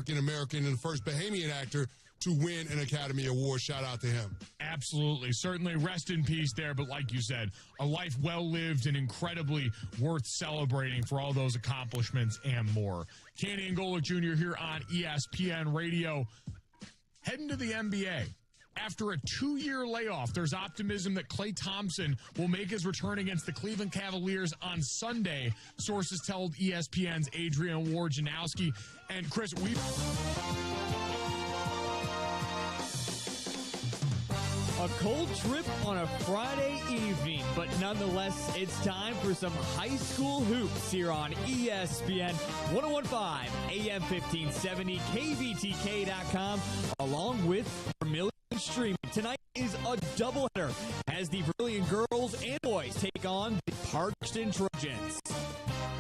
African-American and the first Bahamian actor to win an Academy Award. Shout out to him. Absolutely. Certainly rest in peace there. But like you said, a life well lived and incredibly worth celebrating for all those accomplishments and more. Kenny and Golick Jr. here on ESPN Radio. Heading to the NBA. After a 2-year layoff, there's optimism that Klay Thompson will make his return against the Cleveland Cavaliers on Sunday. Sources told ESPN's Adrian Wojnarowski. And Chris, A cold trip on a Friday evening, but nonetheless, it's time for some high school hoops here on ESPN 101.5 AM 1570, KVTK.com, along with Vermillion Streaming. Tonight is a doubleheader as the Vermillion girls and boys take on the Parkston Trojans.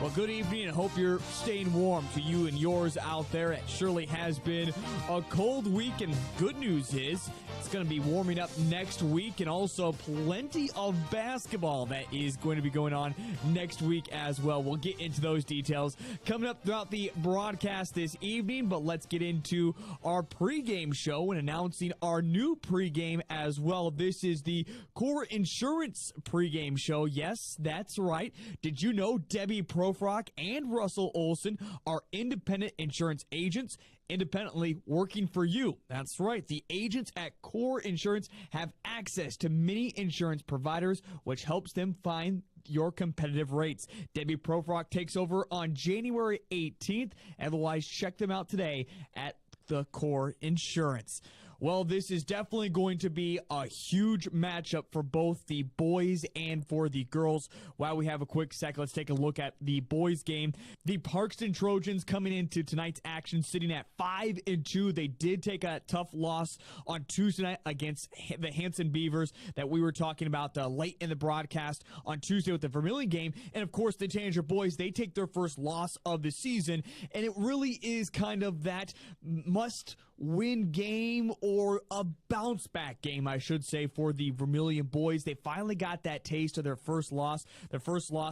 Well, good evening, and hope you're staying warm to you and yours out there. It surely has been a cold week, and good news is it's going to be warming up next week, and also plenty of basketball that is going to be going on next week as well. We'll get into those details coming up throughout the broadcast this evening, but let's get into our pregame show and announcing our new pregame as well. This is the Core Insurance pregame show. Yes, that's right. Did you know Debbie Profrock and Russell Olson are independent insurance agents, independently working for you? That's right. The agents at Core Insurance have access to many insurance providers, which helps them find your competitive rates. Debbie Profrock takes over on January 18th. Otherwise, check them out today at the Core Insurance. Well, this is definitely going to be a huge matchup for both the boys and for the girls. While we have a quick sec, let's take a look at the boys game. The Parkston Trojans coming into tonight's action sitting at 5-2. They did take a tough loss on Tuesday night against the Hanson Beavers that we were talking about late in the broadcast on Tuesday with the Vermillion game. And of course, the Tanager boys, they take their first loss of the season. And it really is kind of that must-win game, or a bounce-back game, I should say, for the Vermillion boys. They finally got that taste of their first loss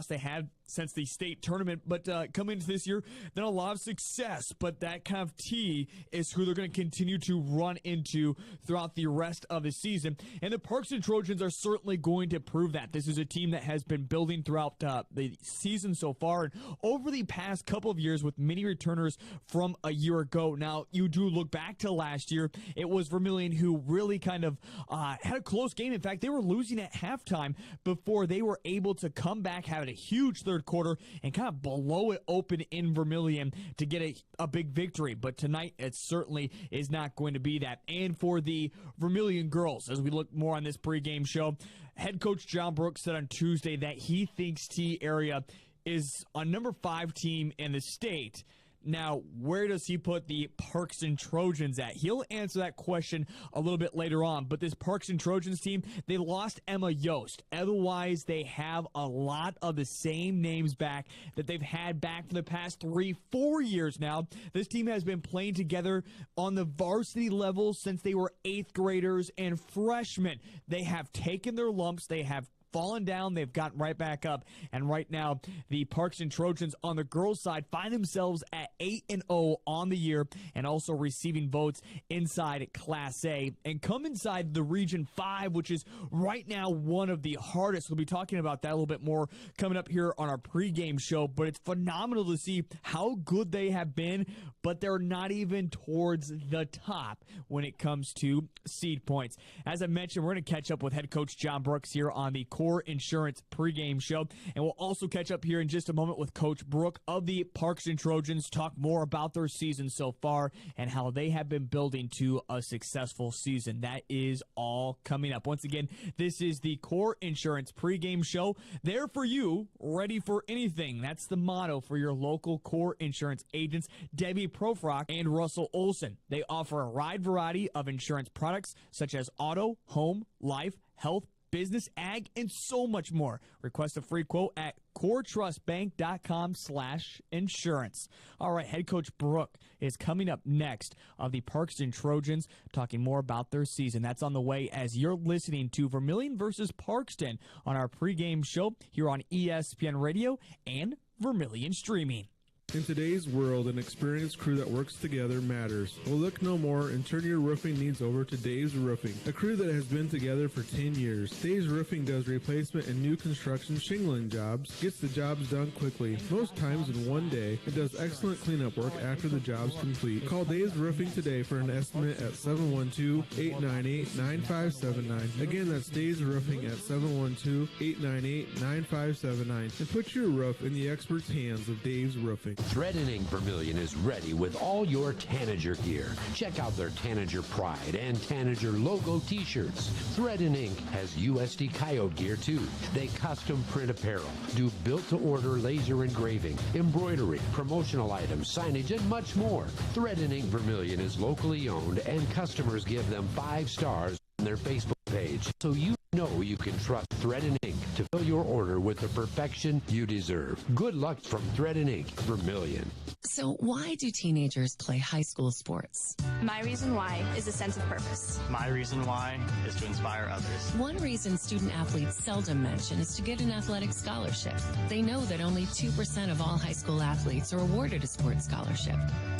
they had since the state tournament, but coming into this year, then a lot of success, but that kind of T is who they're going to continue to run into throughout the rest of the season, and the Parkston Trojans are certainly going to prove that. This is a team that has been building throughout the season so far, and over the past couple of years with many returners from a year ago. Now, you do look back to last year, it was Vermillion who really kind of had a close game. In fact, they were losing at halftime before they were able to come back, having a huge third quarter and kind of blow it open in Vermillion to get a big victory. But tonight, it certainly is not going to be that. And for the Vermillion girls, as we look more on this pregame show, head coach John Brooks said on Tuesday that he thinks T area is a number 5 team in the state. Now, where does he put the Parkston Trojans at? He'll answer that question a little bit later on. But this Parkston Trojans team, they lost Emma Yost. Otherwise, they have a lot of the same names back that they've had back for the past 3-4 years now. This team has been playing together on the varsity level since they were 8th graders and freshmen. They have taken their lumps. They have fallen down, they've gotten right back up, and right now the Parkston Trojans on the girls' side find themselves at 8-0 on the year, and also receiving votes inside Class A, and come inside the Region 5, which is right now one of the hardest. We'll be talking about that a little bit more coming up here on our pregame show, but it's phenomenal to see how good they have been, but they're not even towards the top when it comes to seed points. As I mentioned, we're going to catch up with head coach John Brooks here on the Core Insurance pregame show, and we'll also catch up here in just a moment with Coach Brooke of the Parkston Trojans, talk more about their season so far and how they have been building to a successful season. That is all coming up. Once again, this is the Core Insurance pregame show. There for you, ready for anything. That's the motto for your local Core Insurance agents, Debbie Profrock and Russell Olson. They offer a wide variety of insurance products such as auto, home, life, health, business, ag, and so much more. Request a free quote at coretrustbank.com/insurance. All right, head coach Brooke is coming up next of the Parkston Trojans, talking more about their season. That's on the way as you're listening to Vermillion versus Parkston on our pregame show here on ESPN Radio and Vermillion Streaming. In today's world, an experienced crew that works together matters. Well, look no more and turn your roofing needs over to Dave's Roofing, a crew that has been together for 10 years. Dave's Roofing does replacement and new construction shingling jobs, gets the jobs done quickly, most times in one day, and does excellent cleanup work after the job's complete. Call Dave's Roofing today for an estimate at 712-898-9579. Again, that's Dave's Roofing at 712-898-9579. And put your roof in the expert's hands of Dave's Roofing. Thread and Ink Vermillion is ready with all your Tanager gear. Check out their Tanager Pride and Tanager logo t-shirts. Thread and Ink has USD Coyote gear too. They custom print apparel, do built-to-order laser engraving, embroidery, promotional items, signage, and much more. Thread and Ink Vermillion is locally owned, and customers give them 5 stars on their Facebook page, so you know you can trust Thread and Ink to fill your order with the perfection you deserve. Good luck from Thread and Ink Vermillion. So why do teenagers play high school sports? My reason why is a sense of purpose. My reason why is to inspire others. One reason student athletes seldom mention is to get an athletic scholarship. They know that only 2% of all high school athletes are awarded a sports scholarship.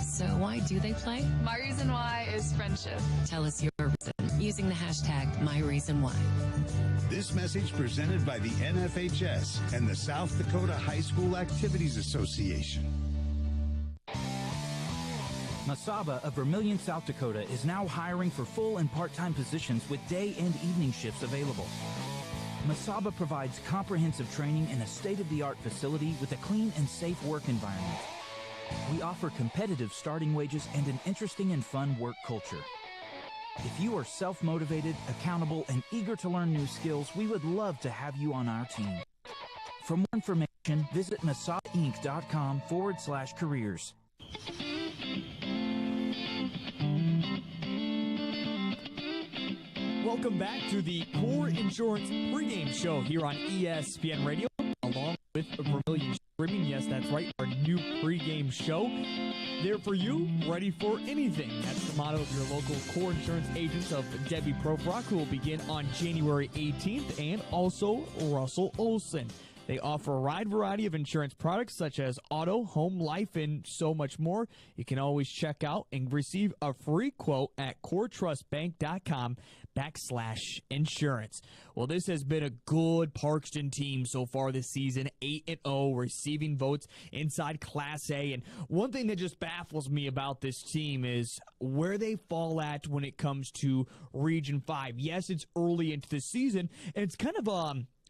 So why do they play? My reason why is friendship. Tell us your reason using the hashtag #MyReasonWhy. This message presented by the NFHS and the South Dakota High School Activities Association. Masaba of Vermillion, South Dakota is now hiring for full and part-time positions with day and evening shifts available. Masaba provides comprehensive training in a state-of-the-art facility with a clean and safe work environment. We offer competitive starting wages and an interesting and fun work culture. If you are self-motivated, accountable, and eager to learn new skills, we would love to have you on our team. For more information, visit masabainc.com/careers. Welcome back to the Core Insurance pregame show here on ESPN Radio, along with Vermillion Streaming. Yes, that's right, our new pregame show. There for you, ready for anything. That's the motto of your local Core Insurance agents of Debbie Profrock, who will begin on January 18th, and also Russell Olson. They offer a wide variety of insurance products such as auto, home, life, and so much more. You can always check out and receive a free quote at coretrustbank.com/insurance. Well, this has been a good Parkston team so far this season, 8-0, receiving votes inside Class A. And one thing that just baffles me about this team is where they fall at when it comes to Region 5. Yes, it's early into the season, and it's kind of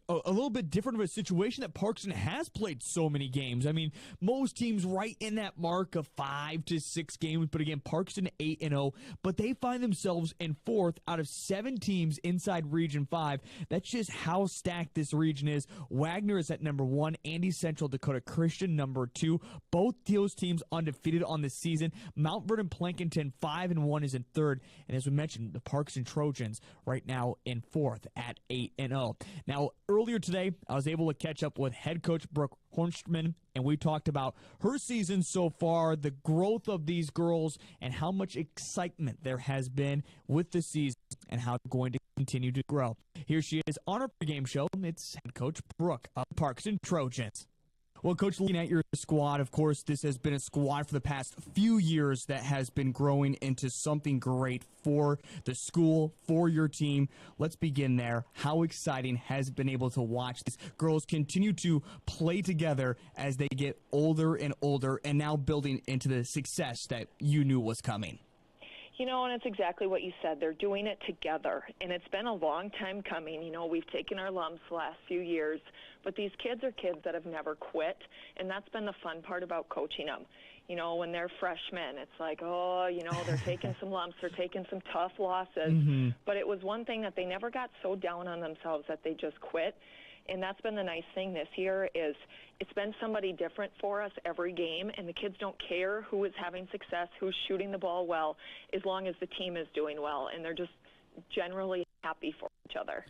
a little bit different of a situation that Parkston has played so many games. I mean, most teams right in that mark of 5 to 6 games, but again, Parkston 8-0, but they find themselves in 4th out of 7 teams inside Region 5. That's just how stacked this region is. Wagner is at number 1, Andy Central Dakota Christian number 2. Both those teams undefeated on the season. Mount Vernon Plankinton 5-1 is in 3rd, and as we mentioned, the Parkston Trojans right now in 4th at 8-0. Now, earlier today, I was able to catch up with head coach Brooke Hornstman, and we talked about her season so far, the growth of these girls, and how much excitement there has been with the season and how they're going to continue to grow. Here she is on our pregame show. It's head coach Brooke of Parkston Trojans. Well, Coach, looking at your squad, of course, this has been a squad for the past few years that has been growing into something great for the school, for your team. Let's begin there. How exciting has it been able to watch these girls continue to play together as they get older and older and now building into the success that you knew was coming? You know, and it's exactly what you said. They're doing it together, and it's been a long time coming. You know, we've taken our lumps the last few years, but these kids are kids that have never quit, and that's been the fun part about coaching them. You know, when they're freshmen, it's like, oh, you know, they're taking some lumps, they're taking some tough losses. But it was one thing that they never got so down on themselves that they just quit. And that's been the nice thing this year is it's been somebody different for us every game, and the kids don't care who is having success, who's shooting the ball well, as long as the team is doing well, and they're just generally happy for each other.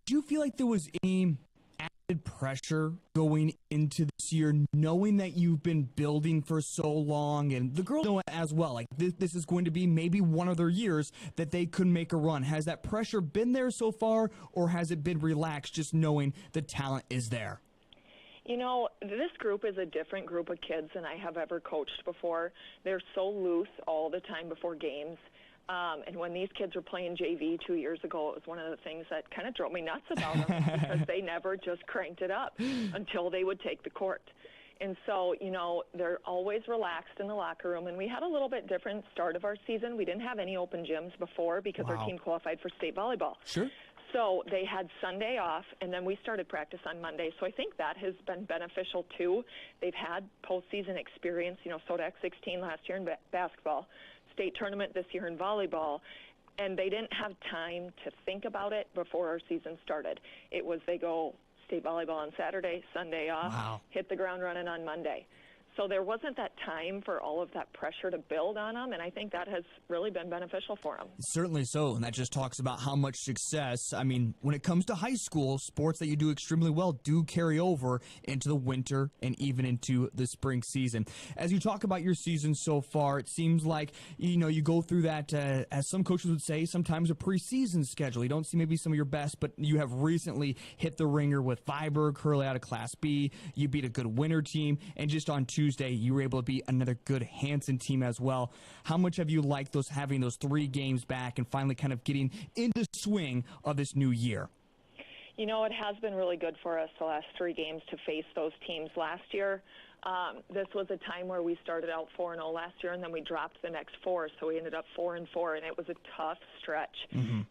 Did you feel like there was any added pressure going into this year, knowing that you've been building for so long, and the girls know it as well, like this is going to be maybe one of their years that they could make a run? Has that pressure been there so far, or has it been relaxed just knowing the talent is there? You know, this group is a different group of kids than I have ever coached before. They're so loose all the time before games. And when these kids were playing JV 2 years ago, it was one of the things that kind of drove me nuts about them because they never just cranked it up until they would take the court. And so, you know, they're always relaxed in the locker room. And we had a little bit different start of our season. We didn't have any open gyms before because our team qualified for state volleyball. Sure. So they had Sunday off, and then we started practice on Monday. So I think that has been beneficial, too. They've had postseason experience, you know, Sodak 16 last year in basketball, state tournament this year in volleyball, and they didn't have time to think about it before our season started. It was they go state volleyball on Saturday, Sunday off, hit the ground running on Monday. So there wasn't that time for all of that pressure to build on them, and I think that has really been beneficial for them. Certainly so, and that just talks about how much success, I mean, when it comes to high school, sports that you do extremely well do carry over into the winter and even into the spring season. As you talk about your season so far, it seems like, you know, you go through that, as some coaches would say, sometimes a preseason schedule. You don't see maybe some of your best, but you have recently hit the ringer with Viborg, Hurley out of Class B. You beat a good winter team, and just on Tuesday, you were able to beat another good Hanson team as well. How much have you liked having those 3 games back and finally kind of getting into swing of this new year? You know, it has been really good for us the last 3 games to face those teams. Last year, this was a time where we started out 4-0 last year, and then we dropped the next 4, so we ended up 4-4, and it was a tough stretch.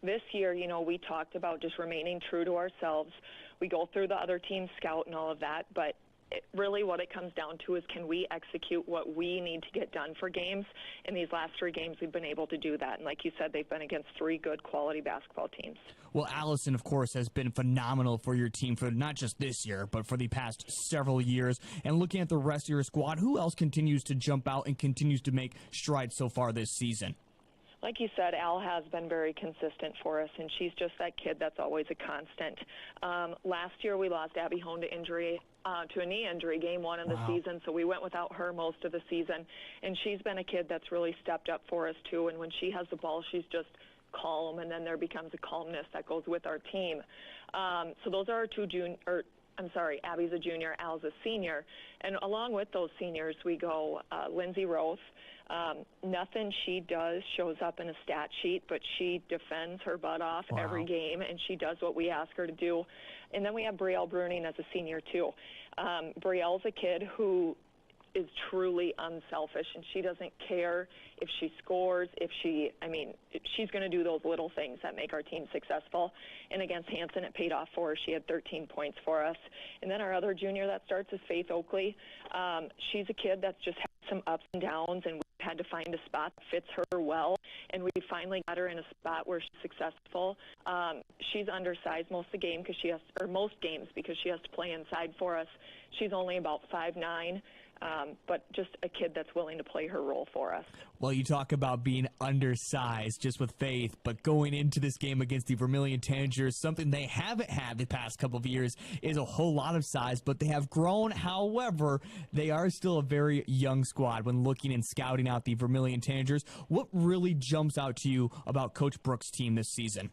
This year, you know, we talked about just remaining true to ourselves. We go through the other team's scout and all of that, but really what it comes down to is can we execute what we need to get done for games? In these last 3 games, we've been able to do that. And like you said, they've been against 3 good quality basketball teams. Well, Allison, of course, has been phenomenal for your team for not just this year, but for the past several years. And looking at the rest of your squad, who else continues to jump out and continues to make strides so far this season? Like you said, Al has been very consistent for us, and she's just that kid that's always a constant. Last year, we lost Abby Hone to injury, to a knee injury, game 1 of the season, so we went without her most of the season. And she's been a kid that's really stepped up for us, too. And when she has the ball, she's just calm, and then there becomes a calmness that goes with our team. So those are our 2 Abby's a junior, Al's a senior. And along with those seniors, we go Lindsay Roth. Nothing she does shows up in a stat sheet, but she defends her butt off every game, and she does what we ask her to do. And then we have Brielle Bruning as a senior, too. Brielle's a kid who is truly unselfish, and she doesn't care if she scores, she's going to do those little things that make our team successful. And against Hanson, it paid off for her. She had 13 points for us. And then our other junior that starts is Faith Oakley. She's a kid that's just had some ups and downs, and we had to find a spot that fits her well, and we finally got her in a spot where she's successful. She's undersized most games because she has to play inside for us. She's only about 5'9", but just a kid that's willing to play her role for us. Well, you talk about being undersized just with Faith, but going into this game against the Vermillion Tanagers, something they haven't had the past couple of years is a whole lot of size, but they have grown. However, they are still a very young squad when looking and scouting out the Vermillion Tanagers. What really jumps out to you about Coach Brooks' team this season?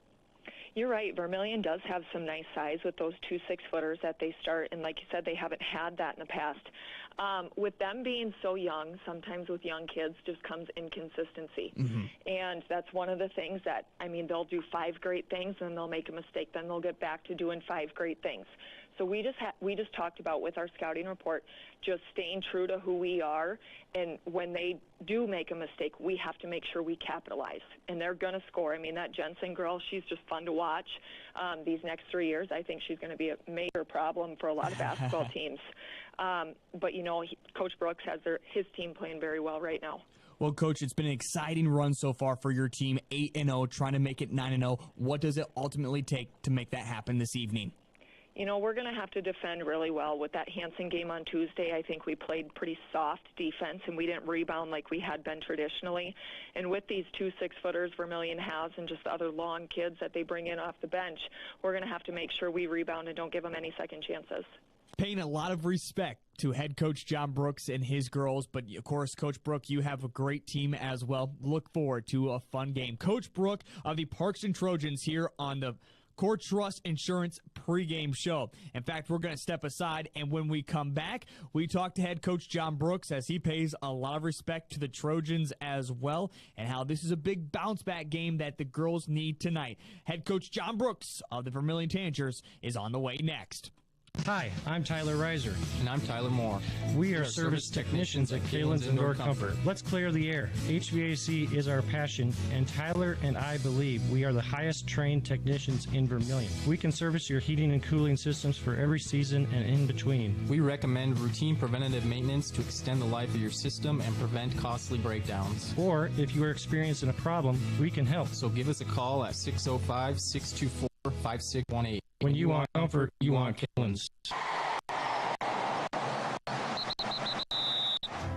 You're right. Vermillion does have some nice size with those 2 6-footers that they start, and like you said, they haven't had that in the past. With them being so young, sometimes with young kids just comes inconsistency. And that's one of the things that, they'll do 5 great things, and they'll make a mistake. Then they'll get back to doing 5 great things. So we just talked about with our scouting report, just staying true to who we are. And when they do make a mistake, we have to make sure we capitalize. And they're going to score. that Jensen girl, she's just fun to watch. These next 3 years, I think she's going to be a major problem for a lot of basketball teams. But, Coach Brooks has his team playing very well right now. Well, Coach, it's been an exciting run so far for your team, 8-0, trying to make it 9-0. What does it ultimately take to make that happen this evening? We're going to have to defend really well. With that Hanson game on Tuesday, I think we played pretty soft defense, and we didn't rebound like we had been traditionally. And with these 2 6-footers Vermillion has and just the other long kids that they bring in off the bench, we're going to have to make sure we rebound and don't give them any second chances. Paying a lot of respect to head coach John Brooks and his girls, but of course, Coach Brook, you have a great team as well. Look forward to a fun game. Coach Brook of the Parkston Trojans here on the Core Trust Insurance pregame show. In fact, we're going to step aside, and when we come back, we talk to head coach John Brooks as he pays a lot of respect to the Trojans as well, and how this is a big bounce-back game that the girls need tonight. Head coach John Brooks of the Vermillion Tanagers is on the way next. Hi, I'm Tyler Reiser. And I'm Tyler Moore. We are service technicians at Kalen's Indoor Comfort. Let's clear the air. HVAC is our passion, and Tyler and I believe we are the highest trained technicians in Vermillion. We can service your heating and cooling systems for every season and in between. We recommend routine preventative maintenance to extend the life of your system and prevent costly breakdowns. Or if you are experiencing a problem, we can help. So give us a call at 605-624-5618. When you want comfort, you want Kalen's.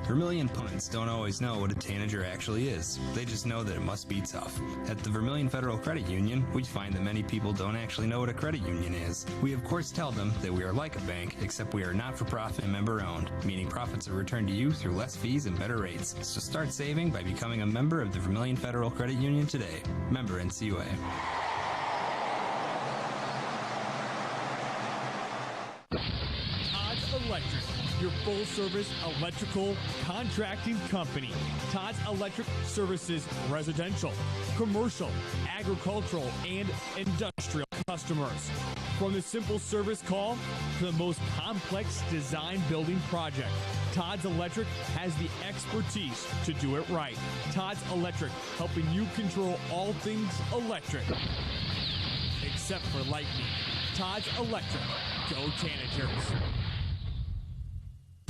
Vermillion punts don't always know what a tanager actually is. They just know that it must be tough. At the Vermillion Federal Credit Union, we find that many people don't actually know what a credit union is. We of course tell them that we are like a bank, except we are not-for-profit and member-owned, meaning profits are returned to you through less fees and better rates. So start saving by becoming a member of the Vermillion Federal Credit Union today. Member NCUA. Todd's Electric, your full-service electrical contracting company. Todd's Electric services residential, commercial, agricultural, and industrial customers. From the simple service call to the most complex design building project, Todd's Electric has the expertise to do it right. Todd's Electric, helping you control all things electric, except for lightning. Todd's Electric. Go Tanagers.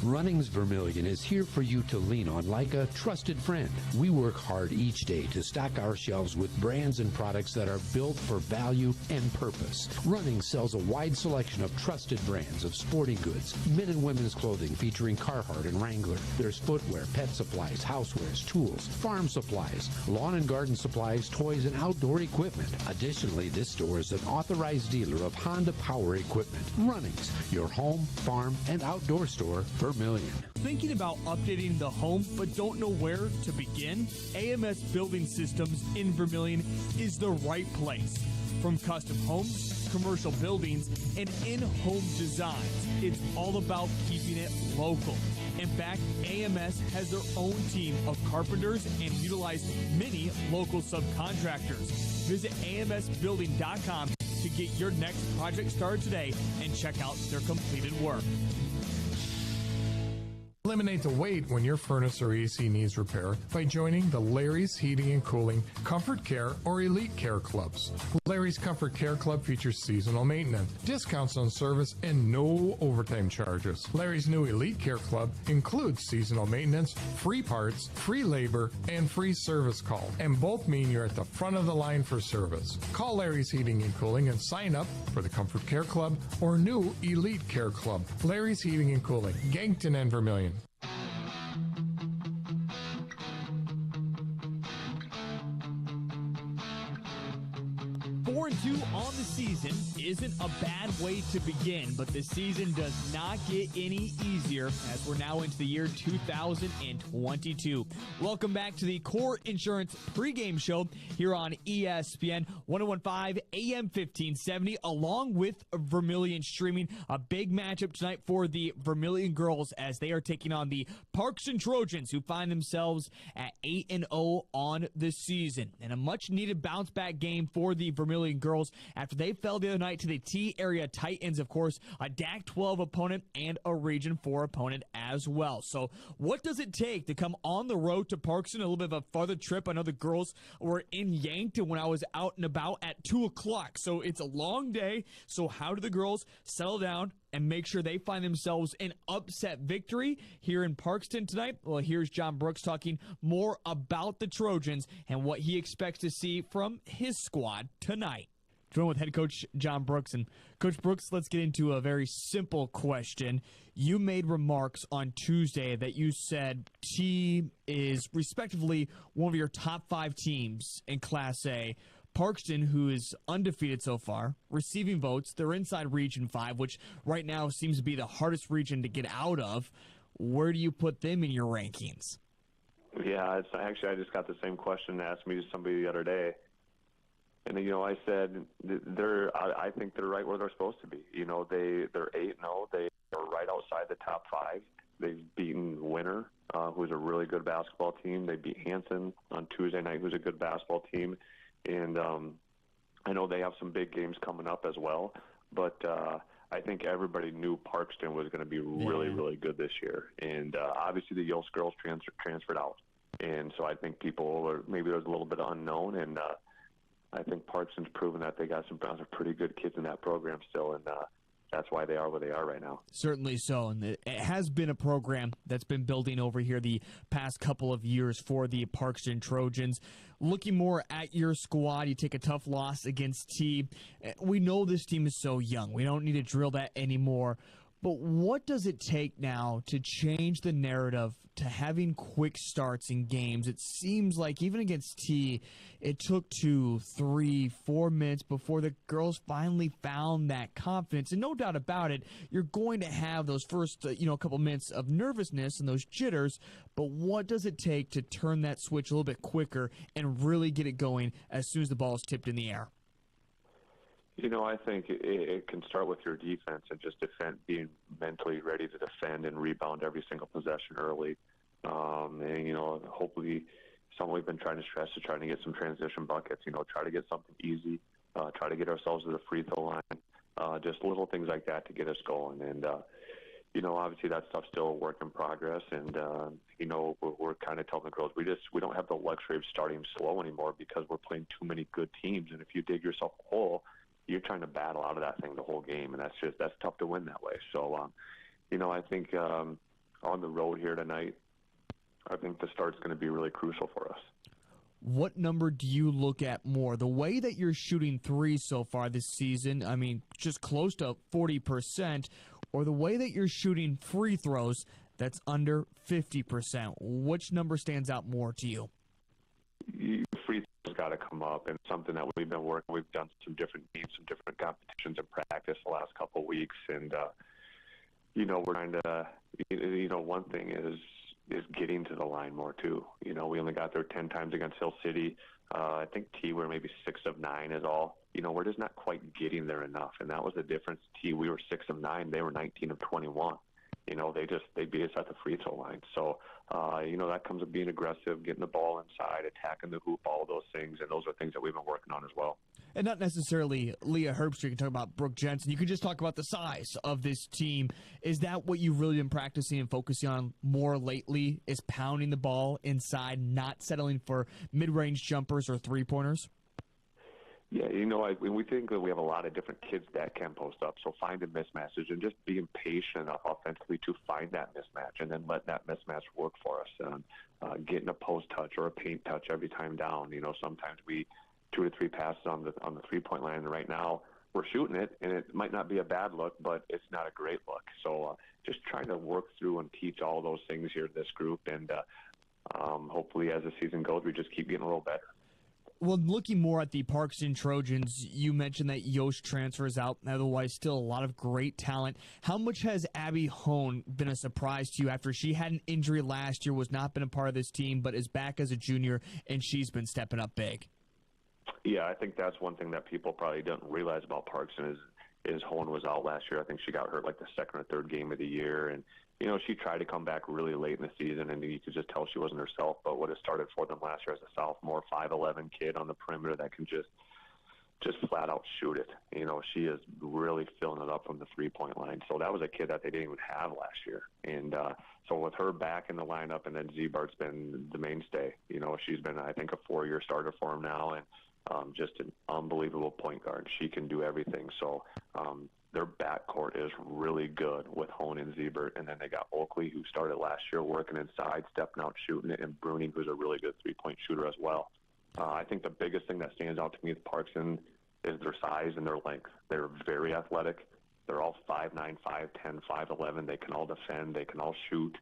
Runnings Vermillion is here for you to lean on like a trusted friend. We work hard each day to stock our shelves with brands and products that are built for value and purpose. Runnings sells a wide selection of trusted brands of sporting goods, men and women's clothing featuring Carhartt and Wrangler. There's footwear, pet supplies, housewares, tools, farm supplies, lawn and garden supplies, toys, and outdoor equipment. Additionally, this store is an authorized dealer of Honda Power Equipment. Runnings, your home, farm, and outdoor store for Vermillion. Thinking about updating the home but don't know where to begin? AMS Building Systems in Vermillion is the right place. From custom homes, commercial buildings, and in-home designs, it's all about keeping it local. In fact, AMS has their own team of carpenters and utilized many local subcontractors. Visit amsbuilding.com to get your next project started today and check out their completed work. Eliminate the wait when your furnace or AC needs repair by joining the Larry's Heating and Cooling, Comfort Care, or Elite Care Clubs. Larry's Comfort Care Club features seasonal maintenance, discounts on service, and no overtime charges. Larry's new Elite Care Club includes seasonal maintenance, free parts, free labor, and free service call. And both mean you're at the front of the line for service. Call Larry's Heating and Cooling and sign up for the Comfort Care Club or new Elite Care Club. Larry's Heating and Cooling, Yankton and Vermillion. 4-2 on the season isn't a bad way to begin, but the season does not get any easier as we're now into the year 2022. Welcome back to the Core Insurance pregame show here on ESPN 1015 AM 1570, along with Vermillion streaming. A big matchup tonight for the Vermillion girls as they are taking on the Parkston Trojans, who find themselves at 8-0 on the season. And a much-needed bounce-back game for the Vermillion girls after they fell the other night to the T-Area Titans, of course, a DAC 12 opponent and a Region 4 opponent as well. So what does it take to come on the road to Parkston? A little bit of a farther trip. I know the girls were in Yankton when I was out and about at 2 o'clock. So it's a long day. So how do the girls settle down and make sure they find themselves an upset victory here in Parkston tonight? Well, here's John Brooks talking more about the Trojans and what he expects to see from his squad tonight. Joined with head coach John Brooks. And Coach Brooks, let's get into a very simple question. You made remarks on Tuesday that you said T is respectively one of your top 5 teams in Class A. Parkston, who is undefeated so far, receiving votes. They're inside Region 5, which right now seems to be the hardest region to get out of. Where do you put them in your rankings? Yeah, I just got the same question asked me to somebody the other day. And I said I think they're right where they're supposed to be. They're 8-0. They are right outside the top 5. They've beaten Winter, who's a really good basketball team. They beat Hanson on Tuesday night, who's a good basketball team. And I know they have some big games coming up as well. But I think everybody knew Parkston was going to be really, really good this year. And obviously the Yost girls transferred out. And so I think maybe there's a little bit of unknown. And I think Parkston's proven that they got some pretty good kids in that program still. And that's why they are where they are right now. Certainly so. And it has been a program that's been building over here the past couple of years for the Parkston Trojans. Looking more at your squad, you take a tough loss against T. We know this team is so young. We don't need to drill that anymore. But what does it take now to change the narrative to having quick starts in games? It seems like even against T, it took 2, 3, 4 minutes before the girls finally found that confidence. And no doubt about it, you're going to have those first couple minutes of nervousness and those jitters. But what does it take to turn that switch a little bit quicker and really get it going as soon as the ball is tipped in the air? I think it can start with your defense and just being mentally ready to defend and rebound every single possession early. And hopefully something we've been trying to stress is trying to get some transition buckets, try to get something easy, try to get ourselves to the free throw line, just little things like that to get us going. And, obviously that stuff's still a work in progress. And, we're kind of telling the girls, we don't have the luxury of starting slow anymore because we're playing too many good teams. And if you dig yourself a hole, you're trying to battle out of that thing the whole game, and that's tough to win that way. So, I think on the road here tonight, I think the start's going to be really crucial for us. What number do you look at more? The way that you're shooting threes so far this season, I mean, just close to 40%, or the way that you're shooting free throws that's under 50%? Which number stands out more to you? Free throws got to come up, and something that we've been working. We've done some different games, some different competitions in practice the last couple of weeks, and we're trying to. One thing is getting to the line more too. We only got there 10 times against Hill City. I think T were maybe 6 of 9 is all. We're just not quite getting there enough, and that was the difference. T, we were 6 of 9, they were 19 of 21. They beat us at the free throw line. So, that comes with being aggressive, getting the ball inside, attacking the hoop, all of those things, and those are things that we've been working on as well. And not necessarily Leah Herbst. You can talk about Brooke Jensen. You can just talk about the size of this team. Is that what you've really been practicing and focusing on more lately, is pounding the ball inside, not settling for mid-range jumpers or three-pointers? Yeah, we think that we have a lot of different kids that can post up, so finding mismatches and just being patient enough offensively to find that mismatch and then let that mismatch work for us. Getting a post touch or a paint touch every time down. Sometimes we 2 to 3 passes on the 3-point line, and right now we're shooting it, and it might not be a bad look, but it's not a great look. So just trying to work through and teach all those things here to this group, and hopefully as the season goes, we just keep getting a little better. Well, looking more at the Parkston Trojans, you mentioned that Yost transfers out. Otherwise, still a lot of great talent. How much has Abby Hone been a surprise to you after she had an injury last year, was not been a part of this team, but is back as a junior, and she's been stepping up big? Yeah, I think that's one thing that people probably don't realize about Parkston is Hone was out last year. I think she got hurt like the second or third game of the year, and she tried to come back really late in the season, and you could just tell she wasn't herself. But what has started for them last year as a sophomore, 5'11" kid on the perimeter that can just flat out shoot it. She is really filling it up from the 3-point line. So that was a kid that they didn't even have last year. And so with her back in the lineup, and then Zebart's been the mainstay. She's been, I think, a 4-year starter for him now, and just an unbelievable point guard. She can do everything. So their backcourt is really good with Hone and Zebert, and then they got Oakley, who started last year working inside, stepping out, shooting it, and Bruning, who's a really good 3-point shooter as well. I think the biggest thing that stands out to me with Parkston is their size and their length. They're very athletic. They're all 5'9", 5'10", 5'11". They can all defend. They can all shoot.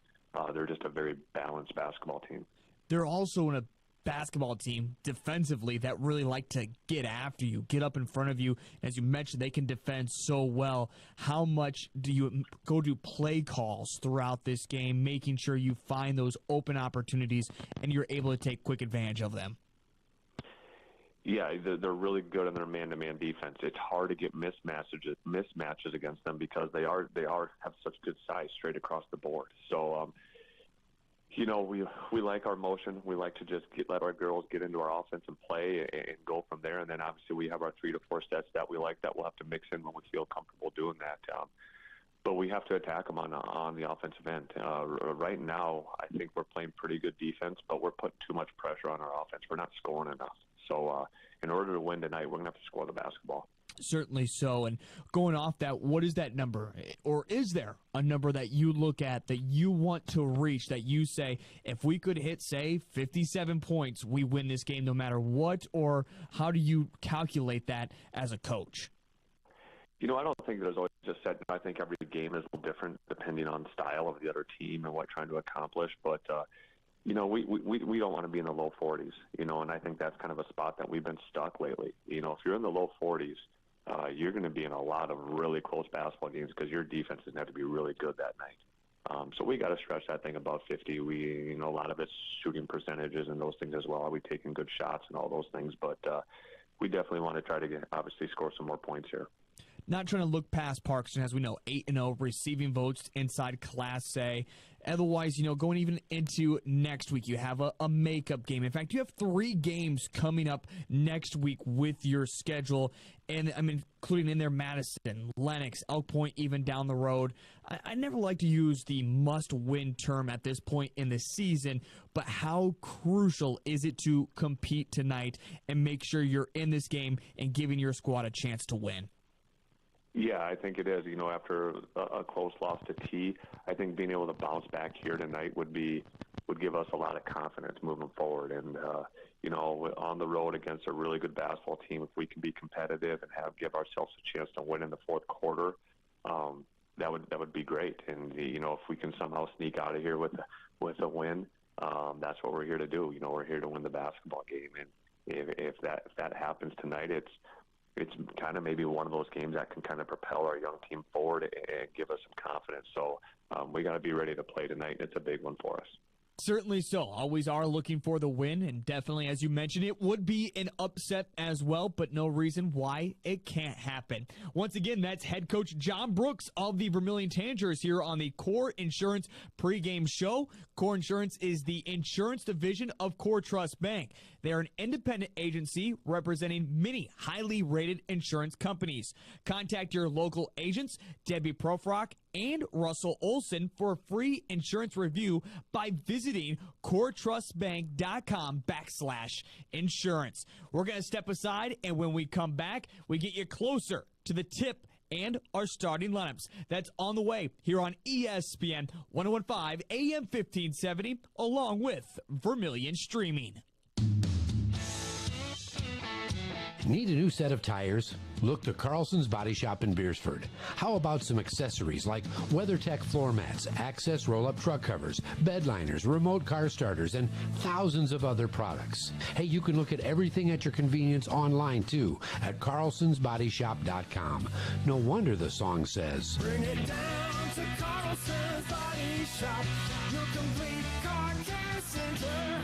They're just a very balanced basketball team. They're also in a basketball team defensively that really like to get after you, get up in front of you. As you mentioned, they can defend so well. How much do you go to play calls throughout this game, making sure you find those open opportunities and you're able to take quick advantage of them? Yeah, they're really good in their man-to-man defense. It's hard to get mismatches against them because they have such good size straight across the board. So, we like our motion. We like to just let our girls get into our offense and play and go from there. And then obviously we have our 3 to 4 sets that we like that we'll have to mix in when we feel comfortable doing that. But we have to attack them on the offensive end. Right now, I think we're playing pretty good defense, but we're putting too much pressure on our offense. We're not scoring enough. So in order to win tonight, we're going to have to score the basketball. Certainly so. And going off that, what is that number? Or is there a number that you look at that you want to reach, that you say, if we could hit, say, 57 points, we win this game no matter what? Or how do you calculate that as a coach? I don't think there's always just set. I think every game is a little different depending on the style of the other team and what you're trying to accomplish. But, we don't want to be in the low 40s, and I think that's kind of a spot that we've been stuck lately. If you're in the low 40s, you're going to be in a lot of really close basketball games because your defense is going to have to be really good that night. So we got to stretch that thing above 50. A lot of it's shooting percentages and those things as well. Are we taking good shots and all those things? But we definitely want to try to obviously score some more points here. Not trying to look past Parkston, as we know, 8-0 receiving votes inside Class A. Otherwise, going even into next week, you have a makeup game. In fact, you have 3 games coming up next week with your schedule, and including in there Madison, Lenox, Elk Point, even down the road. I never like to use the must-win term at this point in the season, but how crucial is it to compete tonight and make sure you're in this game and giving your squad a chance to win? Yeah, I think it is. After a close loss to T, I think being able to bounce back here tonight would give us a lot of confidence moving forward. And on the road against a really good basketball team, if we can be competitive and give ourselves a chance to win in the fourth quarter, that would be great. And if we can somehow sneak out of here with a win, that's what we're here to do. We're here to win the basketball game, and if that happens tonight, it's kind of maybe one of those games that can kind of propel our young team forward and give us some confidence. So we got to be ready to play tonight. It's a big one for us. Certainly so. Always are looking for the win, and definitely, as you mentioned, it would be an upset as well, but no reason why it can't happen. Once again, that's head coach John Brooks of the Vermillion Tanagers here on the Core Insurance pregame show. Core Insurance is the insurance division of Core Trust Bank. They are an independent agency representing many highly rated insurance companies. Contact your local agents, Debbie Profrock and Russell Olson, for a free insurance review by visiting coretrustbank.com/insurance. We're going to step aside, and when we come back, we get you closer to the tip and our starting lineups. That's on the way here on ESPN 101.5 AM 1570, along with Vermillion Streaming. Need a new set of tires? Look to Carlson's Body Shop in Beersford. How about some accessories like WeatherTech floor mats, access roll-up truck covers, bed liners, remote car starters, and thousands of other products. Hey, you can look at everything at your convenience online, too, at carlsonsbodyshop.com. No wonder the song says, Bring it down to Carlson's Body Shop, your complete car care center.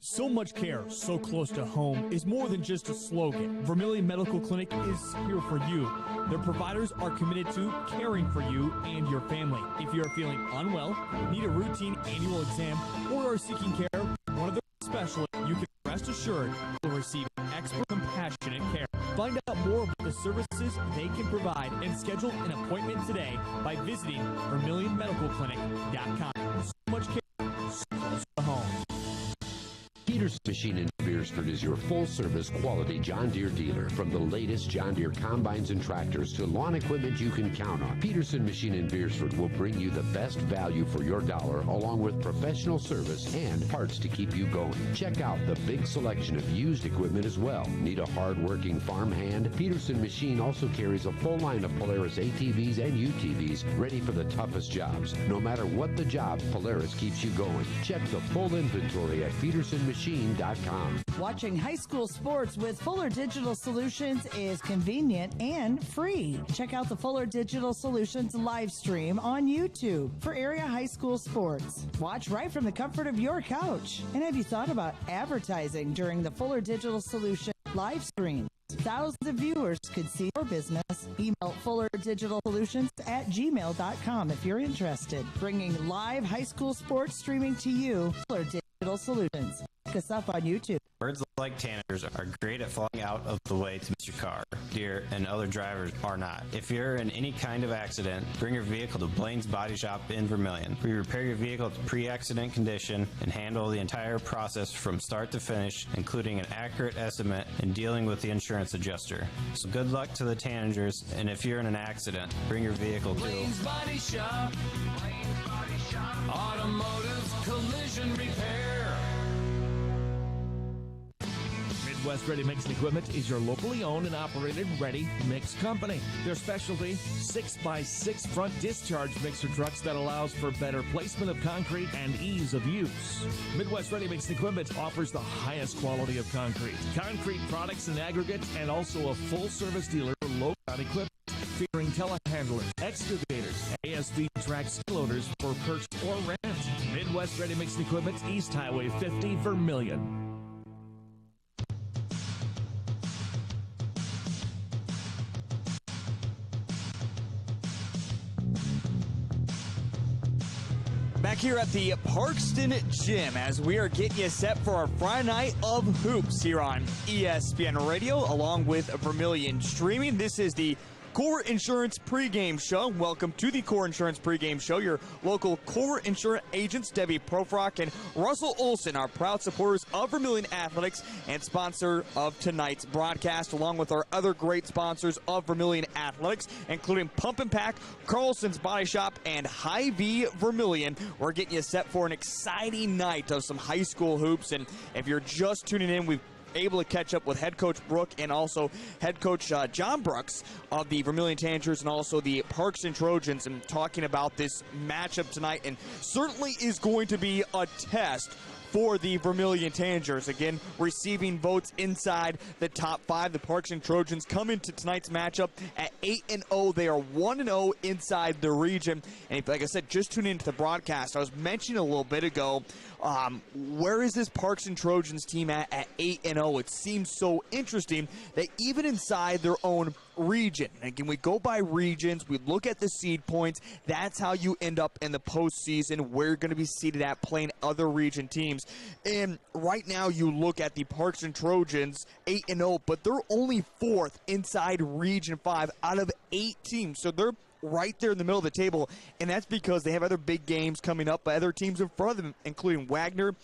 So much care, so close to home is more than just a slogan. Vermillion Medical Clinic is here for you. Their providers are committed to caring for you and your family. If you are feeling unwell, need a routine annual exam, or are seeking care from one of their specialists, you can rest assured you'll receive expert, compassionate care. Find out more about the services they can provide and schedule an appointment today by visiting VermillionMedicalClinic.com. So much care, so close to home. Peterson Machine in Beersford is your full-service quality John Deere dealer. From the latest John Deere combines and tractors to lawn equipment you can count on, Peterson Machine in Beersford will bring you the best value for your dollar, along with professional service and parts to keep you going. Check out the big selection of used equipment as well. Need a hard-working farm hand? Peterson Machine also carries a full line of Polaris ATVs and UTVs ready for the toughest jobs. No matter what the job, Polaris keeps you going. Check the full inventory at petersonmachine.com. Watching high school sports with Fuller Digital Solutions is convenient and free. Check out the Fuller Digital Solutions live stream on YouTube for area high school sports. Watch right from the comfort of your couch. And have you thought about advertising during the Fuller Digital Solutions live stream. Thousands of viewers could see your business. Email FullerDigitalSolutions@gmail.com if you're interested. Bringing live high school sports streaming to you, Fuller Digital Solutions. Look us up on YouTube. Birds like tanagers are great at falling out of the way to miss your car. Deer and other drivers are not. If you're in any kind of accident, bring your vehicle to Blaine's Body Shop in Vermillion. We repair your vehicle to pre-accident condition and handle the entire process from start to finish, including an accurate estimate and dealing with the insurance adjuster. So good luck to the tanagers, and if you're in an accident, bring your vehicle to Blaine's Body Shop. Blaine's Body Shop. Automotive collision repair. Midwest Ready Mix Equipment is your locally owned and operated ready mix company. Their specialty, 6x6 front discharge mixer trucks that allows for better placement of concrete and ease of use. Midwest Ready Mix Equipment offers the highest quality of concrete products and aggregates, and also a full-service dealer for low-down equipment featuring telehandlers, excavators, ASV track skid loaders for purchase or rent. Midwest Ready Mix Equipment, East Highway 50, Vermillion. Back here at the Parkston Gym as we are getting you set for our Friday night of hoops here on ESPN Radio along with Vermillion Streaming. This is the Core Insurance pregame show. Welcome to the Core Insurance pregame show. Your local Core Insurance agents, Debbie Profrock and Russell Olson, are proud supporters of Vermillion Athletics and sponsor of tonight's broadcast, along with our other great sponsors of Vermillion Athletics, including Pump and Pack, Carlson's Body Shop, and Hy-Vee Vermillion. We're getting you set for an exciting night of some high school hoops, and if you're just tuning in, we've able to catch up with head coach Brooke and also head coach John Brooks of the Vermillion Tanagers and also the Parkston Trojans, and talking about this matchup tonight, and certainly is going to be a test for the Vermillion Tanagers. Again, receiving votes inside the top 5. The Parkston Trojans come into tonight's matchup at 8-0. They are 1-0 inside the region. And if, like I said, just tune into the broadcast, I was mentioning a little bit ago, where is this Parkston Trojans team at 8-0? It seems so interesting that even inside their own region, and again, we go by regions, we look at the seed points, that's how you end up in the postseason. We're going to be seeded at playing other region teams. And right now you look at the Parkston Trojans 8-0, but they're only 4th inside Region 5 out of 8 teams. So they're right there in the middle of the table, and that's because they have other big games coming up by other teams in front of them, including Wagner,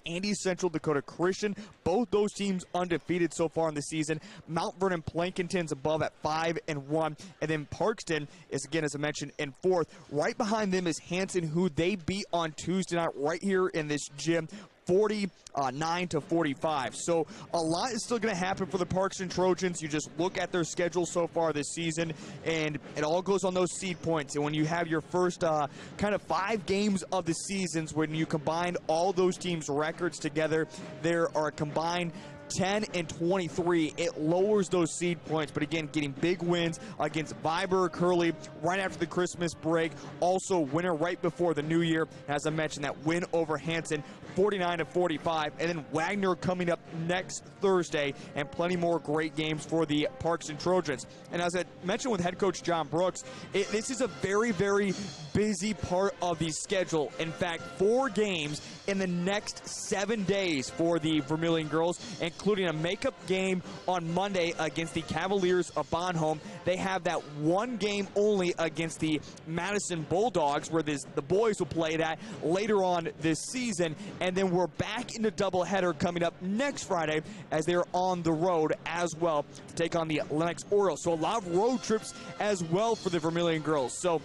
Andy Central, Dakota Christian. Both those teams undefeated so far in the season. Mount Vernon Plankinton's above at 5-1, and then Parkston is, again, as I mentioned, in 4th. Right behind them is Hanson, who they beat on Tuesday night right here in this gym, 49-45. So a lot is still going to happen for the Parkston Trojans. You just look at their schedule so far this season, and it all goes on those seed points. And when you have your first kind of 5 games of the seasons, when you combine all those teams' records together, there are a combined 10-23. It lowers those seed points, but again, getting big wins against Viber, Curley right after the Christmas break. Also, winner right before the New Year. As I mentioned, that win over Hanson, 49-45, and then Wagner coming up next Thursday, and plenty more great games for the Parkston Trojans. And as I mentioned with head coach John Brooks, this is a very, very busy part of the schedule. In fact, 4 games in the next 7 days for the Vermillion girls, including a makeup game on Monday against the Cavaliers of Bonhomme. They have that 1 game only against the Madison Bulldogs, where the boys will play that later on this season. And then we're back in the doubleheader coming up next Friday as they're on the road as well to take on the Lenox Orioles. So a lot of road trips as well for the Vermillion girls. So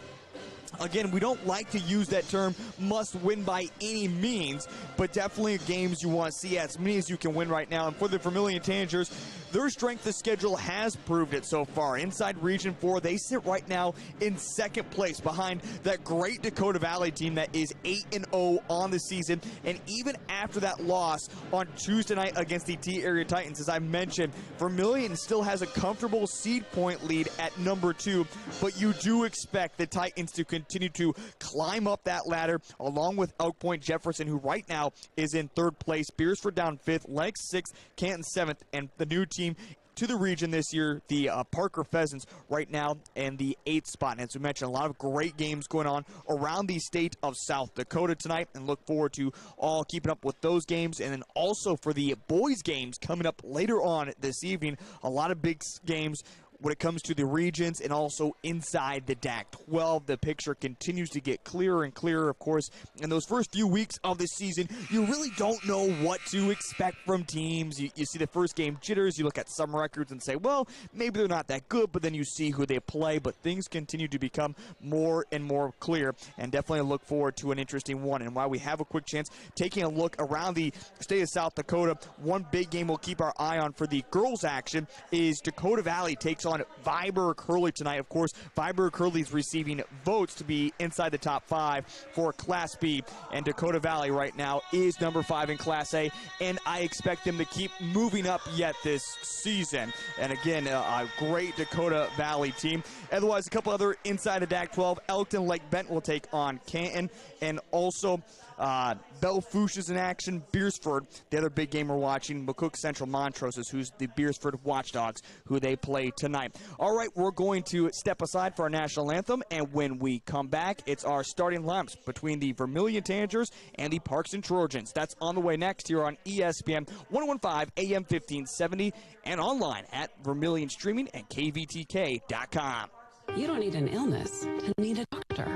again, we don't like to use that term must win by any means, but definitely games you want to see as many as you can win right now. And for the Vermillion Tanagers, their strength of schedule has proved it so far. Inside Region 4, they sit right now in 2nd place behind that great Dakota Valley team that is 8-0 on the season. And even after that loss on Tuesday night against the T-Area Titans, as I mentioned, Vermillion still has a comfortable seed point lead at number 2, but you do expect the Titans to continue to climb up that ladder along with Elk Point Jefferson, who right now is in third place. Beersford down fifth, Lennox sixth, Canton seventh, and the new team to the region this year, the Parker Pheasants, right now in the 8th spot. And as we mentioned, a lot of great games going on around the state of South Dakota tonight, and look forward to all keeping up with those games. And then also for the boys' games coming up later on this evening, a lot of big games when it comes to the regions and also inside the DAC-12. The picture continues to get clearer and clearer. Of course, in those first few weeks of the season, you really don't know what to expect from teams. You see the first game jitters, you look at some records and say, well, maybe they're not that good, but then you see who they play. But things continue to become more and more clear, and definitely look forward to an interesting one. And while we have a quick chance, taking a look around the state of South Dakota, one big game we'll keep our eye on for the girls' action is Dakota Valley takes on Viborg Hurley tonight. Of course, Viborg Hurley is receiving votes to be inside the top 5 for Class B, and Dakota Valley right now is number 5 in Class A, and I expect them to keep moving up yet this season. And again, a great Dakota Valley team. Otherwise, a couple other inside the DAC-12. Elkton Lake Bent will take on Canton, and also Belfouche is in action. Beersford, the other big game we're watching, McCook Central Montrose, who's the Beersford Watchdogs, who they play tonight. All right, we're going to step aside for our national anthem, and when we come back, it's our starting lineups between the Vermillion Tanagers and the Parkston Trojans. That's on the way next here on ESPN 1015 AM 1570 and online at Vermillion Streaming and KVTK.com. You don't need an illness to need a doctor.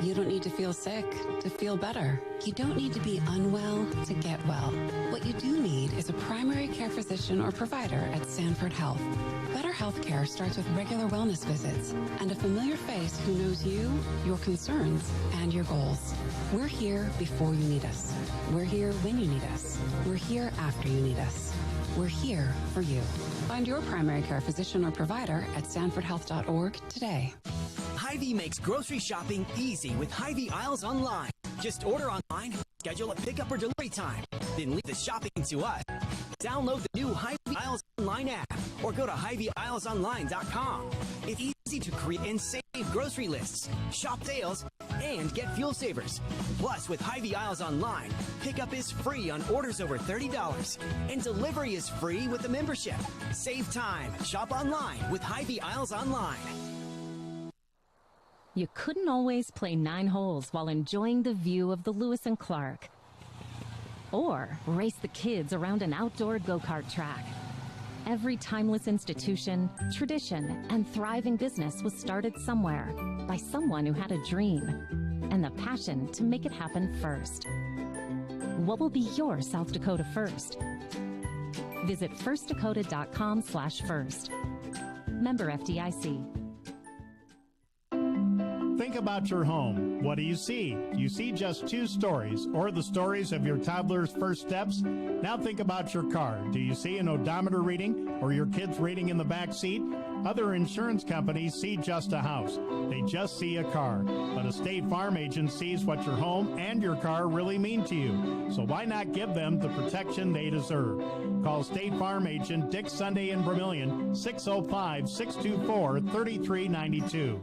You don't need to feel sick to feel better. You don't need to be unwell to get well. What you do need is a primary care physician or provider at Sanford Health. Better health care starts with regular wellness visits and a familiar face who knows you, your concerns, and your goals. We're here before you need us. We're here when you need us. We're here after you need us. We're here for you. Find your primary care physician or provider at sanfordhealth.org today. Hy-Vee makes grocery shopping easy with Hy-Vee Aisles Online. Just order online, schedule a pickup or delivery time, then leave the shopping to us. Download the new Hy-Vee Aisles Online app or go to HyVeeAislesOnline.com. It's easy to create and save grocery lists, shop sales, and get fuel savers. Plus, with Hy-Vee Aisles Online, pickup is free on orders over $30, and delivery is free with the membership. Save time. Shop online with Hy-Vee Aisles Online. You couldn't always play 9 holes while enjoying the view of the Lewis and Clark, or race the kids around an outdoor go-kart track. Every timeless institution, tradition, and thriving business was started somewhere by someone who had a dream and the passion to make it happen first. What will be your South Dakota first? Visit firstdakota.com/first. Member FDIC. Think about your home. What do you see? Do you see just 2 stories or the stories of your toddler's first steps? Now think about your car. Do you see an odometer reading or your kids reading in the back seat? Other insurance companies see just a house. They just see a car. But a State Farm agent sees what your home and your car really mean to you. So why not give them the protection they deserve? Call State Farm agent Dick Sunday in Vermillion, 605-624-3392.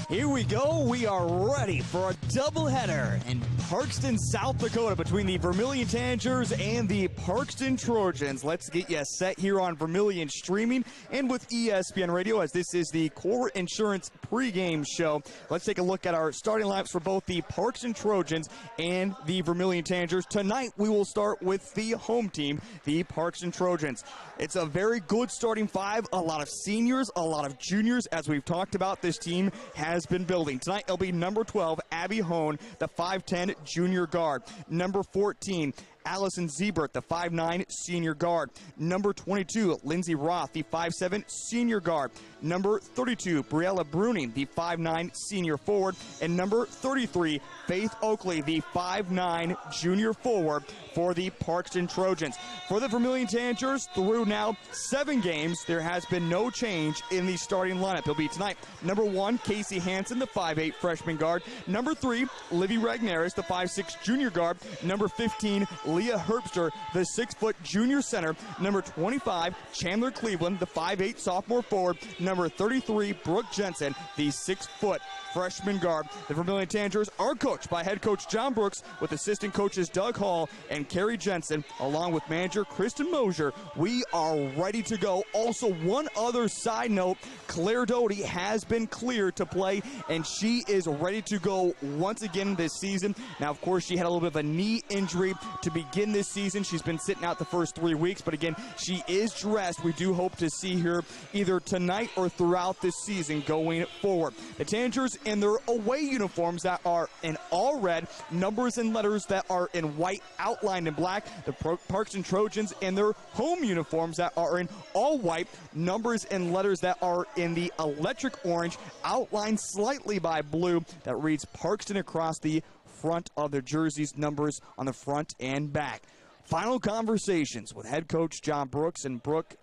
Here we go. We are ready for a doubleheader in Parkston, South Dakota between the Vermillion Tanagers and the Parkston Trojans. Let's get you set here on Vermillion Streaming and with ESPN Radio, as this is the Core Insurance pregame show. Let's take a look at our starting lineups for both the Parkston Trojans and the Vermillion Tanagers. Tonight, we will start with the home team, the Parkston Trojans. It's a very good starting 5, a lot of seniors, a lot of juniors. As we've talked about, this team has been building. Tonight, it'll be number 12, Abby Hone, the 5'10 junior guard. Number 14, Allison Ziebert, the 5'9 senior guard. Number 22, Lindsey Roth, the 5'7 senior guard. Number 32, Briella Bruning, the 5'9 senior forward. And number 33, Faith Oakley, the 5'9 junior forward for the Parkston Trojans. For the Vermillion Tanagers, through now 7 games, there has been no change in the starting lineup. It'll be tonight, number 1, Casey Hansen, the 5'8 freshman guard. Number 3, Livy Regnaris, the 5'6 junior guard. Number 15, Leah Herbster, the 6-foot junior center. Number 25, Chandler Cleveland, the 5'8 sophomore forward. Number 33, Brooke Jensen, the 6-foot freshman guard. The Vermillion Tanagers are coached by head coach John Brooks with assistant coaches Doug Hall and Carrie Jensen, along with manager Kristen Mosier. We are ready to go. Also, one other side note, Claire Doty has been cleared to play, and she is ready to go once again this season. Now, of course, she had a little bit of a knee injury to begin this season. She's been sitting out the first 3 weeks, but again, she is dressed. We do hope to see her either tonight or throughout this season going forward. The Tanagers in their away uniforms that are in all red, numbers and letters that are in white outlined in black. The Parkston Trojans in their home uniforms that are in all white, numbers and letters that are in the electric orange, outlined slightly by blue, that reads Parkston across the front of their jerseys, numbers on the front and back. Final conversations with head coach John Brooks and Brooke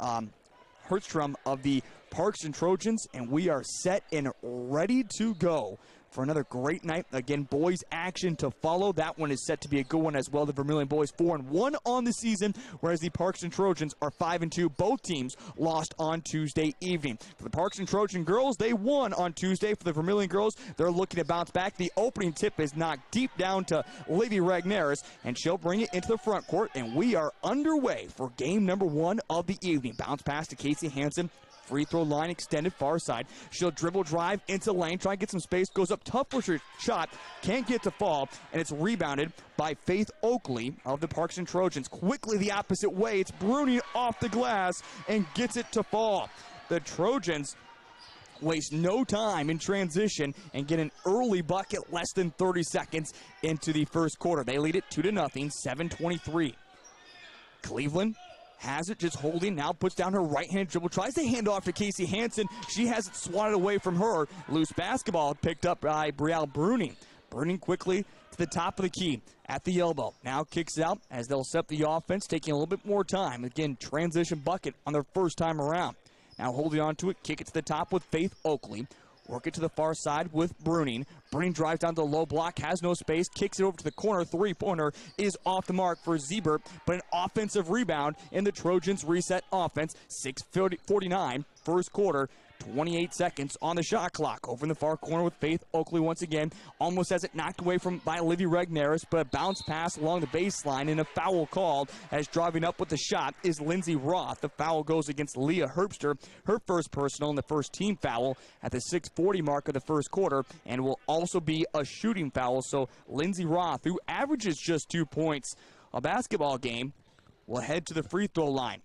Hertstrom of the Parkston Trojans, and we are set and ready to go for another great night. Again, boys action to follow. That one is set to be a good one as well. The Vermillion boys 4-1 on the season, whereas the Parkston Trojans are 5-2. Both teams lost on Tuesday evening. For the Parkston Trojan girls, they won on Tuesday. For the Vermillion girls, they're looking to bounce back. The opening tip is knocked deep down to Livy Ragnaris, and she'll bring it into the front court, and we are underway for game number 1 of the evening. Bounce pass to Casey Hansen. Free throw line extended far side. She'll dribble drive into lane, try and get some space. Goes up tough for her shot. Can't get to fall. And it's rebounded by Faith Oakley of the Parkston Trojans. Quickly the opposite way. It's Bruni off the glass and gets it to fall. The Trojans waste no time in transition and get an early bucket less than 30 seconds into the first quarter. They lead it 2-0, 7:23. Cleveland has it, just holding, now puts down her right-hand dribble, tries to hand off to Casey Hansen. She has it swatted away from her. Loose basketball picked up by Brielle Bruning. Bruning quickly to the top of the key at the elbow. Now kicks out as they'll set the offense, taking a little bit more time. Again, transition bucket on their first time around. Now holding on to it, kick it to the top with Faith Oakley. Work it to the far side with Bruning. Bruning drives down to the low block, has no space, kicks it over to the corner. Three-pointer is off the mark for Ziebert, but an offensive rebound in the Trojans' reset offense. 6:49, first quarter. 28 seconds on the shot clock. Over in the far corner with Faith Oakley once again. Almost has it knocked away by Olivia Regnaris, but a bounce pass along the baseline and a foul called as driving up with the shot is Lindsey Roth. The foul goes against Leah Herbster, her first personal and the first team foul at the 6:40 mark of the first quarter, and will also be a shooting foul. So Lindsey Roth, who averages just 2 points a basketball game, will head to the free throw line.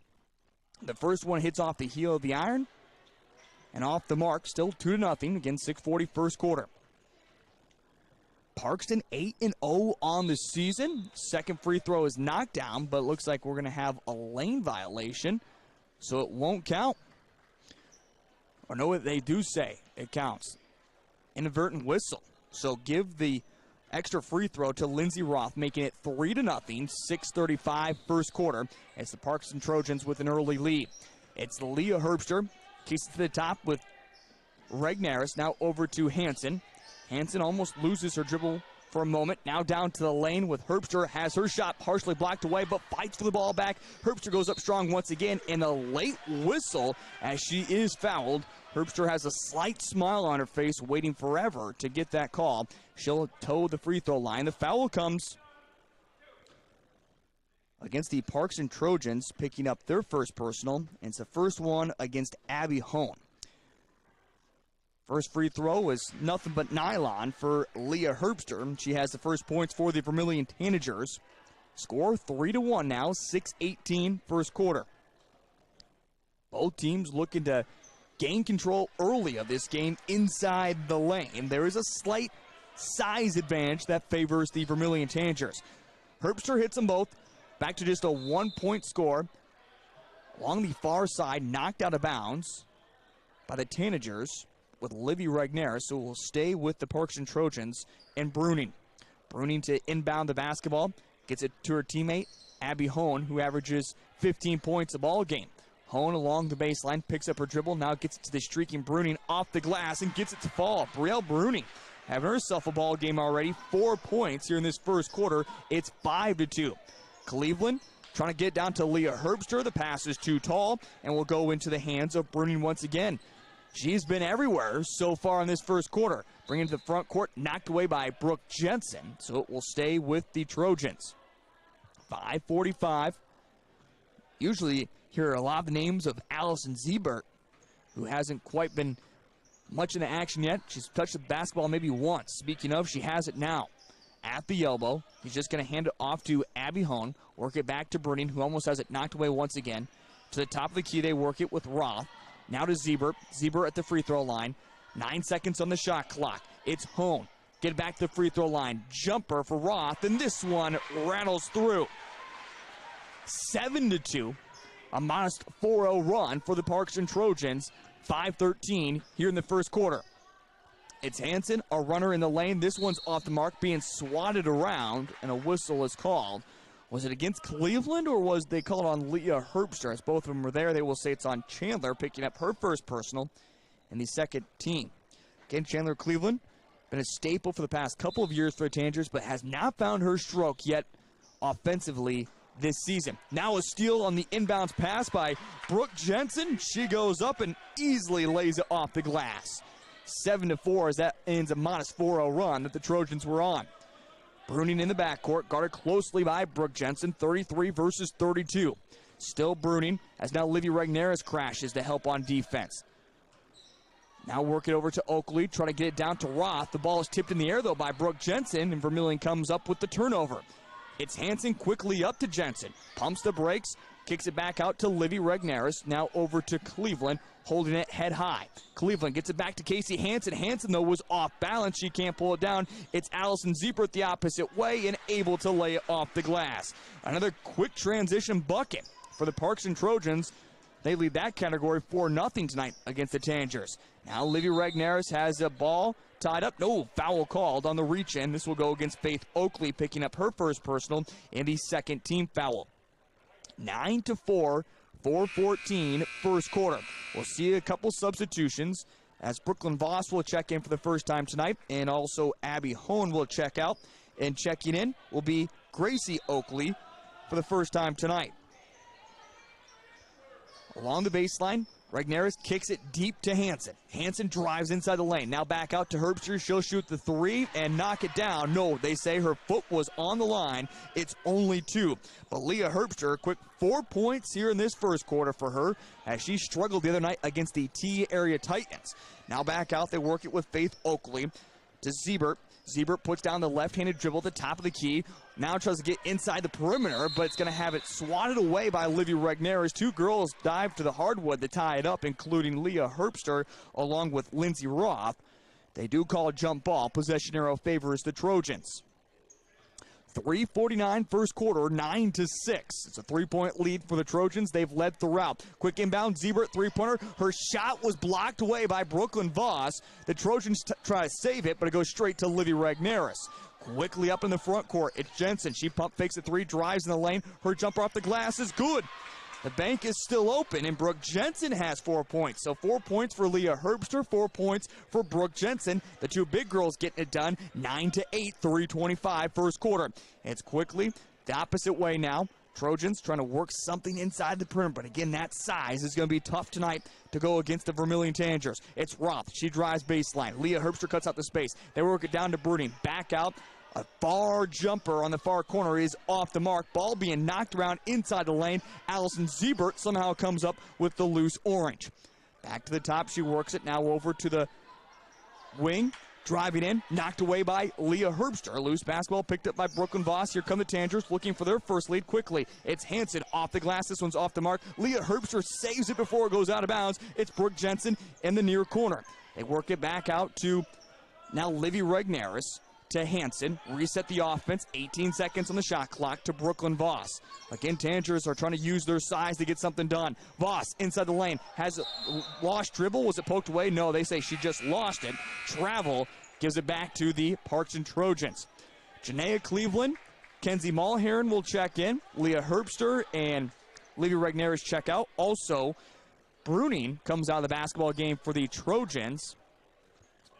The first one hits off the heel of the iron, and off the mark, still 2-0, again 6:40 first quarter. Parkston 8-0 on the season. Second free throw is knocked down, but it looks like we're going to have a lane violation, so it won't count. Or no, they do say it counts. Inadvertent whistle. So give the extra free throw to Lindsey Roth, making it 3-0, 6:35 first quarter. It's the Parkston Trojans with an early lead. It's Leah Herbster. Kicks it to the top with Regnaris. Now over to Hansen. Hansen almost loses her dribble for a moment. Now down to the lane with Herbster. Has her shot partially blocked away, but fights for the ball back. Herbster goes up strong once again, and a late whistle as she is fouled. Herbster has a slight smile on her face, waiting forever to get that call. She'll toe the free throw line. The foul comes against the Parkston Trojans, picking up their first personal. And it's the first one against Abby Hone. First free throw was nothing but nylon for Leah Herbster. She has the first points for the Vermillion Tanagers. Score 3-1 now, 6:18 first quarter. Both teams looking to gain control early of this game inside the lane. There is a slight size advantage that favors the Vermillion Tanagers. Herbster hits them both. Back to just a 1-point score. Along the far side, knocked out of bounds by the Tanagers with Livy Regnaris, so will stay with the Parkston Trojans and Bruning. Bruning to inbound the basketball. Gets it to her teammate, Abby Hone, who averages 15 points a ball game. Hone along the baseline, picks up her dribble, now gets it to the streaking Bruning off the glass and gets it to fall. Brielle Bruning having herself a ball game already. 4 points here in this first quarter. It's 5-2. Cleveland trying to get down to Leah Herbster. The pass is too tall and will go into the hands of Bruning once again. She's been everywhere so far in this first quarter. Bringing it to the front court, knocked away by Brooke Jensen, so it will stay with the Trojans. 5:45. Usually hear a lot of the names of Allison Ziebert, who hasn't quite been much in the action yet. She's touched the basketball maybe once. Speaking of, she has it now. At the elbow, he's just going to hand it off to Abby Hone. Work it back to Bruning, who almost has it knocked away once again. To the top of the key, they work it with Roth. Now to Ziebert. Ziebert at the free throw line. 9 seconds on the shot clock. It's Hone. Get it back to the free throw line. Jumper for Roth, and this one rattles through. 7-2. A modest 4-0 run for the Parkston Trojans. 5:13 here in the first quarter. It's Hansen, a runner in the lane. This one's off the mark, being swatted around, and a whistle is called. Was it against Cleveland, or was they called on Leah Herbster? As both of them were there, they will say it's on Chandler, picking up her first personal in the second team. Again, Chandler Cleveland, been a staple for the past couple of years for the Tangers, but has not found her stroke yet offensively this season. Now a steal on the inbounds pass by Brooke Jensen. She goes up and easily lays it off the glass. 7-4 as that ends a modest 4-0 run that the Trojans were on. Bruning in the backcourt, guarded closely by Brooke Jensen, 33 versus 32. Still Bruning, as now Livy Regnerus crashes to help on defense. Now work it over to Oakley, trying to get it down to Roth. The ball is tipped in the air, though, by Brooke Jensen, and Vermillion comes up with the turnover. It's Hansen quickly up to Jensen. Pumps the brakes, kicks it back out to Livy Regnerus. Now over to Cleveland, holding it head high. Cleveland gets it back to Casey Hansen. Hansen, though, was off balance. She can't pull it down. It's Allison Ziebert the opposite way and able to lay it off the glass. Another quick transition bucket for the Parkston Trojans. They lead that category 4-0 tonight against the Tangers. Now Livy Regnerus has a ball tied up. No foul called on the reach-in. This will go against Faith Oakley, picking up her first personal and the second team foul. 9-4, 4:14 first quarter. We'll see a couple substitutions as Brooklyn Voss will check in for the first time tonight, and also Abby Hone will check out. And checking in will be Gracie Oakley for the first time tonight. Along the baseline, Regnerus kicks it deep to Hansen. Hansen drives inside the lane. Now back out to Herbster. She'll shoot the three and knock it down. No, they say her foot was on the line. It's only 2. But Leah Herbster, a quick 4 points here in this first quarter for her, as she struggled the other night against the T area Titans. Now back out, they work it with Faith Oakley to Ziebert. Ziebert puts down the left-handed dribble at the top of the key. Now tries to get inside the perimeter, but it's going to have it swatted away by Livy Regnerus. 2 girls dive to the hardwood to tie it up, including Leah Herbster along with Lindsey Roth. They do call a jump ball. Possession arrow favors the Trojans. 3:49 first quarter, 9-6. It's a 3-point lead for the Trojans. They've led throughout. Quick inbound, Ziebert three-pointer. Her shot was blocked away by Brooklyn Voss. The Trojans try to save it, but it goes straight to Livy Regnerus. Quickly up in the front court, it's Jensen. She pump fakes a 3, drives in the lane. Her jumper off the glass is good. The bank is still open, and Brooke Jensen has 4 points. So 4 points for Leah Herbster, 4 points for Brooke Jensen. The 2 big girls getting it done, 9-8, 3:25 first quarter. It's quickly the opposite way now. Trojans trying to work something inside the perimeter, but again, that size is going to be tough tonight to go against the Vermillion Tangers. It's Roth. She drives baseline. Leah Herbster cuts out the space. They work it down to Bruning. Back out. A far jumper on the far corner is off the mark. Ball being knocked around inside the lane. Allison Ziebert somehow comes up with the loose orange. Back to the top. She works it now over to the wing. Driving in. Knocked away by Leah Herbster. Loose basketball picked up by Brooklyn Voss. Here come the Tangers looking for their first lead quickly. It's Hansen off the glass. This one's off the mark. Leah Herbster saves it before it goes out of bounds. It's Brooke Jensen in the near corner. They work it back out to now Livy Regnerus. To Hansen, reset the offense, 18 seconds on the shot clock to Brooklyn Voss. Again, Tangers are trying to use their size to get something done. Voss inside the lane, has a lost dribble. Was it poked away? No, they say she just lost it. Travel gives it back to the Parkston Trojans. Janaea Cleveland, Kenzie Mulheron will check in. Leah Herbster and Livy Regnerus check out. Also, Bruning comes out of the basketball game for the Trojans.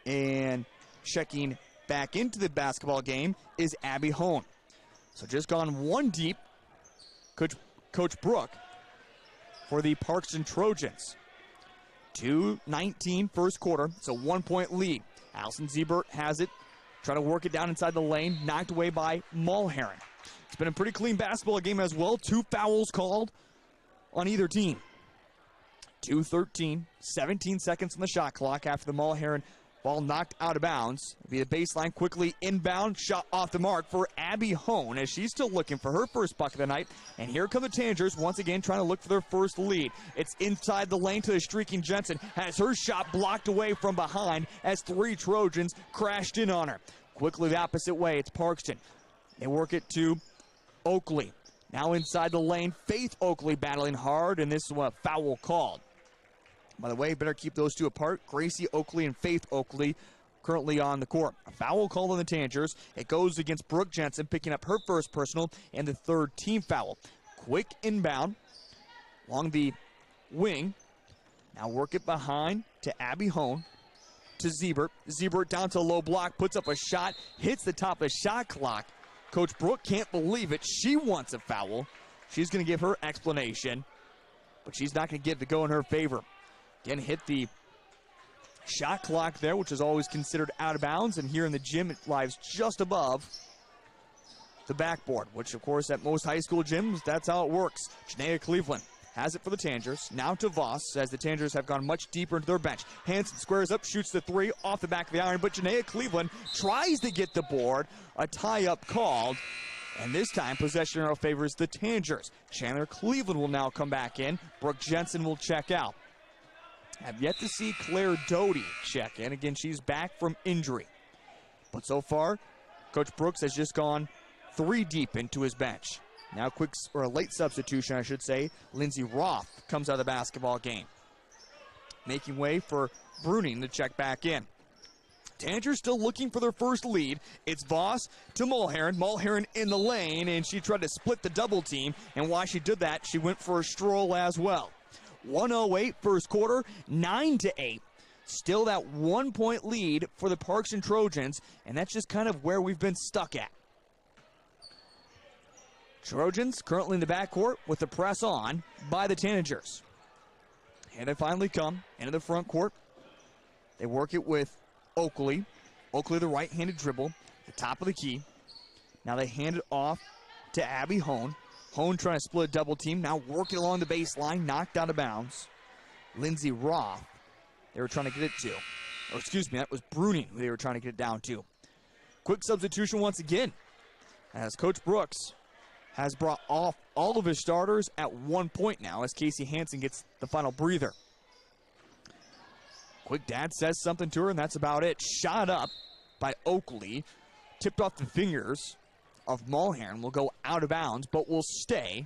And checking back into the basketball game is Abby Hone. So just gone 1 deep Coach Brooke for the Parkston Trojans. 2:19 first quarter. It's a 1-point lead. Allison Siebert has it, trying to work it down inside the lane, knocked away by Mulherrin. It's been a pretty clean basketball game as well. 2 fouls called on either team. 2:13, 17 seconds on the shot clock after the Mulherrin ball knocked out of bounds. Via baseline, quickly inbound, shot off the mark for Abby Hone as she's still looking for her first bucket of the night. And here come the Tangers once again trying to look for their first lead. It's inside the lane to the streaking Jensen. Has her shot blocked away from behind as 3 Trojans crashed in on her. Quickly the opposite way, it's Parkston. They work it to Oakley. Now inside the lane, Faith Oakley battling hard, and this is a foul called. By the way, better keep those two apart. Gracie Oakley and Faith Oakley currently on the court. A foul called on the Tangers. It goes against Brooke Jensen, picking up her first personal and the 3rd team foul. Quick inbound along the wing. Now work it behind to Abby Hone, to Siebert. Siebert down to a low block, puts up a shot, hits the top of the shot clock. Coach Brooke can't believe it. She wants a foul. She's going to give her explanation, but she's not going to get the go in her favor. Again, hit the shot clock there, which is always considered out of bounds. And here in the gym, it lies just above the backboard, which, of course, at most high school gyms, that's how it works. Janaea Cleveland has it for the Tangers. Now to Voss, as the Tangers have gone much deeper into their bench. Hanson squares up, shoots the 3 off the back of the iron, but Janaea Cleveland tries to get the board. A tie-up called. And this time, possession arrow favors the Tangers. Chandler Cleveland will now come back in. Brooke Jensen will check out. Have yet to see Claire Doty check in. Again, she's back from injury. But so far, Coach Brooks has just gone 3 deep into his bench. Now a late substitution, I should say. Lindsey Roth comes out of the basketball game. Making way for Bruning to check back in. Tangers still looking for their first lead. It's Voss to Mulherrin. Mulherrin in the lane, and she tried to split the double team. And while she did that, she went for a stroll as well. 1:08 first quarter, 9-8. Still that 1-point lead for the Parkston Trojans, and that's just kind of where we've been stuck at. Trojans currently in the backcourt with the press on by the Tanagers. And they finally come into the front court. They work it with Oakley. Oakley, the right-handed dribble, the top of the key. Now they hand it off to Abby Hone. Hone trying to split a double team, now working along the baseline, knocked out of bounds. Lindsey Roth, they were trying to get it to. Or excuse me, that was Bruning who they were trying to get it down to. Quick substitution once again, as Coach Brooks has brought off all of his starters at 1 point now, as Casey Hansen gets the final breather. Quick dad says something to her, and that's about it. Shot up by Oakley, tipped off the fingers of Mulherrin, will go out of bounds, but will stay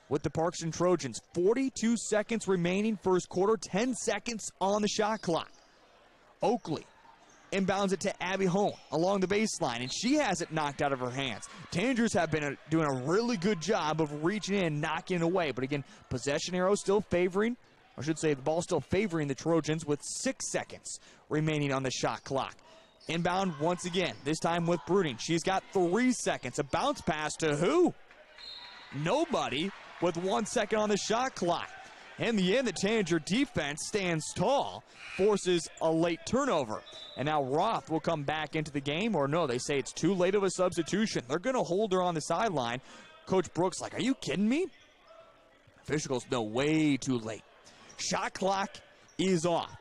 with the Parkston Trojans. 42 seconds remaining first quarter, 10 seconds on the shot clock. Oakley inbounds it to Abby Hone along the baseline, and she has it knocked out of her hands. Tangers have been doing a really good job of reaching in, knocking it away, but again, possession arrow still favoring, I should say the ball still favoring the Trojans with 6 seconds remaining on the shot clock. Inbound once again, this time with Bruning. She's got 3 seconds. A bounce pass to who? Nobody, with 1 second on the shot clock. In the end, the Tanager defense stands tall, forces a late turnover. And now Roth will come back into the game, or no, they say it's too late of a substitution. They're going to hold her on the sideline. Coach Brooks like, are you kidding me? Officials know way too late. Shot clock is off.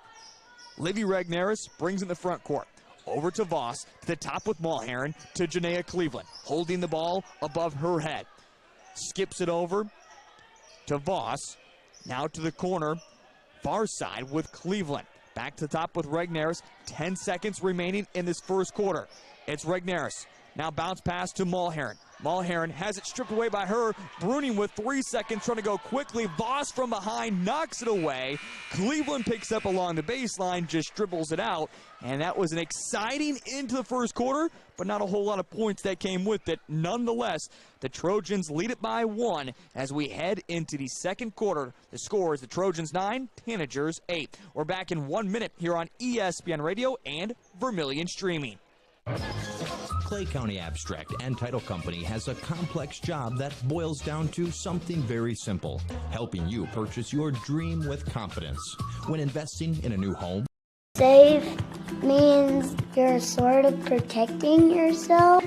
Livy Regnaris brings in the front court. Over to Voss, to the top with Mulherrin, to Janaea Cleveland, holding the ball above her head. Skips it over to Voss, now to the corner, far side with Cleveland. Back to the top with Regnaris, 10 seconds remaining in this first quarter. It's Regnaris, now bounce pass to Mulherrin. Mulherrin has it stripped away by her. Bruning with 3 seconds, trying to go quickly. Voss from behind knocks it away. Cleveland picks up along the baseline, just dribbles it out. And that was an exciting into the first quarter, but not a whole lot of points that came with it. Nonetheless, the Trojans lead it by 1 as we head into the second quarter. The score is the Trojans 9, Tanagers 8. We're back in 1 minute here on ESPN Radio and Vermillion Streaming. Clay County Abstract and Title Company has a complex job that boils down to something very simple, helping you purchase your dream with confidence. When investing in a new home, Save means you're sort of protecting yourself.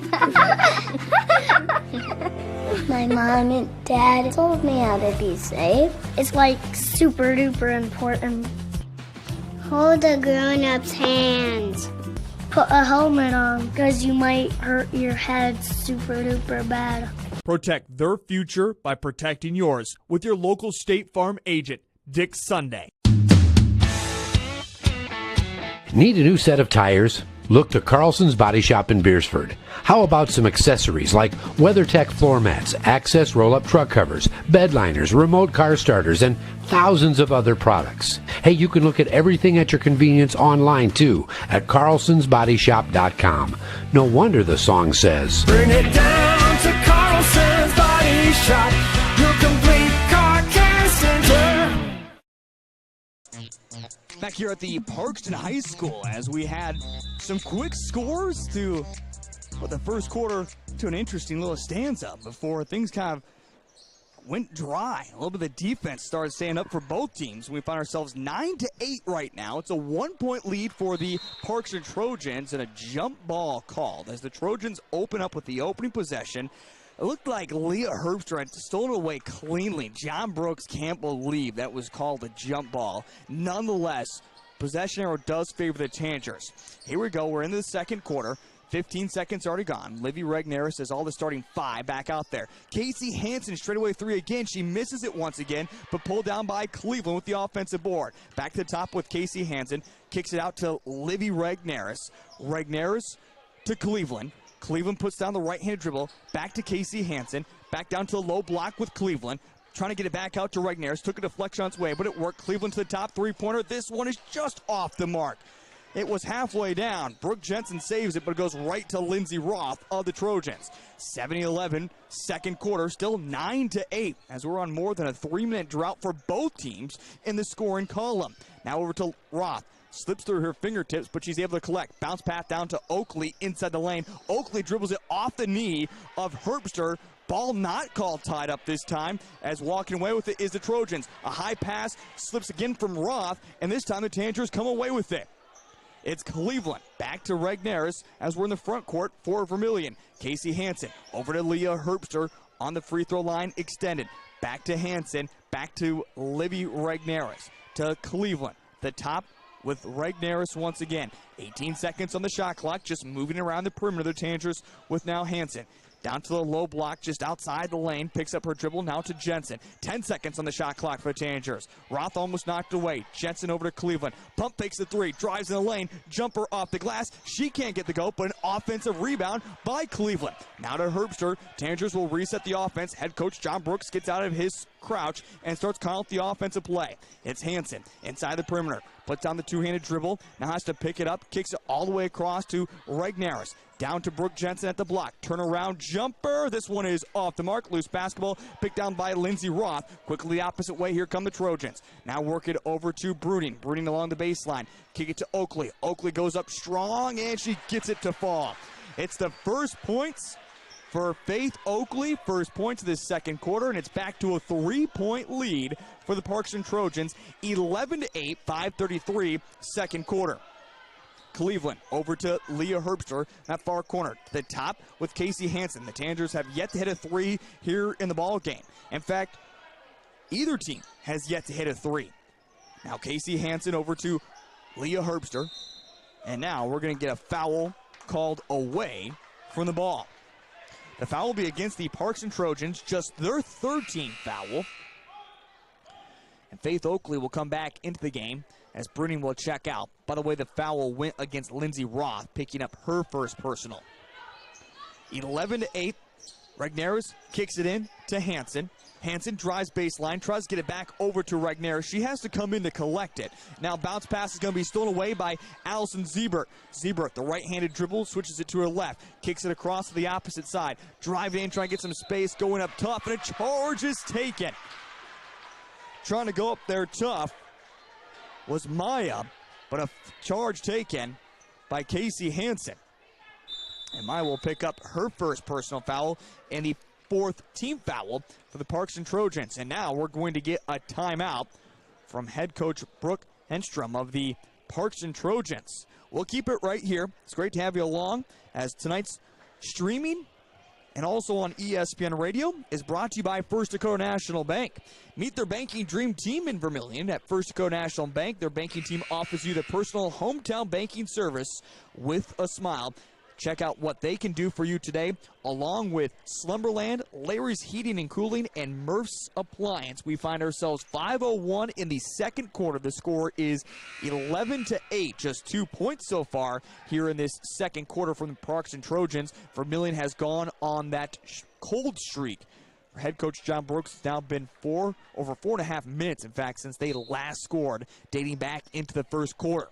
My mom and dad told me how to be safe. It's like super duper important. Hold a grown-up's hands. Put a helmet on because you might hurt your head super duper bad. Protect their future by protecting yours with your local State Farm agent, Dick Sunday. Need a new set of tires? Look to Carlson's Body Shop in Beersford. How about some accessories like WeatherTech floor mats, Access roll-up truck covers, bed liners, remote car starters, and thousands of other products. Hey, you can look at everything at your convenience online too at carlsonsbodyshop.com. No wonder the song says, Bring it down to Carlson's Body Shop, your complete car care center. Back here at the Parkston High School as we had some quick scores to put the first quarter to an interesting little stanza before things kind of went dry. A little bit of the defense started staying up for both teams. We find ourselves 9-8 right now. It's a 1-point lead for the Parkston Trojans and a jump ball called as the Trojans open up with the opening possession. It looked like Leah Herbster had stolen it away cleanly. John Brooks can't believe that was called a jump ball. Nonetheless, possession arrow does favor the Tangers. Here we go. We're into the second quarter. 15 seconds already gone. Livy Regneris has all the starting five back out there. Casey Hansen straightaway three again. She misses it once again, but pulled down by Cleveland with the offensive board. Back to the top with Casey Hansen. Kicks it out to Livy Regneris. Regneris to Cleveland. Cleveland puts down the right-handed dribble, back to Casey Hansen, back down to the low block with Cleveland, trying to get it back out to Regneris, took a deflection on its way, but it worked. Cleveland to the top three-pointer. This one is just off the mark. It was halfway down. Brooke Jensen saves it, but it goes right to Lindsey Roth of the Trojans. 7-11, second quarter, still 9-8, as we're on more than a 3-minute drought for both teams in the scoring column. Now over to Roth. Slips through her fingertips, but she's able to collect. Bounce pass down to Oakley inside the lane. Oakley dribbles it off the knee of Herbster. Ball not called tied up this time, as walking away with it is the Trojans. A high pass slips again from Roth, and this time the Tangers come away with it. It's Cleveland. Back to Regneris as we're in the front court for Vermillion. Casey Hansen over to Leah Herbster on the free throw line extended. Back to Hansen. Back to Livy Regneris. To Cleveland. The top with Regneris once again. 18 seconds on the shot clock, just moving around the perimeter. The Tangers with now Hansen. Down to the low block, just outside the lane. Picks up her dribble, now to Jensen. 10 seconds on the shot clock for the Tangers. Roth almost knocked away. Jensen over to Cleveland. Pump fakes the three, drives in the lane. Jumper off the glass. She can't get the go, but an offensive rebound by Cleveland. Now to Herbster. Tangers will reset the offense. Head coach John Brooks gets out of his crouch and starts calling out the offensive play. It's Hansen inside the perimeter. Puts down the two-handed dribble. Now has to pick it up. Kicks it all the way across to Regneris. Down to Brooke Jensen at the block. Turnaround jumper. This one is off the mark. Loose basketball picked down by Lindsey Roth. Quickly the opposite way. Here come the Trojans. Now work it over to Bruning. Bruning along the baseline. Kick it to Oakley. Oakley goes up strong, and she gets it to fall. It's the first points for Faith Oakley. First points of this second quarter, and it's back to a 3-point lead for the Parkston Trojans. 11-8, 5:33, second quarter. Cleveland over to Leah Herbster, that far corner. To the top with Casey Hansen. The Tangers have yet to hit a three here in the ball game. In fact, either team has yet to hit a three. Now Casey Hansen over to Leah Herbster. And now we're going to get a foul called away from the ball. The foul will be against the Parkston Trojans, just their 13th foul. And Faith Oakley will come back into the game as Bruning will check out. By the way, the foul went against Lindsey Roth, picking up her first personal. 11-8. Regneris kicks it in to Hansen. Hansen drives baseline, tries to get it back over to Regneris. She has to come in to collect it. Now bounce pass is going to be stolen away by Allison Ziebert. Ziebert, the right-handed dribble, switches it to her left. Kicks it across to the opposite side. Driving in, trying to get some space, going up tough, and a charge is taken. Trying to go up there tough was Maya, but a charge taken by Casey Hansen. And Maya will pick up her first personal foul and the 4th team foul for the Parkston Trojans. And now we're going to get a timeout from head coach Brooke Henstrom of the Parkston Trojans. We'll keep it right here. It's great to have you along as tonight's streaming and also on ESPN Radio is brought to you by First Dakota National Bank. Meet their banking dream team in Vermillion at First Dakota National Bank. Their banking team offers you the personal hometown banking service with a smile. Check out what they can do for you today, along with Slumberland, Larry's Heating and Cooling, and Murph's Appliance. We find ourselves 5:01 in the second quarter. The score is 11-8, just 2 points so far here in this second quarter from the Parkston Trojans. Vermillion has gone on that cold streak. Head coach John Brooks has now been over 4.5 minutes, in fact, since they last scored, dating back into the first quarter.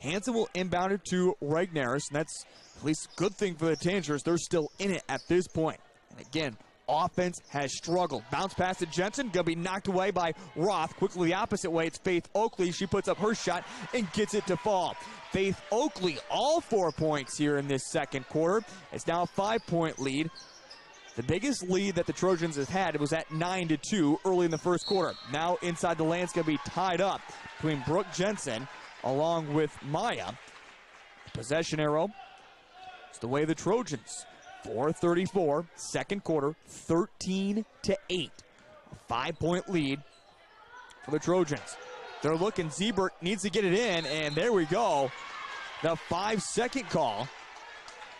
Hansen will inbound it to Regnaris, and that's at least a good thing for the Tangers. They're still in it at this point. And again, offense has struggled. Bounce pass to Jensen, going to be knocked away by Roth. Quickly the opposite way, it's Faith Oakley. She puts up her shot and gets it to fall. Faith Oakley, all 4 points here in this second quarter. It's now a 5-point lead. The biggest lead that the Trojans have had was at 9-2 early in the first quarter. Now inside the lane, it's going to be tied up between Brooke Jensen along with Maya. Possession arrow. It's the way of the Trojans. 4:34, second quarter, 13-8. A 5-point lead for the Trojans. They're looking, Ziebert needs to get it in, and there we go. The 5-second call.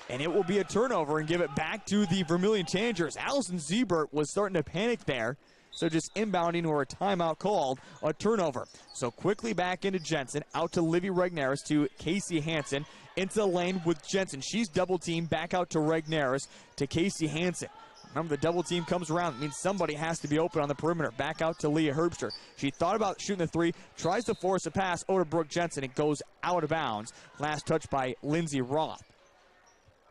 And it will be a turnover and give it back to the Vermillion Tangers. Allison Ziebert was starting to panic there. So just inbounding or a timeout called, a turnover. So quickly back into Jensen, out to Livy Regnaris to Casey Hansen, into the lane with Jensen. She's double teamed, back out to Regnaris to Casey Hansen. Remember, the double team comes around. It means somebody has to be open on the perimeter. Back out to Leah Herbster. She thought about shooting the three, tries to force a pass over to Brooke Jensen. It goes out of bounds. Last touch by Lindsey Roth.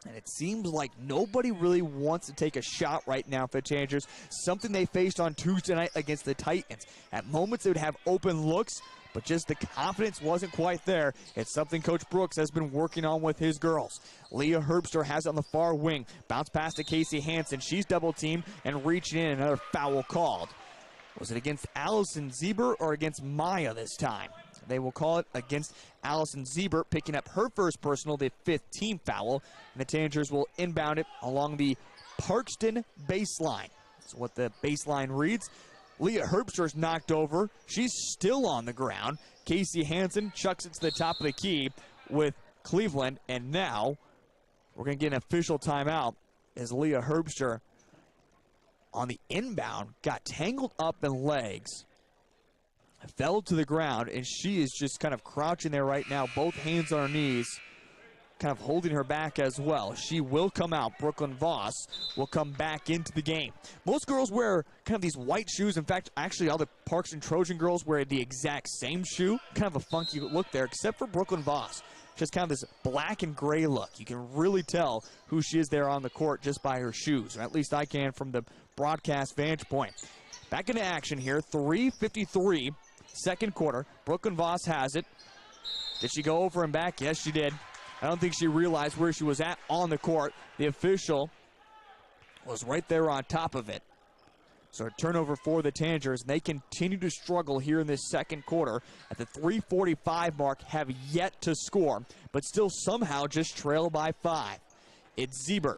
And it seems like nobody really wants to take a shot right now for the Tangers. Something they faced on Tuesday night against the Titans. At moments they would have open looks, but just the confidence wasn't quite there. It's something Coach Brooks has been working on with his girls. Leah Herbster has it on the far wing. Bounce pass to Casey Hansen. She's double teamed and reaching in, another foul called. Was it against Allison Ziebert or against Maya this time? They will call it against Allison Ziebert, picking up her first personal, the 5th team foul. And the Tangers will inbound it along the Parkston baseline. So what the baseline reads, Leah Herbster's knocked over. She's still on the ground. Casey Hansen chucks it to the top of the key with Cleveland. And now we're going to get an official timeout as Leah Herbster on the inbound got tangled up in legs, fell to the ground, and she is just kind of crouching there right now, both hands on her knees, kind of holding her back as well. She will come out. Brooklyn Voss will come back into the game. Most girls wear kind of these white shoes. In fact, actually all the Parkston Trojan girls wear the exact same shoe. Kind of a funky look there, except for Brooklyn Voss. Just kind of this black and gray look. You can really tell who she is there on the court just by her shoes, or at least I can from the broadcast vantage point. Back into action here, 3:53. Second quarter, Brooklyn Voss has it. Did she go over and back? Yes, she did. I don't think she realized where she was at on the court. The official was right there on top of it. So a turnover for the Tangers, and they continue to struggle here in this second quarter. At the 3:45 mark, have yet to score, but still somehow just trail by 5. It's Ziebert.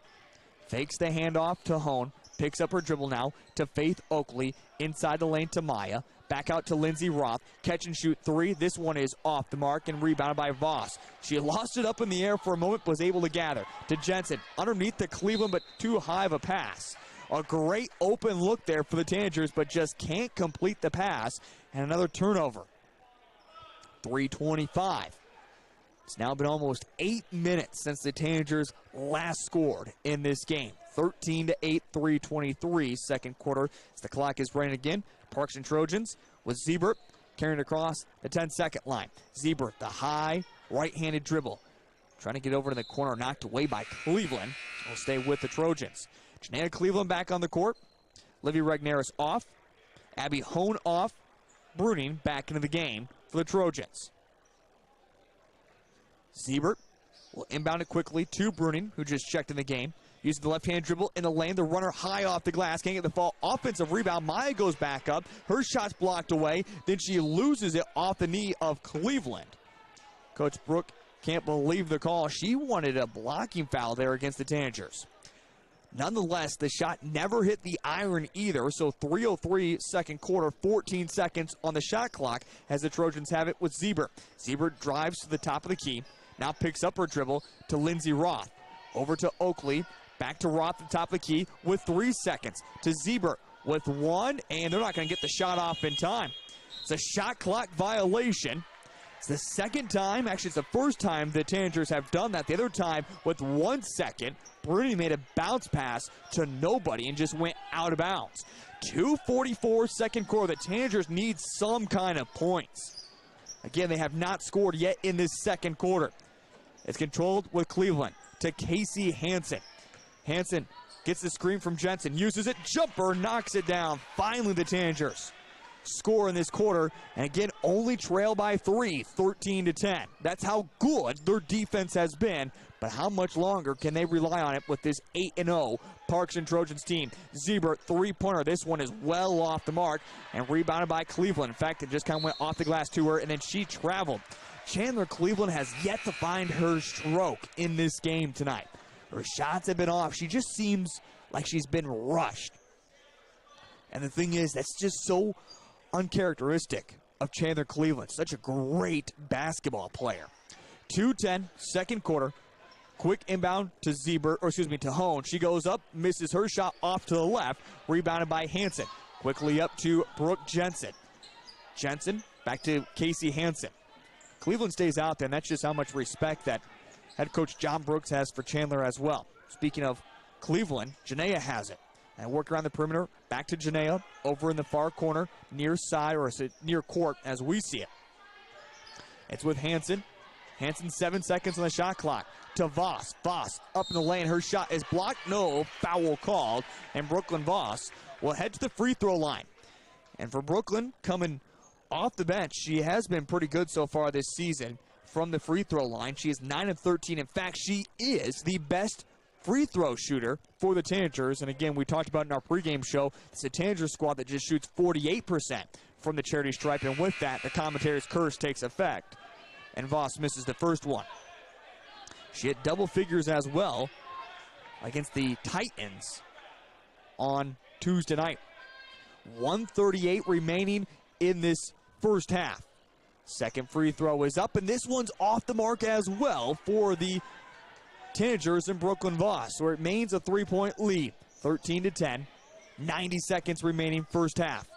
Fakes the handoff to Hone. Picks up her dribble now to Faith Oakley. Inside the lane to Maya. Back out to Lindsey Roth. Catch and shoot 3. This one is off the mark and rebounded by Voss. She lost it up in the air for a moment, but was able to gather. To Jensen. Underneath the Cleveland, but too high of a pass. A great open look there for the Tangers, but just can't complete the pass. And another turnover. 3:25. It's now been almost 8 minutes since the Tangers last scored in this game. 13-8, 3:23, second quarter. As the clock is running again, Parkston Trojans with Ziebert carrying across the 10-second line. Ziebert, the high right-handed dribble. Trying to get over to the corner, knocked away by Cleveland. Will stay with the Trojans. Janaea Cleveland back on the court. Livy Regnaris off. Abby Hone off. Bruning back into the game for the Trojans. Ziebert will inbound it quickly to Bruning, who just checked in the game. Using the left-hand dribble in the lane. The runner high off the glass. Can't get the fall. Offensive rebound. Maya goes back up. Her shot's blocked away. Then she loses it off the knee of Cleveland. Coach Brooke can't believe the call. She wanted a blocking foul there against the Tanagers. Nonetheless, the shot never hit the iron either. So 3:03 second quarter, 14 seconds on the shot clock as the Trojans have it with Zieber. Zieber drives to the top of the key. Now picks up her dribble to Lindsey Roth. Over to Oakley. Back to Roth at the top of the key with 3 seconds. To Zieber with 1, and they're not going to get the shot off in time. It's a shot clock violation. It's the second time, actually it's the first time the Tanagers have done that. The other time with 1 second, Bruni made a bounce pass to nobody and just went out of bounds. 2:44 second quarter. The Tanagers need some kind of points. Again, they have not scored yet in this second quarter. It's controlled with Cleveland to Casey Hansen. Hansen gets the screen from Jensen, uses it, jumper, knocks it down. Finally, the Tanagers score in this quarter, and again, only trail by 3, 13-10. That's how good their defense has been, but how much longer can they rely on it with this 8-0 Parkston Trojans team? Zieber, three-pointer. This one is well off the mark and rebounded by Cleveland. In fact, it just kind of went off the glass to her, and then she traveled. Chandler Cleveland has yet to find her stroke in this game tonight. Her shots have been off. She just seems like she's been rushed. And the thing is, that's just so uncharacteristic of Chandler Cleveland. Such a great basketball player. 2:10, second quarter. Quick inbound to to Hone. She goes up, misses her shot off to the left. Rebounded by Hansen. Quickly up to Brooke Jensen. Jensen back to Casey Hansen. Cleveland stays out there, and that's just how much respect that head coach John Brooks has for Chandler as well. Speaking of Cleveland, Janaea has it. And work around the perimeter, back to Janaea, over in the far corner, near side, or near court as we see it. It's with Hansen. Hansen 7 seconds on the shot clock. To Voss. Voss up in the lane. Her shot is blocked. No, foul called. And Brooklyn Voss will head to the free throw line. And for Brooklyn, coming off the bench, she has been pretty good so far this season from the free throw line. She is 9 of 13. In fact, she is the best free throw shooter for the Tanagers. And again, we talked about in our pregame show, it's a Tanager squad that just shoots 48% from the charity stripe. And with that, the commentator's curse takes effect. And Voss misses the first one. She hit double figures as well against the Titans on Tuesday night. 1:38 remaining in this first half. Second free throw is up, and this one's off the mark as well for the Tanagers and Brooklyn Voss. So it remains a 3-point lead, 13-10. 90 seconds remaining first half.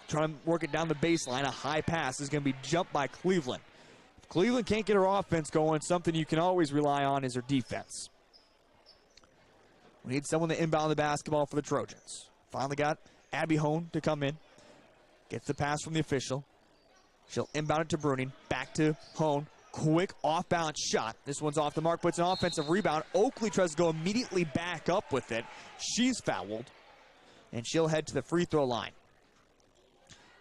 Trying to work it down the baseline. A high pass is going to be jumped by Cleveland. If Cleveland can't get her offense going, something you can always rely on is her defense. We need someone to inbound the basketball for the Trojans. Finally got Abby Hone to come in. Gets the pass from the official. She'll inbound it to Bruning. Back to Hone. Quick off-balance shot. This one's off the mark, but it's an offensive rebound. Oakley tries to go immediately back up with it. She's fouled, and she'll head to the free throw line.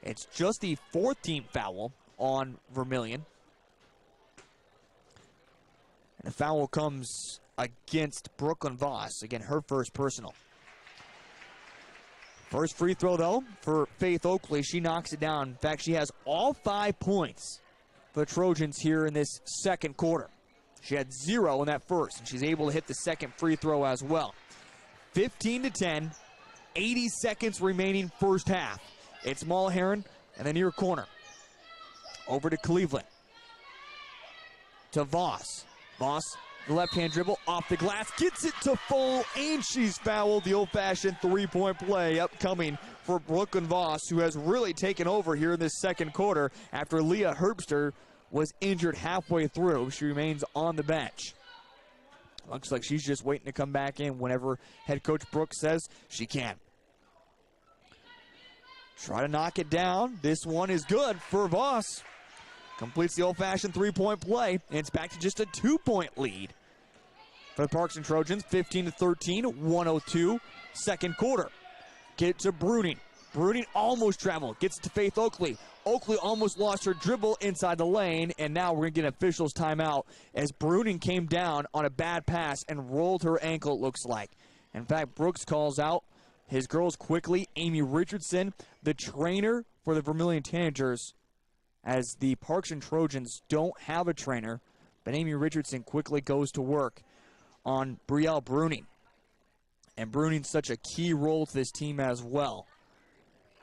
It's just the 4th team foul on Vermillion. And the foul comes against Brooklyn Voss. Again, her first personal. First free throw, though, for Faith Oakley. She knocks it down. In fact, she has all 5 points for the Trojans here in this second quarter. She had 0 in that first, and she's able to hit the second free throw as well. 15-10, 80 seconds remaining first half. It's Mulheron and the near corner. Over to Cleveland. To Voss. Voss, the left-hand dribble, off the glass, gets it to full, and she's fouled. The old-fashioned three-point play upcoming for Brooklyn Voss, who has really taken over here in this second quarter after Leah Herbster was injured halfway through. She remains on the bench. Looks like she's just waiting to come back in whenever head coach Brooks says she can. Try to knock it down. This one is good for Voss. Completes the old-fashioned three-point play, and it's back to just a 2-point lead for the Parkston Trojans. 15-13, 102, second quarter. Get to Bruning. Bruning almost traveled, gets to Faith Oakley. Oakley almost lost her dribble inside the lane, and now we're going to get an official's timeout as Bruning came down on a bad pass and rolled her ankle, it looks like. In fact, Brooks calls out his girls quickly. Amy Richardson, the trainer for the Vermillion Tanagers, as the Parkston Trojans don't have a trainer, but Amy Richardson quickly goes to work on Brielle Bruning. And Bruning's such a key role to this team as well.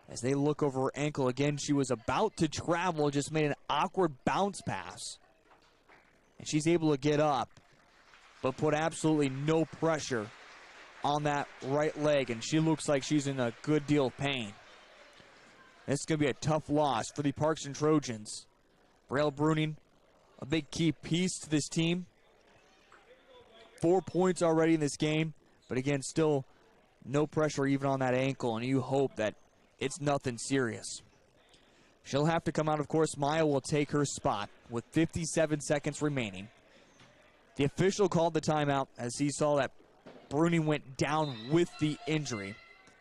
As they look over her ankle again, she was about to travel, just made an awkward bounce pass. And she's able to get up, but put absolutely no pressure on that right leg, and she looks like she's in a good deal of pain. This is going to be a tough loss for the Parkston Trojans. Brielle Bruning, a big key piece to this team. 4 points already in this game, but again, still no pressure even on that ankle, and you hope that it's nothing serious. She'll have to come out, of course. Maya will take her spot with 57 seconds remaining. The official called the timeout as he saw that Bruning went down with the injury.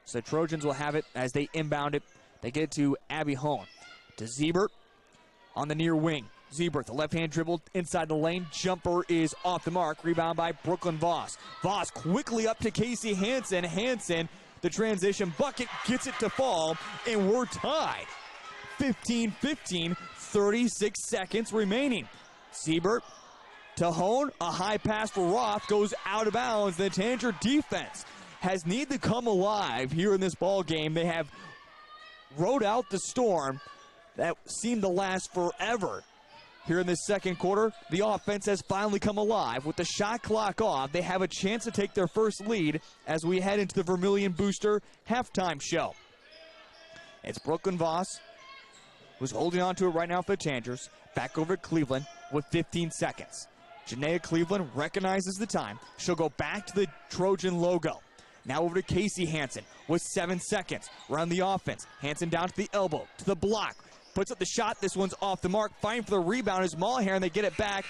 So the Trojans will have it as they inbound it. They get it to Abby Hone. To Ziebert on the near wing. Ziebert, the left-hand dribble inside the lane. Jumper is off the mark. Rebound by Brooklyn Voss. Voss quickly up to Casey Hansen. Hansen, the transition bucket, gets it to fall, and we're tied. 15-15, 36 seconds remaining. Ziebert to Hone, a high pass for Roth, goes out of bounds. The Tanager defense has need to come alive here in this ball game. They have rode out the storm that seemed to last forever. Here in this second quarter, the offense has finally come alive. With the shot clock off, they have a chance to take their first lead as we head into the Vermillion Booster halftime show. It's Brooklyn Voss, who's holding on to it right now for the Tanagers. Back over to Cleveland with 15 seconds. Janaea Cleveland recognizes the time. She'll go back to the Trojan logo. Now over to Casey Hansen with 7 seconds. Around the offense. Hansen down to the elbow, to the block. Puts up the shot. This one's off the mark. Fighting for the rebound is Mulliher, and they get it back.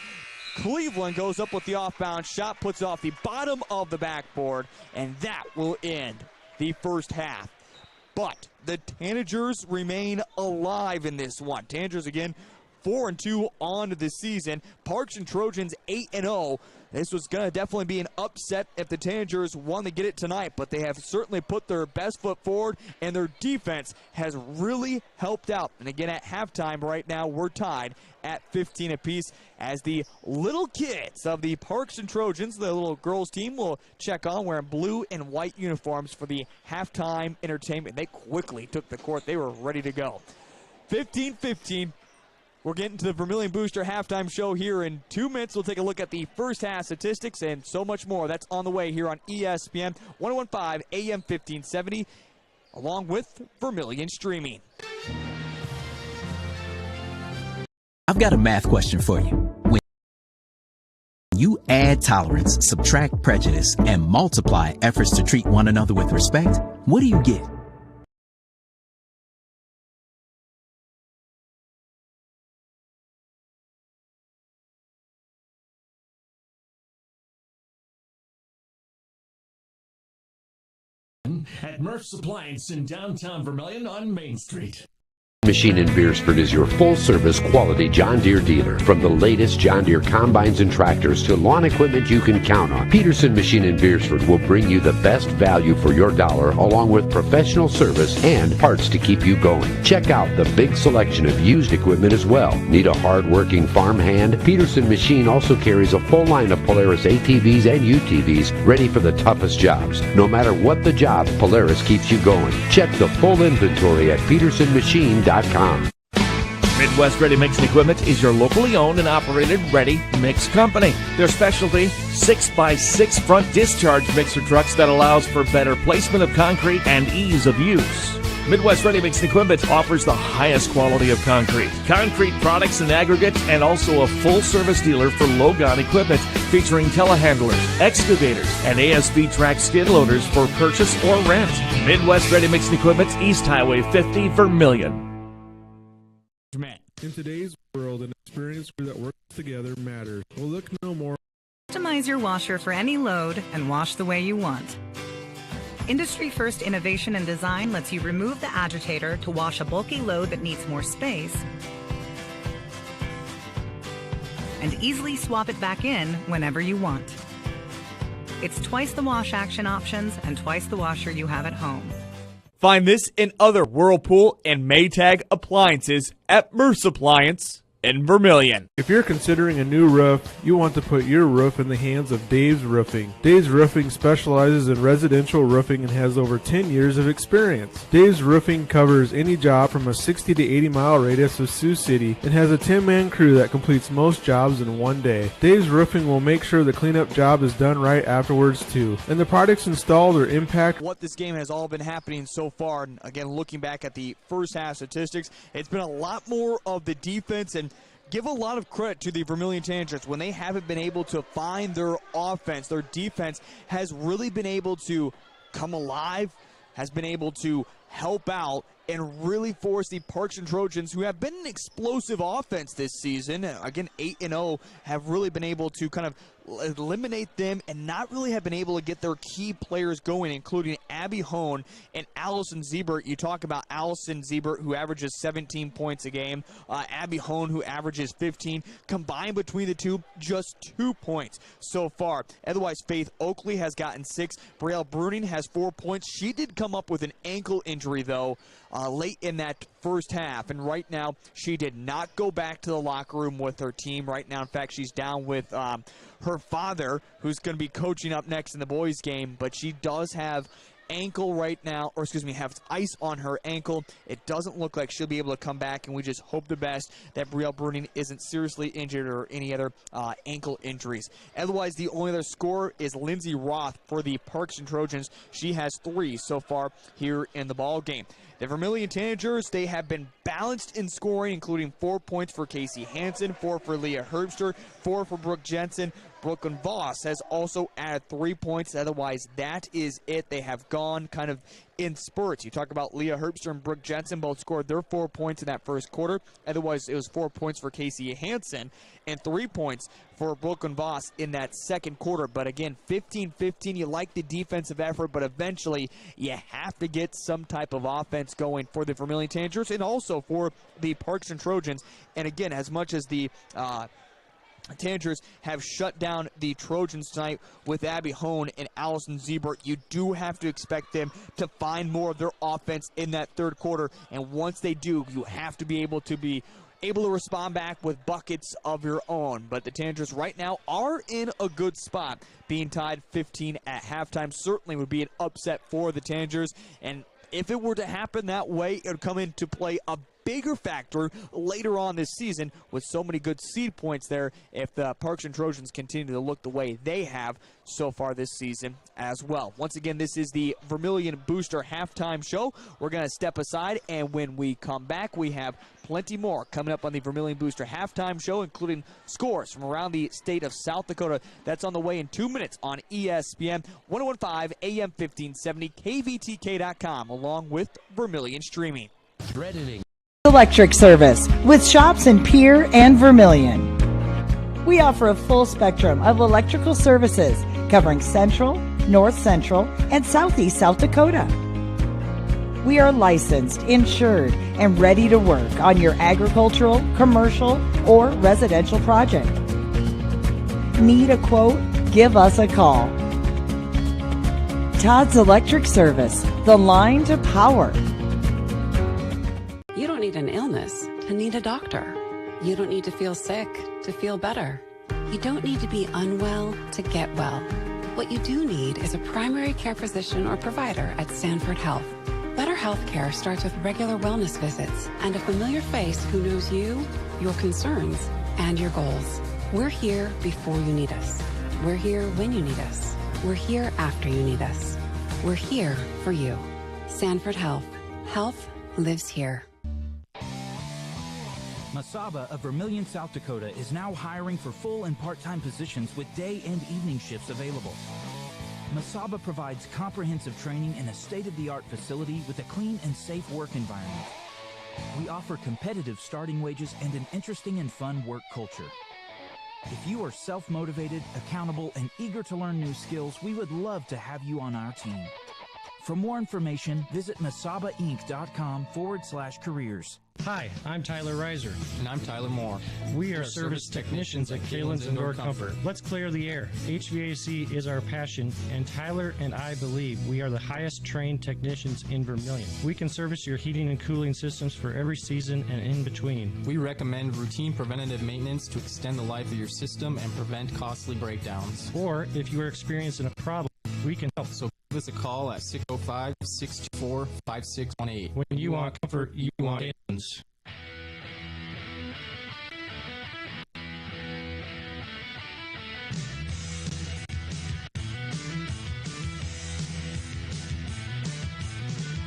Cleveland goes up with the off-bound shot, puts it off the bottom of the backboard, and that will end the first half. But the Tanagers remain alive in this one. Tanagers, again, 4-2 on to the season. Parkston Trojans 8-0. This was going to definitely be an upset if the Tanagers won to get it tonight, but they have certainly put their best foot forward, and their defense has really helped out. And again, at halftime right now, we're tied at 15 apiece as the little kids of the Parkston Trojans, the little girls team, will check on wearing blue and white uniforms for the halftime entertainment. They quickly took the court. They were ready to go. 15-15. We're getting to the Vermillion Booster halftime show here in 2 minutes. We'll take a look at the first half statistics and so much more. That's on the way here on ESPN 1015 AM 1570, along with Vermillion Streaming. I've got a math question for you. When you add tolerance, subtract prejudice, and multiply efforts to treat one another with respect, what do you get? At Murph's Appliance in downtown Vermillion on Main Street. Machine in Beersford is your full-service quality John Deere dealer. From the latest John Deere combines and tractors to lawn equipment you can count on, Peterson Machine in Beersford will bring you the best value for your dollar, along with professional service and parts to keep you going. Check out the big selection of used equipment as well. Need a hard-working farm hand? Peterson Machine also carries a full line of Polaris ATVs and UTVs ready for the toughest jobs. No matter what the job, Polaris keeps you going. Check the full inventory at petersonmachine.com. Midwest Ready Mix and Equipment is your locally owned and operated ready mix company. Their specialty, 6x6 front discharge mixer trucks that allows for better placement of concrete and ease of use. Midwest Ready Mix and Equipment offers the highest quality of concrete products and aggregates, and also a full-service dealer for low-gun equipment featuring telehandlers, excavators, and ASV track skid loaders for purchase or rent. Midwest Ready Mix and Equipment, East Highway 50, Vermillion. In today's world, an experienced crew that works together matters. Well, look no more. Customize your washer for any load and wash the way you want. Industry-first innovation and design lets you remove the agitator to wash a bulky load that needs more space and easily swap it back in whenever you want. It's twice the wash action options and twice the washer you have at home. Find this and other Whirlpool and Maytag appliances at Merce Appliance in Vermillion. If you're considering a new roof, you want to put your roof in the hands of Dave's Roofing. Dave's Roofing specializes in residential roofing and has over 10 years of experience. Dave's Roofing covers any job from a 60 to 80 mile radius of Sioux City and has a 10-man crew that completes most jobs in one day. Dave's Roofing will make sure the cleanup job is done right afterwards too, and the products installed or impact what this game has all been happening so far. And again, looking back at the first half statistics, it's been a lot more of the defense, and give a lot of credit to the Vermillion Tanagers. When they haven't been able to find their offense, their defense has really been able to come alive, has been able to help out, and really force the Parkston Trojans, who have been an explosive offense this season, again 8-0, have really been able to kind of eliminate them and not really have been able to get their key players going, including Abby Hone and Allison Ziebert. You talk about Allison Ziebert, who averages 17 points a game, Abby Hone, who averages 15. Combined between the two, just 2 points so far. Otherwise, Faith Oakley has gotten 6. Brielle Bruning has 4 points. She did come up with an ankle injury, though, late in that first half, and right now she did not go back to the locker room with her team. Right now, in fact, she's down with her father, who's going to be coaching up next in the boys game, but she does have ankle right now, or excuse me, have ice on her ankle. It doesn't look like she'll be able to come back, and we just hope the best that Brielle Bruning isn't seriously injured or any other ankle injuries. Otherwise, the only other scorer is Lindsay Roth for the Parkston Trojans. She has 3 so far here in the ball game. The Vermillion Tanagers, they have been balanced in scoring, including 4 points for Casey Hansen, 4 for Leah Herbster, 4 for Brooke Jensen. Brooklyn Voss has also added 3 points. Otherwise, that is it. They have gone kind of in spurts. You talk about Leah Herbster and Brooke Jensen, both scored their 4 points in that first quarter. Otherwise, it was 4 points for Casey Hansen and 3 points for Brooklyn Voss in that second quarter. But again, 15-15, you like the defensive effort, but eventually you have to get some type of offense going for the Vermillion Tanagers and also for the Parkston Trojans. And again, as much as the Tanagers have shut down the Trojans tonight with Abby Hone and Allison Ziebert, you do have to expect them to find more of their offense in that third quarter. And once they do, you have to be able to respond back with buckets of your own. But the Tanagers right now are in a good spot. Being tied 15 at halftime certainly would be an upset for the Tanagers. And if it were to happen that way, it would come into play a bigger factor later on this season with so many good seed points there if the Parkston Trojans continue to look the way they have so far this season as well. Once again, this is the Vermillion Booster halftime show. We're going to step aside, and when we come back, we have plenty more coming up on the Vermillion Booster halftime show, including scores from around the state of South Dakota. That's on the way in 2 minutes on ESPN 1015 AM 1570 KVTK.com, along with Vermillion Streaming. Threatening Electric Service with shops in Pierre and Vermillion. We offer a full spectrum of electrical services covering Central, North Central, and Southeast South Dakota. We are licensed, insured, and ready to work on your agricultural, commercial, or residential project. Need a quote? Give us a call. Todd's Electric Service, the line to power. You don't need an illness to need a doctor. You don't need to feel sick to feel better. You don't need to be unwell to get well. What you do need is a primary care physician or provider at Sanford Health. Better health care starts with regular wellness visits and a familiar face who knows you, your concerns, and your goals. We're here before you need us. We're here when you need us. We're here after you need us. We're here for you. Sanford Health. Health lives here. Masaba of Vermillion, South Dakota is now hiring for full and part-time positions with day and evening shifts available. Masaba provides comprehensive training in a state-of-the-art facility with a clean and safe work environment. We offer competitive starting wages and an interesting and fun work culture. If you are self-motivated, accountable, and eager to learn new skills, we would love to have you on our team. For more information, visit masabainc.com/careers. Hi, I'm Tyler Reiser. And I'm Tyler Moore. We are service technicians at Kalen's Indoor Comfort. Let's clear the air. HVAC is our passion, and Tyler and I believe we are the highest trained technicians in Vermillion. We can service your heating and cooling systems for every season and in between. We recommend routine preventative maintenance to extend the life of your system and prevent costly breakdowns. Or if you are experiencing a problem, we can help. So give us a call at 605-624-5618. When you want comfort, you want Kalen's.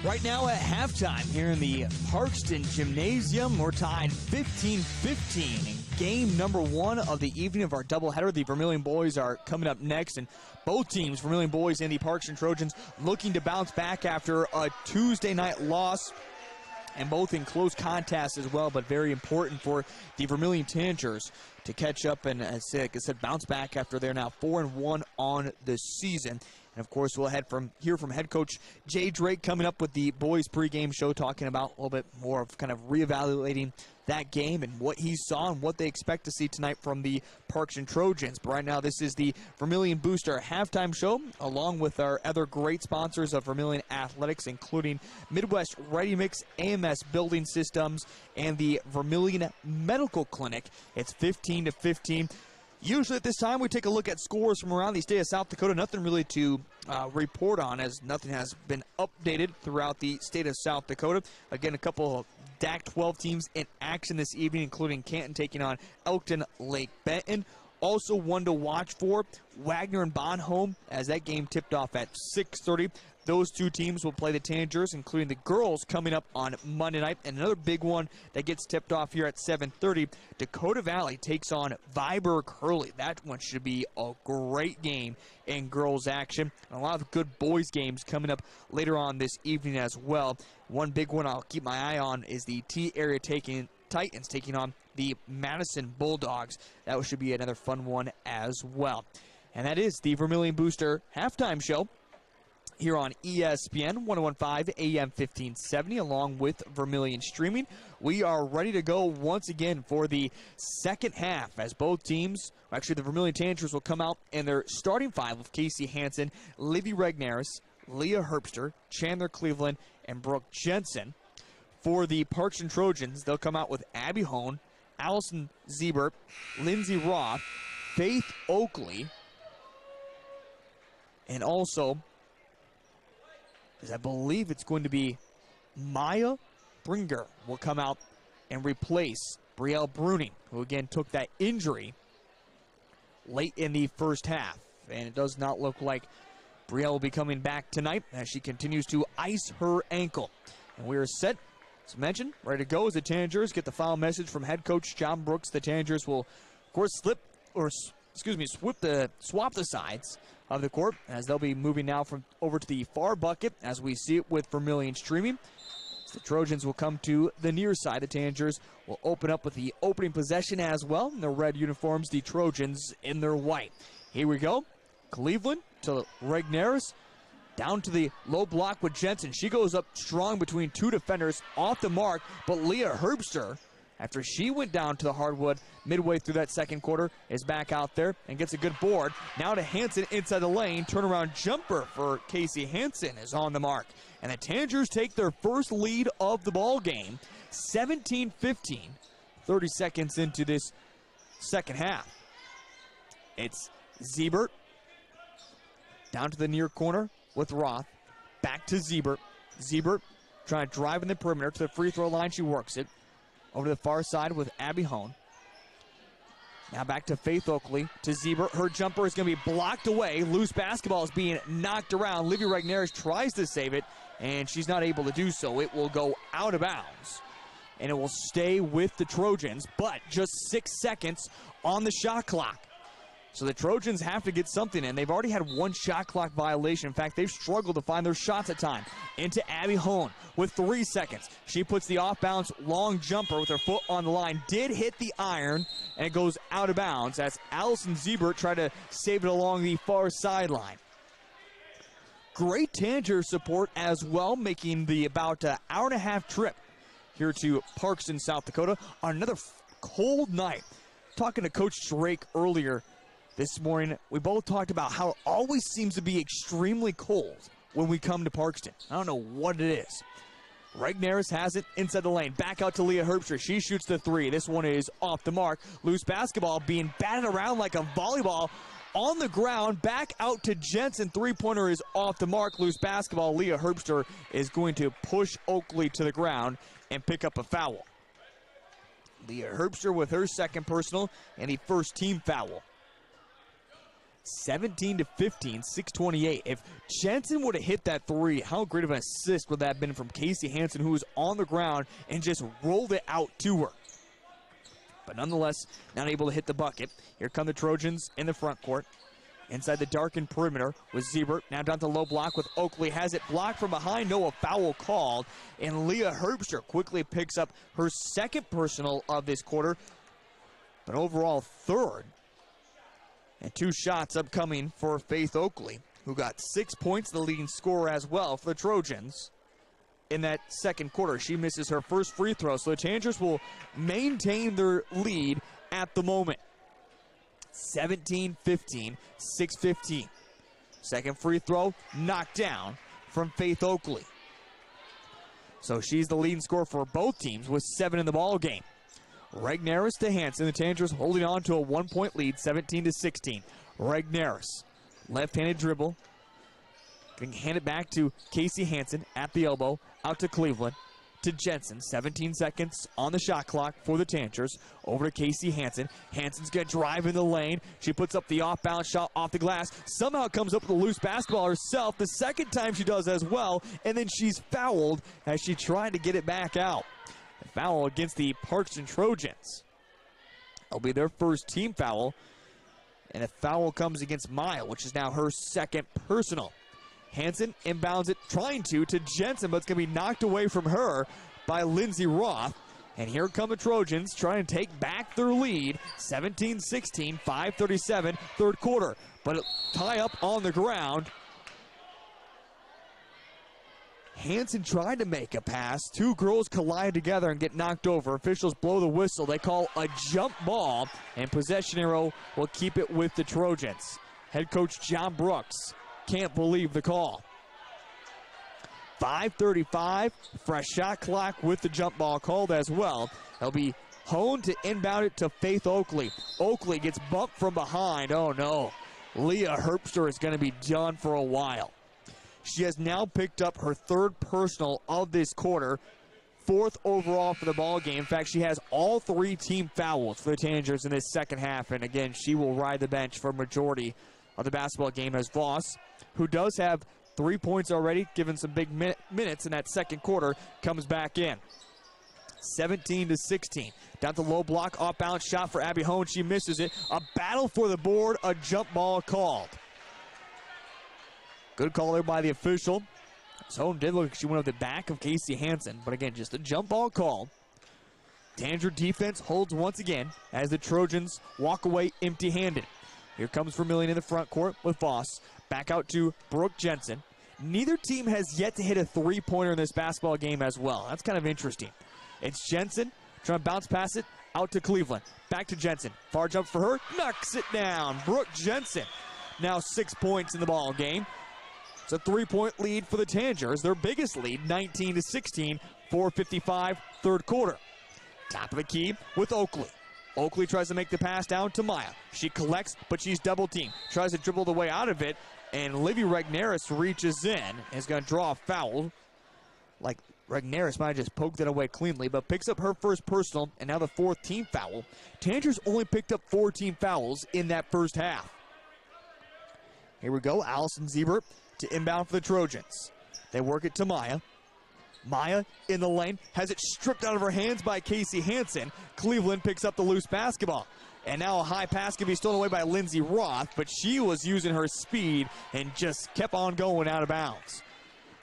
Right now at halftime here in the Parkston Gymnasium, we're tied 15-15 in game number 1 of the evening of our doubleheader. The Vermillion boys are coming up next, and both teams, Vermillion boys and the Parkston Trojans, looking to bounce back after a Tuesday night loss, and both in close contests as well, but very important for the Vermillion Tanagers to catch up and, like I said, bounce back after they're now 4-1 on the season. And, of course, we'll hear from head coach Jay Drake coming up with the boys pregame show, talking about a little bit more of kind of reevaluating that game and what he saw and what they expect to see tonight from the Parkston Trojans. But right now, this is the Vermillion Booster halftime show, along with our other great sponsors of Vermillion Athletics, including Midwest Ready Mix, AMS Building Systems, and the Vermillion Medical Clinic. It's 15-15. Usually at this time, we take a look at scores from around the state of South Dakota. Nothing really to report on, as nothing has been updated throughout the state of South Dakota. Again, a couple of DAC 12 teams in action this evening, including Canton taking on Elkton Lake Benton. Also one to watch for, Wagner and Bonhomme, as that game tipped off at 6:30. Those two teams will play the Tanagers, including the girls, coming up on Monday night. And another big one that gets tipped off here at 7:30, Dakota Valley takes on Viborg Hurley. That one should be a great game in girls action. And a lot of good boys games coming up later on this evening as well. One big one I'll keep my eye on is the T-Area Titans taking on the Madison Bulldogs. That should be another fun one as well. And that is the Vermillion Booster halftime show here on ESPN 101.5 AM 1570, along with Vermillion Streaming. We are ready to go once again for the second half, as both teams, actually the Vermillion Tanagers, will come out in their starting five of Casey Hansen, Livy Regnaris, Leah Herbster, Chandler Cleveland, and Brooke Jensen. For the Parkston Trojans, they'll come out with Abby Hone, Allison Ziebert, Lindsey Roth, Faith Oakley, and also, I believe it's going to be Maya Bringer will come out and replace Brielle Bruning, who again took that injury late in the first half. And it does not look like Brielle will be coming back tonight as she continues to ice her ankle. And we are set, as mentioned, ready to go as the Tanagers get the final message from head coach John Brooks. The Tanagers will, of course, swap the sides of the court, as they'll be moving now from over to the far bucket as we see it with Vermillion Streaming. So the Trojans will come to the near side. The Tanagers will open up with the opening possession as well in their red uniforms, the Trojans in their white. Here we go. Cleveland to Regnaris, down to the low block with Jensen. She goes up strong between two defenders, off the mark, but Leah Herbster, after she went down to the hardwood midway through that second quarter, is back out there and gets a good board. Now to Hansen inside the lane. Turnaround jumper for Casey Hansen is on the mark. And the Tanagers take their first lead of the ball game, 17-15, 30 seconds into this second half. It's Ziebert down to the near corner with Roth. Back to Ziebert. Ziebert trying to drive in the perimeter to the free throw line. She works it. Over to the far side with Abby Hone. Now back to Faith Oakley, to Ziebert. Her jumper is going to be blocked away. Loose basketball is being knocked around. Livy Regnaris tries to save it, and she's not able to do so. It will go out of bounds, and it will stay with the Trojans, but just 6 seconds on the shot clock. So the Trojans have to get something in. They've already had one shot clock violation. In fact, they've struggled to find their shots at time. Into Abby Hone with 3 seconds. She puts the off-bounds long jumper with her foot on the line. Did hit the iron, and it goes out of bounds as Allison Ziebert tried to save it along the far sideline. great Tanger support as well, making the about hour-and-a-half trip here to Parkston, South Dakota on another cold night. Talking to Coach Drake earlier this morning, we both talked about how it always seems to be extremely cold when we come to Parkston. I don't know what it is. Regnerus has it inside the lane. Back out to Leah Herbster. She shoots the three. This one is off the mark. Loose basketball being batted around like a volleyball on the ground. Back out to Jensen. Three-pointer is off the mark. Loose basketball. Leah Herbster is going to push Oakley to the ground and pick up a foul. Leah Herbster with her second personal and the first team foul. 17-15, 6:28. If Jensen would have hit that three, how great of an assist would that have been from Casey Hansen, who was on the ground and just rolled it out to her. But nonetheless, not able to hit the bucket. Here come the Trojans in the front court. Inside the darkened perimeter with Siebert. Now down to low block with Oakley. Has it blocked from behind. No, a foul called. And Leah Herbster quickly picks up her second personal of this quarter. But overall third. And two shots upcoming for Faith Oakley, who got 6 points, the leading scorer as well for the Trojans in that second quarter. She misses her first free throw, so the Tangers will maintain their lead at the moment. 17-15, 6:15. Second free throw knocked down from Faith Oakley. So she's the leading scorer for both teams with 7 in the ball game. Regnerus to Hansen. The Tangers holding on to a 1-point lead, 17-16. Regnerus, left-handed dribble. Can hand it back to Casey Hansen at the elbow. Out to Cleveland. To Jensen. 17 seconds on the shot clock for the Tangers. Over to Casey Hansen. Hansen's going to drive in the lane. She puts up the off-balance shot off the glass. Somehow comes up with a loose basketball herself. The second time she does as well. And then she's fouled as she tried to get it back out. A foul against the Parkston Trojans. It'll be their first team foul. And a foul comes against Maya, which is now her second personal. Hansen inbounds it, trying to Jensen, but it's going to be knocked away from her by Lindsey Roth. And here come the Trojans trying to take back their lead. 17-16, 5:37, third quarter. But it tie up on the ground. Hansen tried to make a pass. Two girls collide together and get knocked over. Officials blow the whistle. They call a jump ball, and possession arrow will keep it with the Trojans. Head coach John Brooks can't believe the call. 5:35, fresh shot clock with the jump ball called as well. They'll be honed to inbound it to Faith Oakley. Oakley gets bumped from behind. Oh no. Leah Herbster is going to be done for a while. She has now picked up her third personal of this quarter, fourth overall for the ball game. In fact, she has all 3 team fouls for the Tangers in this second half. And again, she will ride the bench for a majority of the basketball game as Voss, who does have 3 points already, given some big minutes in that second quarter, comes back in. 17-16. Down the low block, off-balance shot for Abby Hone. She misses it. A battle for the board, a jump ball called. Good call there by the official. Hone did look like she went over the back of Casey Hansen, but again, just a jump ball call. Tanger defense holds once again as the Trojans walk away empty-handed. Here comes Vermillion in the front court with Voss. Back out to Brooke Jensen. Neither team has yet to hit a three-pointer in this basketball game as well. That's kind of interesting. It's Jensen trying to bounce past it out to Cleveland. Back to Jensen. Far jump for her. Knocks it down. Brooke Jensen. Now 6 points in the ball game. It's a 3-point lead for the Tangers. Their biggest lead, 19-16, 4:55, third quarter. Top of the key with Oakley. Oakley tries to make the pass down to Maya. She collects, but she's double-teamed. Tries to dribble the way out of it, and Livy Regnerus reaches in and is going to draw a foul. Like Regnerus might have just poked it away cleanly, but picks up her first personal, and now the 4th team foul. Tangers only picked up 4 team fouls in that first half. Here we go, Allison Siebert to inbound for the Trojans. They work it to Maya. Maya in the lane, has it stripped out of her hands by Casey Hansen. Cleveland picks up the loose basketball. And now a high pass can be stolen away by Lindsey Roth, but she was using her speed and just kept on going out of bounds.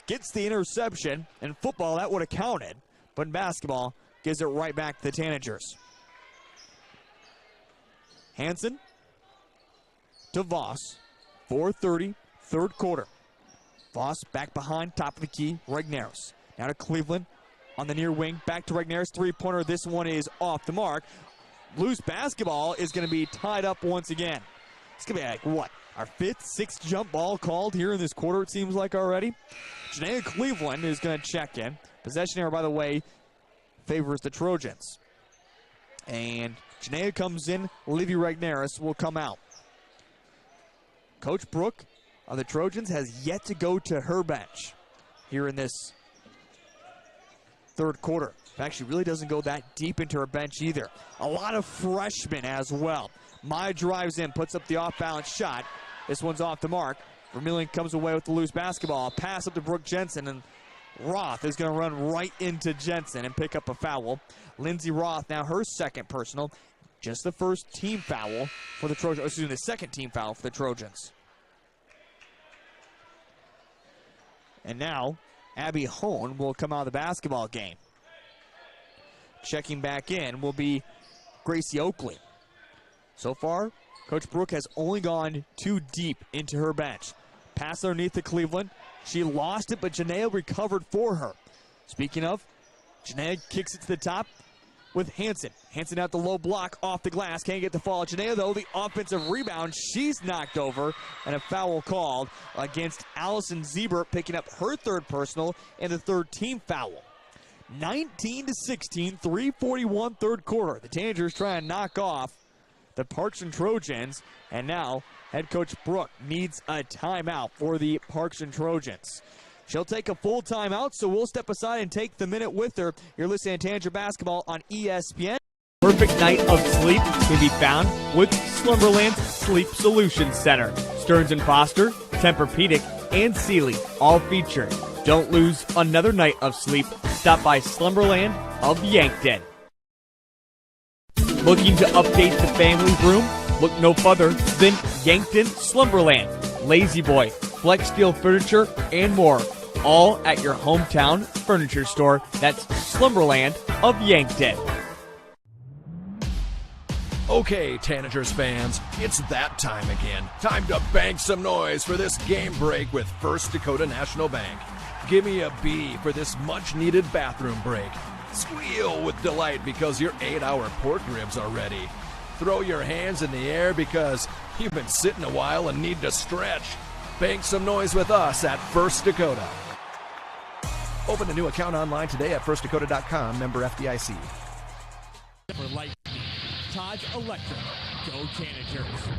Gets the interception. In football, that would have counted, but in basketball, gives it right back to the Tanagers. Hansen to Voss. 4:30, third quarter. Voss back behind, top of the key, Regneris. Now to Cleveland on the near wing, back to Regneris, three-pointer. This one is off the mark. Loose basketball is going to be tied up once again. It's going to be like, what, our fifth, sixth jump ball called here in this quarter, it seems like already. Janaea Cleveland is going to check in. Possession error, by the way, favors the Trojans. And Janaea comes in, Livy Regneris will come out. Coach Brooke of the Trojans has yet to go to her bench here in this third quarter. In fact, she really doesn't go that deep into her bench either. A lot of freshmen as well. Maya drives in, puts up the off-balance shot. This one's off the mark. Vermillion comes away with the loose basketball. Pass up to Brooke Jensen, and Roth is going to run right into Jensen and pick up a foul. Lindsey Roth, now her second personal. Just the first team foul for the Trojans. Excuse me, the second team foul for the Trojans. And now, Abby Hone will come out of the basketball game. Checking back in will be Gracie Oakley. So far, Coach Brooke has only gone too deep into her bench. Pass underneath to Cleveland. She lost it, but Janaea recovered for her. Speaking of, Janaea kicks it to the top with Hansen. Hansen out the low block, off the glass, can't get the fall. Janaea, though, the offensive rebound, she's knocked over, and a foul called against Allison Ziebert, picking up her third personal and the third team foul. 19-16, 3:41 third quarter. The Tanagers try and knock off the Parkston Trojans, and now head coach Brooke needs a timeout for the Parkston Trojans. She'll take a full timeout, so we'll step aside and take the minute with her. You're listening to Tanager Basketball on ESPN. Perfect night of sleep can be found with Slumberland's Sleep Solutions Center. Stearns & Foster, Tempur-Pedic, and Sealy all featured. Don't lose another night of sleep. Stop by Slumberland of Yankton. Looking to update the family room? Look no further than Yankton Slumberland, Lazy Boy, Flex Steel Furniture, and more. All at your hometown furniture store. That's Slumberland of Yankton. Okay, Tanagers fans, it's that time again. Time to bank some noise for this game break with First Dakota National Bank. Give me a B for this much-needed bathroom break. Squeal with delight because your 8-hour pork ribs are ready. Throw your hands in the air because you've been sitting a while and need to stretch. Bank some noise with us at First Dakota. Open a new account online today at firstdakota.com, member FDIC. For light, Todd's Electric. Go Tanagers.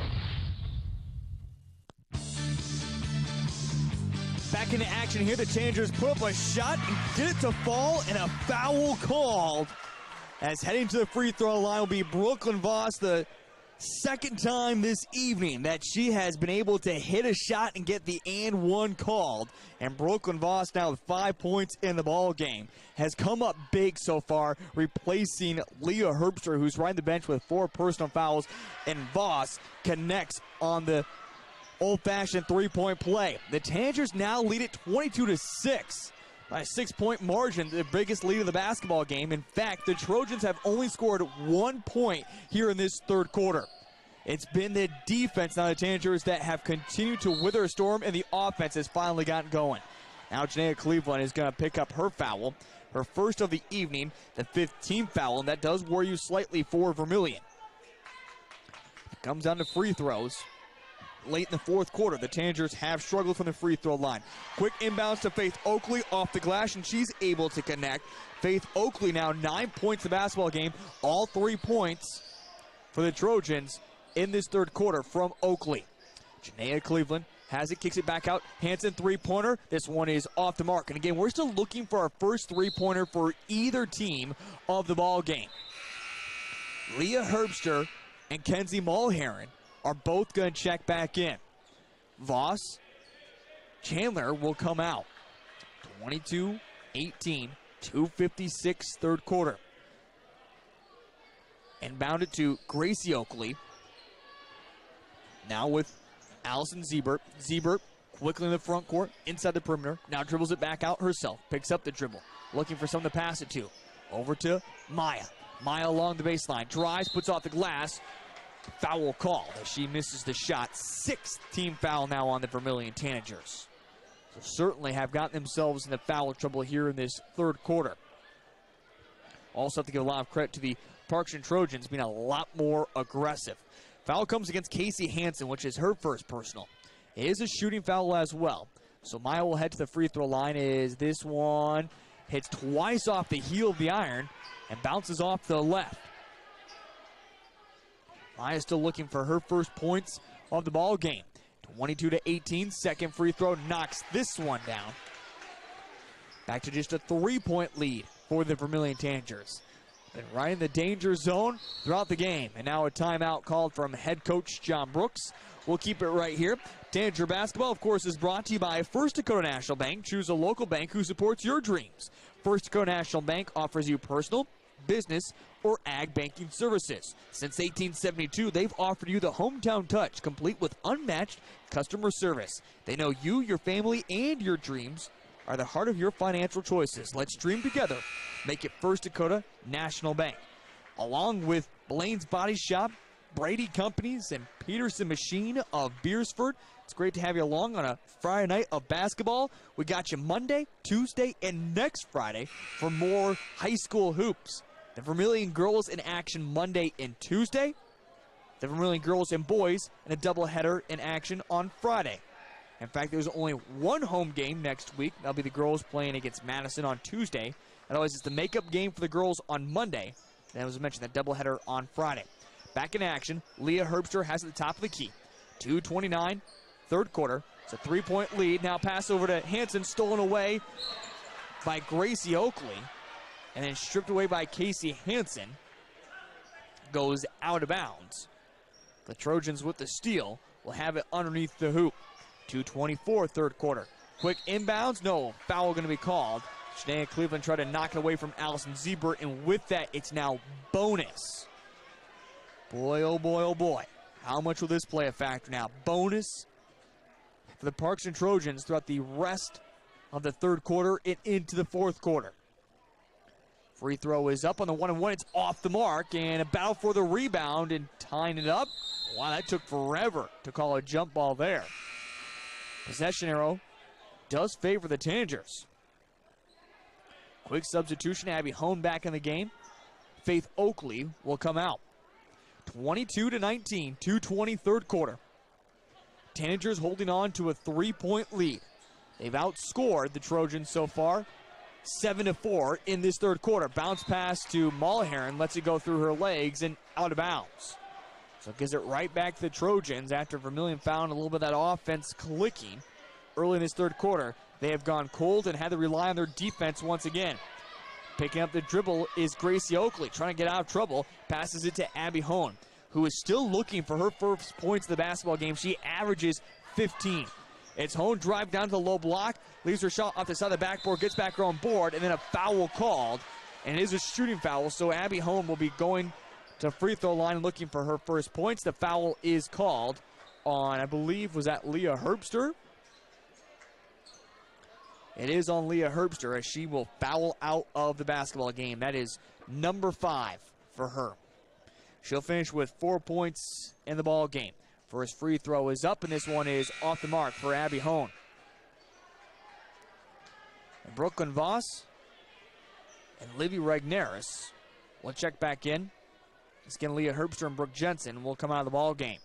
Back into action here. The Tanagers put up a shot and get it to fall, and a foul called. As heading to the free throw line will be Brooklyn Voss, the second time this evening that she has been able to hit a shot and get the and one called. And Brooklyn Voss, now with 5 points in the ball game, has come up big so far, replacing Leah Herbster, who's riding the bench with 4 personal fouls. And Voss connects on the old-fashioned three-point play. The Tanagers now lead it 22-6. By a 6-point margin, the biggest lead of the basketball game. In fact, the Trojans have only scored 1 point here in this third quarter. It's been the defense, now the Tanagers, that have continued to wither a storm, and the offense has finally gotten going. Now Janaea Cleveland is going to pick up her foul, her first of the evening, the 5th team foul, and that does worry you slightly for Vermillion. Comes down to free throws. Late in the fourth quarter, the Tanagers have struggled from the free throw line. Quick inbounds to Faith Oakley off the glass, and she's able to connect. Faith Oakley now 9 points in the basketball game, all 3 points for the Trojans in this third quarter from Oakley. Janaea Cleveland has it, kicks it back out. Hansen three-pointer. This one is off the mark. And again, we're still looking for our first three-pointer for either team of the ball game. Leah Herbster and Kenzie Mulherron are both going to check back in. Voss, Chandler will come out. 22-18, 2:56 third quarter. Inbounded to Gracie Oakley. Now with Allison Ziebert. Ziebert quickly in the front court, inside the perimeter. Now dribbles it back out herself. Picks up the dribble. Looking for someone to pass it to. Over to Maya. Maya along the baseline. Drives, puts off the glass. Foul call as she misses the shot. 6th team foul now on the Vermillion Tanagers. So certainly have gotten themselves into foul trouble here in this third quarter. Also have to give a lot of credit to the Parkston Trojans being a lot more aggressive. Foul comes against Casey Hansen, which is her first personal. It is a shooting foul as well. So Maya will head to the free throw line as this one hits twice off the heel of the iron and bounces off the left. Maya still looking for her first points of the ball game. 22-18, second free throw knocks this one down. Back to just a 3-point lead for the Vermillion Tanagers. Been right in the danger zone throughout the game. And now a timeout called from head coach John Brooks. We'll keep it right here. Tanager basketball, of course, is brought to you by First Dakota National Bank. Choose a local bank who supports your dreams. First Dakota National Bank offers you personal, business, or ag banking services. Since 1872, they've offered you the hometown touch, complete with unmatched customer service. They know you, your family, and your dreams are the heart of your financial choices. Let's dream together. Make it First Dakota National Bank. Along with Blaine's Body Shop, Brady Companies, and Peterson Machine of Beersford. It's great to have you along on a Friday night of basketball. We got you Monday, Tuesday, and next Friday for more high school hoops. The Vermillion girls in action Monday and Tuesday. The Vermillion girls and boys in a doubleheader in action on Friday. In fact, there's only one home game next week. That'll be the girls playing against Madison on Tuesday. Otherwise, it's the makeup game for the girls on Monday. And as I mentioned, that doubleheader on Friday. Back in action, Leah Herbster has at the top of the key. 2:29, third quarter. It's a 3-point lead. Now pass over to Hansen, stolen away by Gracie Oakley. And then stripped away by Casey Hansen. Goes out of bounds. The Trojans with the steal will have it underneath the hoop. 2:24, third quarter. Quick inbounds. No, foul going to be called. Shania Cleveland tried to knock it away from Allison Zieber, and with that, it's now bonus. Boy, oh boy, oh boy. How much will this play a factor now? Bonus for the Parkston Trojans throughout the rest of the third quarter and into the fourth quarter. Free throw is up on the 1-and-1. It's off the mark, and a battle for the rebound and tying it up. Wow, that took forever to call a jump ball there. Possession arrow does favor the Tanagers. Quick substitution, Abby Hone back in the game. Faith Oakley will come out. 22-19, 2:20 third quarter. Tanagers holding on to a 3-point lead. They've outscored the Trojans so far 7-4 in this third quarter. Bounce pass to Mulheron, lets it go through her legs and out of bounds. So it gives it right back to the Trojans after Vermillion found a little bit of that offense clicking early in this third quarter. They have gone cold and had to rely on their defense once again. Picking up the dribble is Gracie Oakley, trying to get out of trouble. Passes it to Abby Hone, who is still looking for her first points of the basketball game. She averages 15. It's Hone drive down to the low block, leaves her shot off the side of the backboard, gets back her own board, and then a foul called. And it is a shooting foul, so Abby Hone will be going to free throw line looking for her first points. The foul is called on, I believe, was that Leah Herbster? It is on Leah Herbster as she will foul out of the basketball game. That is number 5 for her. She'll finish with 4 points in the ball game. First free throw is up, and this one is off the mark for Abby Hone. And Brooklyn Voss and Livy Regneris will check back in. Again, Leah Herbster and Brooke Jensen will come out of the ball game.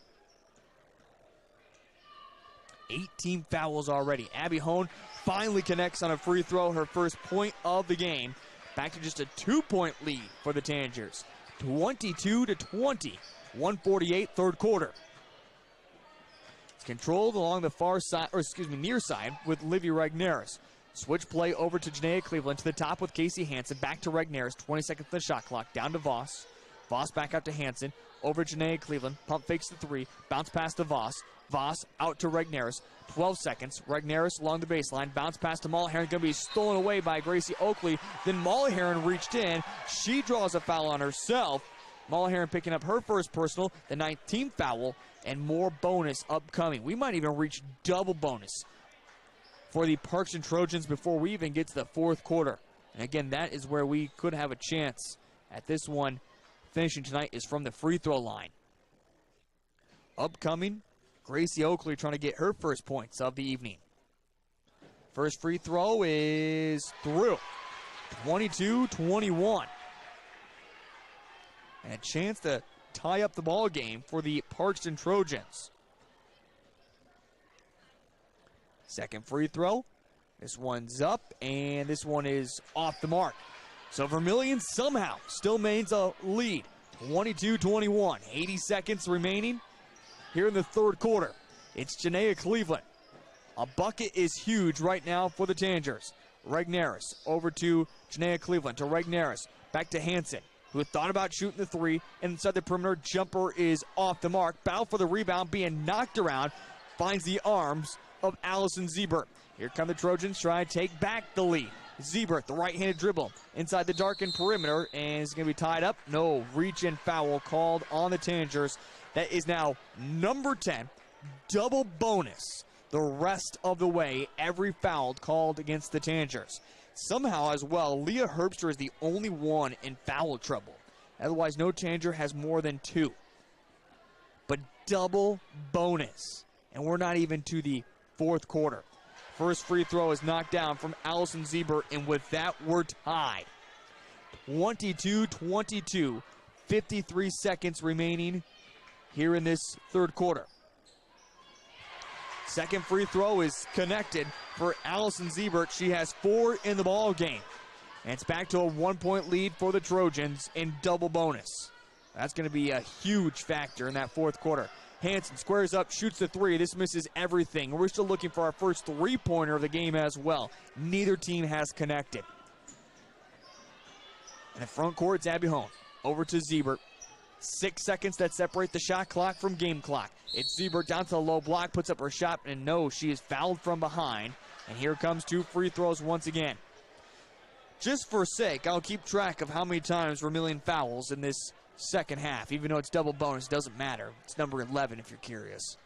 18 fouls already. Abby Hone finally connects on a free throw, her first point of the game. Back to just a 2-point lead for the Tanagers. 22-20, 1:48 third quarter. It's controlled along the far side, near side with Livy Regneris. Switch play over to Janaea Cleveland to the top with Casey Hansen. Back to Regneris, 20 seconds to the shot clock. Down to Voss. Voss back out to Hansen. Over Janaea Cleveland. Pump fakes the 3. Bounce pass to Voss. Voss out to Regneris. 12 seconds. Regneris along the baseline. Bounce pass to Mulheron. Going to be stolen away by Gracie Oakley. Then Mulheron reached in. She draws a foul on herself. Mulheron picking up her first personal. The 19th foul. And more bonus upcoming. We might even reach double bonus for the Parkston Trojans before we even get to the fourth quarter. And again, that is where we could have a chance at this one. Finishing tonight is from the free throw line. Upcoming, Gracie Oakley trying to get her first points of the evening. First free throw is through. 22-21. And a chance to tie up the ball game for the Parkston Trojans. Second free throw. This one's up, and this one is off the mark. So Vermillion somehow still maintains a lead. 22-21. 80 seconds remaining here in the third quarter. It's Janaea Cleveland. A bucket is huge right now for the Tangers. Regnaris over to Janaea Cleveland, to Regnaris. Back to Hansen, who thought about shooting the three. Inside the perimeter, jumper is off the mark. Battle for the rebound, being knocked around. Finds the arms of Allison Ziebert. Here come the Trojans trying to take back the lead. Ziebert, the right-handed dribble, inside the darkened perimeter, and it's going to be tied up. No, reach-in foul called on the Tangers. That is now number 10, double bonus. The rest of the way, every foul called against the Tangers. Somehow as well, Leah Herbster is the only one in foul trouble. Otherwise, no Tanger has more than 2. But double bonus. And we're not even to the fourth quarter. First free throw is knocked down from Allison Ziebert, and with that, we're tied. 22-22, 53 seconds remaining here in this third quarter. Second free throw is connected for Allison Ziebert. She has 4 in the ball game. And it's back to a 1-point lead for the Trojans in double bonus. That's going to be a huge factor in that fourth quarter. Hansen squares up, shoots the three. This misses everything. We're still looking for our first three-pointer of the game as well. Neither team has connected. In the front court, it's Abby Hone. Over to Ziebert. 6 seconds that separate the shot clock from game clock. It's Ziebert down to the low block, puts up her shot, and no, she is fouled from behind. And here comes 2 free throws once again. Just for sake, I'll keep track of how many times Vermillion fouls in this second half. Even though it's double bonus, it doesn't matter. It's number 11 if you're curious.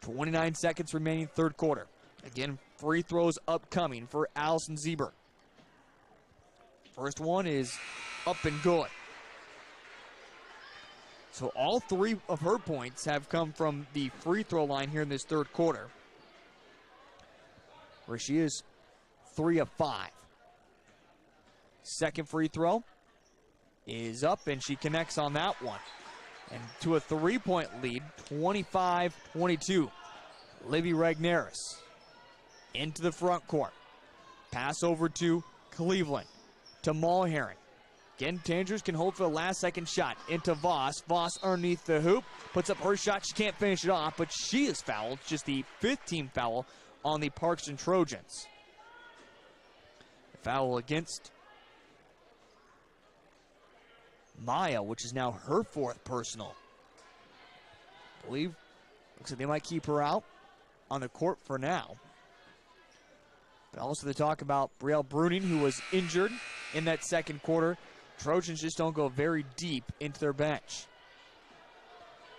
29 seconds remaining, third quarter. Again, free throws upcoming for Allison Ziebert. First one is up and good. So all 3 of her points have come from the free throw line here in this third quarter, where she is 3 of 5. Second free throw is up, and she connects on that one. And to a 3-point lead, 25-22. Livy Regnaris into the front court. Pass over to Cleveland, to Mulherrin. Again, Tangers can hold for the last second shot. Into Voss. Voss underneath the hoop. Puts up her shot. She can't finish it off, but she is fouled. Just the 5th team foul on the Parkston Trojans. Foul against Maya, which is now her 4th personal. I believe looks like they might keep her out on the court for now. But also they talk about Brielle Bruning, who was injured in that second quarter. Trojans just don't go very deep into their bench.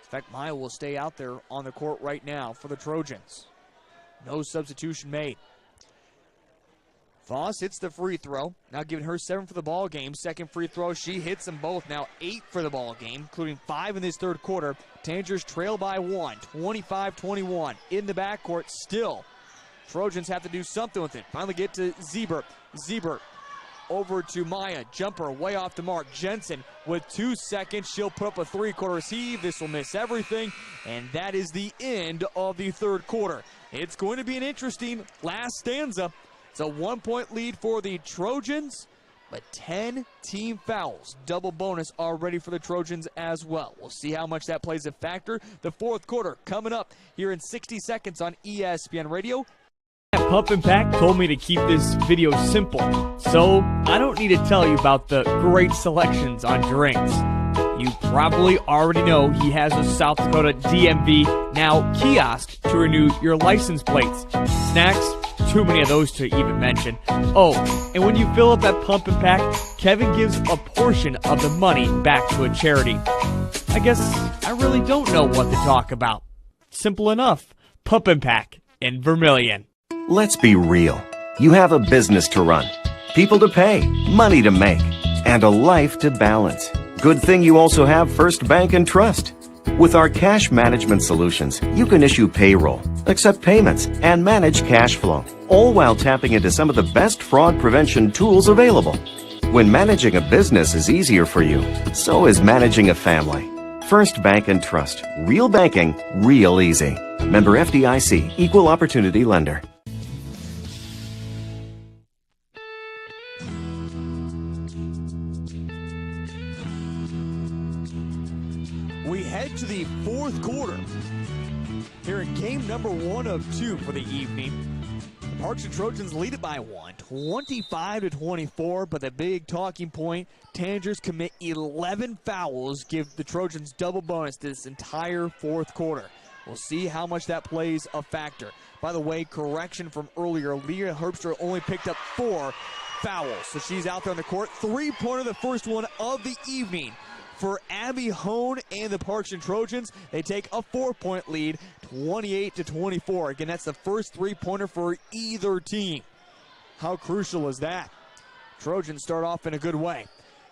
In fact, Maya will stay out there on the court right now for the Trojans. No substitution made. Voss hits the free throw, now giving her 7 for the ball game. Second free throw, she hits them both, now 8 for the ball game, including 5 in this third quarter. Tangers trail by 1, 25-21. In the backcourt still. Trojans have to do something with it. Finally get to Ziebert. Ziebert over to Maya. Jumper way off the mark. Jensen with 2 seconds. She'll put up a 3-quarter heave. This will miss everything. And that is the end of the third quarter. It's going to be an interesting last stanza. It's a 1-point lead for the Trojans, but 10 team fouls. Double bonus already for the Trojans as well. We'll see how much that plays a factor. The fourth quarter coming up here in 60 seconds on ESPN Radio. Pump and Pack told me to keep this video simple, so I don't need to tell you about the great selections on drinks. You probably already know he has a South Dakota DMV now kiosk to renew your license plates. Snacks, too many of those to even mention. Oh, and when you fill up that Pump and Pack, Kevin gives a portion of the money back to a charity. I guess I really don't know what to talk about. Simple enough. Pump and Pack in Vermillion. Let's be real. You have a business to run, people to pay, money to make, and a life to balance. Good thing you also have First Bank and Trust. With our cash management solutions, you can issue payroll, accept payments, and manage cash flow, all while tapping into some of the best fraud prevention tools available. When managing a business is easier for you, so is managing a family. First Bank and Trust. Real banking, real easy. Member FDIC, Equal Opportunity Lender. We head to the fourth quarter here in game number 1 of 2 for the evening. The Parkston Trojans lead it by 1, 25-24, but the big talking point, Tanagers commit 11 fouls, give the Trojans double bonus this entire fourth quarter. We'll see how much that plays a factor. By the way, correction from earlier, Leah Herbster only picked up 4 fouls, so she's out there on the court. 3-pointer, the first one of the evening for Abby Hone and the Parkston Trojans. They take a 4-point lead, 28-24. Again, that's the first 3-pointer for either team. How crucial is that? Trojans start off in a good way.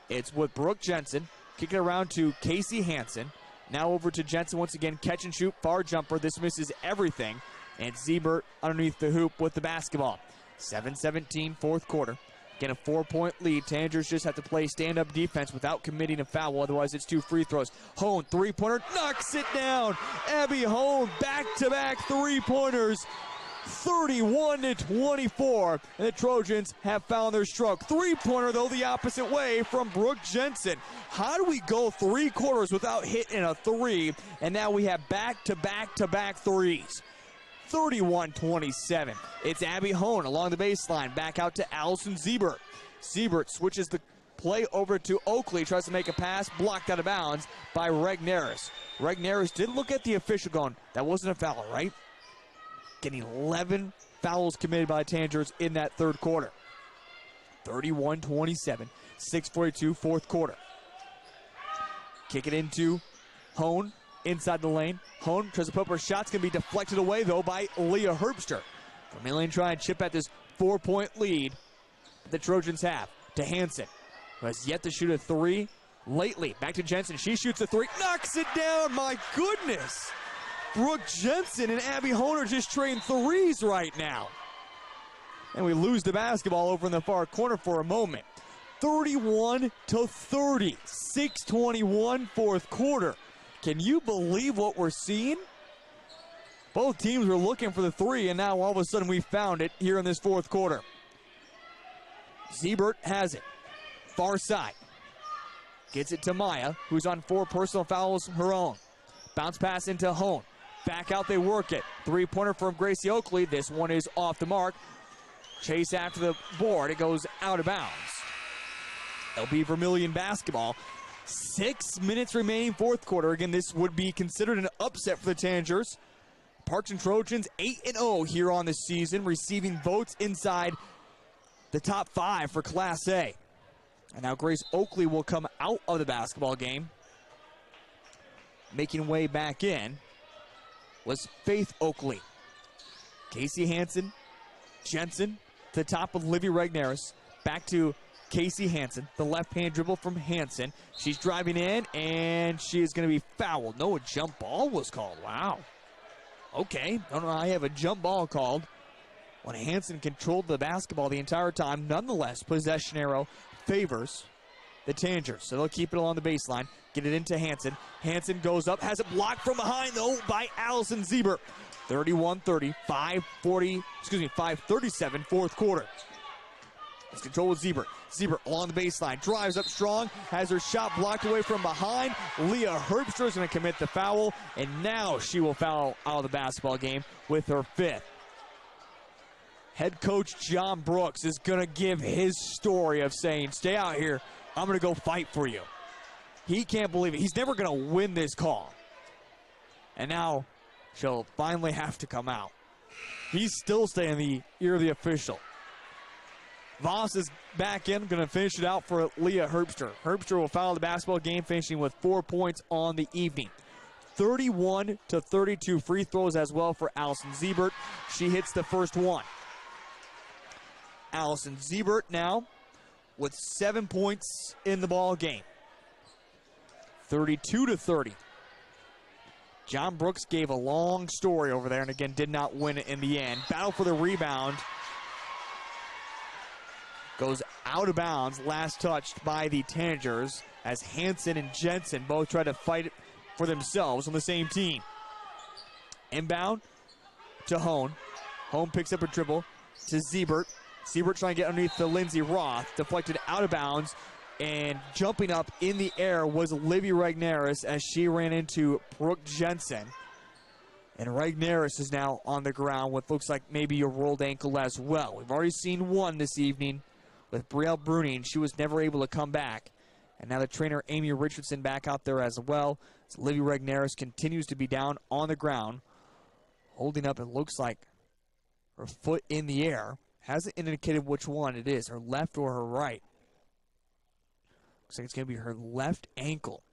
It's with Brooke Jensen, kicking it around to Casey Hansen. Now over to Jensen once again, catch and shoot, far jumper. This misses everything. And Siebert underneath the hoop with the basketball. 7-17, fourth quarter. Again, a 4-point lead. Tanagers just have to play stand-up defense without committing a foul. Otherwise, it's 2 free throws. Hone, 3-pointer, knocks it down. Abby Hone, back-to-back 3-pointers. 31-24. And the Trojans have found their stroke. 3-pointer, though, the opposite way from Brooke Jensen. How do we go 3 quarters without hitting a 3? And now we have back-to-back-to-back threes. 31-27. It's Abby Hone along the baseline. Back out to Allison Siebert. Siebert switches the play over to Oakley. Tries to make a pass. Blocked out of bounds by Regneris. Regneris did look at the official going, that wasn't a foul, right? Getting 11 fouls committed by Tanagers in that third quarter. 31-27. 6:42, fourth quarter. Kick it into Hone. Inside the lane. Hone tries to put up her shot's going to be deflected away, though, by Leah Herbster. Vermillion trying to chip at this 4-point lead the Trojans have to Hansen, who has yet to shoot a 3 lately. Back to Jensen. She shoots a 3. Knocks it down. My goodness. Brooke Jensen and Abby Hone are just trading threes right now. And we lose the basketball over in the far corner for a moment. 31-30. 6:21, fourth quarter. Can you believe what we're seeing? Both teams were looking for the 3, and now all of a sudden we found it here in this fourth quarter. Siebert has it. Far side. Gets it to Maya, who's on 4 personal fouls her own. Bounce pass into Hone. Back out, they work it. 3-pointer from Gracie Oakley. This one is off the mark. Chase after the board. It goes out of bounds. It'll be Vermillion basketball. 6 minutes remaining, fourth quarter. Again, this would be considered an upset for the Tanagers. Parkston Trojans 8-0 here on the season, receiving votes inside the top 5 for Class A. And now Grace Oakley will come out of the basketball game. Making way back in was Faith Oakley. Casey Hansen, Jensen to the top with Livy Regneris. Back to Casey Hansen, the left-hand dribble from Hansen. She's driving in, and she is going to be fouled. No, a jump ball was called. Wow. Okay, don't know how I have a jump ball called when Hansen controlled the basketball the entire time. Nonetheless, possession arrow favors the Tanagers, so they'll keep it along the baseline. Get it into Hansen. Hansen goes up, has it blocked from behind, though, by Allison Siebert. 31-30, 5:37, fourth quarter. It's control with Siebert. Siebert along the baseline, drives up strong, has her shot blocked away from behind. Leah Herbster is going to commit the foul, and now she will foul out of the basketball game with her 5th. Head coach John Brooks is going to give his story of saying, stay out here, I'm going to go fight for you. He can't believe it. He's never going to win this call. And now she'll finally have to come out. He's still staying in the ear of the official. Voss is back in, going to finish it out for Leah Herbster. Herbster will foul the basketball game, finishing with 4 points on the evening. 31-32 free throws as well for Allison Siebert. She hits the first one. Allison Siebert now with 7 points in the ball game. 32-30. John Brooks gave a long story over there and again did not win it in the end. Battle for the rebound. Goes out of bounds, last touched by the Tanagers as Hansen and Jensen both try to fight it for themselves on the same team. Inbound to Hone. Hone picks up a dribble to Siebert. Siebert trying to get underneath the Lindsey Roth. Deflected out of bounds. And jumping up in the air was Livy Regnaris as she ran into Brooke Jensen. And Regnaris is now on the ground with looks like maybe a rolled ankle as well. We've already seen one this evening with Brielle Bruning. She was never able to come back. And now the trainer, Amy Richardson, back out there as well. So Livy Regnaris continues to be down on the ground, holding up, it looks like, her foot in the air. Hasn't indicated which one it is, her left or her right. Looks like it's going to be her left ankle.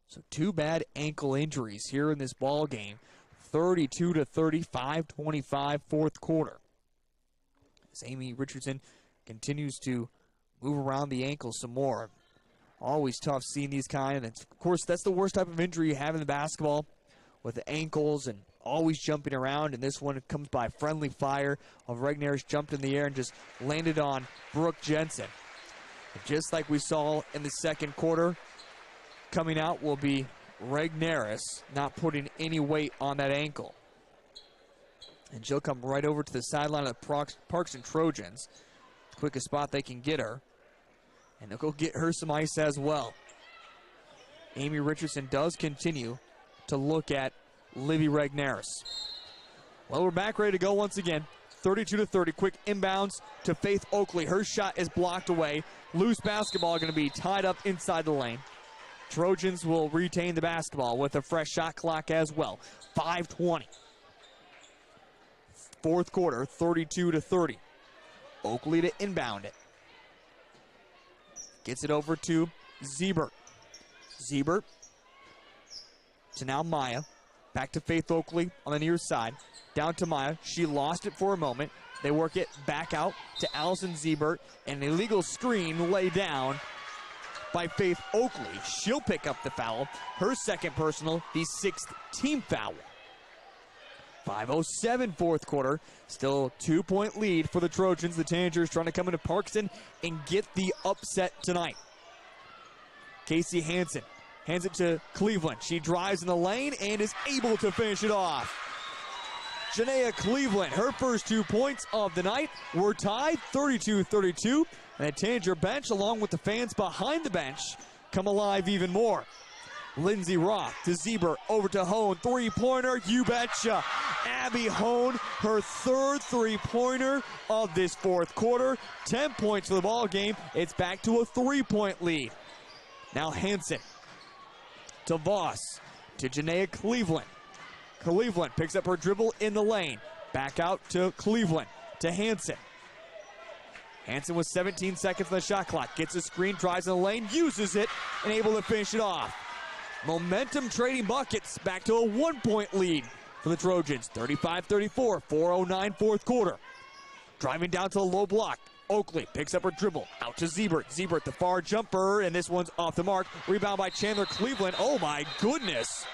So 2 bad ankle injuries here in this ball game. 32-35, 25, fourth quarter. As Amy Richardson continues to move around the ankle some more. Always tough seeing these kind. And of course, that's the worst type of injury you have in the basketball, with the ankles and always jumping around. And this one comes by friendly fire of Regnaris, jumped in the air and just landed on Brooke Jensen. And just like we saw in the second quarter, coming out will be Regnaris not putting any weight on that ankle. And she'll come right over to the sideline of the Parkston Trojans. Quickest spot they can get her. And they'll go get her some ice as well. Amy Richardson does continue to look at Livy Regnaris. Well, we're back ready to go once again. 32-30, quick inbounds to Faith Oakley. Her shot is blocked away. Loose basketball going to be tied up inside the lane. Trojans will retain the basketball with a fresh shot clock as well. 5:20. Fourth quarter, 32-30. Oakley to inbound it. Gets it over to Siebert. Siebert to now Maya. Back to Faith Oakley on the near side. Down to Maya. She lost it for a moment. They work it back out to Allison Siebert. And an illegal screen laid down by Faith Oakley. She'll pick up the foul. Her second personal, the 6th team foul. 5:07 fourth quarter. Still a 2-point lead for the Trojans. The Tanagers trying to come into Parkston and get the upset tonight. Casey Hansen hands it to Cleveland. She drives in the lane and is able to finish it off. Janaea Cleveland, her first 2 points of the night. We're tied 32-32. And the Tanager bench, along with the fans behind the bench, come alive even more. Lindsey Roth to Siebert, over to Hone, three-pointer, you betcha. Abby Hone, her third three-pointer of this fourth quarter. 10 points for the ball game. It's back to a 3-point lead. Now Hansen to Voss, to Janaea Cleveland. Cleveland picks up her dribble in the lane. Back out to Cleveland, to Hansen. Hansen with 17 seconds on the shot clock. Gets a screen, drives in the lane, uses it, and able to finish it off. Momentum trading buckets, back to a 1-point lead for the Trojans. 35-34, 4:09 fourth quarter. Driving down to the low block. Oakley picks up her dribble, out to Siebert. Siebert, the far jumper, and this one's off the mark. Rebound by Chandler Cleveland. Oh my goodness.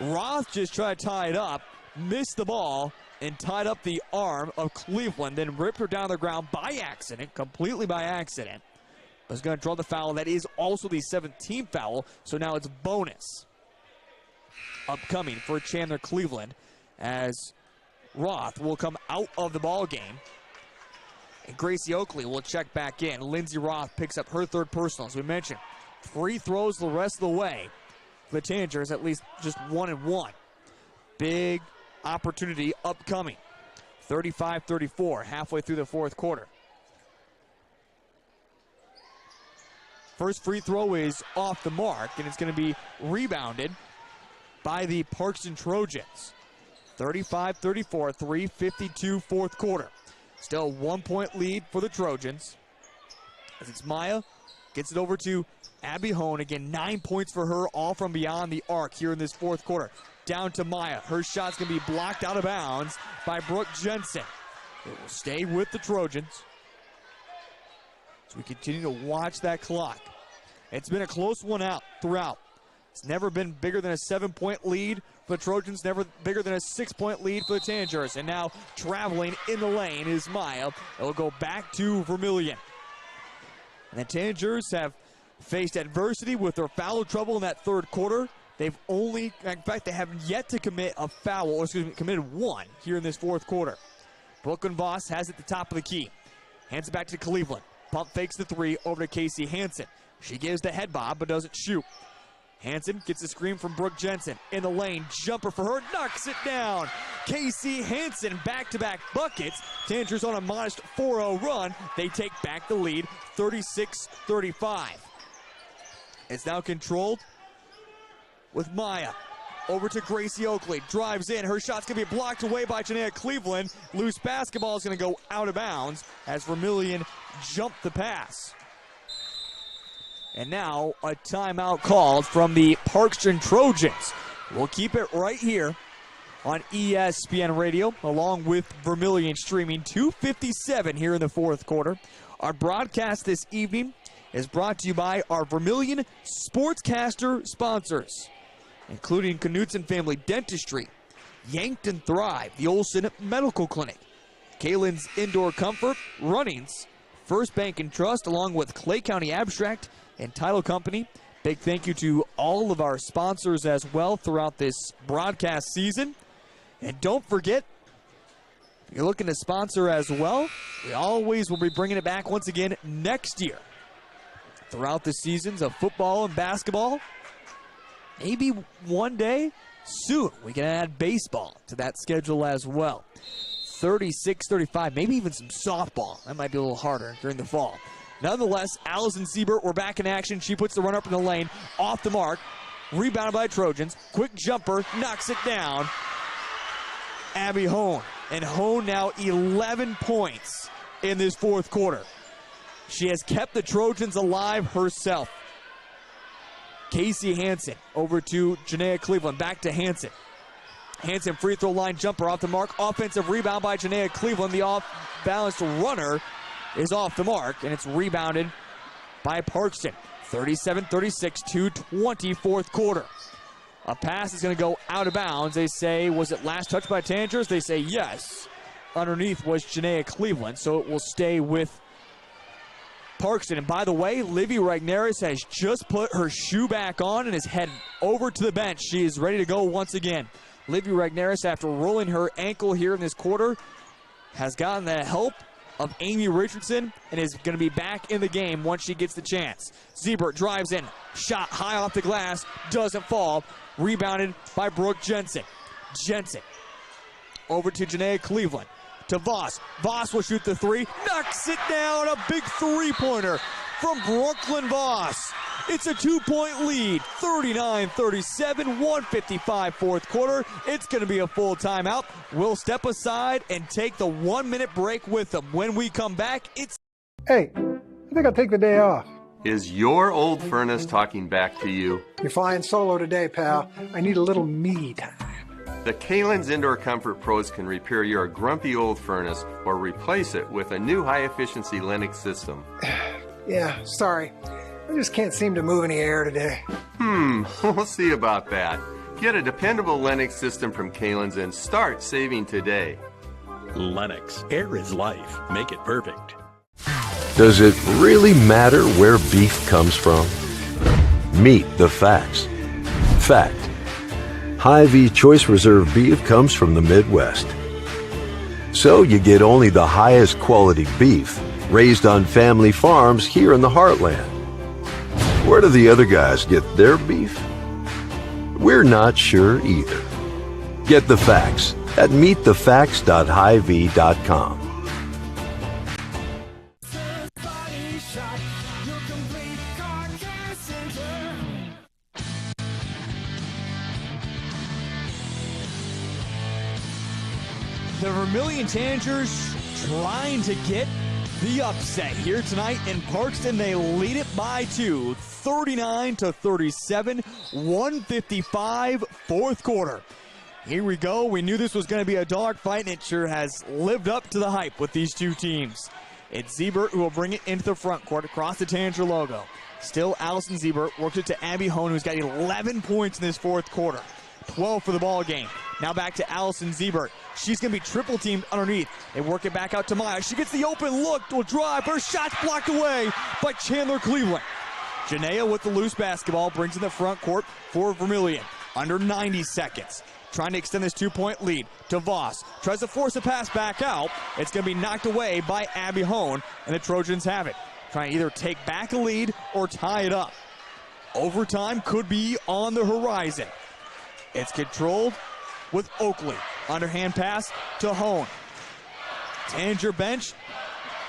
Roth just tried to tie it up, missed the ball, and tied up the arm of Cleveland, then ripped her down the ground by accident, completely by accident. Was going to draw the foul. That is also the 17th foul, so now it's bonus upcoming for Chandler Cleveland as Roth will come out of the ball game. And Gracie Oakley will check back in. Lindsey Roth picks up her third personal. As we mentioned, free throws the rest of the way. For the Tanagers, at least just 1-1. Big opportunity upcoming. 35-34, halfway through the fourth quarter. First free throw is off the mark, and it's going to be rebounded by the Parkston Trojans. 35-34, 3:52 fourth quarter. Still a 1-point lead for the Trojans. As it's Maya, gets it over to Abby Hone. Again, 9 points for her, all from beyond the arc here in this fourth quarter. Down to Maya. Her shot's going to be blocked out of bounds by Brooke Jensen. It will stay with the Trojans. So we continue to watch that clock. It's been a close one out throughout. It's never been bigger than a 7-point lead for the Trojans, never bigger than a 6-point lead for the Tanagers. And now traveling in the lane is Maya. It'll go back to Vermillion. And the Tanagers have faced adversity with their foul trouble in that third quarter. They've only, in fact, they haven't yet to commit a foul, or excuse me, committed one here in this fourth quarter. Brooklyn Voss has it at the top of the key. Hands it back to Cleveland. Pump fakes the three over to Casey Hansen. She gives the head bob but doesn't shoot. Hansen gets a screen from Brooke Jensen. In the lane, jumper for her, knocks it down. Casey Hansen, back-to-back buckets. Tanagers on a modest 4-0 run. They take back the lead, 36-35. It's now controlled with Maya. Over to Gracie Oakley, drives in. Her shot's going to be blocked away by Janaea Cleveland. Loose basketball is going to go out of bounds as Vermillion jumped the pass. And now a timeout called from the Parkston Trojans. We'll keep it right here on ESPN Radio along with Vermillion streaming 2:57 here in the fourth quarter. Our broadcast this evening is brought to you by our Vermillion Sportscaster sponsors, including Knutson Family Dentistry, Yankton Thrive, the Olson Medical Clinic, Kalen's Indoor Comfort, Runnings, First Bank and Trust, along with Clay County Abstract and Title Company. Big thank you to all of our sponsors as well throughout this broadcast season. And don't forget, if you're looking to sponsor as well, we always will be bringing it back once again next year. Throughout the seasons of football and basketball, maybe one day soon we can add baseball to that schedule as well. 36-35, maybe even some softball. That might be a little harder during the fall. Nonetheless, Allison Siebert, we're back in action. She puts the run up in the lane, off the mark, rebounded by Trojans. Quick jumper, knocks it down. Abby Hone. And Hone now 11 points in this fourth quarter. She has kept the Trojans alive herself. Casey Hansen over to Janaea Cleveland. Back to Hansen. Hansen free throw line jumper off the mark. Offensive rebound by Janaea Cleveland. The off-balanced runner is off the mark, and it's rebounded by Parkston. 37-36, 2:20 fourth quarter. A pass is going to go out of bounds. They say, was it last touched by Tanagers? They say yes. Underneath was Janaea Cleveland, so it will stay with Parkston. And by the way, Livy Ragnaris has just put her shoe back on and is heading over to the bench. She is ready to go once again. Livy Ragnaris, after rolling her ankle here in this quarter, has gotten the help of Amy Richardson and is going to be back in the game once she gets the chance. Siebert drives in, shot high off the glass, doesn't fall, rebounded by Brooke Jensen. Jensen over to Janaea Cleveland, to Voss. Voss will shoot the three, knocks it down, a big three-pointer from Brooklyn Voss. It's a 2-point lead, 39-37, 1:55 fourth quarter. It's going to be a full timeout. We'll step aside and take the 1-minute break with them. When we come back, it's... Hey, I think I'll take the day off. Is your old furnace talking back to you? You're flying solo today, pal. I need a little me time. The Kalen's Indoor Comfort Pros can repair your grumpy old furnace or replace it with a new high-efficiency Lennox system. Yeah, sorry. I just can't seem to move any air today. We'll see about that. Get a dependable Lennox system from Kalen's and start saving today. Lennox. Air is life. Make it perfect. Does it really matter where beef comes from? Meet the facts. Fact: Hy-Vee Choice Reserve beef comes from the Midwest. So you get only the highest quality beef raised on family farms here in the heartland. Where do the other guys get their beef? We're not sure either. Get the facts at meetthefacts.hyvee.com. The Vermillion Tanagers trying to get the upset here tonight in Parkston. They lead it by 2, 39-37, 1:55 fourth quarter. Here we go. We knew this was going to be a dogfight, and it sure has lived up to the hype with these two teams. It's Ziebert who will bring it into the front court across the Tanager logo. Still Allison Ziebert, worked it to Abby Hone, who's got 11 points in this fourth quarter. 12 for the ball game. Now back to Allison Ziebert. She's going to be triple teamed underneath. They work it back out to Maya. She gets the open look, will drive. Her shot's blocked away by Chandler Cleveland. Janea with the loose basketball brings in the front court for Vermillion. Under 90 seconds. Trying to extend this 2-point lead to Voss. Tries to force a pass back out. It's going to be knocked away by Abby Hone, and the Trojans have it. Trying to either take back a lead or tie it up. Overtime could be on the horizon. It's controlled with Oakley. Underhand pass to Hone. Tanager bench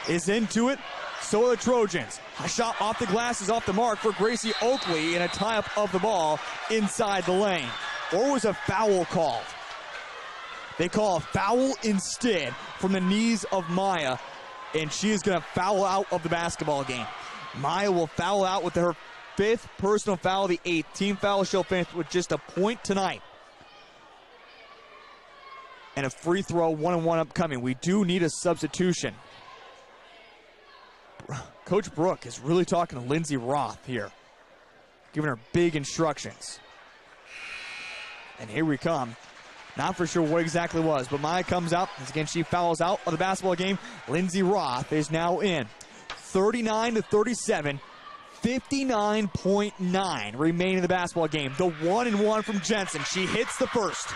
is into it. So are the Trojans. A shot off the glass is off the mark for Gracie Oakley, and a tie-up of the ball inside the lane. Or was a foul called? They call a foul instead from the knees of Maya, and she is going to foul out of the basketball game. Maya will foul out with her 5th personal foul, the 8th team foul. She'll finish with just a point tonight. And a free throw, 1-and-1 upcoming. We do need a substitution. Coach Brooke is really talking to Lindsey Roth here, giving her big instructions. And here we come. Not for sure what exactly it was, but Maya comes out. Again, she fouls out of the basketball game. Lindsey Roth is now in. 39-37, 59.9 remaining in the basketball game. The 1-and-1 from Jensen. She hits the first.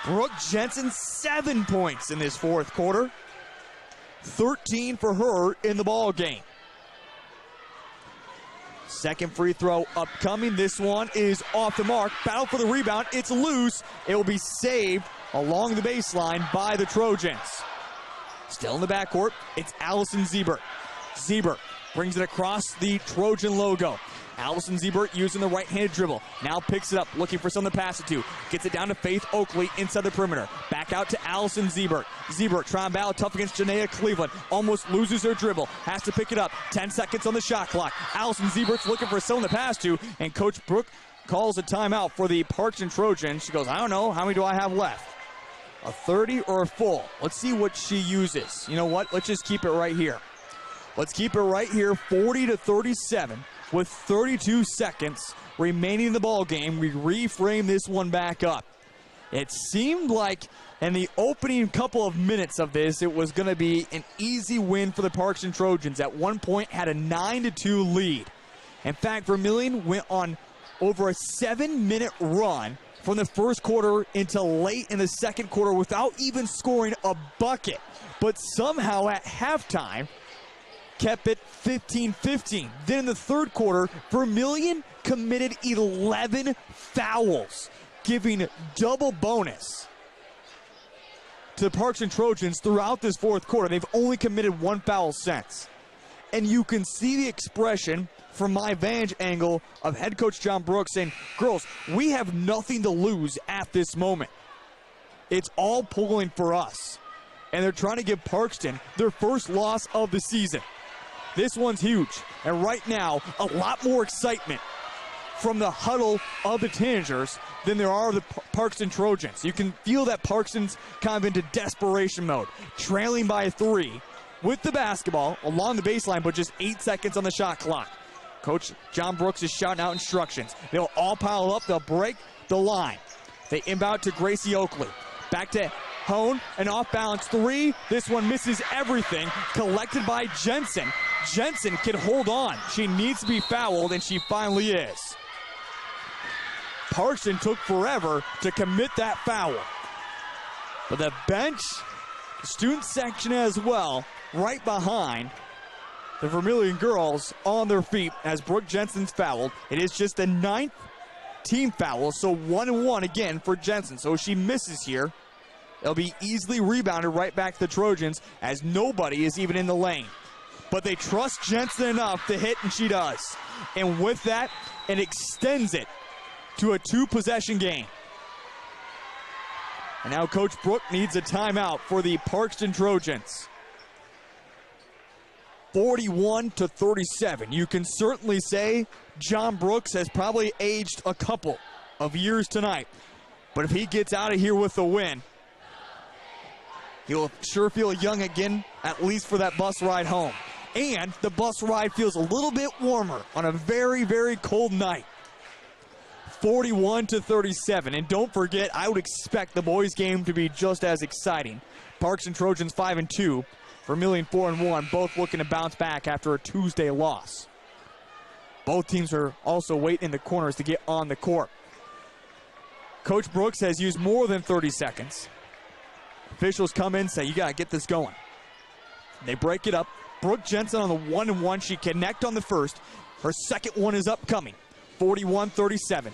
Brooke Jensen, 7 points in this fourth quarter. 13 for her in the ball game. Second free throw upcoming. This one is off the mark. Battle for the rebound. It's loose. It will be saved along the baseline by the Trojans. Still in the backcourt, it's Allison Ziebert. Ziebert brings it across the Trojan logo. Allison Ziebert using the right-handed dribble. Now picks it up, looking for someone to pass it to. Gets it down to Faith Oakley inside the perimeter. Back out to Allison Ziebert. Ziebert trying to battle tough against Janea Cleveland. Almost loses her dribble. Has to pick it up. 10 seconds on the shot clock. Allison Ziebert's looking for someone to pass to, and Coach Brooke calls a timeout for the Parkston Trojans. She goes, I don't know, how many do I have left? A 30 or a full? Let's see what she uses. You know what? Let's just keep it right here. Let's keep it right here, 40-37. With 32 seconds remaining in the ball game, we reframe this one back up. It seemed like in the opening couple of minutes of this, it was going to be an easy win for the Parkston Trojans. At one point, had a 9-2 lead. In fact, Vermillion went on over a 7-minute run from the first quarter until late in the second quarter without even scoring a bucket. But somehow at halftime, kept it 15-15. Then in the third quarter, Vermillion committed 11 fouls, giving double bonus to the Parkston Trojans throughout this fourth quarter. They've only committed 1 foul since. And you can see the expression from my vantage angle of head coach John Brooks saying, girls, we have nothing to lose at this moment. It's all pulling for us. And they're trying to give Parkston their first loss of the season. This one's huge, and right now, a lot more excitement from the huddle of the Tanagers than there are the Parkston Trojans. You can feel that Parkston's kind of into desperation mode, trailing by 3 with the basketball along the baseline, but just 8 seconds on the shot clock. Coach John Brooks is shouting out instructions. They'll all pile up, they'll break the line. They inbound to Gracie Oakley. Back to Hone, an off-balance 3. This one misses everything, collected by Jensen. Jensen can hold on. She needs to be fouled, and she finally is. Parkston took forever to commit that foul. But the bench, the student section as well, right behind the Vermillion girls on their feet as Brooke Jensen's fouled. It is just the 9th team foul, so 1-1 again for Jensen. So if she misses here, it'll be easily rebounded right back to the Trojans as nobody is even in the lane. But they trust Jensen enough to hit, and she does. And with that, it extends it to a 2-possession game. And now Coach Brooke needs a timeout for the Parkston Trojans. 41-37. You can certainly say John Brooks has probably aged a couple of years tonight. But if he gets out of here with the win, He'll sure feel young again, at least for that bus ride home. And the bus ride feels a little bit warmer on a very, very cold night. 41-37. And don't forget, I would expect the boys' game to be just as exciting. Parkston Trojans 5-2, Vermillion 4-1, both looking to bounce back after a Tuesday loss. Both teams are also waiting in the corners to get on the court. Coach Brooks has used more than 30 seconds. Officials come in and say, you got to get this going. They break it up. Brooke Jensen on the 1-1. She connect on the first. Her second one is upcoming. 41-37.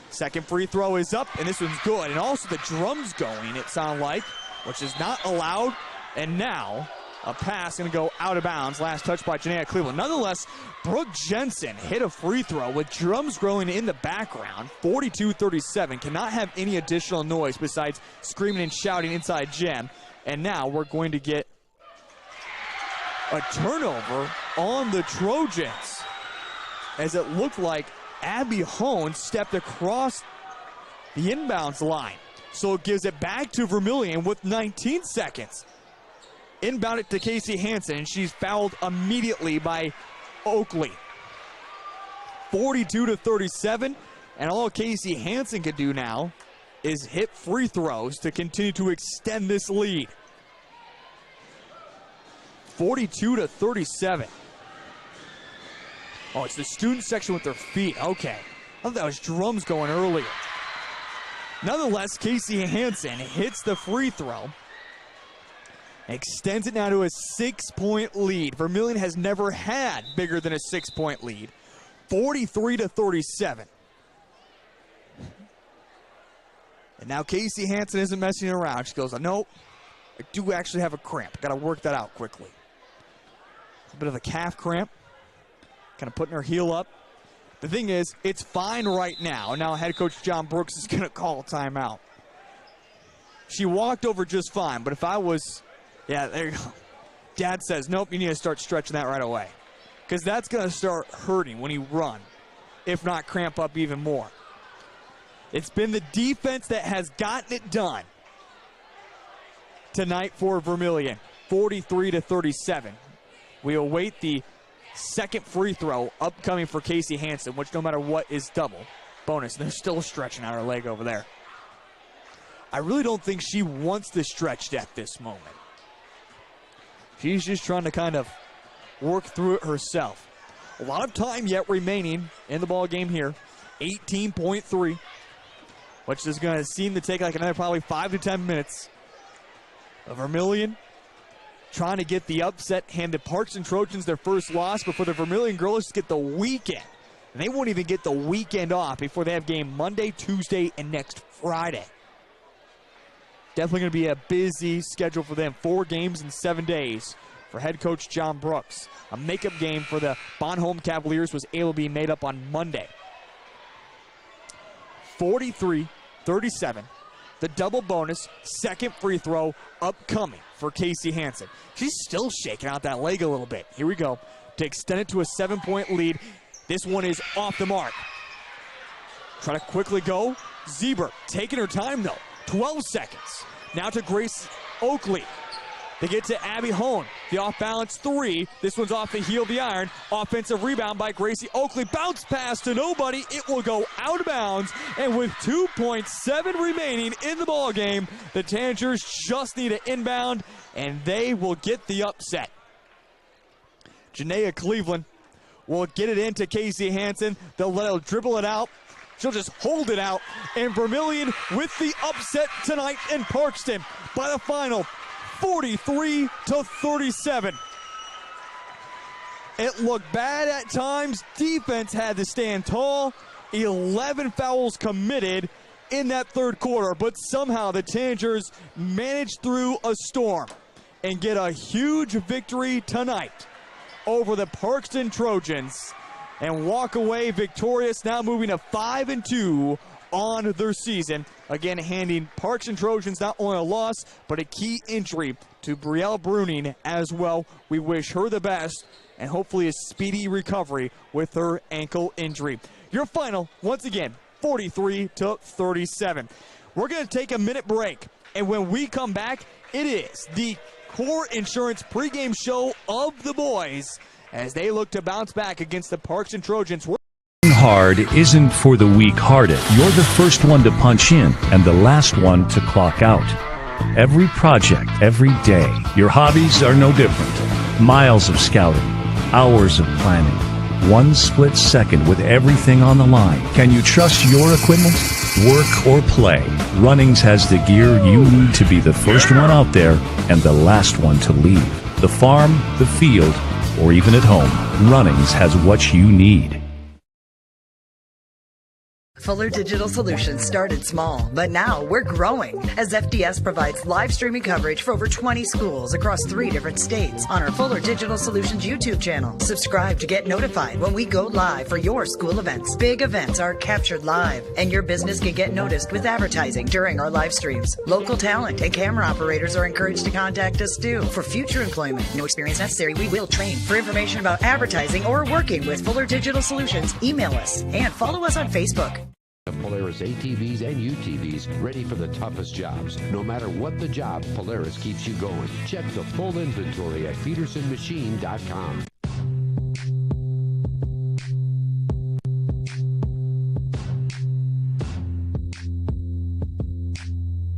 Second free throw is up, and this one's good. And also the drums going, it sounded like, which is not allowed. And now a pass going to go out of bounds. Last touch by Janaea Cleveland. Nonetheless, Brooke Jensen hit a free throw with drums growing in the background. 42-37. Cannot have any additional noise besides screaming and shouting inside gym. And now we're going to get a turnover on the Trojans, as it looked like Abby Hone stepped across the inbounds line. So it gives it back to Vermillion with 19 seconds. Inbound it to Casey Hansen, and she's fouled immediately by Oakley. 42-37, and all Casey Hansen can do now is hit free throws to continue to extend this lead. 42-37. Oh, it's the student section with their feet. Okay. I thought that was drums going earlier. Nonetheless, Casey Hansen hits the free throw. Extends it now to a 6-point lead. Vermillion has never had bigger than a 6-point lead. 43-37. And now Casey Hansen isn't messing around. She goes, no, I do actually have a cramp. Got to work that out quickly. A bit of a calf cramp. Kind of putting her heel up. The thing is, it's fine right now. Now head coach John Brooks is going to call a timeout. She walked over just fine, but if I was, yeah, there you go. Dad says, nope, you need to start stretching that right away. Because that's going to start hurting when you run, if not cramp up even more. It's been the defense that has gotten it done tonight for Vermillion. 43-37. We await the second free throw upcoming for Casey Hansen, which no matter what is double. Bonus. They're still stretching out her leg over there. I really don't think she wants to stretch at this moment. She's just trying to kind of work through it herself. A lot of time yet remaining in the ball game here. 18.3, which is going to seem to take like another probably 5 to 10 minutes. Vermillion trying to get the upset, hand the Parkston Trojans their first loss before the Vermillion girls get the weekend. And they won't even get the weekend off before they have game Monday, Tuesday, and next Friday. Definitely going to be a busy schedule for them. 4 games in 7 days for head coach John Brooks. A makeup game for the Bonhomme Cavaliers was able to be made up on Monday. 43-37. The double bonus, second free throw upcoming for Casey Hansen. She's still shaking out that leg a little bit. Here we go. To extend it to a 7-point lead. This one is off the mark. Try to quickly go. Zieber taking her time though. 12 seconds. Now to Grace Oakley. They get to Abby Hone. The off-balance 3. This one's off the heel of the iron. Offensive rebound by Gracie Oakley. Bounce pass to nobody. It will go out of bounds. And with 2.7 remaining in the ball game, the Tanagers just need an inbound, and they will get the upset. Janaea Cleveland will get it into Casey Hansen. They'll let her dribble it out. She'll just hold it out. And Vermillion with the upset tonight in Parkston by the final 43-37. It looked bad at times. Defense had to stand tall. 11 fouls committed in that third quarter, but somehow the Tanagers managed through a storm and get a huge victory tonight over the Parkston Trojans and walk away victorious, now moving to 5-2 on their season. Again, handing Parkston Trojans not only a loss, but a key injury to Brielle Bruning as well. We wish her the best and hopefully a speedy recovery with her ankle injury. Your final, once again, 43-37. We're going to take a minute break, and when we come back, It is the Core Insurance pregame show of the boys as they look to bounce back against the Parkston Trojans. Hard isn't for the weak-hearted. You're the first one to punch in and the last one to clock out. Every project, every day. Your hobbies are no different. Miles of scouting, hours of planning, one split second with everything on the line. Can you trust your equipment? Work or play, Runnings has the gear you need to be the first one out there and the last one to leave. The farm, the field, or even at home, Runnings has what you need. Fuller Digital Solutions started small, but now we're growing as FDS provides live streaming coverage for over 20 schools across 3 different states on our Fuller Digital Solutions YouTube channel. Subscribe to get notified when we go live for your school events. Big events are captured live, and your business can get noticed with advertising during our live streams. Local talent and camera operators are encouraged to contact us too for future employment. No experience necessary. We will train. For information about advertising or working with Fuller Digital Solutions, email us and follow us on Facebook. Polaris ATVs and UTVs ready for the toughest jobs. No matter what the job, Polaris keeps you going. Check the full inventory at petersonmachine.com.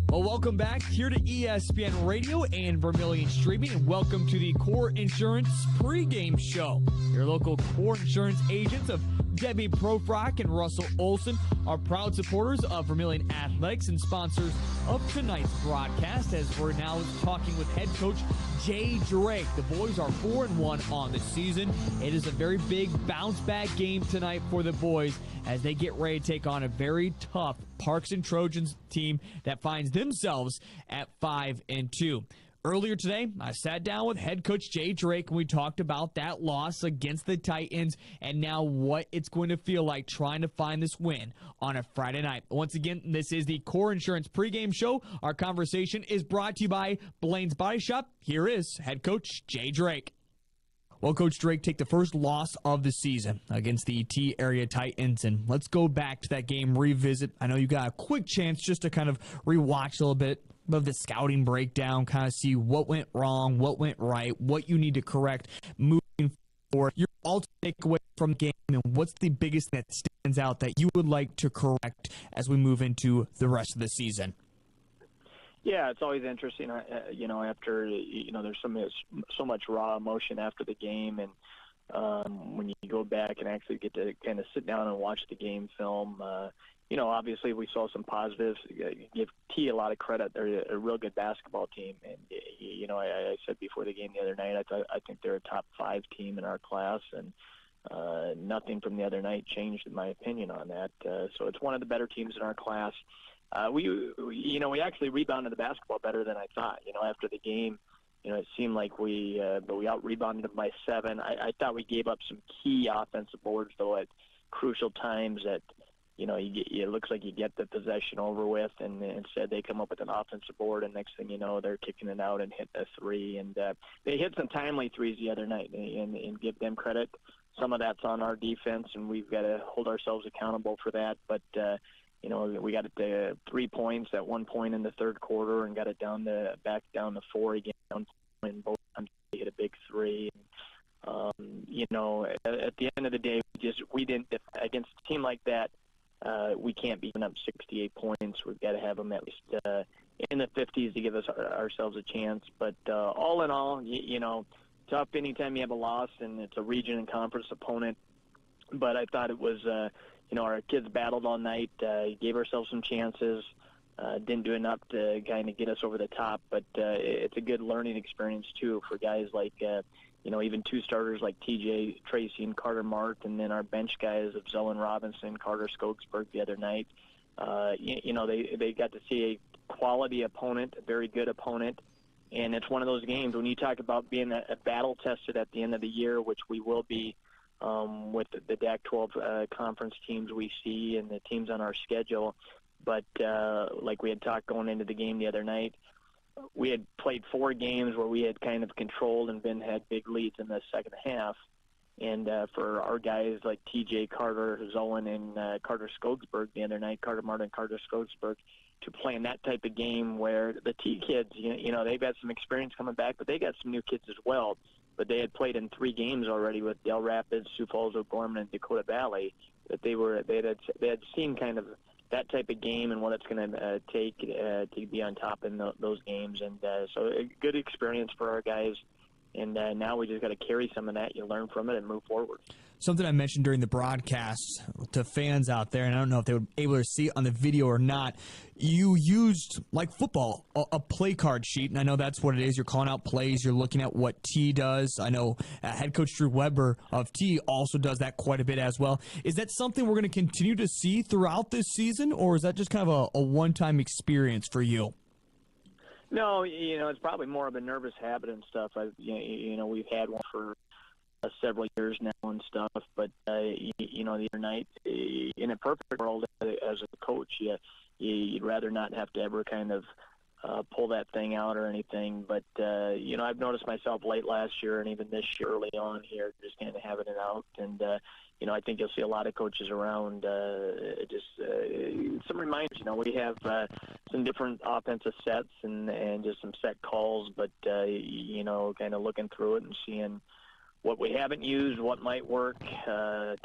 Well, welcome back here to ESPN Radio and Vermillion Streaming, and welcome to the Core Insurance pregame show. Your local Core Insurance agents of Debbie Profrock and Russell Olson are proud supporters of Vermillion Athletics and sponsors of tonight's broadcast, as we're now talking with head coach Jay Drake. The boys are 4-1 on the season. It is a very big bounce-back game tonight for the boys as they get ready to take on a very tough Parkston Trojans team that finds themselves at 5-2. Earlier today, I sat down with head coach Jay Drake and we talked about that loss against the Titans and now what it's going to feel like trying to find this win on a Friday night. Once again, this is the Core Insurance pregame show. Our conversation is brought to you by Blaine's Body Shop. Here is head coach Jay Drake. Well, Coach Drake, take the first loss of the season against the T-Area Titans, and let's go back to that game, revisit. I know you got a quick chance just to kind of rewatch a little bit of the scouting breakdown, kind of see what went wrong, what went right, what you need to correct moving forward. Your ultimate takeaway from the game, and what's the biggest that stands out that you would like to correct as we move into the rest of the season? Yeah, it's always interesting, after, there's so much raw emotion after the game, and when you go back and actually get to kind of sit down and watch the game film, obviously we saw some positives. Give T a lot of credit. They're a real good basketball team, and, I said before the game the other night, I think they're a top 5 team in our class, and nothing from the other night changed in my opinion on that. So it's one of the better teams in our class. We actually rebounded the basketball better than I thought. After the game, it seemed like we out-rebounded them by 7. I thought we gave up some key offensive boards, though, at crucial times that, it looks like you get the possession over with, and instead they come up with an offensive board, and next thing you know, they're kicking it out and hitting a 3. And they hit some timely threes the other night, and give them credit. Some of that's on our defense, and we've got to hold ourselves accountable for that. But, we got it to 3 points at one point in the third quarter and got it back down to 4 again. And both times they hit a big 3. At the end of the day, we didn't, against a team like that, we can't be giving up 68 points. We've got to have them at least in the 50s to give us ourselves a chance. But all in all, tough anytime you have a loss, and it's a region and conference opponent. But I thought it was our kids battled all night, gave ourselves some chances, didn't do enough to kind of get us over the top, but it's a good learning experience, too, for guys like, even 2 starters like TJ Tracy and Carter Mart, and then our bench guys of Zellen Robinson, Carter Skogsberg the other night. They got to see a quality opponent, a very good opponent, and it's one of those games when you talk about being a battle tested at the end of the year, which we will be, with the DAC-12 conference teams we see and the teams on our schedule. But like we had talked going into the game the other night, we had played 4 games where we had kind of controlled and had big leads in the second half. And for our guys like TJ, Carter, Zolan, and Carter Skogsberg the other night, Carter Martin, Carter Skogsberg, to playing that type of game where the T kids, they've had some experience coming back, but they got some new kids as well. But they had played in 3 games already with Del Rapids, Sioux Falls, O'Gorman, and Dakota Valley. That they had seen kind of that type of game and what it's going to take to be on top in those games. And so a good experience for our guys. And now we just got to carry some of that. You learn from it and move forward. Something I mentioned during the broadcast to fans out there, and I don't know if they were able to see it on the video or not, you used, like football, a play card sheet, and I know that's what it is. You're calling out plays. You're looking at what T does. I know head coach Drew Weber of T also does that quite a bit as well. Is that something we're going to continue to see throughout this season, or is that just kind of a one-time experience for you? No, it's probably more of a nervous habit and stuff. We've had one for several years now and stuff, but the other night, in a perfect world, as a coach, you'd rather not have to ever kind of pull that thing out or anything. But I've noticed myself late last year and even this year early on here, just kind of having it out. And I think you'll see a lot of coaches around. Some reminders. We have some different offensive sets and just some set calls, but kind of looking through it and seeing what we haven't used, what might work,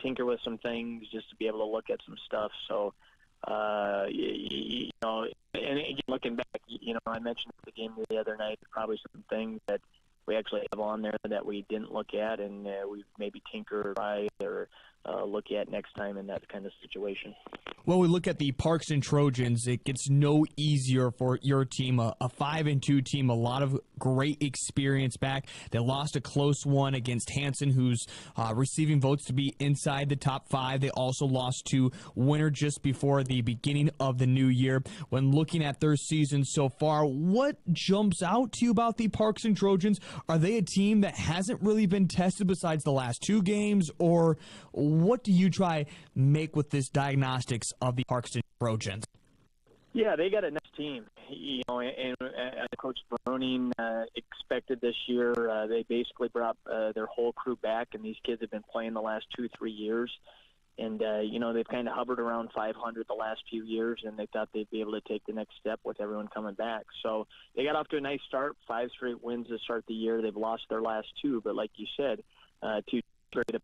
tinker with some things just to be able to look at some stuff. So, and again, looking back, I mentioned at the game the other night, probably some things that we actually have on there that we didn't look at, and we maybe tinker or look at next time in that kind of situation. Well, we look at the Parkston Trojans. It gets no easier for your team, a 5-2 team, a lot of great experience back. They lost a close one against Hanson, who's receiving votes to be inside the top 5. They also lost to Winter just before the beginning of the new year. When looking at their season so far, what jumps out to you about the Parkston Trojans? Are they a team that hasn't really been tested besides the last 2 games, or what do you try make with this diagnostics of the Parkston Trojans? Yeah, they got a nice team. And Coach Browning expected this year. They basically brought their whole crew back, and these kids have been playing the last 2-3 years. And, they've kind of hovered around 500 the last few years, and they thought they'd be able to take the next step with everyone coming back. So they got off to a nice start, 5 straight wins to start the year. They've lost their last 2, but like you said, 2 straight up.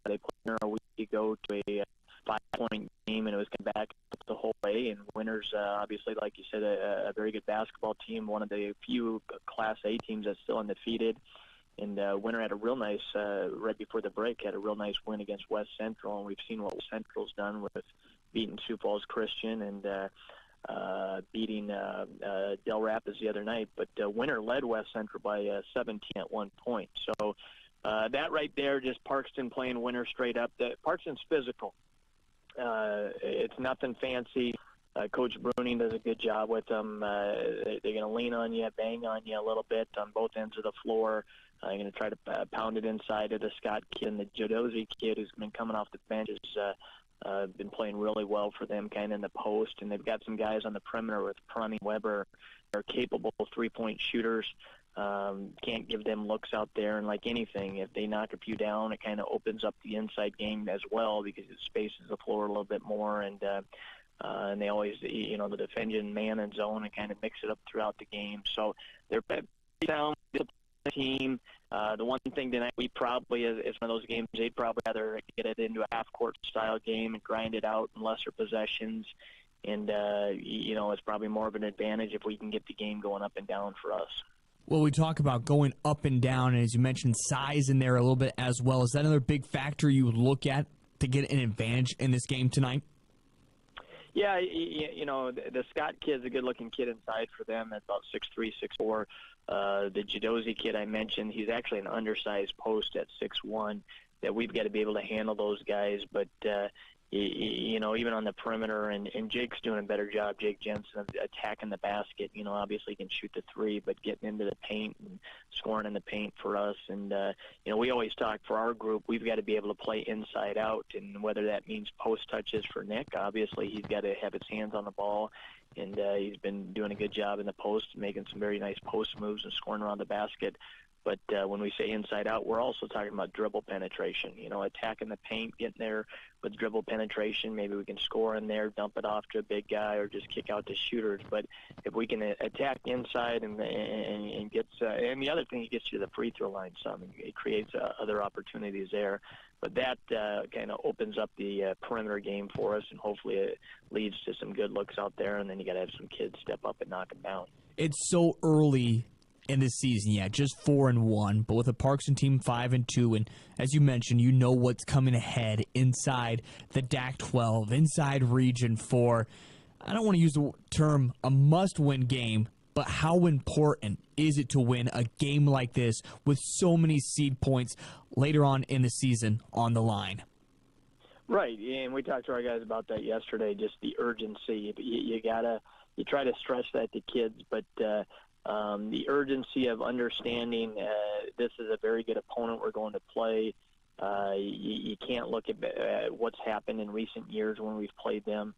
They played a week ago to a 5-point game, and it was come back the whole way. And Winter's, obviously, like you said, a very good basketball team, one of the few Class A teams that's still undefeated. And Winter had a real nice, right before the break, had a real nice win against West Central. And we've seen what West Central's done with beating Sioux Falls Christian and beating Del Rapids the other night. But Winter led West Central by 17 at one point. So that right there, just Parkston playing Winter straight up. Parkston's physical. It's nothing fancy. Coach Bruning does a good job with them. They're going to lean on you, bang on you a little bit on both ends of the floor. They're going to try to pound it inside of the Scott kid. And the Jodozzi kid, who's been coming off the bench, has been playing really well for them kind of in the post. And they've got some guys on the perimeter with Prunny, Weber. They're capable 3-point shooters. Can't give them looks out there. And like anything, if they knock a few down, it kind of opens up the inside game as well because it spaces the floor a little bit more. And they always, the defending man and zone and kind of mix it up throughout the game. So they're a sound team. The one thing tonight, we probably, is one of those games, they'd probably rather get it into a half-court style game and grind it out in lesser possessions. And, it's probably more of an advantage if we can get the game going up and down for us. Well, we talk about going up and down, and as you mentioned, size in there a little bit as well. Is that another big factor you look at to get an advantage in this game tonight? Yeah, the Scott kid's a good-looking kid inside for them at about 6'3", 6'4". The Jodozzi kid I mentioned, he's actually an undersized post at 6'1", that we've got to be able to handle those guys. But, even on the perimeter, and Jake's doing a better job, Jake Jensen, of attacking the basket. Obviously he can shoot the 3, but getting into the paint and scoring in the paint for us. And, we always talk for our group, we've got to be able to play inside out, and whether that means post touches for Nick, obviously he's got to have his hands on the ball. And he's been doing a good job in the post, making some very nice post moves and scoring around the basket But when we say inside out, we're also talking about dribble penetration, attacking the paint, getting there with dribble penetration. Maybe we can score in there, dump it off to a big guy, or just kick out to shooters. But if we can attack inside and and the other thing, it gets you to the free throw line some. It creates other opportunities there. But that kind of opens up the perimeter game for us, and hopefully it leads to some good looks out there, and then you got to have some kids step up and knock them down. It's so early in this season, just 4-1, but with a Parkston team 5-2, and as you mentioned, you know what's coming ahead inside the DAC-12, inside Region 4. I don't want to use the term a must-win game, but how important is it to win a game like this with so many seed points later on in the season on the line? Right, and we talked to our guys about that yesterday, just the urgency. You try to stress that to kids, but the urgency of understanding this is a very good opponent we're going to play. You can't look at what's happened in recent years when we've played them.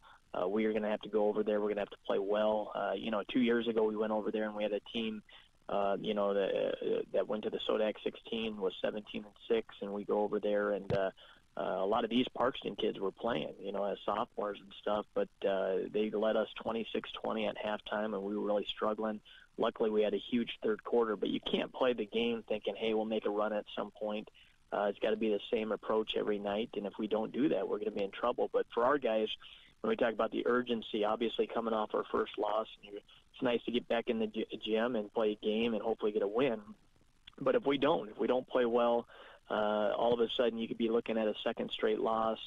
We are going to have to go over there. We're going to have to play well. 2 years ago we went over there and we had a team, that went to the SODAC 16 was 17-6, and we go over there and a lot of these Parkston kids were playing, as sophomores and stuff, but they led us 26-20 at halftime, and we were really struggling. Luckily, we had a huge third quarter, but you can't play the game thinking, hey, we'll make a run at some point. It's got to be the same approach every night, and if we don't do that, we're going to be in trouble. But for our guys, when we talk about the urgency, obviously coming off our first loss, it's nice to get back in the gym and play a game and hopefully get a win. But if we don't play well, all of a sudden you could be looking at a second straight loss.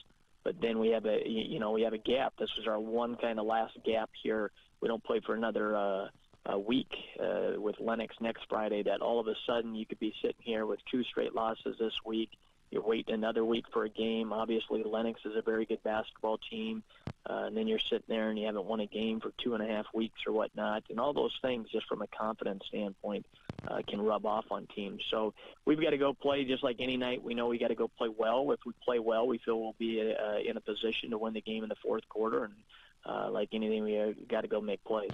But then we have a gap. This was our one kind of last gap here. We don't play for another week with Lennox next Friday. That all of a sudden you could be sitting here with 2 straight losses this week. You're waiting another week for a game. Obviously, Lennox is a very good basketball team. And then you're sitting there and you haven't won a game for 2.5 weeks or whatnot. And all those things, just from a confidence standpoint, can rub off on teams. So we've got to go play just like any night. We know we got to go play well. If we play well, we feel we'll be in a position to win the game in the fourth quarter. And like anything, we got to go make plays.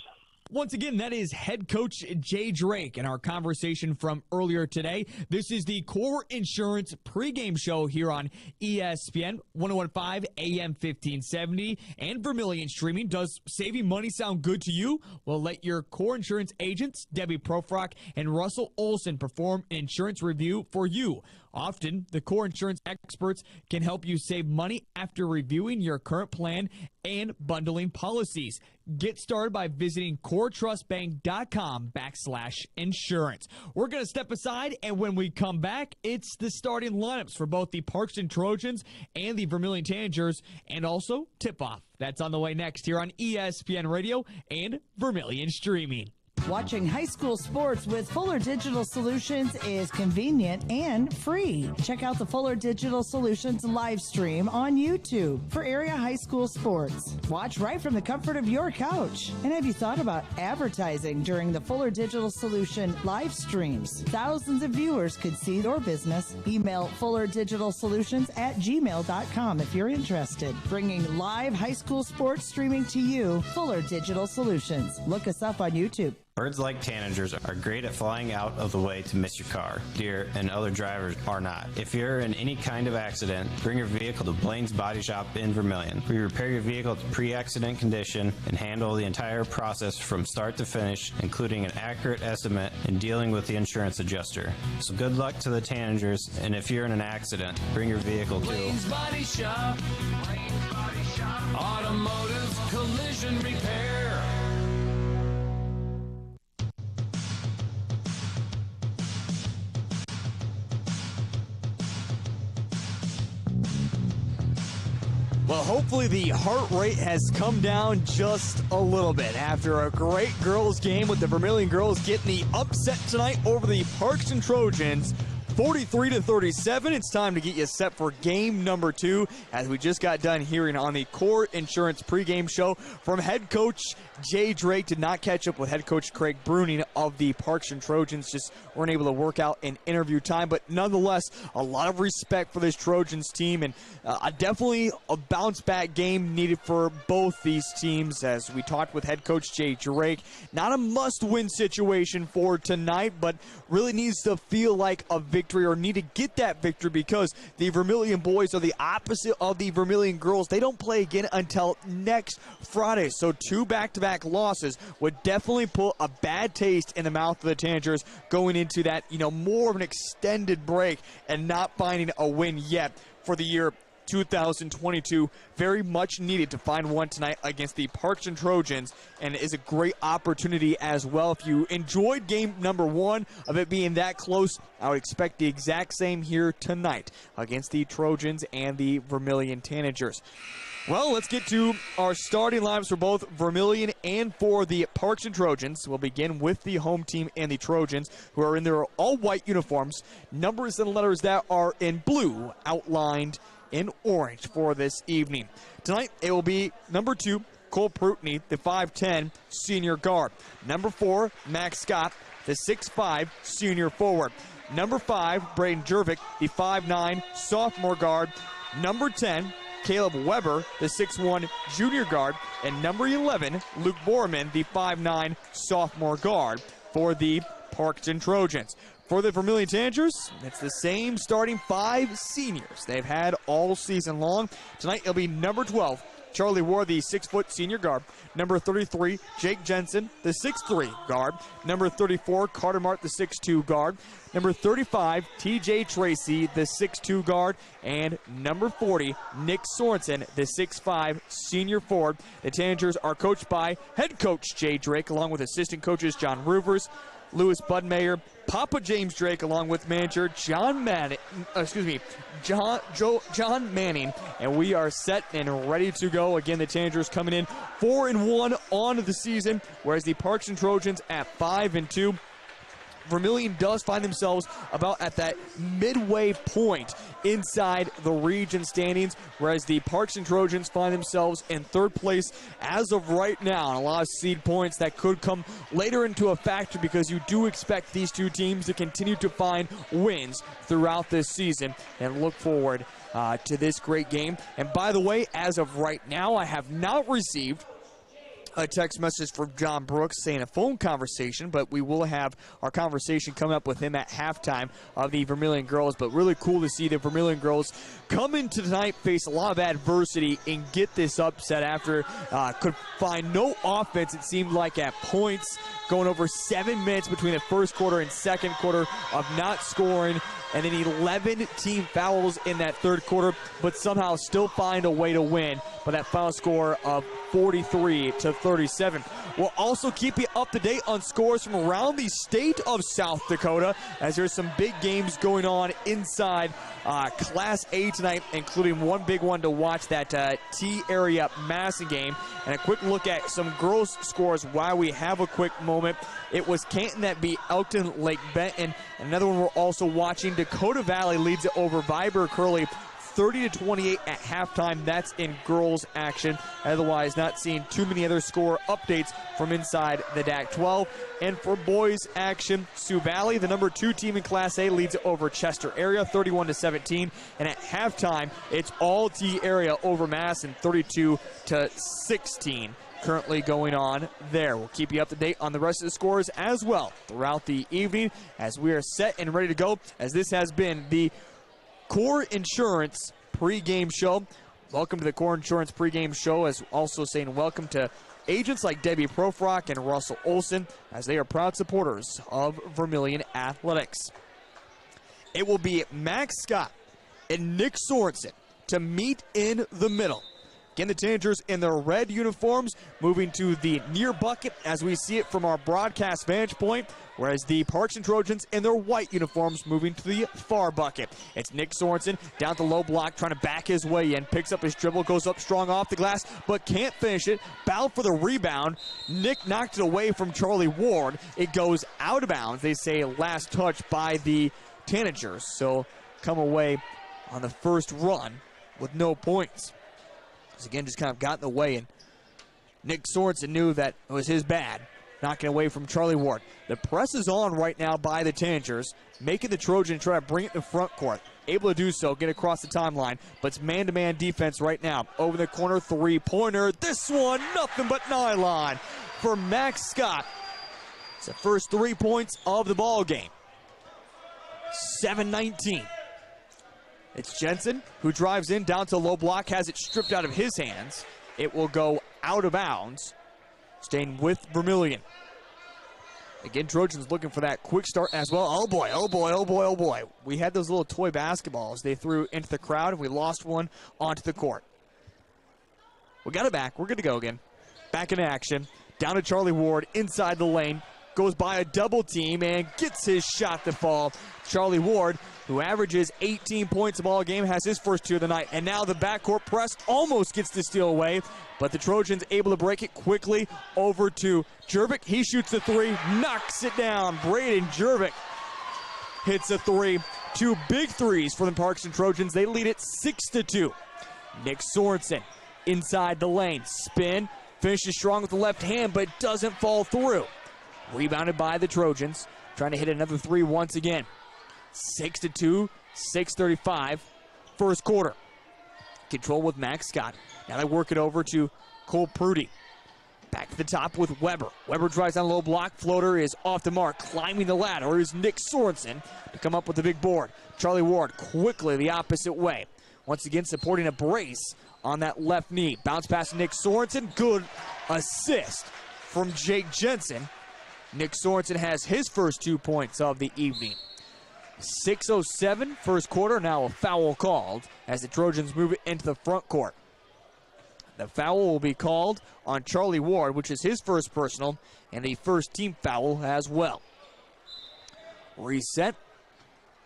Once again, that is head coach Jay Drake in our conversation from earlier today. This is the Core Insurance pregame show here on ESPN 101.5 AM 1570 and Vermillion streaming. Does saving money sound good to you? Well, let your Core Insurance agents, Debbie Profrock and Russell Olson, perform an insurance review for you. Often, the Core Insurance experts can help you save money after reviewing your current plan and bundling policies. Get started by visiting coretrustbank.com/insurance. We're going to step aside, and when we come back, it's the starting lineups for both the Parkston Trojans and the Vermillion Tanagers, and also tip-off. That's on the way next here on ESPN Radio and Vermillion Streaming. Watching high school sports with Fuller Digital Solutions is convenient and free. Check out the Fuller Digital Solutions live stream on YouTube for area high school sports. Watch right from the comfort of your couch. And have you thought about advertising during the Fuller Digital Solution live streams? Thousands of viewers could see your business. Email fullerdigitalsolutions@gmail.com if you're interested. Bringing live high school sports streaming to you, Fuller Digital Solutions. Look us up on YouTube. Birds like tanagers are great at flying out of the way to miss your car, deer, and other drivers are not. If you're in any kind of accident, bring your vehicle to Blaine's Body Shop in Vermillion. We repair your vehicle to pre-accident condition and handle the entire process from start to finish, including an accurate estimate and dealing with the insurance adjuster. So good luck to the tanagers, and if you're in an accident, bring your vehicle to Blaine's Body Shop. Blaine's Body Shop. Automotive collision repair. Well, hopefully the heart rate has come down just a little bit after a great girls game with the Vermillion girls getting the upset tonight over the Parkston Trojans. 43-37. It's time to get you set for game number 2, as we just got done hearing on the Core Insurance pregame show from head coach Jay Drake. Did not catch up with head coach Craig Bruning of the Parkston Trojans. Just weren't able to work out in interview time, but nonetheless, a lot of respect for this Trojans team, and definitely a bounce-back game needed for both these teams. As we talked with head coach Jay Drake, not a must-win situation for tonight, but really needs to feel like a victory, or need to get that victory, because the Vermillion boys are the opposite of the Vermillion girls. They don't play again until next Friday, so 2 back-to-back losses would definitely put a bad taste in the mouth of the Tanagers going into that, more of an extended break and not finding a win yet for the year 2022. Very much needed to find one tonight against the Parkston Trojans, and is a great opportunity as well. If you enjoyed game number 1 of it being that close, I would expect the exact same here tonight against the Trojans and the Vermillion Tanagers. Well, let's get to our starting lineups for both Vermillion and for the Parkston Trojans. We'll begin with the home team and the Trojans, who are in their all-white uniforms. Numbers and letters that are in blue, outlined in orange for this evening. Tonight, it will be number 2, Cole Prutney, the 5'10 senior guard. Number 4, Max Scott, the 6'5 senior forward. Number 5, Braden Jervik, the 5'9 sophomore guard. Number 10, Caleb Weber, the 6'1 junior guard. And number 11, Luke Borman, the 5'9 sophomore guard for the Parkston Trojans. For the Vermillion Tanagers, it's the same starting 5 seniors they've had all season long. Tonight it'll be number 12, Charlie Ward, the 6' senior guard. Number 33, Jake Jensen, the 6'3 guard. Number 34, Carter Mart, the 6'2 guard. Number 35, TJ Tracy, the 6'2 guard. And number 40, Nick Sorensen, the 6'5 senior forward. The Tanagers are coached by head coach Jay Drake, along with assistant coaches John Ruvers, Lewis Budmeyer, Papa James Drake, along with manager John Manning, and we are set and ready to go. Again, the Tanagers coming in 4-1 on the season, whereas the Parkston Trojans at 5-2. Vermillion does find themselves about at that midway point inside the region standings, whereas the Parkston Trojans find themselves in 3rd place as of right now. And a lot of seed points that could come later into a factor, because you do expect these two teams to continue to find wins throughout this season, and look forward to this great game. And by the way, as of right now, I have not received a text message from John Brooks saying a phone conversation, but we will have our conversation coming up with him at halftime of the Vermillion girls. But really cool to see the Vermillion girls come into tonight, face a lot of adversity, and get this upset after could find no offense, it seemed like, at points, going over 7 minutes between the first quarter and second quarter of not scoring, and then 11 team fouls in that third quarter, but somehow still find a way to win by that final score of 43-37. We'll also keep you up to date on scores from around the state of South Dakota, as there's some big games going on inside Class A tonight, including one big one to watch, that T-area Massing game. And a quick look at some girls' scores while we have a quick moment. It was Canton that beat Elkton Lake Benton. Another one we're also watching, Dakota Valley leads it over Viber Curley 30-28 at halftime. That's in girls action. Otherwise, not seeing too many other score updates from inside the DAC-12. And for boys action, Sioux Valley, the number 2 team in Class A, leads it over Chester area 31-17. And at halftime, it's all T area over Masson 32-16. Currently going on there. We'll keep you up to date on the rest of the scores as well throughout the evening, as we are set and ready to go, as this has been the Core Insurance pregame show. Welcome to the Core Insurance pregame show, as also saying welcome to agents like Debbie Profrock and Russell Olson, as they are proud supporters of Vermillion Athletics. It will be Max Scott and Nick Sorensen to meet in the middle. Again, the Tanagers in their red uniforms moving to the near bucket as we see it from our broadcast vantage point, whereas the Parkston Trojans in their white uniforms moving to the far bucket. It's Nick Sorensen down the low block trying to back his way in, picks up his dribble, goes up strong off the glass, but can't finish it. Battled for the rebound. Nick knocked it away from Charlie Ward. It goes out of bounds. They say last touch by the Tanagers, so come away on the first run with no points. So again, just kind of got in the way, and Nick Sorensen knew that it was his bad, knocking away from Charlie Ward. The press is on right now by the Tanagers, making the Trojans try to bring it to the front court. Able to do so, get across the timeline, but it's man-to-man defense right now. Over the corner, three-pointer. This one, nothing but nylon for Max Scott. It's the first 3 points of the ball game. 7-19. It's Jensen who drives in down to low block, has it stripped out of his hands. It will go out of bounds, staying with Vermillion. Again, Trojans looking for that quick start as well. Oh boy, oh boy, oh boy, oh boy. We had those little toy basketballs they threw into the crowd, and we lost one onto the court. We got it back. We're good to go again. Back in action. Down to Charlie Ward inside the lane. Goes by a double team and gets his shot to fall. Charlie Ward, who averages 18 points a ball game, has his first 2 of the night. And now the backcourt press almost gets the steal away, but the Trojans able to break it quickly over to Jervik. He shoots the 3, knocks it down. Braden Jervik hits a 3. 2 big threes for the Parkston Trojans. They lead it 6-2. Nick Sorensen inside the lane. Spin, finishes strong with the left hand, but doesn't fall through. Rebounded by the Trojans. Trying to hit another 3 once again. 6-2, 6:35, first quarter. Control with Max Scott. Now they work it over to Cole Prudy. Back to the top with Weber. Weber drives down low block. Floater is off the mark. Climbing the ladder is Nick Sorensen to come up with the big board. Charlie Ward quickly the opposite way. Once again supporting a brace on that left knee. Bounce pass to Nick Sorensen. Good assist from Jake Jensen. Nick Sorensen has his first 2 points of the evening. 6:07, first quarter. Now a foul called as the Trojans move it into the front court. The foul will be called on Charlie Ward, which is his first personal, and the first team foul as well. Reset.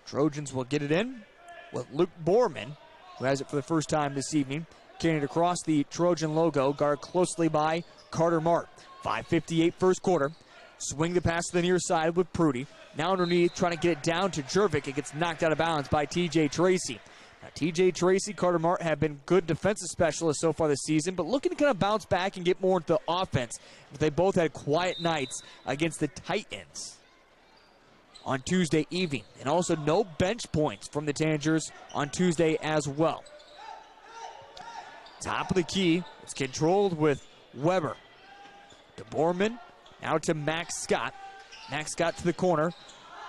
Trojans will get it in with Luke Borman, who has it for the first time this evening. Carrying it across the Trojan logo, guarded closely by Carter Mart. 5:58 first quarter. Swing the pass to the near side with Prudy. Now underneath, trying to get it down to Jervik. It gets knocked out of bounds by TJ Tracy. Now, TJ Tracy, Carter Mart have been good defensive specialists so far this season, but looking to kind of bounce back and get more into the offense. But they both had quiet nights against the Titans on Tuesday evening. And also no bench points from the Tanagers on Tuesday as well. Top of the key, it's controlled with Weber. To Borman, now to Max Scott. Max Scott to the corner.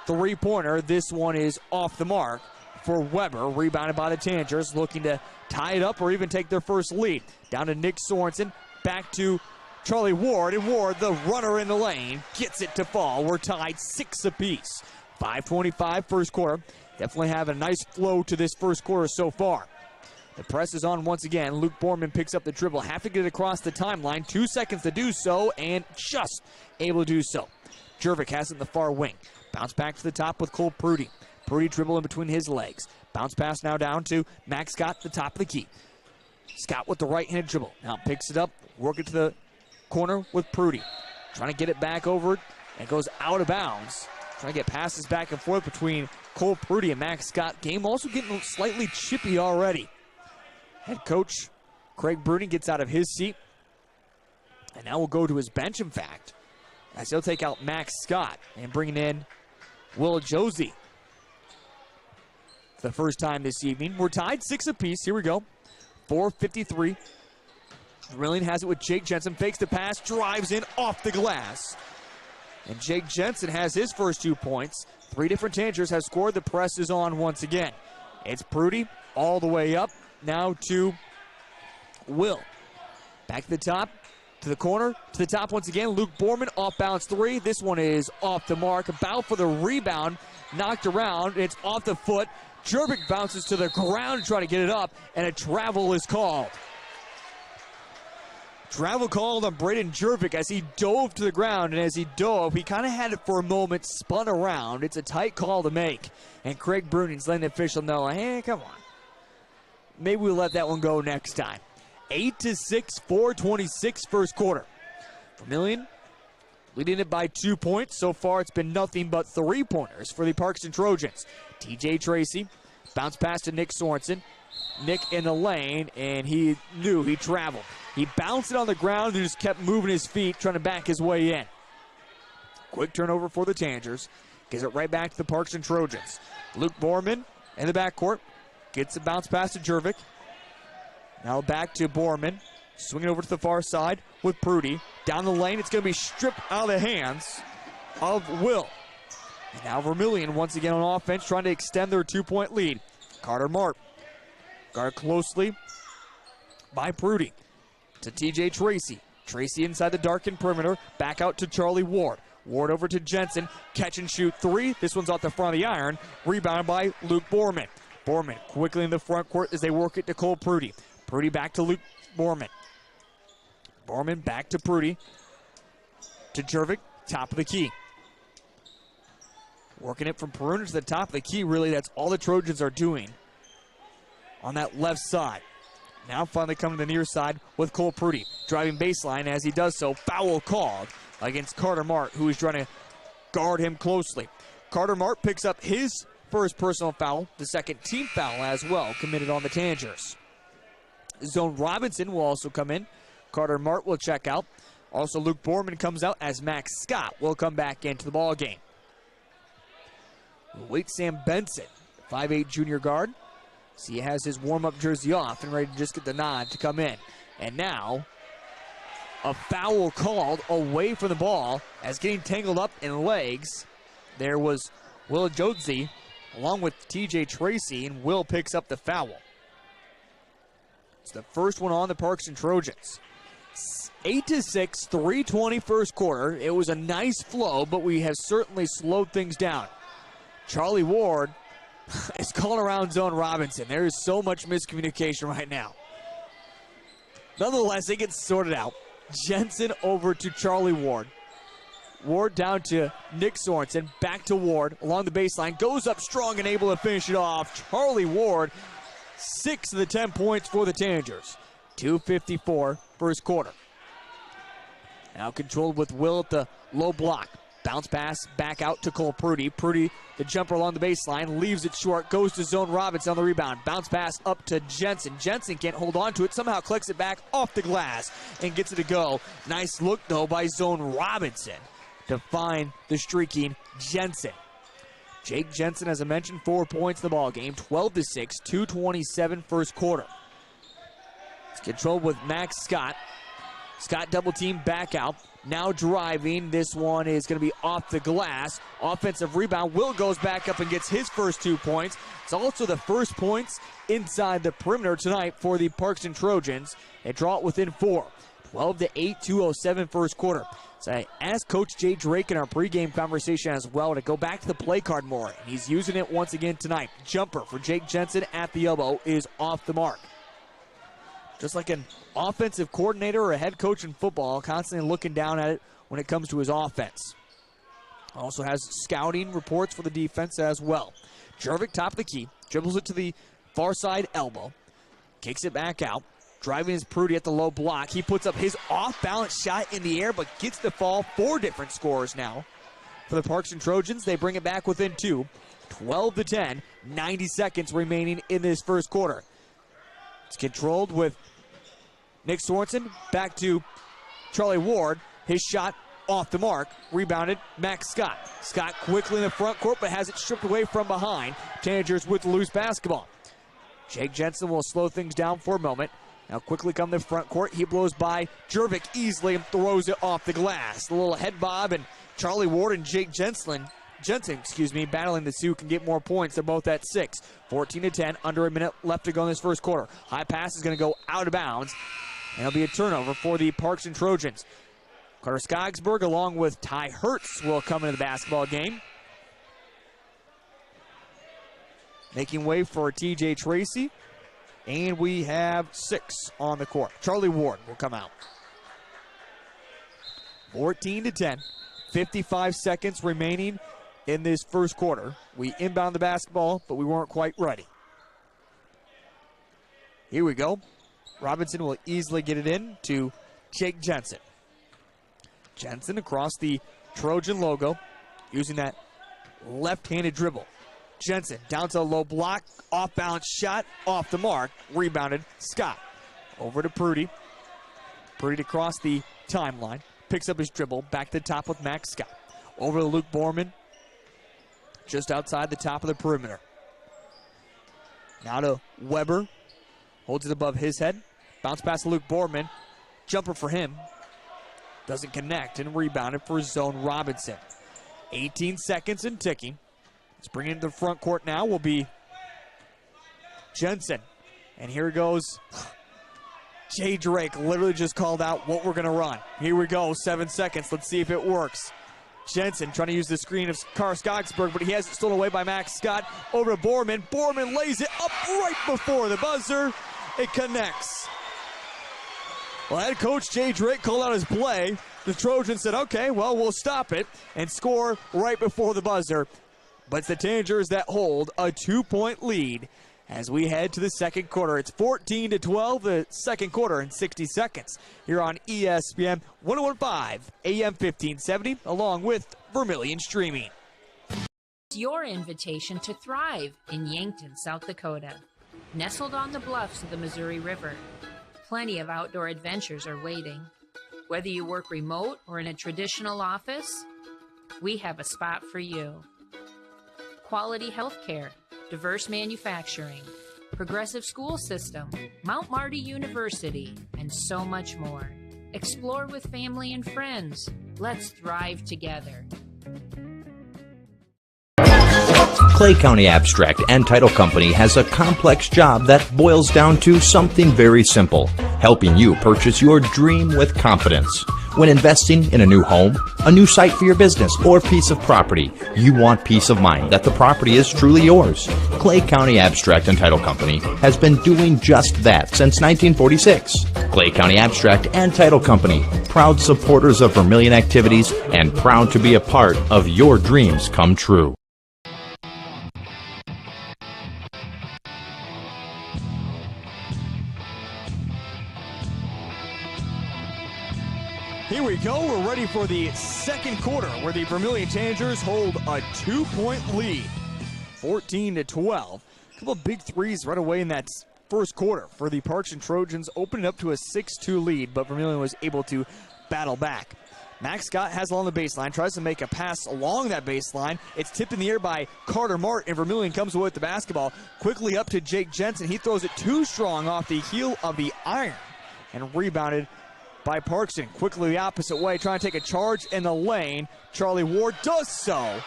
Three-pointer, this one is off the mark for Weber. Rebounded by the Tanagers, looking to tie it up or even take their first lead. Down to Nick Sorensen, back to Charlie Ward, and Ward, the runner in the lane, gets it to fall. We're tied 6 apiece. 5:25 first quarter. Definitely have a nice flow to this first quarter so far. The press is on once again. Luke Borman picks up the dribble. Have to get it across the timeline. 2 seconds to do so, and just able to do so. Jervik has it in the far wing. Bounce back to the top with Cole Prudy. Prudy dribble in between his legs. Bounce pass now down to Max Scott, the top of the key. Scott with the right-handed dribble. Now picks it up, work it to the corner with Prudy. Trying to get it back over, and it goes out of bounds. Trying to get passes back and forth between Cole Prudy and Max Scott. Game also getting slightly chippy already. Head coach Craig Bruni gets out of his seat. And now we'll go to his bench, in fact, as he'll take out Max Scott and bring in Will Josie. For the first time this evening. We're tied 6 apiece. Here we go. 4:53. Vermillion has it with Jake Jensen. Fakes the pass, drives in off the glass. And Jake Jensen has his first 2 points. 3 different Tanagers have scored. The press is on once again. It's Prudy all the way up. Now to Will. Back to the top, to the corner, to the top once again. Luke Borman, off balance 3. This one is off the mark. About for the rebound. Knocked around. It's off the foot. Jervik bounces to the ground to try to get it up, and a travel is called. Travel called on Braden Jervik as he dove to the ground, and as he dove, he kind of had it for a moment, spun around. It's a tight call to make, and Craig Bruning's letting the official know, hey, come on. Maybe we'll let that one go next time. 8-6, 4:26 first quarter. Vermillion leading it by 2 points. So far, it's been nothing but 3-pointers for the Parkston Trojans. TJ Tracy, bounce pass to Nick Sorensen. Nick in the lane, and he knew he traveled. He bounced it on the ground and just kept moving his feet, trying to back his way in. Quick turnover for the Tangers. Gives it right back to the Parkston Trojans. Luke Borman in the backcourt. Gets a bounce pass to Jervik. Now back to Borman. Swinging over to the far side with Prudy. Down the lane, it's going to be stripped out of the hands of Will. Now Vermillion once again on offense, trying to extend their 2-point lead. Carter Mart. Guarded closely by Prudy. To TJ Tracy. Tracy inside the darkened perimeter. Back out to Charlie Ward. Ward over to Jensen. Catch and shoot 3. This one's off the front of the iron. Rebounded by Luke Borman. Borman quickly in the front court as they work it to Cole Prudy. Prudy back to Luke Borman. Borman back to Prudy. To Jervik. Top of the key. Working it from perimeter to the top of the key. Really, that's all the Trojans are doing on that left side. Now finally coming to the near side with Cole Prudy. Driving baseline as he does so. Foul called against Carter Mart, who is trying to guard him closely. Carter Mart picks up his first personal foul, the second team foul as well, committed on the Tangers. Zone Robinson will also come in. Carter Mart will check out. Also Luke Borman comes out as Max Scott will come back into the ball game. We'll wait Sam Benson, 5'8" junior guard. So he has his warm-up jersey off and ready to just get the nod to come in. And now, a foul called away from the ball as getting tangled up in legs. There was Will Jodzi along with TJ Tracy, and Will picks up the foul. It's the first one on the Parkston Trojans. 8-6, 3:20 first quarter. It was a nice flow, but we have certainly slowed things down. Charlie Ward is calling around Zone Robinson. There is so much miscommunication right now. Nonetheless, it gets sorted out. Jensen over to Charlie Ward. Ward down to Nick Sorensen. Back to Ward along the baseline. Goes up strong and able to finish it off. Charlie Ward, 6 of the 10 points for the Tangers. 2:54 first quarter. Now controlled with Will at the low block. Bounce pass back out to Cole Prudy. Prudy, the jumper along the baseline, leaves it short, goes to Zone Robinson on the rebound. Bounce pass up to Jensen. Jensen can't hold on to it, somehow collects it back off the glass and gets it to go. Nice look, though, by Zone Robinson to find the streaking Jensen. Jake Jensen, as I mentioned, 4 points in the ball game. 12-6, 2:27 first quarter. It's controlled with Max Scott. Scott double team back out. Now driving. This one is going to be off the glass. Offensive rebound. Will goes back up and gets his first 2 points. It's also the first points inside the perimeter tonight for the Parkston Trojans. They draw it within 4. 12-8, 2:07 first quarter. So I asked Coach Jay Drake in our pregame conversation as well to go back to the play card more. And he's using it once again tonight. Jumper for Jake Jensen at the elbow is off the mark. Just like an offensive coordinator or a head coach in football, constantly looking down at it when it comes to his offense. Also has scouting reports for the defense as well. Jervik, top of the key, dribbles it to the far side elbow, kicks it back out, driving his Prudy at the low block. He puts up his off-balance shot in the air, but gets the fall. 4 different scores now for the Parkston Trojans. They bring it back within 2. 12-10, 90 seconds remaining in this first quarter. It's controlled with Nick Sorensen. Back to Charlie Ward. His shot off the mark. Rebounded Max Scott. Scott quickly in the front court, but has it stripped away from behind. Tangers with the loose basketball. Jake Jensen will slow things down for a moment. Now quickly come to the front court. He blows by Jervik easily and throws it off the glass. A little head bob, and Charlie Ward and Jake Jensen, battling the two can get more points. They're both at 6. 14-10, under a minute left to go in this first quarter. High pass is going to go out of bounds, and it'll be a turnover for the Parkston Trojans. Carter Skogsberg along with Ty Hertz will come into the basketball game. Making way for TJ Tracy, and we have 6 on the court. Charlie Ward will come out. 14-10, 55 seconds remaining in this first quarter. We inbound the basketball, but we weren't quite ready. Here we go. Robinson will easily get it in to Jake Jensen. Jensen across the Trojan logo, using that left-handed dribble. Jensen down to the low block, off-balance shot, off the mark, rebounded Scott. Over to Prudy. Prudy to cross the timeline, picks up his dribble, back to the top with Max Scott. Over to Luke Borman, just outside the top of the perimeter. Now to Weber, holds it above his head, bounce pass to Luke Borman, jumper for him, doesn't connect, and rebounded for Zone Robinson. 18 seconds and ticking. Let's bring it into the front court now will be Jensen. And here goes Jay Drake, literally just called out what we're going to run. Here we go, 7 seconds. Let's see if it works. Jensen trying to use the screen of Carr Skogsberg, but he has it stolen away by Max Scott. Over to Borman. Borman lays it up right before the buzzer. It connects. Well, head coach Jay Drake called out his play. The Trojans said, okay, well, we'll stop it and score right before the buzzer. But it's the Tanagers that hold a 2-point lead as we head to the second quarter. It's 14-12, the second quarter in 60 seconds. Here on ESPN 101.5 AM 1570, along with Vermillion Streaming. Your invitation to thrive in Yankton, South Dakota. Nestled on the bluffs of the Missouri River, plenty of outdoor adventures are waiting. Whether you work remote or in a traditional office, we have a spot for you. Quality health care, diverse manufacturing, progressive school system, Mount Marty University, and so much more. Explore with family and friends. Let's thrive together. Clay County Abstract and Title Company has a complex job that boils down to something very simple, helping you purchase your dream with confidence. When investing in a new home, a new site for your business, or piece of property, you want peace of mind that the property is truly yours. Clay County Abstract and Title Company has been doing just that since 1946. Clay County Abstract and Title Company, proud supporters of Vermillion activities and proud to be a part of your dreams come true. Here we go. We're ready for the second quarter where the Vermillion Tanagers hold a 2-point lead. 14-12. A couple of big threes right away in that first quarter for the Parkston Trojans, opening up to a 6-2 lead, but Vermillion was able to battle back. Max Scott has it along the baseline, tries to make a pass along that baseline. It's tipped in the air by Carter Mart, and Vermillion comes away with the basketball. Quickly up to Jake Jensen. He throws it too strong off the heel of the iron and rebounded by Parkston. Quickly the opposite way, trying to take a charge in the lane. Charlie Ward does so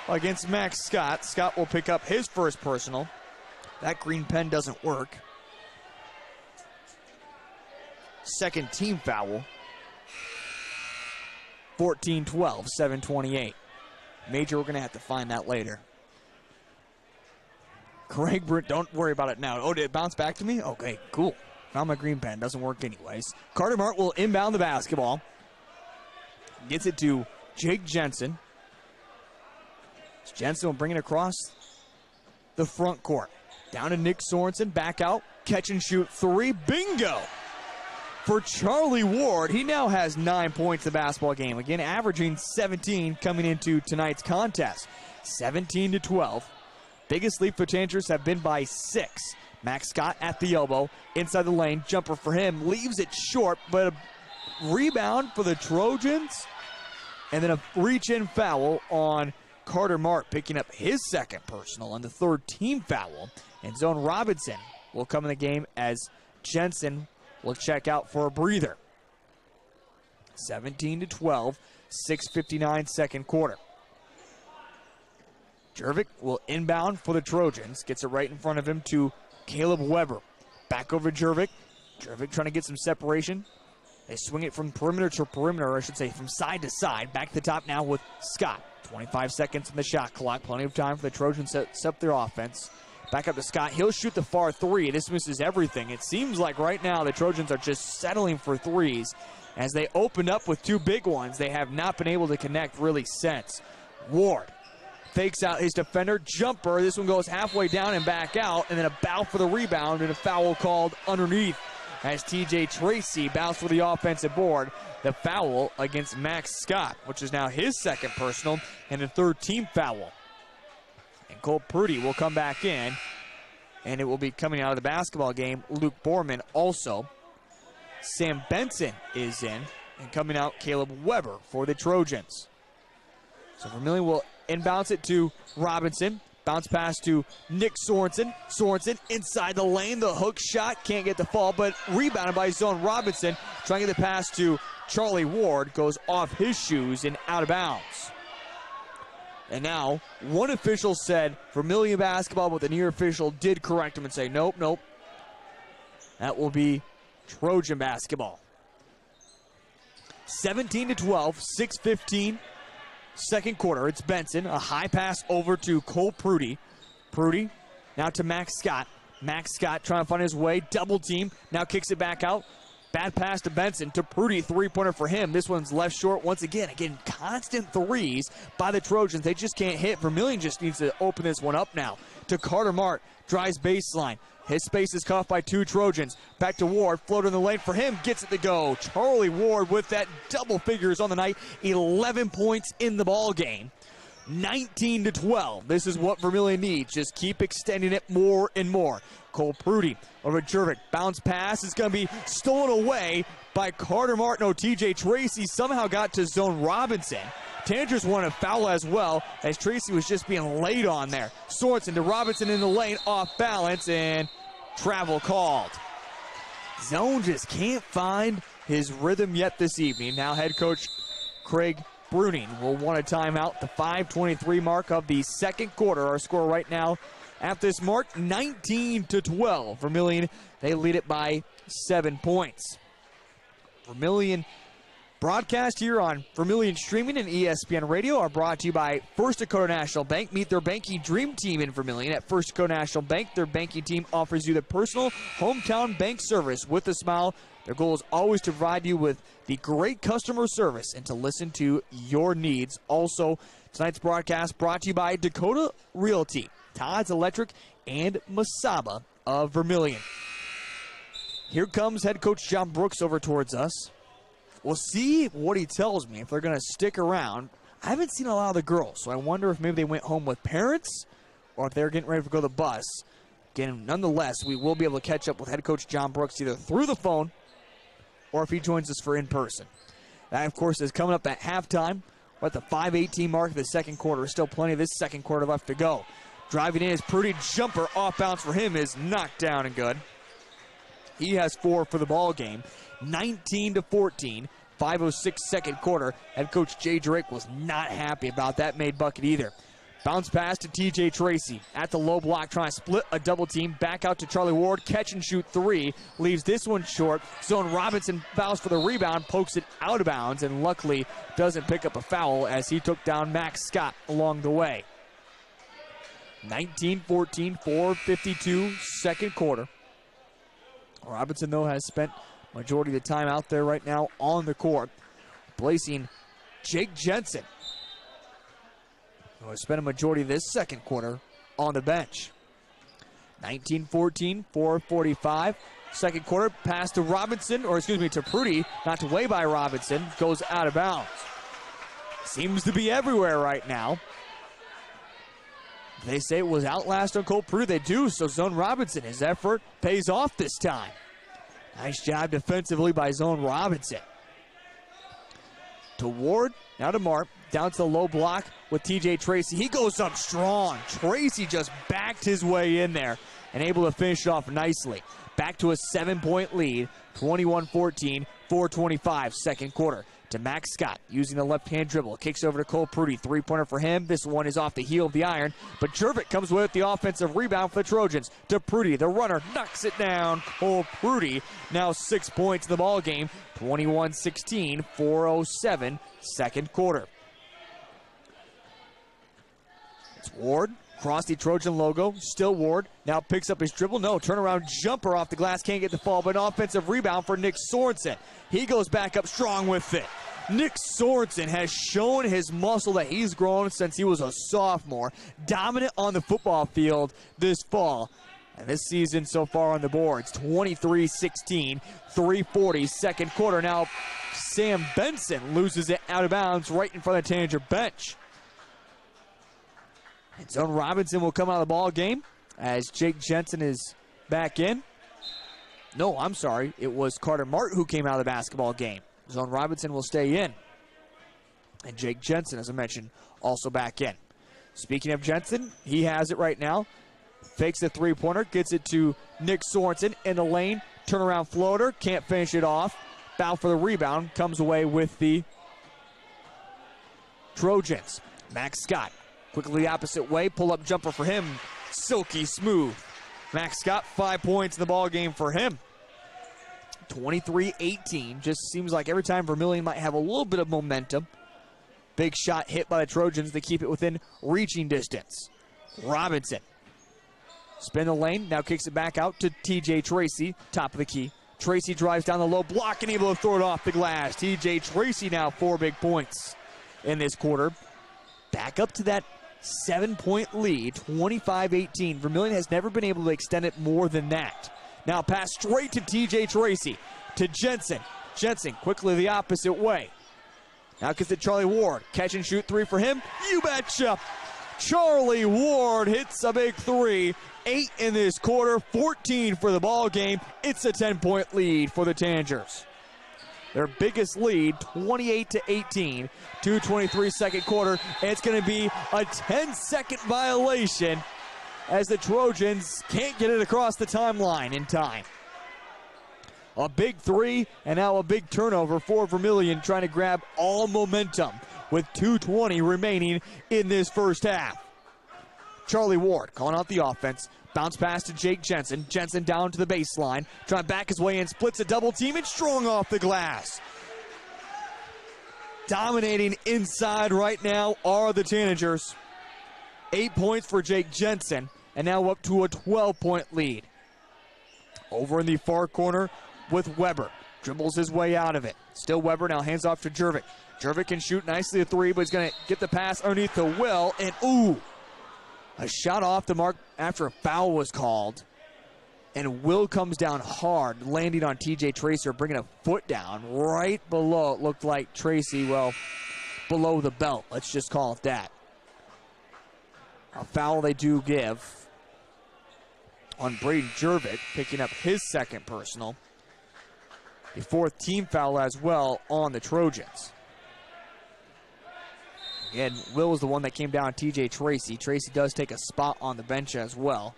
against Max Scott. Scott will pick up his first personal. That green pen doesn't work. Second team foul. 14-12, 7:28. Major, we're going to have to find that later. Craig Brent, don't worry about it now. Oh, did it bounce back to me? Okay, cool. Found my green pen. Doesn't work anyways. Carter Mart will inbound the basketball. Gets it to Jake Jensen. Jensen will bring it across the front court. Down to Nick Sorensen. Back out. Catch and shoot three. Bingo! For Charlie Ward, he now has 9 points in the basketball game. Again, averaging 17 coming into tonight's contest. 17-12. Biggest lead for Tanagers have been by 6. Max Scott at the elbow, inside the lane, jumper for him, leaves it short, but a rebound for the Trojans, and then a reach-in foul on Carter Mart, picking up his second personal on the third team foul, and Zone Robinson will come in the game as Jensen will check out for a breather. 17-12, 6:59 second quarter. Jervik will inbound for the Trojans, gets it right in front of him to Caleb Weber. Back over to Jervik. Jervik trying to get some separation. They swing it from perimeter to perimeter, or I should say from side to side. Back to the top now with Scott. 25 seconds in the shot clock. Plenty of time for the Trojans to set up their offense. Back up to Scott. He'll shoot the far three. This misses everything. It seems like right now the Trojans are just settling for threes. As they opened up with two big ones, they have not been able to connect really since. Ward fakes out his defender, jumper. This one goes halfway down and back out, and then a bow for the rebound and a foul called underneath as TJ Tracy bounced for the offensive board. The foul against Max Scott, which is now his second personal and the third team foul. And Cole Prudy will come back in, and it will be coming out of the basketball game. Luke Borman also. Sam Benson is in, and coming out Caleb Weber for the Trojans. So Vermillion will inbounce it to Robinson. Bounce pass to Nick Sorensen. Sorensen inside the lane. The hook shot. Can't get the fall, but rebounded by Zone Robinson. Trying to get the pass to Charlie Ward. Goes off his shoes and out of bounds. And now, one official said Vermillion basketball, but the near official did correct him and say, nope. That will be Trojan basketball. 17-12, 6:15. Second quarter, it's Benson. A high pass over to Cole Prudy. Prudy now to Max Scott. Max Scott trying to find his way. Double team. Now kicks it back out. Bad pass to Benson. To Prudy. Three-pointer for him. This one's left short once again. Again, constant threes by the Trojans. They just can't hit. Vermillion just needs to open this one up now. To Carter Mart. Drives baseline. His space is caught by two Trojans. Back to Ward. Floater in the lane for him. Gets it to go. Charlie Ward with that double figures on the night. 11 points in the ball game. 19-12. This is what Vermillion needs. Just keep extending it more and more. Cole Prudy over Jervik. Bounce pass is going to be stolen away by Carter Martin. TJ Tracy somehow got to Zone Robinson. Tangers won a foul as well, as Tracy was just being laid on there. Sorensen to Robinson in the lane, off balance, and travel called. Zone just can't find his rhythm yet this evening. Now head coach Craig Bruning will want a timeout. The 5:23 mark of the second quarter. Our score right now at this mark, 19-12. Vermillion, they lead it by 7 points. Vermillion broadcast here on Vermillion Streaming and ESPN Radio are brought to you by First Dakota National Bank. Meet their banking dream team in Vermillion at First Dakota National Bank. Their banking team offers you the personal hometown bank service with a smile. Their goal is always to provide you with the great customer service and to listen to your needs. Also, tonight's broadcast brought to you by Dakota Realty, Todd's Electric, and Masaba of Vermillion. Here comes head coach John Brooks over towards us. We'll see what he tells me, if they're going to stick around. I haven't seen a lot of the girls, so I wonder if maybe they went home with parents or if they're getting ready to go to the bus. Again, nonetheless, we will be able to catch up with head coach John Brooks either through the phone or if he joins us for in person. That, of course, is coming up at halftime. We're at the 5:18 mark of the second quarter. Still plenty of this second quarter left to go. Driving in is Prudy. Jumper off bounds for him is knocked down and good. He has 4 for the ball game. 19-14, 5:06 second quarter. Head coach Jay Drake was not happy about that made bucket either. Bounce pass to TJ Tracy at the low block, trying to split a double team. Back out to Charlie Ward, catch and shoot 3. Leaves this one short. Zone Robinson fouls for the rebound, pokes it out of bounds, and luckily doesn't pick up a foul as he took down Max Scott along the way. 19-14, 4:52 second quarter. Robinson, though, has spent majority of the time out there right now on the court, placing Jake Jensen, who has spent a majority of this second quarter on the bench. 19-14, 4:45. Second quarter, pass to Robinson, to Prudy, knocked away by Robinson, goes out of bounds. Seems to be everywhere right now. They say it was outlast on Cole Prudy. They do, so Zone Robinson, his effort pays off this time. Nice job defensively by Zone Robinson. To Ward, now to Mark, down to the low block with TJ Tracy. He goes up strong. Tracy just backed his way in there and able to finish it off nicely. Back to a 7-point lead, 21-14, 4:25 second quarter. To Max Scott, using the left-hand dribble. Kicks over to Cole Prudy. Three-pointer for him. This one is off the heel of the iron. But Jervik comes with the offensive rebound for the Trojans. To Prudy, the runner, knocks it down. Cole Prudy, now 6 points in the ball game. 21-16, 4:07 second quarter. It's Ward. Across the Trojan logo, still Ward. Now picks up his dribble. No, turnaround jumper off the glass. Can't get the fall, but an offensive rebound for Nick Sorensen. He goes back up strong with it. Nick Sorensen has shown his muscle that he's grown since he was a sophomore. Dominant on the football field this fall. And this season so far on the boards, 23-16, 3:40, second quarter. Now Sam Benson loses it out of bounds right in front of the Tanager bench. And Zone Robinson will come out of the ball game as Jake Jensen is back in. No, I'm sorry. It was Carter Mart who came out of the basketball game. Zone Robinson will stay in. And Jake Jensen, as I mentioned, also back in. Speaking of Jensen, he has it right now. Fakes the three-pointer, gets it to Nick Sorensen in the lane. Turnaround floater, can't finish it off. Foul for the rebound, comes away with the Trojans. Max Scott, quickly the opposite way. Pull-up jumper for him. Silky smooth. Max Scott, 5 points in the ball game for him. 23-18. Just seems like every time Vermillion might have a little bit of momentum. Big shot hit by the Trojans to keep it within reaching distance. Robinson. Spin the lane, now kicks it back out to TJ Tracy, top of the key. Tracy drives down the low block and able to throw it off the glass. TJ Tracy now 4 big points in this quarter. Back up to that 7-point lead, 25-18. Vermillion has never been able to extend it more than that. Now pass straight to TJ Tracy, to Jensen. Jensen quickly the opposite way. Now gets to Charlie Ward. Catch and shoot three for him. You betcha. Charlie Ward hits a big three. 8 in this quarter, 14 for the ball game. It's a 10-point lead for the Tanagers. Their biggest lead, 28-18, 2:23 second quarter. And it's going to be a 10-second violation as the Trojans can't get it across the timeline in time. A big three, and now a big turnover for Vermillion, trying to grab all momentum with 2:20 remaining in this first half. Charlie Ward calling out the offense. Bounce pass to Jake Jensen. Jensen down to the baseline. Trying to back his way in. Splits a double team and strong off the glass. Dominating inside right now are the Tanagers. 8 points for Jake Jensen, and now up to a 12-point lead. Over in the far corner with Weber. Dribbles his way out of it. Still Weber, now hands off to Jervik. Jervik can shoot nicely a three, but he's going to get the pass underneath the Will, and ooh! A shot off the mark after a foul was called. And Will comes down hard, landing on TJ Tracy, bringing a foot down right below. It looked like Tracy, well, below the belt. Let's just call it that. A foul they do give on Braden Jervik, picking up his second personal. A fourth team foul as well on the Trojans. Again, Will was the one that came down on TJ Tracy. Tracy does take a spot on the bench as well.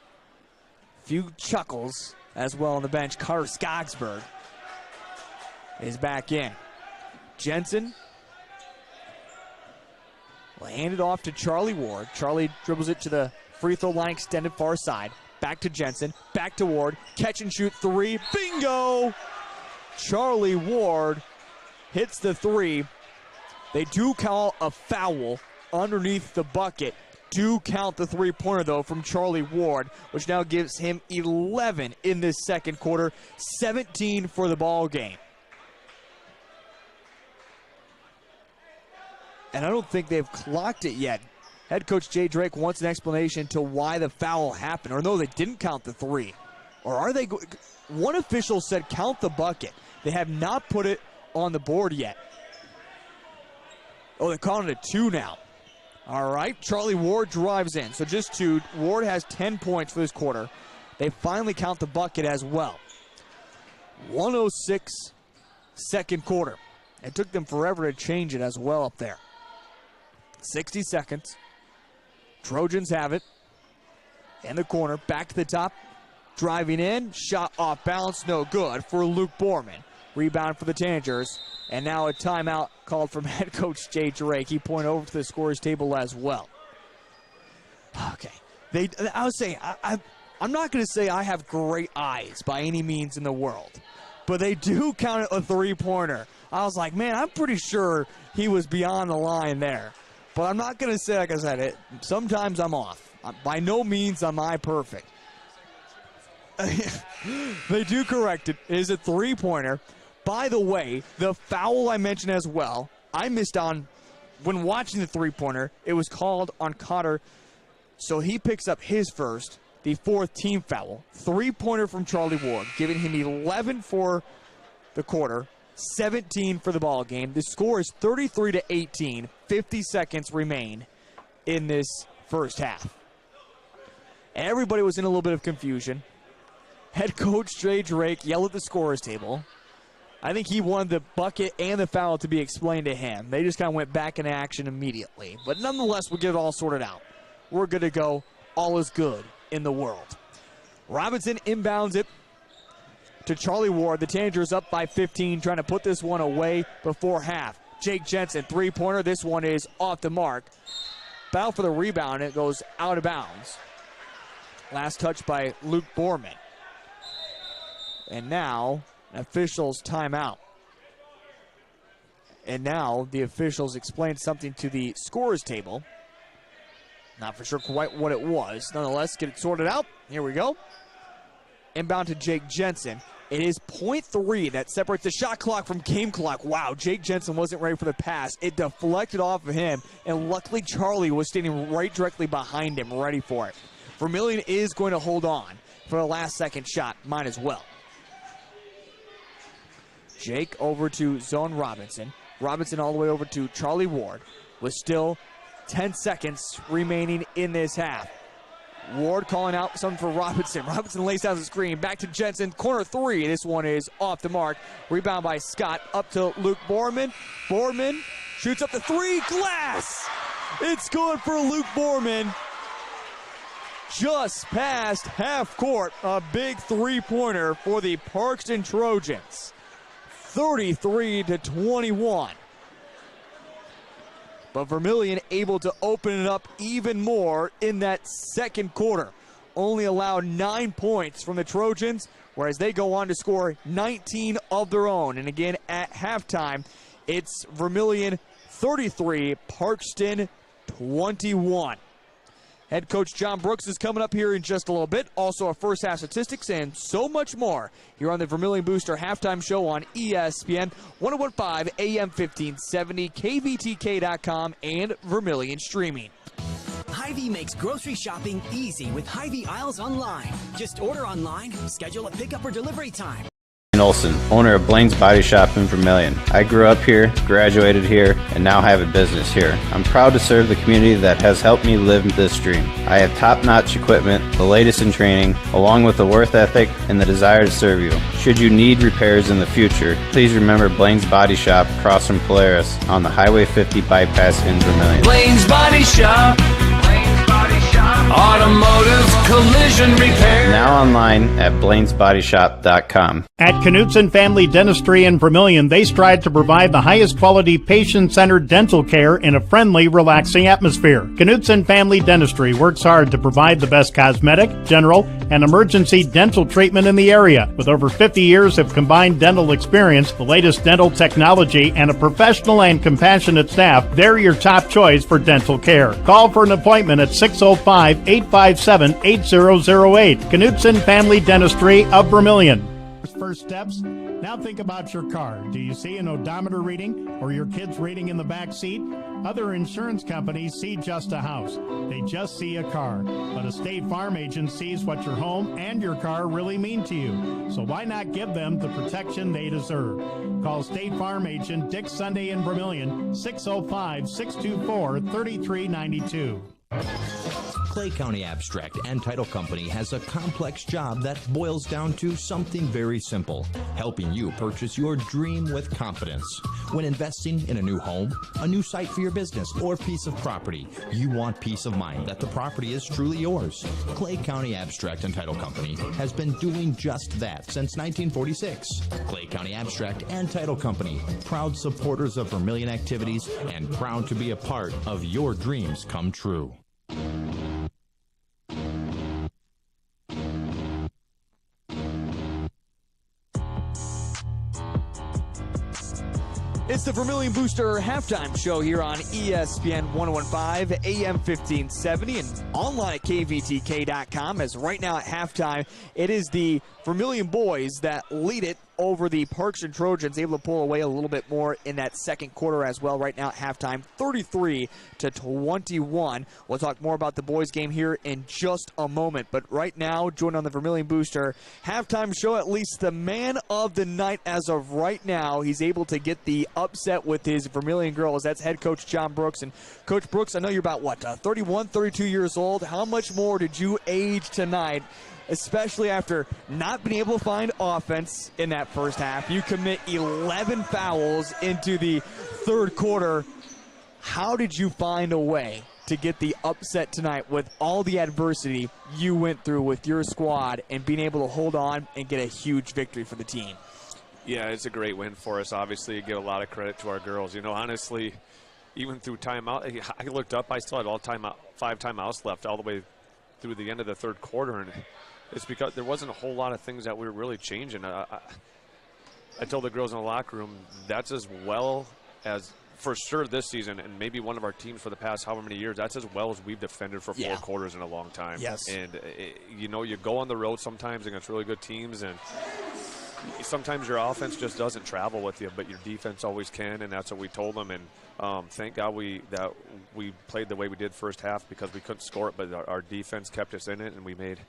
Few chuckles as well on the bench. Carter Skogsberg is back in. Jensen will hand it off to Charlie Ward. Charlie dribbles it to the free throw line, extended far side. Back to Jensen, back to Ward. Catch and shoot three. Bingo! Charlie Ward hits the three. They do call a foul underneath the bucket. Do count the three-pointer, though, from Charlie Ward, which now gives him 11 in this second quarter, 17 for the ball game. And I don't think they've clocked it yet. Head coach Jay Drake wants an explanation to why the foul happened. Or no, they didn't count the three. Or are they? One official said count the bucket. They have not put it on the board yet. Oh, they're calling it a two now. All right, Charlie Ward drives in. So just two. Ward has 10 points for this quarter. They finally count the bucket as well. 106 second quarter. It took them forever to change it as well up there. 60 seconds. Trojans have it. In the corner, back to the top. Driving in, shot off balance, no good for Luke Borman. Rebound for the Tanagers. And now a timeout called from head coach Jay Drake. He pointed over to the scorer's table as well. Okay. I was saying, I'm not going to say I have great eyes by any means in the world. But they do count a three-pointer. I was like, man, I'm pretty sure he was beyond the line there. But I'm not going to say, like I said, sometimes I'm off. By no means am I perfect. They do correct it. It is a three-pointer. By the way, the foul I mentioned as well, I missed on when watching the three-pointer. It was called on Cotter, so he picks up his first. the fourth team foul. 3-pointer from Charlie Ward, giving him 11 for the quarter, 17 for the ball game. The score is 33-18. 50 seconds remain in this first half. Everybody was in a little bit of confusion. Head coach Jay Drake yelled at the scorer's table. I think he wanted the bucket and the foul to be explained to him. They just kind of went back in action immediately. But nonetheless, we'll get it all sorted out. We're good to go. All is good in the world. Robinson inbounds it to Charlie Ward. The Tanagers up by 15, trying to put this one away before half. Jake Jensen, 3-pointer. This one is off the mark. Battle for the rebound. It goes out of bounds. Last touch by Luke Borman. And now, officials timeout. And now the officials explained something to the scorer's table. Not for sure quite what it was. Nonetheless, get it sorted out. Here we go. Inbound to Jake Jensen. It is .3 that separates the shot clock from game clock. Wow, Jake Jensen wasn't ready for the pass. It deflected off of him, and luckily Charlie was standing right directly behind him, ready for it. Vermillion is going to hold on for the last second shot. Might as well. Jake over to Zone Robinson. Robinson all the way over to Charlie Ward with still 10 seconds remaining in this half. Ward calling out something for Robinson. Robinson lays down the screen. Back to Jensen. Corner 3. This one is off the mark. Rebound by Scott. Up to Luke Borman. Borman shoots up the 3. Glass! It's good for Luke Borman. Just past half court. A big 3-pointer for the Parkston Trojans. 33-21. But Vermillion able to open it up even more in that second quarter. Only allowed 9 points from the Trojans, whereas they go on to score 19 of their own. And again, at halftime, it's Vermillion 33, Parkston 21. Head coach John Brooks is coming up here in just a little bit. Also, our first half statistics and so much more here on the Vermillion Booster halftime show on ESPN 1015 AM 1570, KVTK.com, and Vermillion streaming. Hy-Vee makes grocery shopping easy with Hy-Vee Aisles Online. Just order online, schedule a pickup or delivery time. Olson, owner of Blaine's Body Shop in Vermillion. I grew up here, graduated here, and now have a business here. I'm proud to serve the community that has helped me live this dream. I have top-notch equipment, the latest in training, along with the work ethic and the desire to serve you. Should you need repairs in the future, please remember Blaine's Body Shop across from Polaris on the Highway 50 bypass in Vermillion. Blaine's Body Shop. Automotive collision repair. Now online at blainesbodyshop.com. At Knutson Family Dentistry in Vermillion, they strive to provide the highest quality patient-centered dental care in a friendly, relaxing atmosphere. Knutson Family Dentistry works hard to provide the best cosmetic, general, and emergency dental treatment in the area. With over 50 years of combined dental experience, the latest dental technology, and a professional and compassionate staff, they're your top choice for dental care. Call for an appointment at 605-857-8008. Knutson Family Dentistry of Vermillion. First steps. Now think about your car. Do you see an odometer reading or your kids reading in the back seat? Other insurance companies see just a house. They just see a car. But a State Farm agent sees what your home and your car really mean to you. So why not give them the protection they deserve? Call State Farm agent Dick Sunday in Vermillion, 605-624-3392. Clay County Abstract and Title Company has a complex job that boils down to something very simple: helping you purchase your dream with confidence. When investing in a new home, a new site for your business, or piece of property, you want peace of mind that the property is truly yours. Clay County Abstract and Title Company has been doing just that since 1946. Clay County Abstract and Title Company, proud supporters of Vermillion activities and proud to be a part of your dreams come true. It's the Vermillion Booster halftime show here on ESPN 1015 AM 1570 and online at KVTK.com. As right now at halftime, it is the Vermillion boys that lead it over the Parkston Trojans, able to pull away a little bit more in that second quarter as well. Right now at halftime, 33-21. We'll talk more about the boys' game here in just a moment. But right now, joined on the Vermillion Booster halftime show, at least the man of the night as of right now. He's able to get the upset with his Vermillion girls. That's head coach John Brooks. And Coach Brooks, I know you're about, 31, 32 years old. How much more did you age tonight, especially after not being able to find offense in that first half? You commit 11 fouls into the third quarter. How did you find a way to get the upset tonight with all the adversity you went through with your squad and being able to hold on and get a huge victory for the team? Yeah, it's a great win for us. Obviously, you give a lot of credit to our girls. You know, honestly, even through timeout, I looked up, I still had 5 timeouts left all the way through the end of the third quarter, and it's because there wasn't a whole lot of things that we were really changing. I told the girls in the locker room, that's as well as, for sure this season, and maybe one of our teams for the past however many years, that's as well as we've defended for 4 quarters in a long time. Yes. And, you know, you go on the road sometimes against really good teams, and sometimes your offense just doesn't travel with you, but your defense always can, and that's what we told them. And thank God that we played the way we did first half, because we couldn't score it, but our defense kept us in it, and we made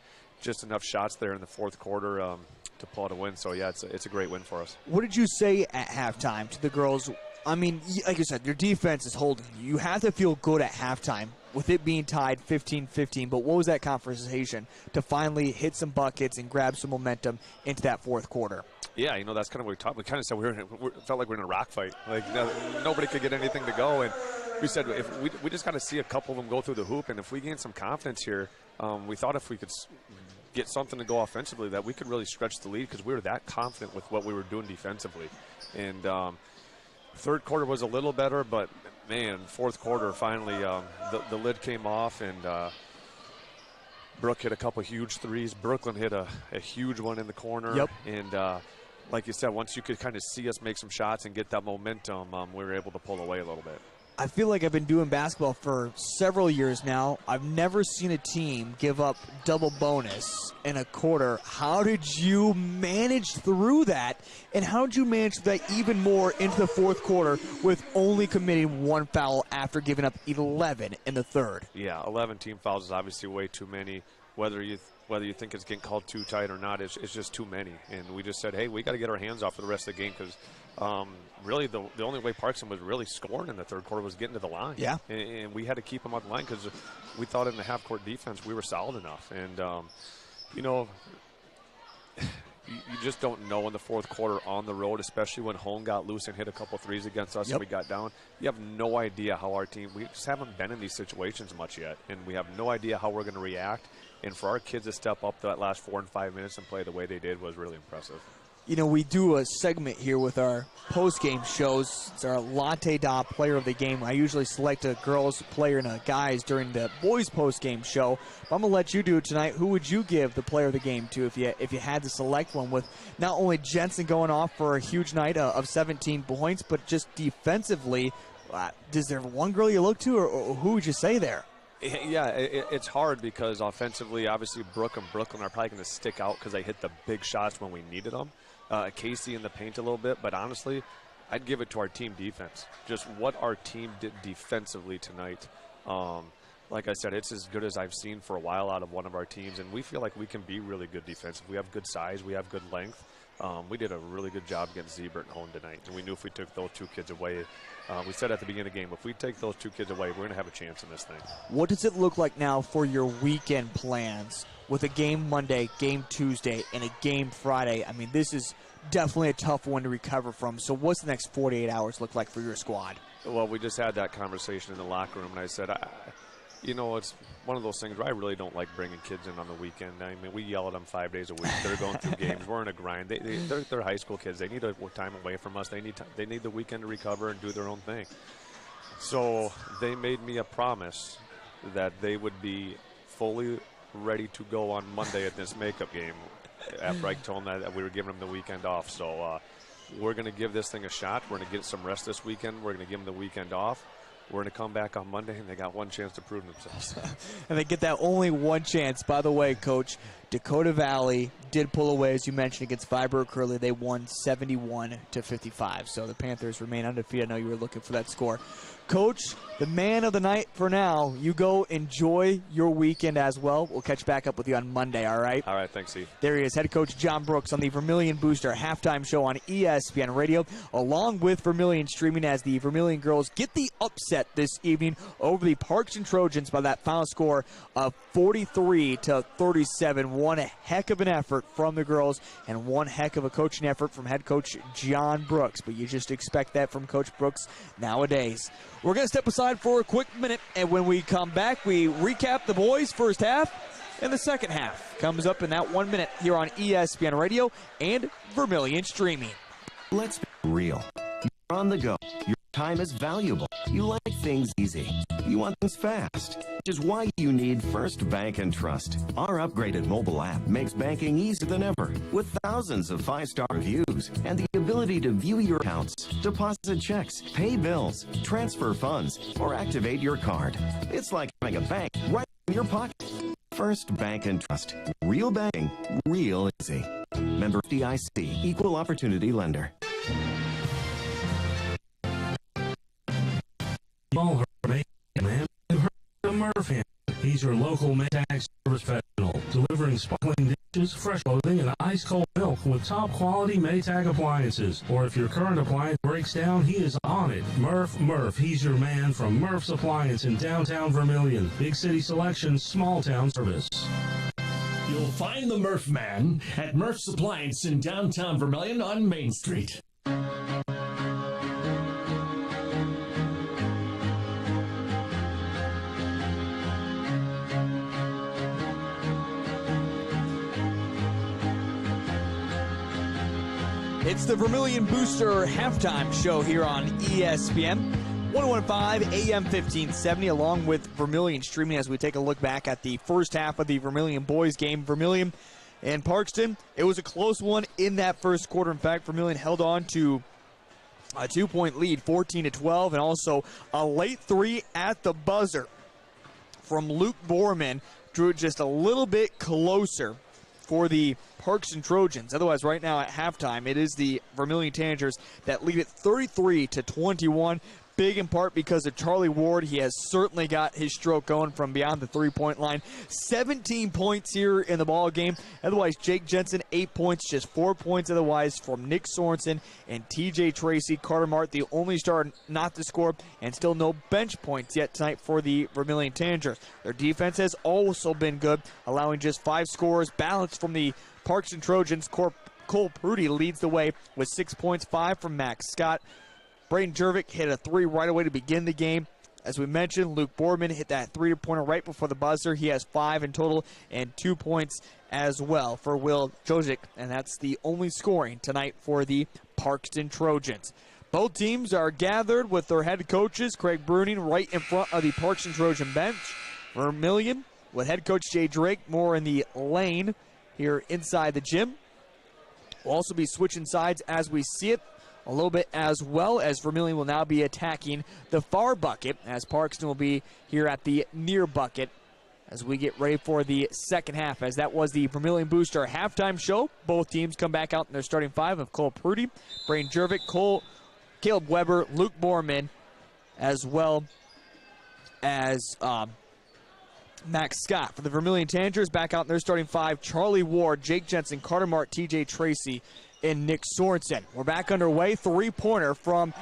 just enough shots there in the fourth quarter to pull out a win. So, yeah, it's a great win for us. What did you say at halftime to the girls? I mean, like you said, your defense is holding you. You have to feel good at halftime with it being tied 15-15. But what was that conversation to finally hit some buckets and grab some momentum into that fourth quarter? Yeah, you know, that's kind of what we talked. We kind of said we felt like we were in a rock fight. Like, nobody could get anything to go. And we said if we just got to see a couple of them go through the hoop. And if we gain some confidence here, we thought if we could get something to go offensively, that we could really stretch the lead, because we were that confident with what we were doing defensively. And third quarter was a little better, but, man, fourth quarter finally the lid came off, and Brooke hit a couple huge threes. Brooklyn hit a huge one in the corner. Yep. And like you said, once you could kind of see us make some shots and get that momentum, we were able to pull away a little bit. I feel like I've been doing basketball for several years now. I've never seen a team give up double bonus in a quarter. How did you manage through that? And how did you manage that even more into the fourth quarter with only committing 1 foul after giving up 11 in the third? Yeah, 11 team fouls is obviously way too many. Whether you think it's getting called too tight or not, it's just too many. And we just said, hey, we got to get our hands off for the rest of the game, because really the only way Parkston was really scoring in the third quarter was getting to the line. Yeah. And we had to keep them on the line, because we thought in the half-court defense we were solid enough. And, you know, you just don't know in the fourth quarter on the road, especially when home got loose and hit a couple threes against us and we got down. You have no idea how our team – we just haven't been in these situations much yet, and we have no idea how we're going to react. And for our kids to step up that last 4 and 5 minutes and play the way they did was really impressive. You know, we do a segment here with our post-game shows. It's our Latte Da Player of the Game. I usually select a girls player and a guys during the boys post-game show. But I'm going to let you do it tonight. Who would you give the Player of the Game to if you had to select one, with not only Jensen going off for a huge night of 17 points, but just defensively? Is there one girl you look to, or who would you say there? Yeah, it's hard, because offensively, obviously, Brooke and Brooklyn are probably going to stick out because they hit the big shots when we needed them. Casey in the paint a little bit, but honestly, I'd give it to our team defense. Just what our team did defensively tonight. Like I said, it's as good as I've seen for a while out of one of our teams, and we feel like we can be really good defensive. We have good size. We have good length. We did a really good job against Zebra and Hone tonight, and we knew if we took those 2 kids away, we said at the beginning of the game, if we take those 2 kids away, we're going to have a chance in this thing. What does it look like now for your weekend plans with a game Monday, game Tuesday, and a game Friday? I mean, this is definitely a tough one to recover from. So what's the next 48 hours look like for your squad? Well, we just had that conversation in the locker room, and I said, you know, it's one of those things where I really don't like bringing kids in on the weekend. I mean, we yell at them 5 days a week. They're going through games. We're in a grind. They're high school kids. They need time away from us. They need the weekend to recover and do their own thing. So they made me a promise that they would be fully ready to go on Monday at this makeup game after I told them that we were giving them the weekend off. So we're going to give this thing a shot. We're going to get some rest this weekend. We're going to give them the weekend off. We're going to come back on Monday, and they got one chance to prove themselves. And they get that only one chance. By the way, Coach, Dakota Valley did pull away, as you mentioned, against Viborg Curly. They won 71-55. So the Panthers remain undefeated. I know you were looking for that score. Coach, the man of the night for now. You go enjoy your weekend as well. We'll catch back up with you on Monday, all right? All right, thanks, Steve. There he is, head coach John Brooks on the Vermillion Booster halftime show on ESPN Radio, along with Vermillion streaming as the Vermillion girls get the upset this evening over the Parkston Trojans by that final score of 43-37. One heck of an effort from the girls and one heck of a coaching effort from head coach John Brooks. But you just expect that from Coach Brooks nowadays. We're going to step aside for a quick minute, and when we come back, we recap the boys' first half and the second half. Comes up in that 1 minute here on ESPN Radio and Vermillion streaming. Let's be real. You're on the go. Your time is valuable. You like things easy. You want things fast, which is why you need First Bank and Trust. Our upgraded mobile app makes banking easier than ever, with thousands of 5-star reviews and the ability to view your accounts, deposit checks, pay bills, transfer funds, or activate your card. It's like having a bank right in your pocket. First Bank and Trust. Real banking, real easy. Member FDIC, Equal Opportunity Lender. You all heard me, man. You heard the Murphy. He's your local Maytag service professional, delivering sparkling dishes, fresh clothing, and ice-cold milk with top-quality Maytag appliances. Or if your current appliance breaks down, he is on it. Murph, he's your man from Murph's Appliance in downtown Vermillion. Big city selection, small town service. You'll find the Murph Man at Murph's Appliance in downtown Vermillion on Main Street. It's the Vermillion Booster halftime show here on ESPN 101.5 AM 1570, along with Vermillion streaming as we take a look back at the first half of the Vermillion boys game. Vermillion and Parkston, it was a close one in that first quarter. In fact, Vermillion held on to a 2-point lead, 14-12, and also a late three at the buzzer from Luke Borman drew it just a little bit closer for the Parkston Trojans. Otherwise, right now at halftime, it is the Vermillion Tanagers that lead it 33-21. Big in part because of Charlie Ward. He has certainly got his stroke going from beyond the three-point line. 17 points here in the ball game. Otherwise, Jake Jensen, 8 points, just 4 points otherwise from Nick Sorensen and TJ Tracy. Carter Mart, the only star not to score, and still no bench points yet tonight for the Vermillion Tanagers. Their defense has also been good, allowing just 5 scores. Balanced from the Parkston Trojans. Cole Prudy leads the way with 6 points, 5 from Max Scott. Braden Jervik hit a 3 right away to begin the game. As we mentioned, Luke Boardman hit that 3-pointer right before the buzzer. He has 5 in total and 2 points as well for Will Jojic, and that's the only scoring tonight for the Parkston Trojans. Both teams are gathered with their head coaches, Craig Bruning right in front of the Parkston Trojan bench. Vermillion with head coach Jay Drake more in the lane here inside the gym. We'll also be switching sides as we see it a little bit, as well as Vermillion will now be attacking the far bucket, as Parkston will be here at the near bucket as we get ready for the second half, as that was the Vermillion Booster halftime show. Both teams come back out in their starting 5 of Cole Prudy, Braden Jervik, Caleb Weber, Luke Borman, as well as Max Scott. For the Vermillion Tanagers, back out in their starting 5, Charlie Ward, Jake Jensen, Carter Mart, TJ Tracy, and Nick Sorensen. We're back underway. 3-pointer from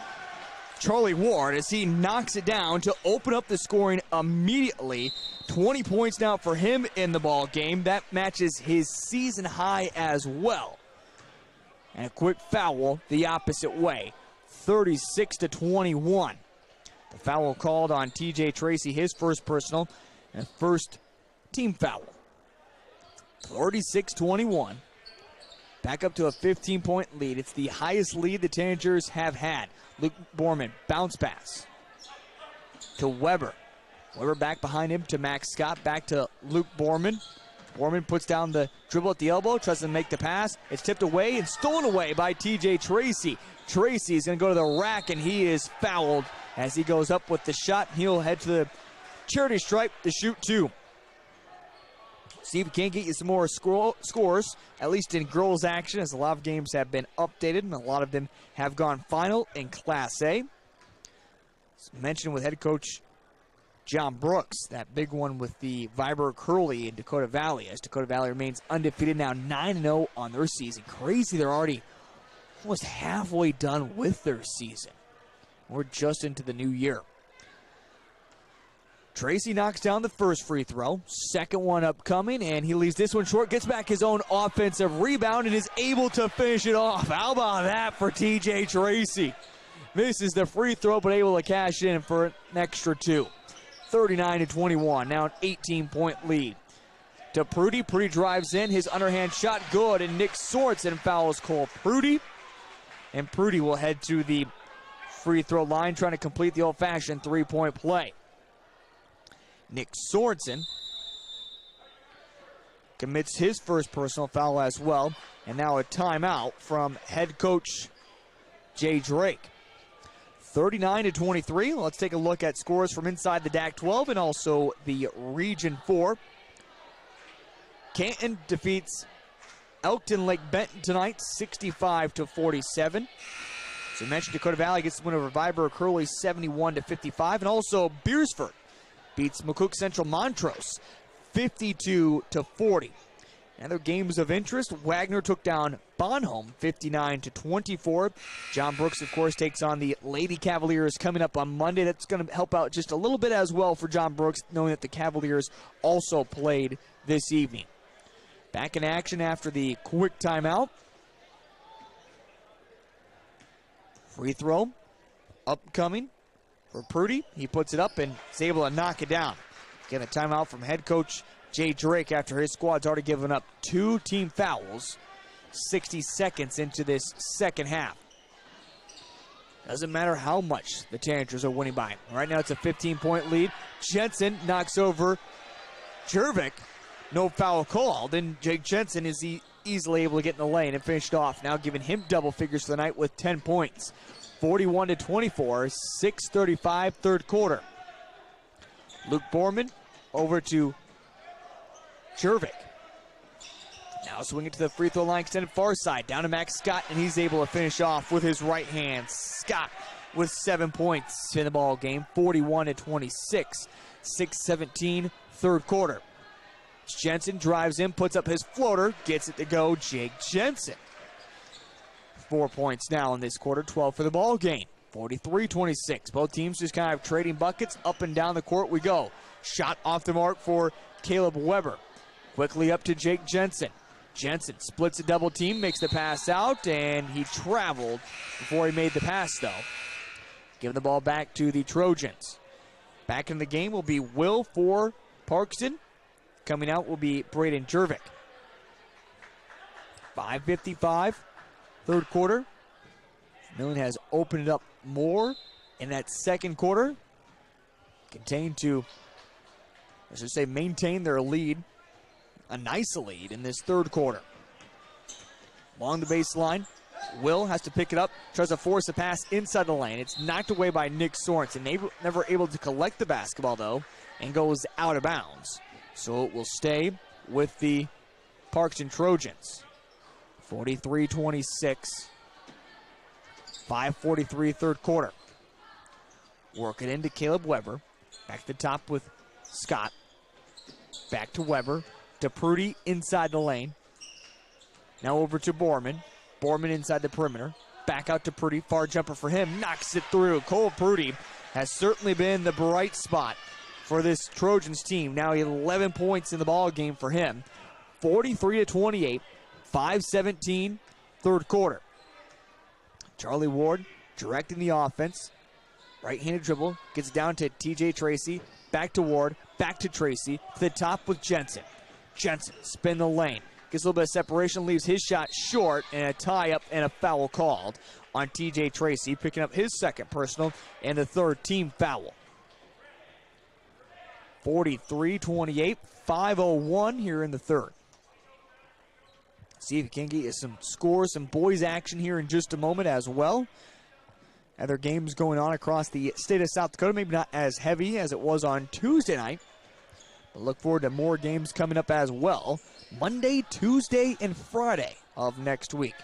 Charlie Ward as he knocks it down to open up the scoring immediately. 20 points now for him in the ball game. That matches his season high as well. And a quick foul the opposite way. 36-21. The foul called on TJ Tracy, his first personal and first team foul. 36-21. Back up to a 15-point lead. It's the highest lead the Tanagers have had. Luke Borman, bounce pass to Weber. Weber back behind him to Max Scott. Back to Luke Borman. Borman puts down the dribble at the elbow, tries to make the pass. It's tipped away and stolen away by TJ Tracy. Tracy is going to go to the rack, and he is fouled as he goes up with the shot. He'll head to the charity stripe to shoot 2. See if we can't get you some more scores, at least in girls action, as a lot of games have been updated, and a lot of them have gone final in Class A. As mentioned with head coach John Brooks, that big one with the Viber Curly in Dakota Valley, as Dakota Valley remains undefeated, now 9-0 on their season. Crazy, they're already almost halfway done with their season. We're just into the new year. Tracy knocks down the first free throw. Second one upcoming, and he leaves this one short. Gets back his own offensive rebound and is able to finish it off. How about that for TJ Tracy? Misses the free throw, but able to cash in for an extra two. 39-21, now an 18-point lead. To Prudy. Prudy drives in. His underhand shot good, and Nick Sorensen fouls Cole Prudy. And Prudy will head to the free throw line, trying to complete the old-fashioned three-point play. Nick Sorensen commits his first personal foul as well. And now a timeout from head coach Jay Drake. 39-23. Let's take a look at scores from inside the DAC-12 and also the Region 4. Canton defeats Elkton Lake Benton tonight, 65-47. So we mentioned Dakota Valley gets the win over Viber Curly, 71-55. And also Beersford beats McCook Central Montrose, 52-40. Other games of interest, Wagner took down Bonhomme, 59-24. John Brooks, of course, takes on the Lady Cavaliers coming up on Monday. That's going to help out just a little bit as well for John Brooks, knowing that the Cavaliers also played this evening. Back in action after the quick timeout. Free throw upcoming for Prudy. He puts it up and is able to knock it down. Get a timeout from head coach Jay Drake after his squad's already given up 2 team fouls 60 seconds into this second half. Doesn't matter how much the Tanagers are winning by. Right now it's a 15-point lead. Jensen knocks over Jervik. No foul called, and Jake Jensen is easily able to get in the lane and finish it off. Now giving him double figures for the night with 10 points. 41-24, 6:35 third quarter. Luke Borman over to Jervik. Now swinging to the free throw line, extended far side, down to Max Scott, and he's able to finish off with his right hand. Scott with 7 points in the ball game, 41-26, 6:17 third quarter. Jensen drives in, puts up his floater, gets it to go. Jake Jensen. 4 points now in this quarter, 12 for the ball game. 43-26. Both teams just kind of trading buckets. Up and down the court we go. Shot off the mark for Caleb Weber. Quickly up to Jake Jensen. Jensen splits a double team, makes the pass out, and he traveled before he made the pass, though. Giving the ball back to the Trojans. Back in the game will be Will for Parkston. Coming out will be Braden Jervik. 5:55, third quarter. Vermillion has opened it up more in that second quarter. Continue to, I should say, maintain their lead. A nice lead in this third quarter. Along the baseline, Will has to pick it up, tries to force a pass inside the lane. It's knocked away by Nick Sorensen. Never able to collect the basketball, though, and goes out of bounds. So it will stay with the Parkston Trojans. 43-26. 5:43 third quarter. Work it into Caleb Weber. Back to the top with Scott. Back to Weber. To Prudy inside the lane. Now over to Borman. Borman inside the perimeter. Back out to Prudy. Far jumper for him. Knocks it through. Cole Prudy has certainly been the bright spot for this Trojans team. Now 11 points in the ball game for him. 43-28. 5:17 third quarter. Charlie Ward directing the offense. Right-handed dribble. Gets it down to TJ Tracy. Back to Ward. Back to Tracy. To the top with Jensen. Jensen spin the lane. Gets a little bit of separation. Leaves his shot short. And a tie-up and a foul called on TJ Tracy. Picking up his second personal and the third team foul. 43-28. 5:01 here in the third. See if we can get you some scores, some boys action here in just a moment as well. Other games going on across the state of South Dakota, maybe not as heavy as it was on Tuesday night. We'll look forward to more games coming up as well. Monday, Tuesday, and Friday of next week.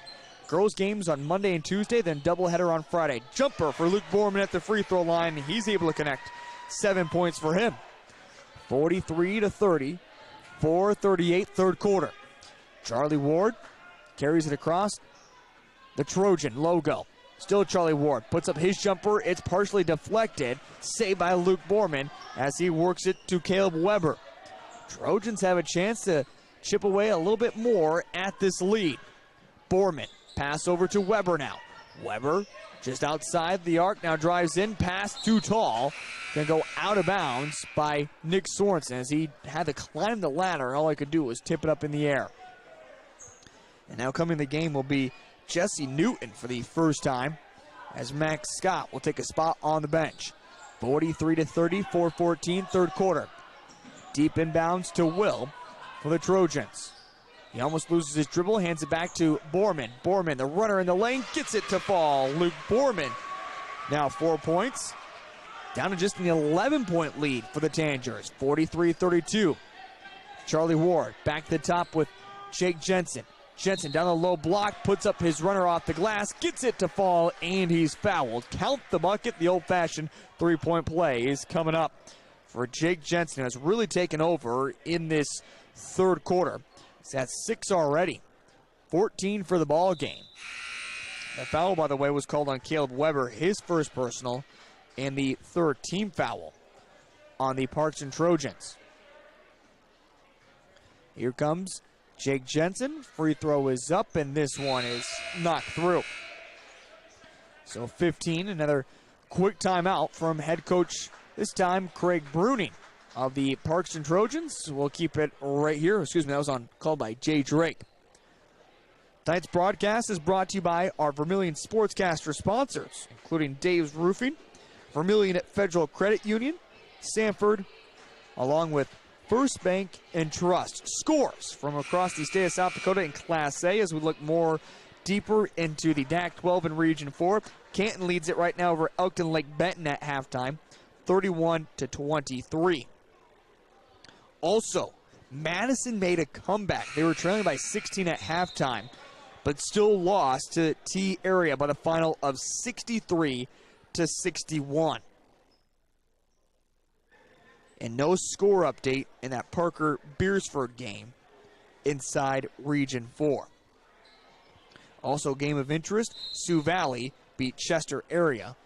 Girls games on Monday and Tuesday, then doubleheader on Friday. Jumper for Luke Borman at the free throw line. He's able to connect. 7 points for him. 43-30. 4:38 third quarter. Charlie Ward carries it across the Trojan logo. Still Charlie Ward puts up his jumper. It's partially deflected. Saved by Luke Borman as he works it to Caleb Weber. Trojans have a chance to chip away a little bit more at this lead. Borman, pass over to Weber now. Weber just outside the arc, now drives in, pass too tall. Gonna go out of bounds by Nick Sorensen as he had to climb the ladder. All he could do was tip it up in the air. And now coming in the game will be Jesse Newton for the first time as Max Scott will take a spot on the bench. 43-30, 4:14 third quarter. Deep inbounds to Will for the Trojans. He almost loses his dribble, hands it back to Borman. Borman, the runner in the lane, gets it to fall. Luke Borman, now 4 points. Down to just an 11-point lead for the Tangers, 43-32. Charlie Ward back to the top with Jake Jensen. Jensen down the low block, puts up his runner off the glass, gets it to fall, and he's fouled. Count the bucket. The old-fashioned three-point play is coming up for Jake Jensen, who has really taken over in this third quarter. He's at 6 already. 14 for the ball game. The foul, by the way, was called on Caleb Weber, his first personal, and the third team foul on the Parkston Trojans. Here comes Jake Jensen. Free throw is up, and this one is knocked through. So 15, another quick timeout from head coach, this time Craig Bruning of the Parkston Trojans. We'll keep it right here. Excuse me, that was called by Jay Drake. Tonight's broadcast is brought to you by our Vermillion Sportscaster sponsors, including Dave's Roofing, Vermillion Federal Credit Union, Sanford, along with First Bank and Trust. Scores from across the state of South Dakota in Class A as we look more deeper into the DAC 12 and Region 4. Canton leads it right now over Elkton Lake Benton at halftime, 31-23. Also, Madison made a comeback. They were trailing by 16 at halftime, but still lost to T area by the final of 63-61. And no score update in that Parker-Beersford game inside Region 4. Also, game of interest, Sioux Valley beat Chester area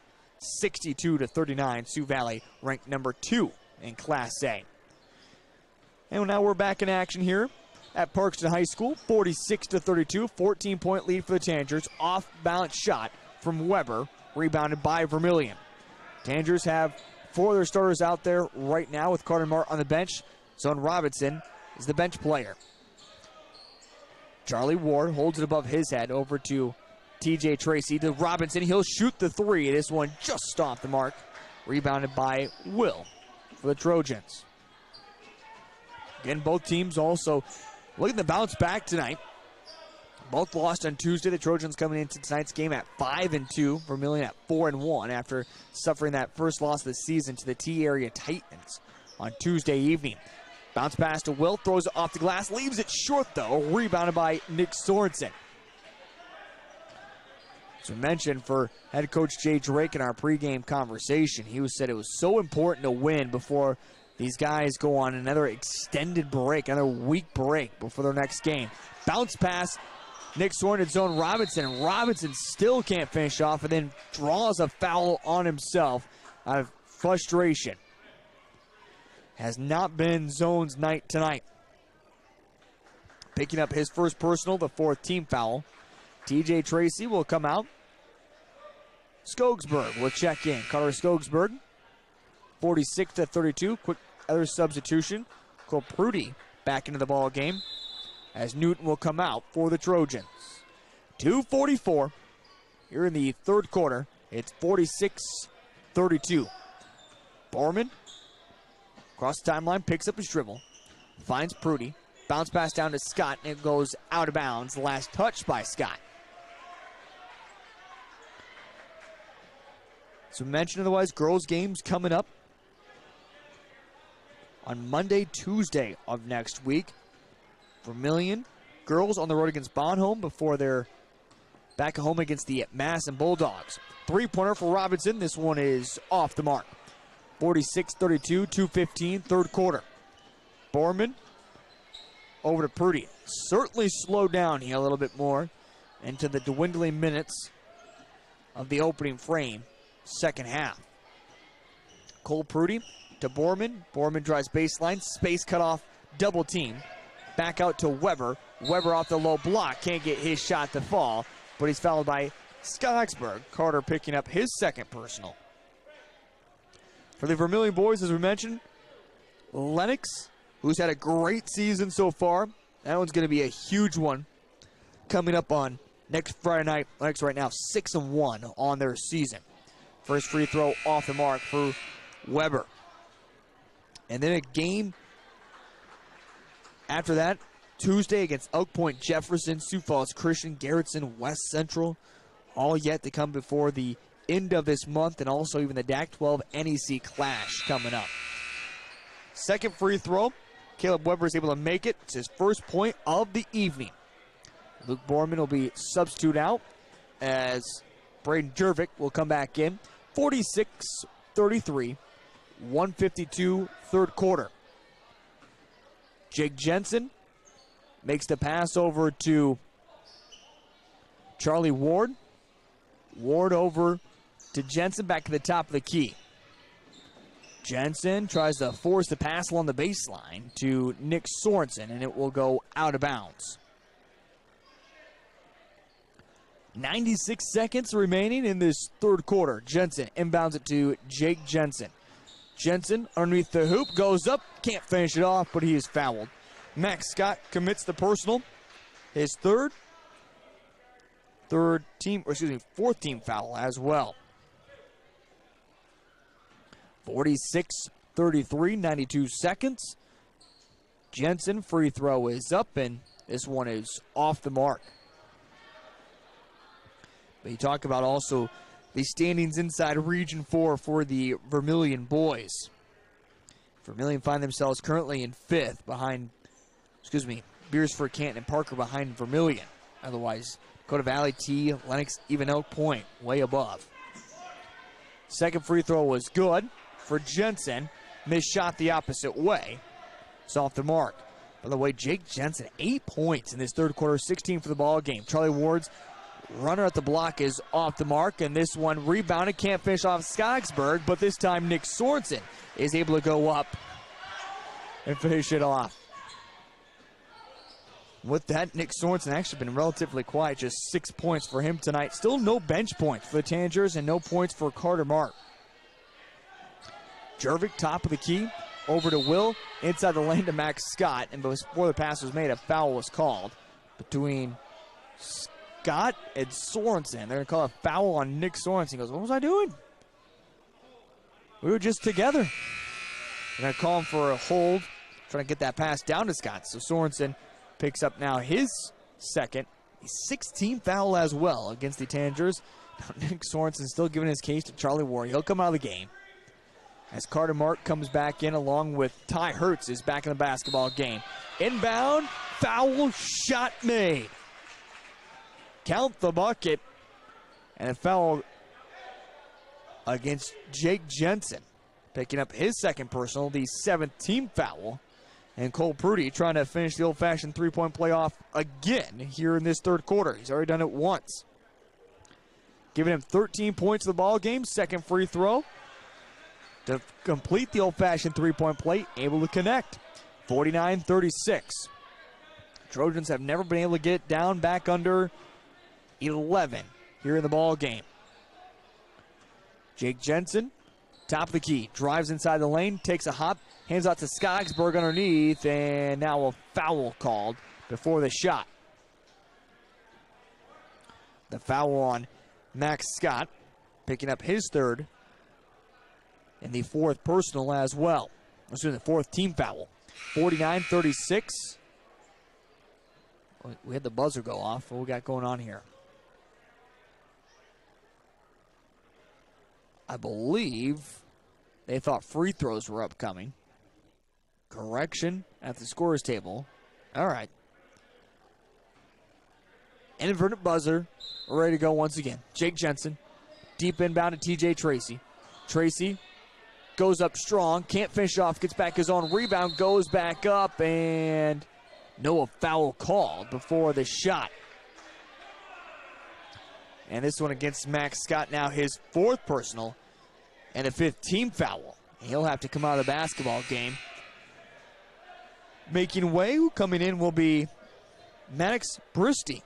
62-39. Sioux Valley ranked number 2 in Class A. And now we're back in action here at Parkston High School. 46-32, 14-point lead for the Tangers. Off-balance shot from Weber, rebounded by Vermillion. Tangers have 4 of their starters out there right now with Carter Mart on the bench. Zone Robinson is the bench player. Charlie Ward holds it above his head over to TJ Tracy to Robinson. He'll shoot the three. This one just off the mark. Rebounded by Will for the Trojans. Again, both teams also looking to bounce back tonight. Both lost on Tuesday. The Trojans coming into tonight's game at 5-2. Vermillion at 4-1 after suffering that first loss of the season to the T-Area Titans on Tuesday evening. Bounce pass to Will, throws it off the glass, leaves it short though. Rebounded by Nick Sorensen. As we mentioned for head coach Jay Drake in our pregame conversation, he said it was so important to win before these guys go on another extended break, another week break before their next game. Bounce pass, Nick Sorensen zone Robinson. Robinson still can't finish off and then draws a foul on himself out of frustration. Has not been Zone's night tonight. Picking up his first personal, the 4th team foul. TJ Tracy will come out. Skogsberg will check in. Carter Skogsberg, 46-32. Quick other substitution. Cole Prudy back into the ball game as Newton will come out for the Trojans. 2:44 here in the third quarter. It's 46-32. Borman across the timeline, picks up his dribble, finds Prudy, bounce pass down to Scott, and it goes out of bounds. Last touch by Scott. So we mentioned otherwise, girls games coming up on Monday, Tuesday of next week. Vermillion girls on the road against Bonhomme before they're back home against the Madison Bulldogs. Three-pointer for Robinson. This one is off the mark. 46-32, 2:15, third quarter. Borman over to Prudy. Certainly slowed down here a little bit more into the dwindling minutes of the opening frame, second half. Cole Prudy to Borman. Borman drives baseline. Space cut off, double team. Back out to Weber. Weber off the low block. Can't get his shot to fall, but he's fouled by Scottsburg. Carter picking up his second personal. For the Vermillion boys, as we mentioned, Lennox, who's had a great season so far. That one's going to be a huge one coming up on next Friday night. Lennox right now 6-1 on their season. First free throw off the mark for Weber. And then a game after that, Tuesday against Oak Point, Jefferson, Sioux Falls Christian, Garrettson, West Central, all yet to come before the end of this month, and also even the DAC-12 NEC clash coming up. Second free throw, Caleb Weber is able to make it. It's his first point of the evening. Luke Borman will be substitute out as Braden Jervik will come back in. 46-33, 152 third quarter. Jake Jensen makes the pass over to Charlie Ward. Ward over to Jensen, back to the top of the key. Jensen tries to force the pass along the baseline to Nick Sorensen, and it will go out of bounds. 96 seconds remaining in this third quarter. Jensen inbounds it to Jake Jensen. Jensen underneath the hoop, goes up, can't finish it off, but he is fouled. Max Scott commits the personal, his fourth team foul as well. 46-33, 92 seconds. Jensen free throw is up, and this one is off the mark. But you talk about also the standings inside Region 4 for the Vermillion boys. Vermillion find themselves currently in fifth behind, Beersford, Canton, and Parker behind Vermillion. Otherwise, Dakota Valley, T, Lennox, even Oak Point, way above. Second free throw was good for Jensen. Missed shot the opposite way. It's off the mark. By the way, Jake Jensen, 8 points in this third quarter, 16 for the ball game. Charlie Ward's runner at the block is off the mark, and this one rebounded. Can't finish off Scottsburg, but this time Nick Sorensen is able to go up and finish it off. With that, Nick Sorensen actually been relatively quiet, just 6 points for him tonight. Still no bench points for the Tanagers and no points for Carter Mark. Jervik, top of the key, over to Will, inside the lane to Max Scott, and before the pass was made, a foul was called between Scott and Sorensen. They're going to call a foul on Nick Sorensen. He goes, what was I doing? We were just together. They're going to call him for a hold, trying to get that pass down to Scott. So Sorensen picks up now his second, a 16th foul as well against the Tanagers. Nick Sorensen still giving his case to Charlie Ward. He'll come out of the game as Carter Mark comes back in along with Ty Hertz is back in the basketball game. Inbound, foul shot made. Count the bucket, and a foul against Jake Jensen, picking up his second personal, the 7th team foul. And Cole Prudy trying to finish the old-fashioned three-point play off again here in this third quarter. He's already done it once. Giving him 13 points in the ball game, second free throw to complete the old-fashioned three-point play, able to connect. 49-36. Trojans have never been able to get down back under 11 here in the ball game. Jake Jensen, top of the key, drives inside the lane, takes a hop, hands out to Scottsburg underneath, and now a foul called before the shot. The foul on Max Scott, picking up his third, and the 4th personal as well. The 4th team foul. 49-36. We had the buzzer go off. What we got going on here? I believe they thought free throws were upcoming. Correction at the scores table. All right. Inadvertent buzzer. We're ready to go once again. Jake Jensen. Deep inbound to TJ Tracy. Tracy goes up strong. Can't finish off. Gets back his own rebound. Goes back up. And no foul called before the shot. And this one against Max Scott, now his 4th personal and a 5th team foul. He'll have to come out of the basketball game. Making way, coming in will be Maddox Bristy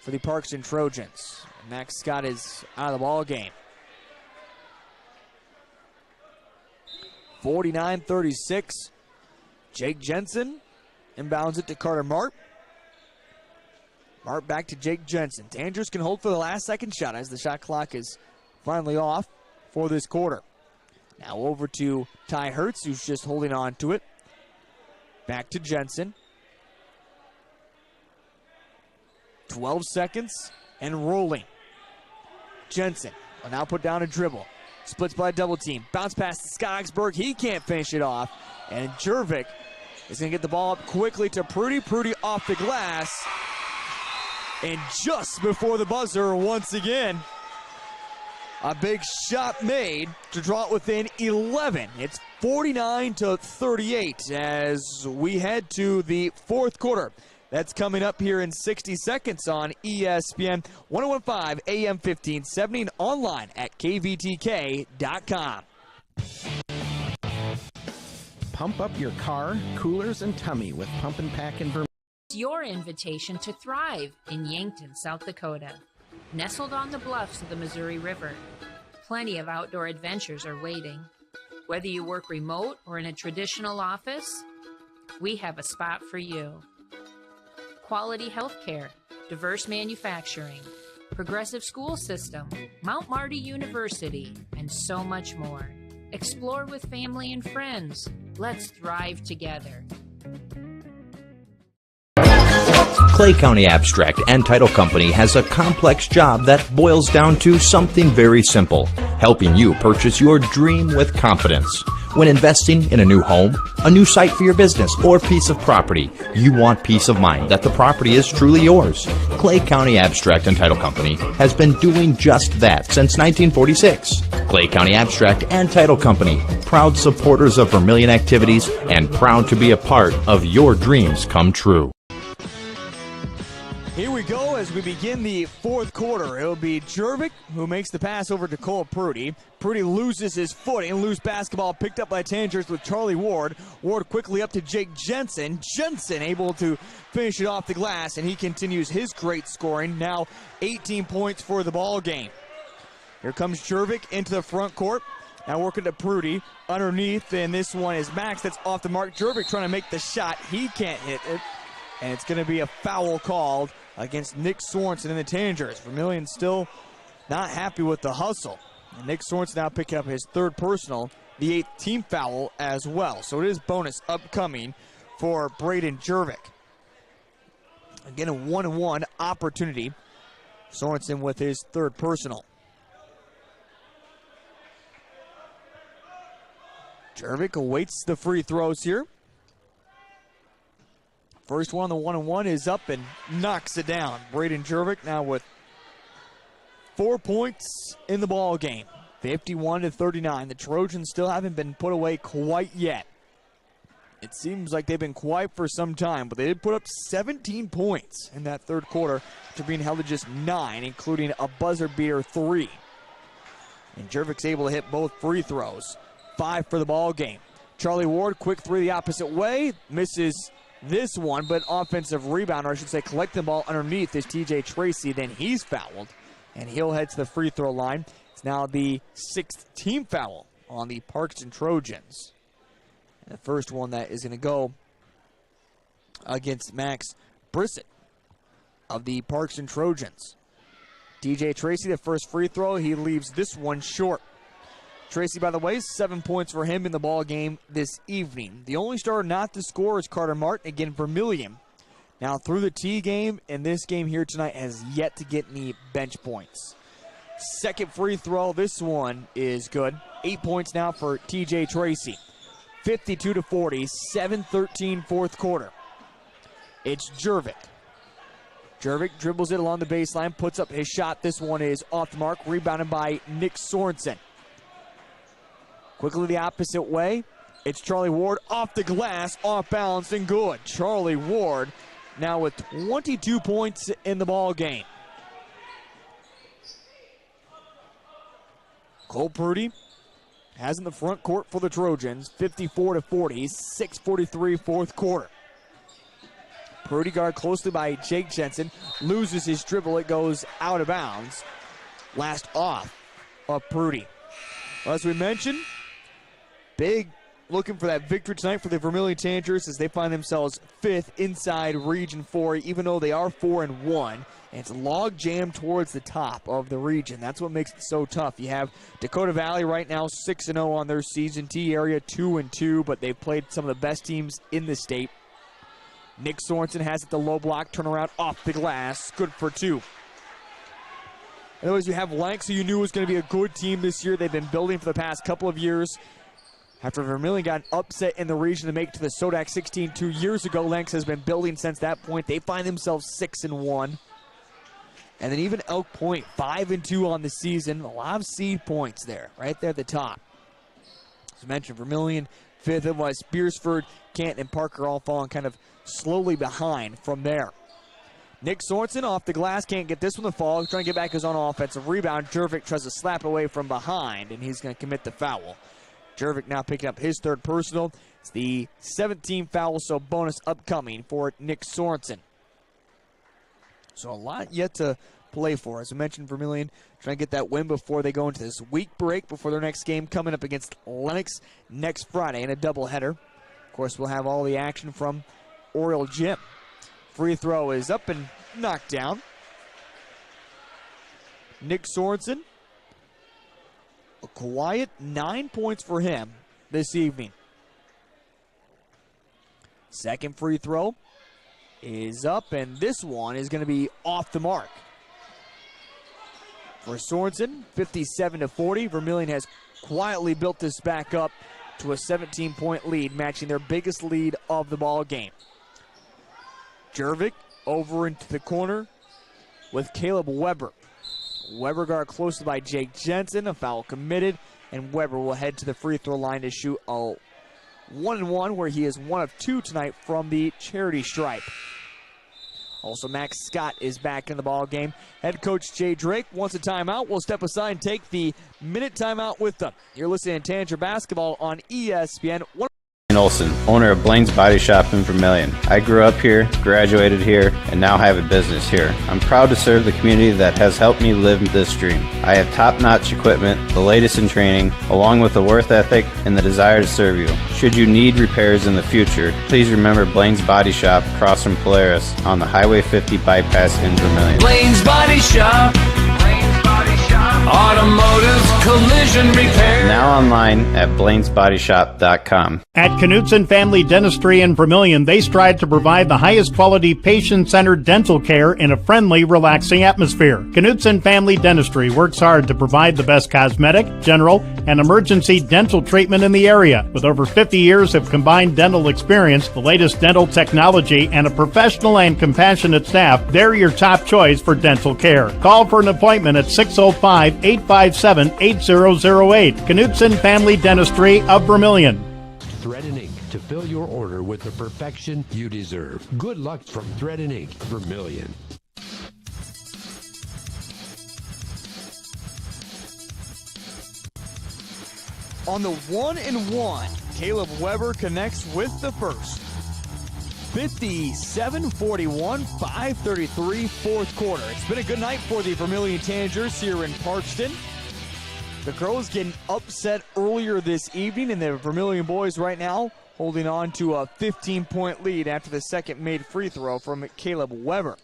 for the Parkston Trojans. Max Scott is out of the ball game. 49-36. Jake Jensen inbounds it to Carter Mart. Mart back to Jake Jensen. Tangers can hold for the last second shot as the shot clock is finally off for this quarter. Now over to Ty Hertz, who's just holding on to it. Back to Jensen. 12 seconds and rolling. Jensen will now put down a dribble. Splits by a double team. Bounce pass to Skoggsburg. He can't finish it off. And Jervik is going to get the ball up quickly to Prudy. Prudy off the glass. And just before the buzzer, once again, a big shot made to draw it within 11. It's 49-38 as we head to the 4th quarter. That's coming up here in 60 seconds on ESPN 1015 AM 1570 and online at kvtk.com. Pump up your car, coolers, and tummy with Pump and Pack in Vermillion. Your invitation to thrive in Yankton, South Dakota. Nestled on the bluffs of the Missouri River, plenty of outdoor adventures are waiting. Whether you work remote or in a traditional office, we have a spot for you. Quality health care, diverse manufacturing, progressive school system, Mount Marty University, and so much more. Explore with family and friends. Let's thrive together. Clay County Abstract and Title Company has a complex job that boils down to something very simple: helping you purchase your dream with confidence. When investing in a new home, a new site for your business, or piece of property, you want peace of mind that the property is truly yours. Clay County Abstract and Title Company has been doing just that since 1946. Clay County Abstract and Title Company, proud supporters of Vermillion activities and proud to be a part of your dreams come true. Here we go as we begin the 4th quarter. It'll be Jervik who makes the pass over to Cole Prudy. Prudy loses his footing. Loose basketball picked up by Tangers with Charlie Ward. Ward quickly up to Jake Jensen. Jensen able to finish it off the glass, and he continues his great scoring. Now 18 points for the ball game. Here comes Jervik into the front court. Now working to Prudy underneath, and this one is Max. That's off the mark. Jervik trying to make the shot. He can't hit it, and it's going to be a foul called against Nick Sorensen and the Tangers. Vermillion still not happy with the hustle. And Nick Sorensen now picking up his 3rd personal, the 8th team foul as well. So it is bonus upcoming for Braden Jervik. Again, a 1-1 opportunity. Sorensen with his 3rd personal. Jervik awaits the free throws here. First one on the 1-and-1 is up and knocks it down. Braden Jervik now with 4 points in the ball game. 51-39. The Trojans still haven't been put away quite yet. It seems like they've been quiet for some time, but they did put up 17 points in that 3rd quarter after being held to just 9, including a buzzer beater 3. And Jervik's able to hit both free throws. 5 for the ball game. Charlie Ward, quick 3 the opposite way. Misses this one, but offensive rebound, or I should say collect the ball underneath, is TJ Tracy. Then he's fouled, and he'll head to the free throw line. It's now the 6th team foul on the Parkston Trojans. And the first one that is going to go against Max Brissett of the Parkston Trojans. TJ Tracy, the first free throw, he leaves this one short. Tracy, by the way, 7 points for him in the ball game this evening. The only starter not to score is Carter Martin. Again, Vermillion, now through the T game, and this game here tonight has yet to get any bench points. Second free throw, this one is good. 8 points now for TJ Tracy. 52-40, 7-13 fourth quarter. It's Jervik. Jervik dribbles it along the baseline, puts up his shot. This one is off the mark, rebounded by Nick Sorensen. Quickly the opposite way. It's Charlie Ward off the glass, off balance, and good. Charlie Ward now with 22 points in the ball game. Cole Prudy has in the front court for the Trojans, 54-40, 6:43 fourth quarter. Prudy guard closely by Jake Jensen, loses his dribble, it goes out of bounds. Last off of Prudy. Well, as we mentioned, big looking for that victory tonight for the Vermillion Tangers as they find themselves 5th inside Region 4, even though they are 4-1. And it's log jammed towards the top of the region. That's what makes it so tough. You have Dakota Valley right now 6-0 on their season. T area 2-2, but they've played some of the best teams in the state. Nick Sorensen has it the low block, turnaround off the glass, good for 2. Otherwise, you have Lanks, who you knew was going to be a good team this year. They've been building for the past couple of years. After Vermillion got an upset in the region to make it to the Sodak 16 2 years ago, Lanks has been building since that point. They find themselves 6-1. And then even Elk Point, 5-2 on the season. A lot of seed points there, right there at the top. As I mentioned, Vermillion 5th. It was Beersford, Canton, and Parker all falling kind of slowly behind from there. Nick Sorensen off the glass, can't get this one to fall. He's trying to get back his own offensive rebound. Jervik tries to slap away from behind, and he's going to commit the foul. Jervik now picking up his 3rd personal. It's the 17th foul, so bonus upcoming for Nick Sorensen. So a lot yet to play for. As I mentioned, Vermillion trying to get that win before they go into this week break, before their next game coming up against Lennox next Friday in a doubleheader. Of course, we'll have all the action from Oriole Gym. Free throw is up and knocked down. Nick Sorensen, a quiet 9 points for him this evening. Second free throw is up, and this one is going to be off the mark. For Sorensen, 57-40. Vermillion has quietly built this back up to a 17-point lead, matching their biggest lead of the ball game. Jervik over into the corner with Caleb Weber. Weber guard close by Jake Jensen, a foul committed, and Weber will head to the free throw line to shoot a 1-1, where he is 1 of 2 tonight from the charity stripe. Also, Max Scott is back in the ball game. Head coach Jay Drake wants a timeout. We'll step aside and take the minute timeout with them. You're listening to Tanger Basketball on ESPN. Olson, owner of Blaine's Body Shop in Vermillion. I grew up here, graduated here, and now have a business here. I'm proud to serve the community that has helped me live this dream. I have top-notch equipment, the latest in training, along with a work ethic and the desire to serve you. Should you need repairs in the future, please remember Blaine's Body Shop across from Polaris on the Highway 50 bypass in Vermillion. Blaine's Body Shop. Automotive collision repair. Now online at blainesbodyshop.com. At Knutson Family Dentistry in Vermillion, they strive to provide the highest quality patient-centered dental care in a friendly, relaxing atmosphere. Knutson Family Dentistry works hard to provide the best cosmetic, general, and emergency dental treatment in the area. With over 50 years of combined dental experience, the latest dental technology, and a professional and compassionate staff, they're your top choice for dental care. Call for an appointment at 605-857-8008. Knutson Family Dentistry of Vermillion. Thread and Ink to fill your order with the perfection you deserve. Good luck from Thread and Ink, Vermillion. On the 1-and-1, Caleb Weber connects with the first. 57-41, 5:33 fourth quarter. It's been a good night for the Vermillion Tangers here in Parkston. The girls getting upset earlier this evening, and the Vermillion boys right now holding on to a 15-point lead after the second made free throw from Caleb Weber.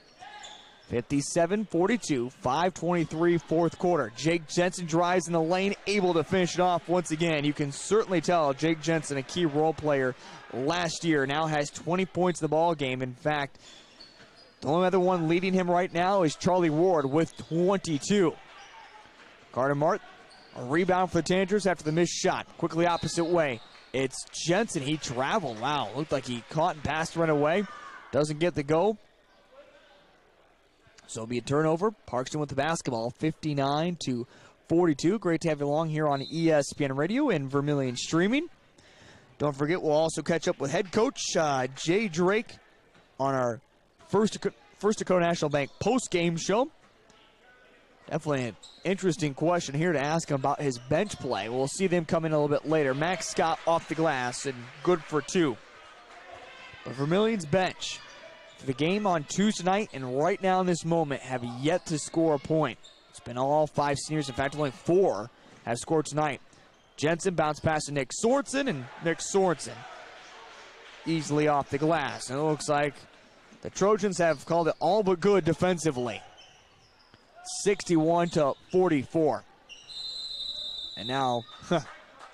57-42, 5:23 fourth quarter. Jake Jensen drives in the lane, able to finish it off once again. You can certainly tell Jake Jensen, a key role player last year, now has 20 points in the ball game. In fact, the only other one leading him right now is Charlie Ward with 22. Carter Mart, a rebound for the Tangers after the missed shot. Quickly opposite way. It's Jensen. He traveled. Wow, looked like he caught and passed right away. Doesn't get the go. So it'll be a turnover. Parkston with the basketball, 59-42. Great to have you along here on ESPN Radio and Vermillion Streaming. Don't forget, we'll also catch up with head coach Jay Drake on our First Dakota National Bank post-game show. Definitely an interesting question here to ask him about his bench play. We'll see them come in a little bit later. Max Scott off the glass and good for 2. But Vermillion's bench for the game on Tuesday night and right now in this moment have yet to score a point. It's been all 5 seniors. In fact, only 4 have scored tonight. Jensen bounced past to Nick Sorensen, and Nick Sorensen easily off the glass. And it looks like the Trojans have called it all but good defensively. 61-44. And now,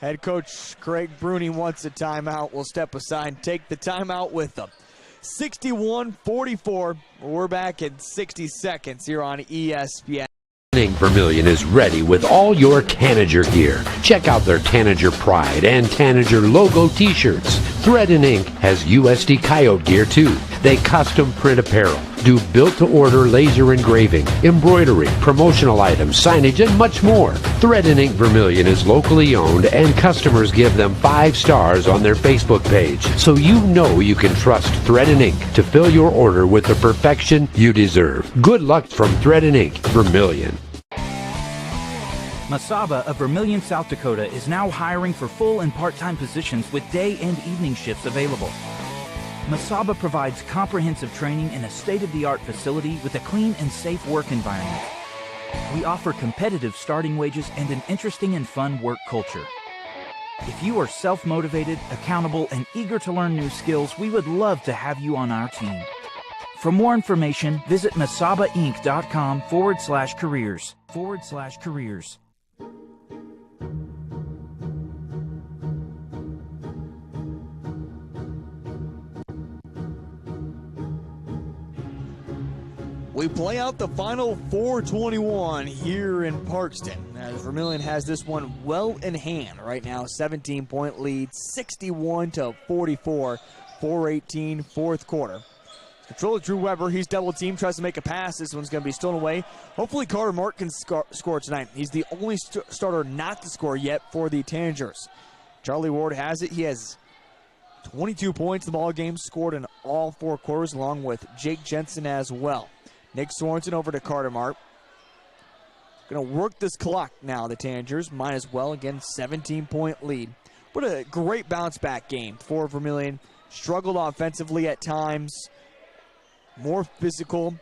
head coach Craig Bruni wants a timeout. We'll step aside and take the timeout with them. 61-44. We're back in 60 seconds here on ESPN. Vermillion is ready with all your Tanager gear. Check out their Tanager Pride and Tanager logo t-shirts. Thread and Ink has USD Coyote gear too. They custom print apparel, do built-to-order laser engraving, embroidery, promotional items, signage, and much more. Thread and Ink Vermillion is locally owned, and customers give them 5 stars on their Facebook page, so you know you can trust Thread and Ink to fill your order with the perfection you deserve. Good luck from Thread and Ink Vermillion. Masaba of Vermillion, South Dakota is now hiring for full and part-time positions with day and evening shifts available. Masaba provides comprehensive training in a state-of-the-art facility with a clean and safe work environment. We offer competitive starting wages and an interesting and fun work culture. If you are self-motivated, accountable, and eager to learn new skills, we would love to have you on our team. For more information, visit masabainc.com/careers. We play out the final 4:21 here in Parkston, as Vermillion has this one well in hand right now. 17-point lead, 61-44, 4:18 fourth quarter. Controller Drew Weber, he's double teamed, tries to make a pass. This one's going to be stolen away. Hopefully Carter Mark can score tonight. He's the only starter not to score yet for the Tanagers. Charlie Ward has it. He has 22 points in the ball game, scored in all 4 quarters, along with Jake Jensen as well. Nick Sorensen over to Carter Mark. Going to work this clock now, the Tanagers. Might as well. Again, 17-point lead. What a great bounce-back game for Vermillion. Struggled offensively at times. More physical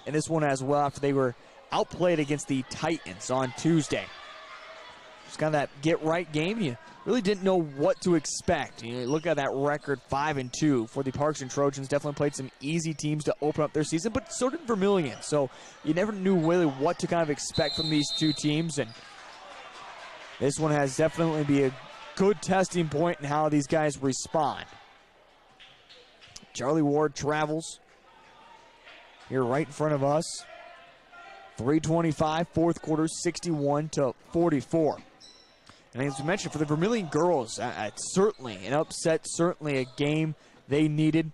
in this one as well after they were outplayed against the Titans on Tuesday. Just kind of that get-right game. You really didn't know what to expect. You look at that record, 5-2 for the Parkston Trojans. Definitely played some easy teams to open up their season, but so did Vermillion. So you never knew really what to kind of expect from these two teams, and this one has definitely been a good testing point in how these guys respond. Charlie Ward travels here right in front of us. 3:25, fourth quarter, 61-44. And as we mentioned, for the Vermillion girls, certainly an upset, certainly a game they needed.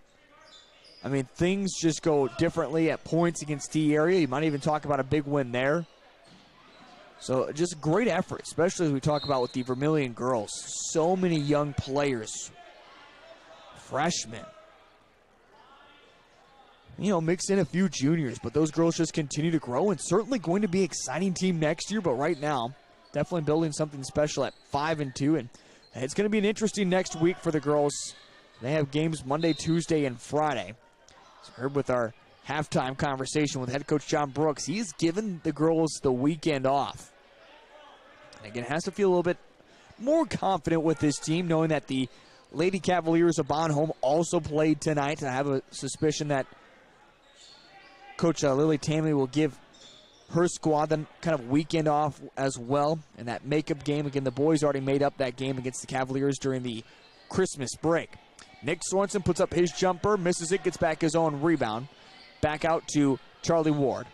I mean, things just go differently at points against T area. You might even talk about a big win there. So just great effort, especially as we talk about with the Vermillion girls. So many young players, freshmen. You know, mix in a few juniors, but those girls just continue to grow and certainly going to be an exciting team next year. But right now, definitely building something special at 5-2, and it's going to be an interesting next week for the girls. They have games Monday, Tuesday, and Friday. As I heard with our halftime conversation with head coach John Brooks, he's given the girls the weekend off. And again, has to feel a little bit more confident with this team, knowing that the Lady Cavaliers of Bonhomme also played tonight. And I have a suspicion that Coach Lily Tamley will give her squad then kind of weekend off as well. And that makeup game, again, the boys already made up that game against the Cavaliers during the Christmas break. Nick Sorensen puts up his jumper, misses it, gets back his own rebound. Back out to Charlie Ward.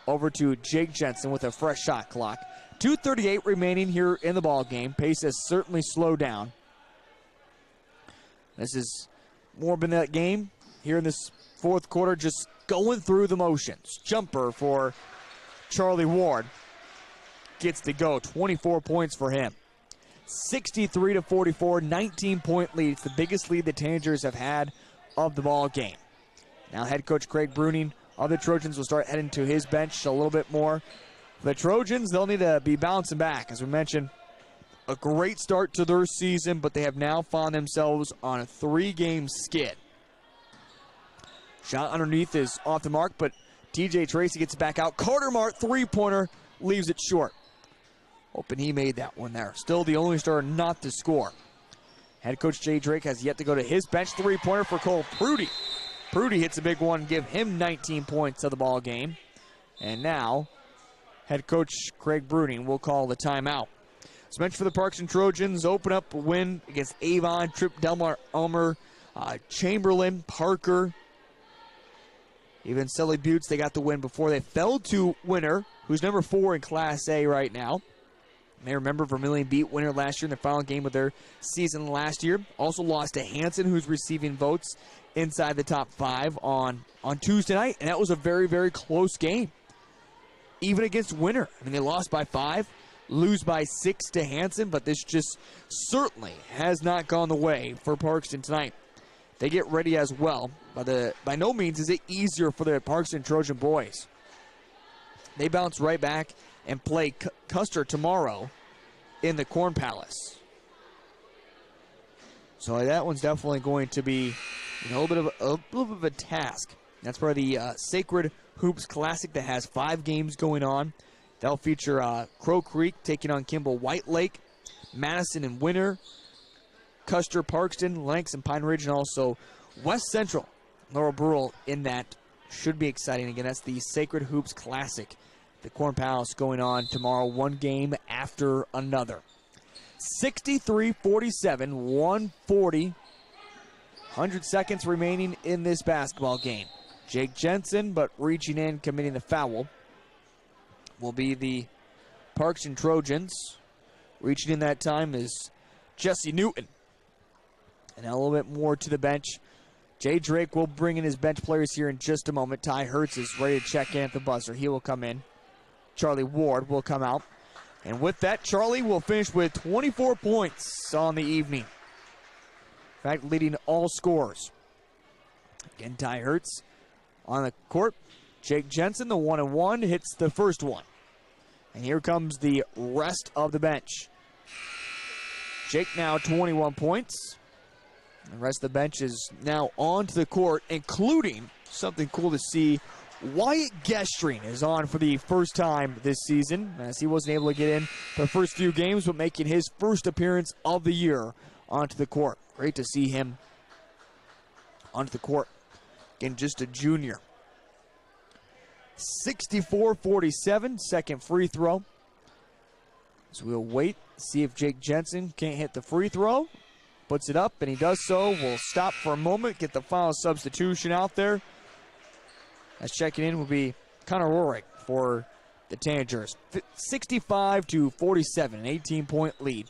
Over to Jake Jensen with a fresh shot clock. 2:38 remaining here in the ball game. Pace has certainly slowed down. This has more been that game here in this fourth quarter, just going through the motions. Jumper for Charlie Ward. Gets to go. 24 points for him. 63-44, 19-point lead. It's the biggest lead the Tanagers have had of the ball game. Now head coach Craig Bruning of the Trojans will start heading to his bench a little bit more. The Trojans, they'll need to be bouncing back. As we mentioned, a great start to their season, but they have now found themselves on a 3-game skid. Shot underneath is off the mark, but TJ Tracy gets it back out. Carter Mart, three-pointer, leaves it short. Hoping he made that one there. Still the only starter not to score. Head coach Jay Drake has yet to go to his bench. Three-pointer for Cole Prudy. Prudy hits a big one, give him 19 points of the ball game. And now, head coach Craig Bruning will call the timeout. As mentioned for the Parkston Trojans, open up a win against Avon, Tripp, Delmar, Elmer, Chamberlain, Parker, even Sully Buttes. They got the win before they fell to Winter, who's number 4 in Class A right now. You may remember Vermillion beat Winter last year in the final game of their season last year. Also lost to Hanson, who's receiving votes inside the top 5 on Tuesday night, and that was a very, very close game. Even against Winter. I mean, they lost by 5, lose by 6 to Hanson, but this just certainly has not gone the way for Parkston tonight. They get ready as well. By no means is it easier for the Parkston Trojan boys. They bounce right back and play Custer tomorrow in the Corn Palace. So that one's definitely going to be a little bit of a task. That's part of the Sacred Hoops Classic that has 5 games going on. That'll feature Crow Creek taking on Kimball White Lake, Madison and Winter, Custer, Parkston, Lennox, and Pine Ridge, and also West Central, Laurel Burrell in that. Should be exciting. Again, that's the Sacred Hoops Classic. The Corn Palace going on tomorrow, one game after another. 63-47, 140. 100 seconds remaining in this basketball game. Jake Jensen, but reaching in, committing the foul, will be the Parkston Trojans. Reaching in that time is Jesse Newton. And a little bit more to the bench. Jay Drake will bring in his bench players here in just a moment. Ty Hertz is ready to check in at the buzzer. He will come in. Charlie Ward will come out. And with that, Charlie will finish with 24 points on the evening. In fact, leading all scorers. Again, Ty Hertz on the court. Jake Jensen, the 1-and-1, hits the first one. And here comes the rest of the bench. Jake now 21 points. The rest of the bench is now onto the court, including something cool to see. Wyatt Gestring is on for the first time this season, as he wasn't able to get in the first few games, but making his first appearance of the year onto the court. Great to see him onto the court. Again, just a junior. 64-47, second free throw. So we'll wait, see if Jake Jensen can't hit the free throw. Puts it up, and he does so. We'll stop for a moment, get the final substitution out there. As checking in will be Connor Rorick for the Tanagers. 65-47, an 18-point lead.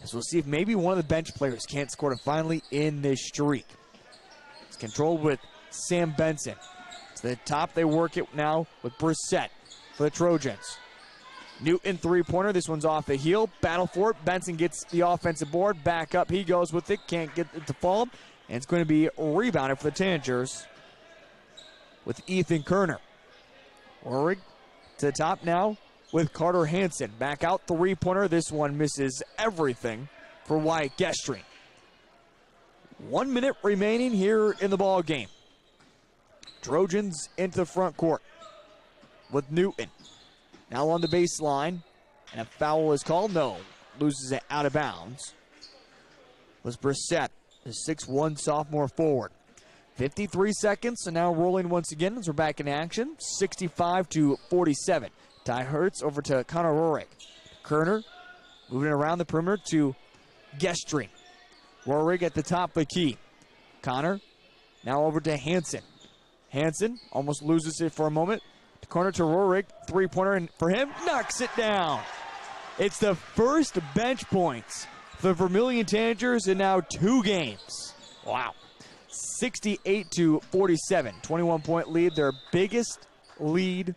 As we'll see if maybe one of the bench players can't score to finally end this streak. It's controlled with Sam Benson. To the top they work it now with Brissett for the Trojans. Newton three-pointer. This one's off the heel. Battle for it. Benson gets the offensive board. Back up he goes with it. Can't get it to fall. And it's going to be rebounded for the Tanagers with Ethan Kerner. Orrig to the top now with Carter Hansen. Back out three-pointer. This one misses everything for Wyatt Gestring. 1 minute remaining here in the ball game. Trojans into the front court with Newton. Now on the baseline, and a foul is called. No, loses it out of bounds. Was Brissett, the 6'1" sophomore forward. 53 seconds, and now rolling once again as we're back in action. 65-47. Ty Hertz over to Connor Rorick. Kerner moving around the perimeter to Gestring. Rorick at the top of the key. Connor now over to Hansen. Hansen almost loses it for a moment. Corner to Rorick, three-pointer, and for him, knocks it down. It's the first bench points the Vermillion Tanagers in now 2 games. Wow. 68-47, 21-point lead, their biggest lead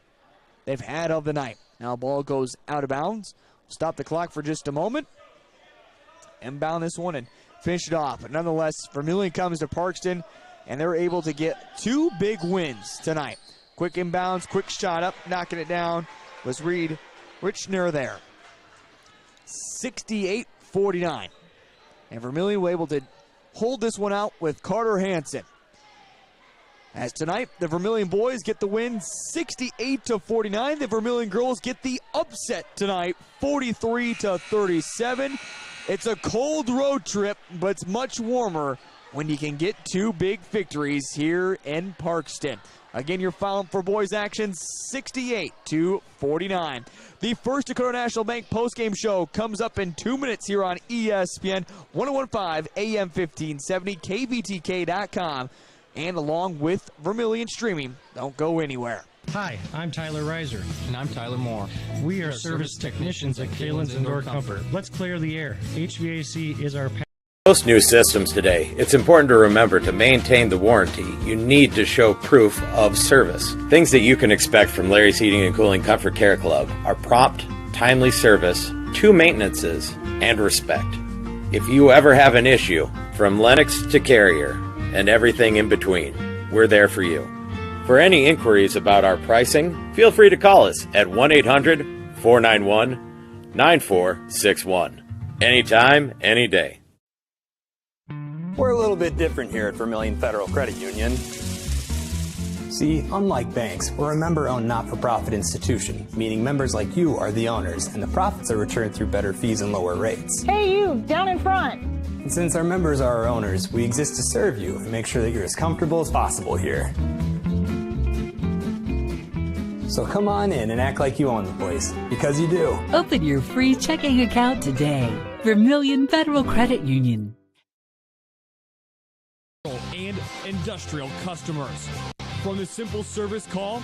they've had of the night. Now ball goes out of bounds. Stop the clock for just a moment. Inbound this one and finish it off. But nonetheless, Vermillion comes to Parkston, and they're able to get 2 big wins tonight. Quick inbounds, quick shot up, knocking it down was Reed Richner there. 68-49. And Vermillion were able to hold this one out with Carter Hansen. As tonight, the Vermillion boys get the win 68-49. The Vermillion girls get the upset tonight, 43-37. It's a cold road trip, but it's much warmer when you can get 2 big victories here in Parkston. Again, your final for boys action, 68-49. The First Dakota National Bank postgame show comes up in 2 minutes here on ESPN 1015 AM 1570, KVTK.com, and along with Vermillion streaming. Don't go anywhere. Hi, I'm Tyler Reiser. And I'm Tyler Moore. We are service technicians at Kalen's Indoor Comfort. Let's clear the air. HVAC is our Most new systems today, it's important to remember to maintain the warranty. You need to show proof of service. Things that you can expect from Larry's Heating and Cooling Comfort Care Club are prompt, timely service, 2 maintenances, and respect. If you ever have an issue, from Lennox to Carrier, and everything in between, we're there for you. For any inquiries about our pricing, feel free to call us at 1-800-491-9461. Anytime, any day. We're a little bit different here at Vermillion Federal Credit Union. See, unlike banks, we're a member-owned not-for-profit institution, meaning members like you are the owners, and the profits are returned through better fees and lower rates. Hey, you, down in front. And since our members are our owners, we exist to serve you and make sure that you're as comfortable as possible here. So come on in and act like you own the place, because you do. Open your free checking account today. Vermillion Federal Credit Union. And industrial customers. From the simple service call.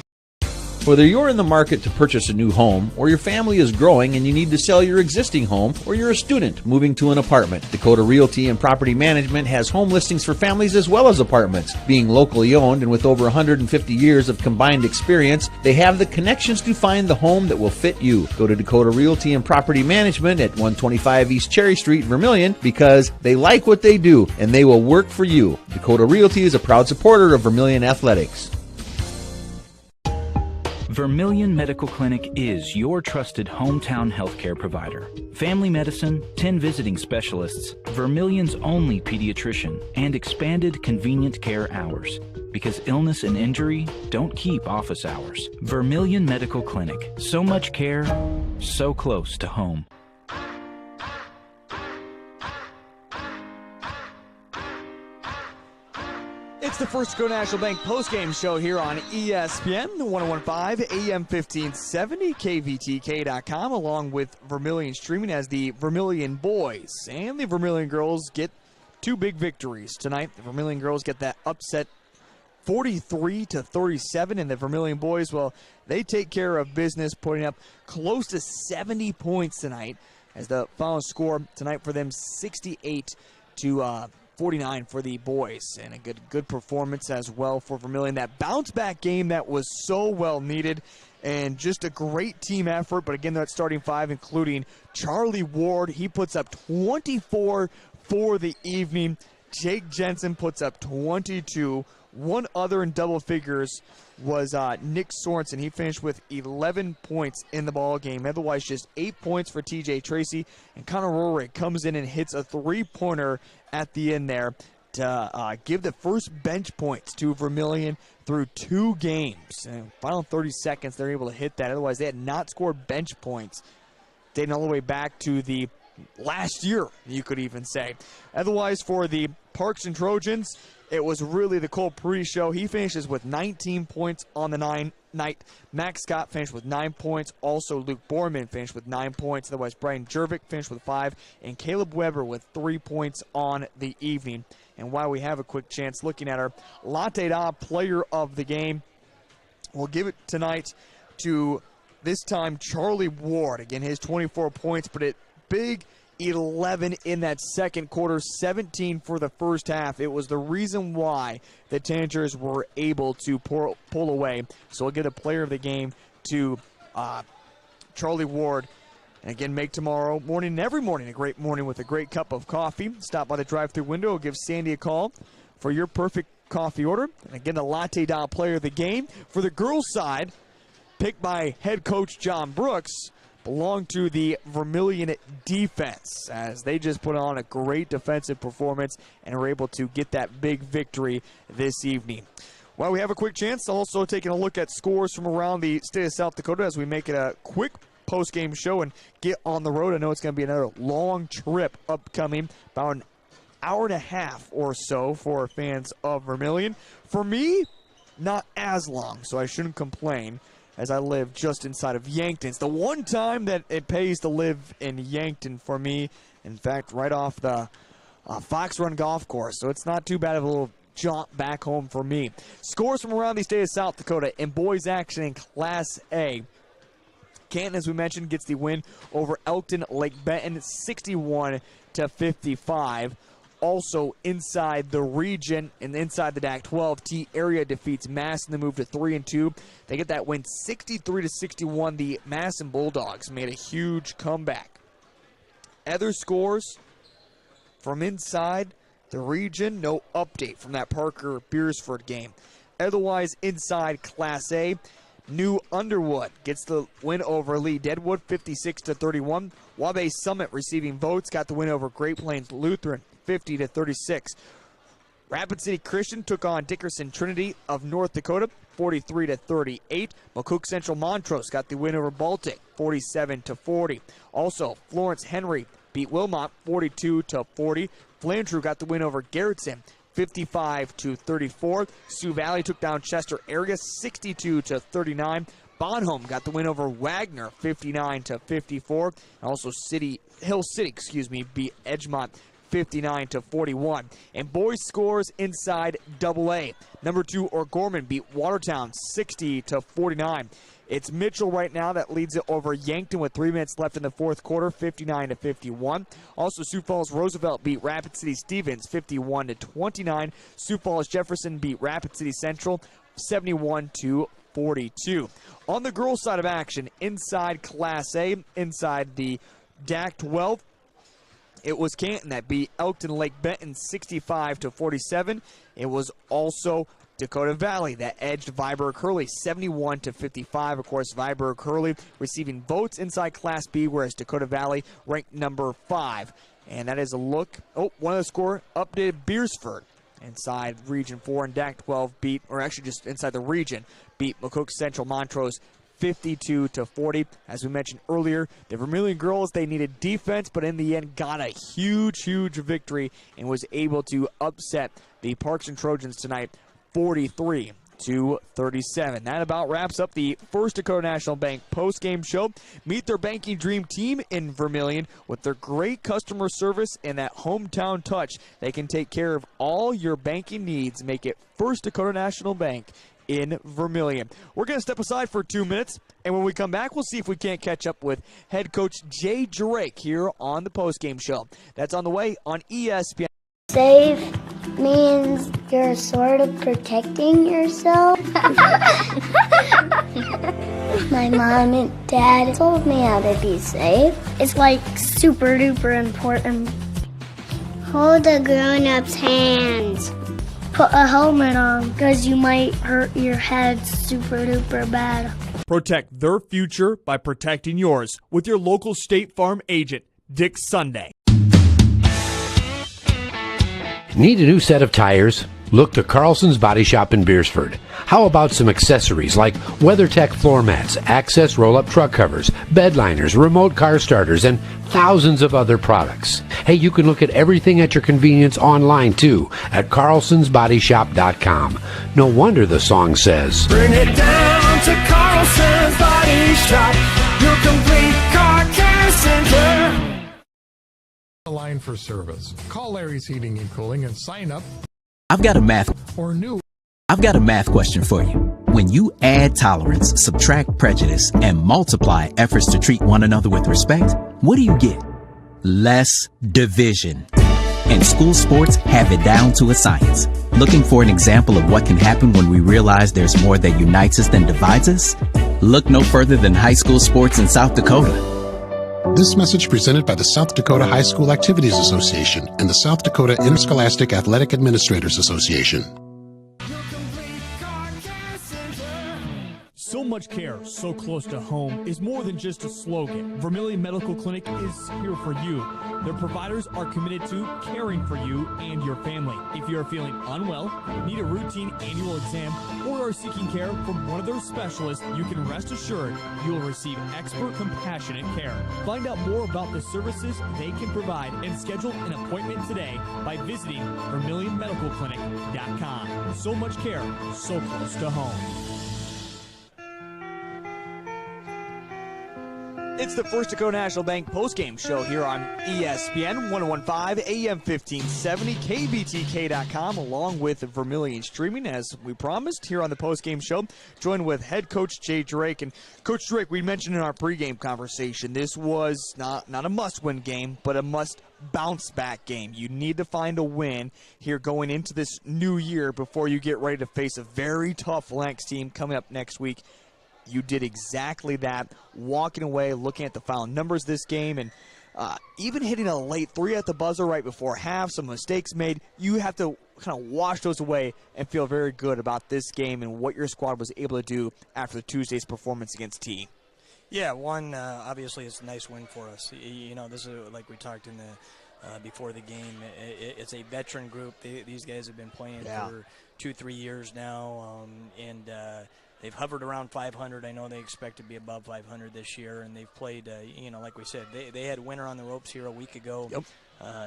Whether you're in the market to purchase a new home, or your family is growing and you need to sell your existing home, or you're a student moving to an apartment, Dakota Realty and Property Management has home listings for families as well as apartments. Being locally owned and with over 150 years of combined experience, they have the connections to find the home that will fit you. Go to Dakota Realty and Property Management at 125 East Cherry Street, Vermillion, because they like what they do and they will work for you. Dakota Realty is a proud supporter of Vermillion Athletics. Vermillion Medical Clinic is your trusted hometown healthcare provider. Family medicine, 10 visiting specialists, Vermillion's only pediatrician, and expanded convenient care hours. Because illness and injury don't keep office hours. Vermillion Medical Clinic. So much care, so close to home. It's the First Dakota National Bank postgame show here on ESPN 1015 AM 1570, KVTK.com, along with Vermillion streaming, as the Vermillion boys and the Vermillion girls get 2 big victories tonight. The Vermillion girls get that upset 43-37, and the Vermillion boys, well, they take care of business, putting up close to 70 points tonight, as the final score tonight for them 68-49 for the boys, and a good performance as well for Vermillion. That bounce back game that was so well needed, and just a great team effort. But again, that starting 5, including Charlie Ward, he puts up 24 for the evening. Jake Jensen puts up 22. One other in double figures was Nick Sorensen. He finished with 11 points in the ball game. Otherwise, just 8 points for TJ Tracy. And Connor Rorick comes in and hits a 3-pointer at the end there to give the first bench points to Vermillion through 2 games. And final 30 seconds, they're able to hit that. Otherwise, they had not scored bench points, dating all the way back to the last year, you could even say. Otherwise, for the Parkston Trojans, it was really the Cole Prudy show. He finishes with 19 points on the night. Max Scott finished with 9 points. Also, Luke Borman finished with 9 points. Otherwise, Brian Jervik finished with 5. And Caleb Weber with 3 points on the evening. And while we have a quick chance looking at our Latte Da player of the game, we'll give it tonight to, this time, Charlie Ward. Again, his 24 points, but it big 11 in that second quarter, 17 for the first half. It was the reason why the Tanagers were able to pull away. So we'll get a player of the game to Charlie Ward. And again, make tomorrow morning and every morning a great morning with a great cup of coffee. Stop by the drive-thru window. Give Sandy a call for your perfect coffee order. And again, the Latte Doll player of the game. For the girls' side, picked by head coach John Brooks, belong to the Vermillion defense, as they just put on a great defensive performance and are able to get that big victory this evening. Well, we have a quick chance to also taking a look at scores from around the state of South Dakota as we make it a quick post-game show and get on the road. I know it's going to be another long trip upcoming, about an hour and a half or so for fans of Vermillion. For me, not as long, so I shouldn't complain, as I live just inside of Yankton. It's the one time that it pays to live in Yankton for me. In fact, right off the Fox Run Golf Course, so it's not too bad of a little jaunt back home for me. Scores from around the state of South Dakota in boys action in Class A. Canton, as we mentioned, gets the win over Elkton Lake Benton, 61-55. Also inside the region and inside the DAC-12, T area defeats Masson to move to 3-2. They get that win 63-61. The Masson Bulldogs made a huge comeback. Other scores from inside the region, no update from that Parker-Beersford game. Otherwise, inside Class A, New Underwood gets the win over Lee Deadwood, 56-31. Wabash Summit receiving votes got the win over Great Plains Lutheran, 50-36. Rapid City Christian took on Dickerson Trinity of North Dakota, 43-38. McCook Central Montrose got the win over Baltic, 47-40. Also, Florence Henry beat Wilmot, 42-40. Flandreau got the win over Garrettson, 55-34. Sioux Valley took down Chester area, 62-39. Bonhomme got the win over Wagner, 59-54. Also, Hill City, beat Edgemont, 59-41. And boys scores inside AA. Number 2 O'Gorman beat Watertown, 60-49. It's Mitchell right now that leads it over Yankton with 3 minutes left in the fourth quarter, 59-51. Also, Sioux Falls Roosevelt beat Rapid City Stevens, 51-29. Sioux Falls Jefferson beat Rapid City Central, 71-42. On the girls' side of action, inside Class A, inside the DAC-12, it was Canton that beat Elkton Lake Benton 65-47. It was also Dakota Valley that edged Viborg Hurley 71-55. Of course, Viborg Hurley receiving votes inside Class B, whereas Dakota Valley ranked number 5. And that is a look. Oh, one of the score updated. Beersford inside Region 4 and DAC-12 beat, or actually just inside the region, beat McCook Central Montrose 52-40. As we mentioned earlier, the Vermillion girls, they needed defense, but in the end got a huge victory and was able to upset the Parkston Trojans tonight, 43-37. That about wraps up the First Dakota National Bank post-game show. Meet their banking dream team in Vermillion with their great customer service and that hometown touch. They can take care of all your banking needs. Make it First Dakota National Bank in Vermillion. We're going to step aside for 2 minutes, and when we come back, we'll see if we can't catch up with head coach Jay Drake here on the post-game show. That's on the way on ESPN. Safe means you're sort of protecting yourself. My mom and dad told me how to be safe. It's like super duper important. Hold a grown-up's hands. Put a helmet on because you might hurt your head super duper bad. Protect their future by protecting yours with your local State Farm agent, Dick Sunday. Need a new set of tires? Look to Carlson's Body Shop in Beersford. How about some accessories like WeatherTech floor mats, access roll-up truck covers, bed liners, remote car starters, and thousands of other products. Hey, you can look at everything at your convenience online too at carlsonsbodyshop.com. No wonder the song says, Bring it down to Carlson's Body Shop, your complete car care center. The line for service. Call Larry's Heating and Cooling and sign up. I've got a math question for you. When you add tolerance, subtract prejudice, and multiply efforts to treat one another with respect, what do you get? less division. And school sports have it down to a science. Looking for an example of what can happen when we realize there's more that unites us than divides us? Look no further than high school sports in South Dakota. This message presented by the South Dakota High School Activities Association and the South Dakota Interscholastic Athletic Administrators Association. So much care, so close to home is more than just a slogan. Vermillion Medical Clinic is here for you. Their providers are committed to caring for you and your family. If you are feeling unwell, need a routine annual exam, or are seeking care from one of their specialists, you can rest assured you will receive expert, compassionate care. Find out more about the services they can provide and schedule an appointment today by visiting VermillionMedicalClinic.com. So much care, so close to home. It's the First Dakota National Bank postgame show here on ESPN 1015 AM 1570, KBTK.com, along with Vermillion streaming, as we promised, here on the postgame show. Joined with head coach Jay Drake. And Coach Drake, we mentioned in our pregame conversation, this was not a must-win game, but a must-bounce-back game. You need to find a win here going into this new year before you get ready to face a very tough Lennox team coming up next week. You did exactly that, walking away, looking at the final numbers this game, and even hitting a late 3 at the buzzer right before half, some mistakes made. You have to kind of wash those away and feel very good about this game and what your squad was able to do after the Tuesday's performance against T. Yeah, one, obviously it's a nice win for us. You know, this is like we talked in the before the game. It's a veteran group. These guys have been playing for 2-3 years now, and they've hovered around 500. I know they expect to be above 500 this year, and they've played, like we said, they had winner on the ropes here a week ago. Yep.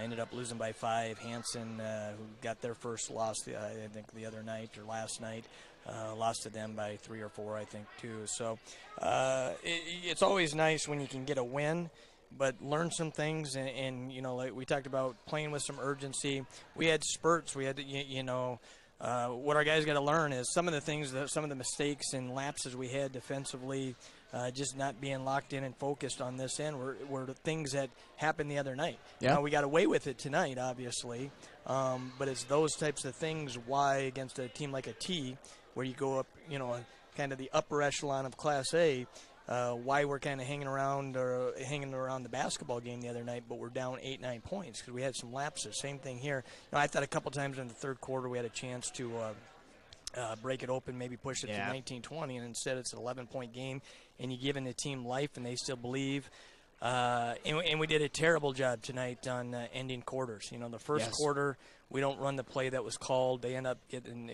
Ended up losing by 5. Hanson, who got their first loss, I think, the other night or last night, lost to them by 3 or 4, I think, too. So it's always nice when you can get a win, but learn some things. And like we talked about, playing with some urgency. We had spurts. We had, what our guys got to learn is some of the things, some of the mistakes and lapses we had defensively, just not being locked in and focused on this end were the things that happened the other night. Yeah. We got away with it tonight, obviously, but it's those types of things why against a team like a T, where you go up, kind of the upper echelon of Class A, why we're kind of hanging around the basketball game the other night, but we're down 8-9 points because we had some lapses. Same thing here. I thought a couple times in the third quarter we had a chance to break it open, maybe push it to 19-20, and instead it's an 11-point game, and you're giving the team life, and they still believe. And we did a terrible job tonight on ending quarters. The first quarter, we don't run the play that was called. They end up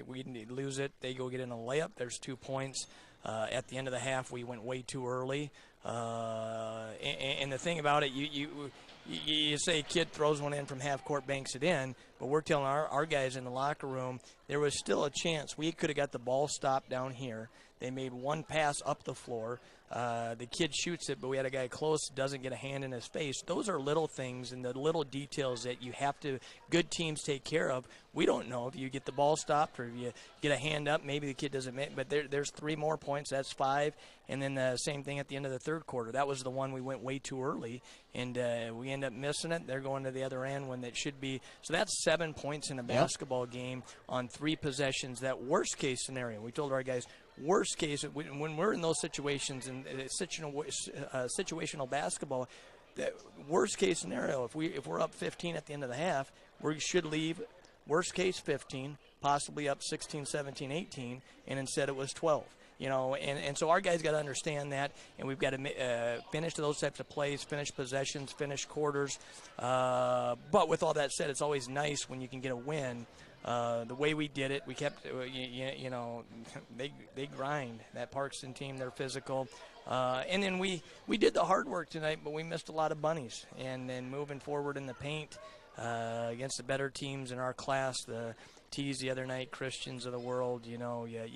we lose it. They go get in a layup. There's 2 points. At the end of the half, we went way too early. And the thing about it, you say a kid throws one in from half court, banks it in, but we're telling our guys in the locker room there was still a chance. We could have got the ball stopped down here. They made one pass up the floor. The kid shoots it, but we had a guy close, doesn't get a hand in his face. Those are little things and the little details that you have to, good teams take care of. We don't know if you get the ball stopped or if you get a hand up, maybe the kid doesn't make, but there's 3 more points, that's 5. And then the same thing at the end of the third quarter. That was the one we went way too early, and we end up missing it. They're going to the other end when it should be. So that's 7 points in a basketball game on 3 possessions. That worst case scenario, we told our guys, worst case, when we're in those situations and situational basketball, the worst case scenario, if we're up 15 at the end of the half, we should leave worst case 15, possibly up 16, 17, 18, and instead it was 12. And so our guys got to understand that, and we've got to finish those types of plays, finish possessions, finish quarters. But with all that said, it's always nice when you can get a win. The way we did it, we kept, they grind. That Parkston team, they're physical. And then we did the hard work tonight, but we missed a lot of bunnies. And then moving forward in the paint against the better teams in our class, the T's the other night, Christians of the world, you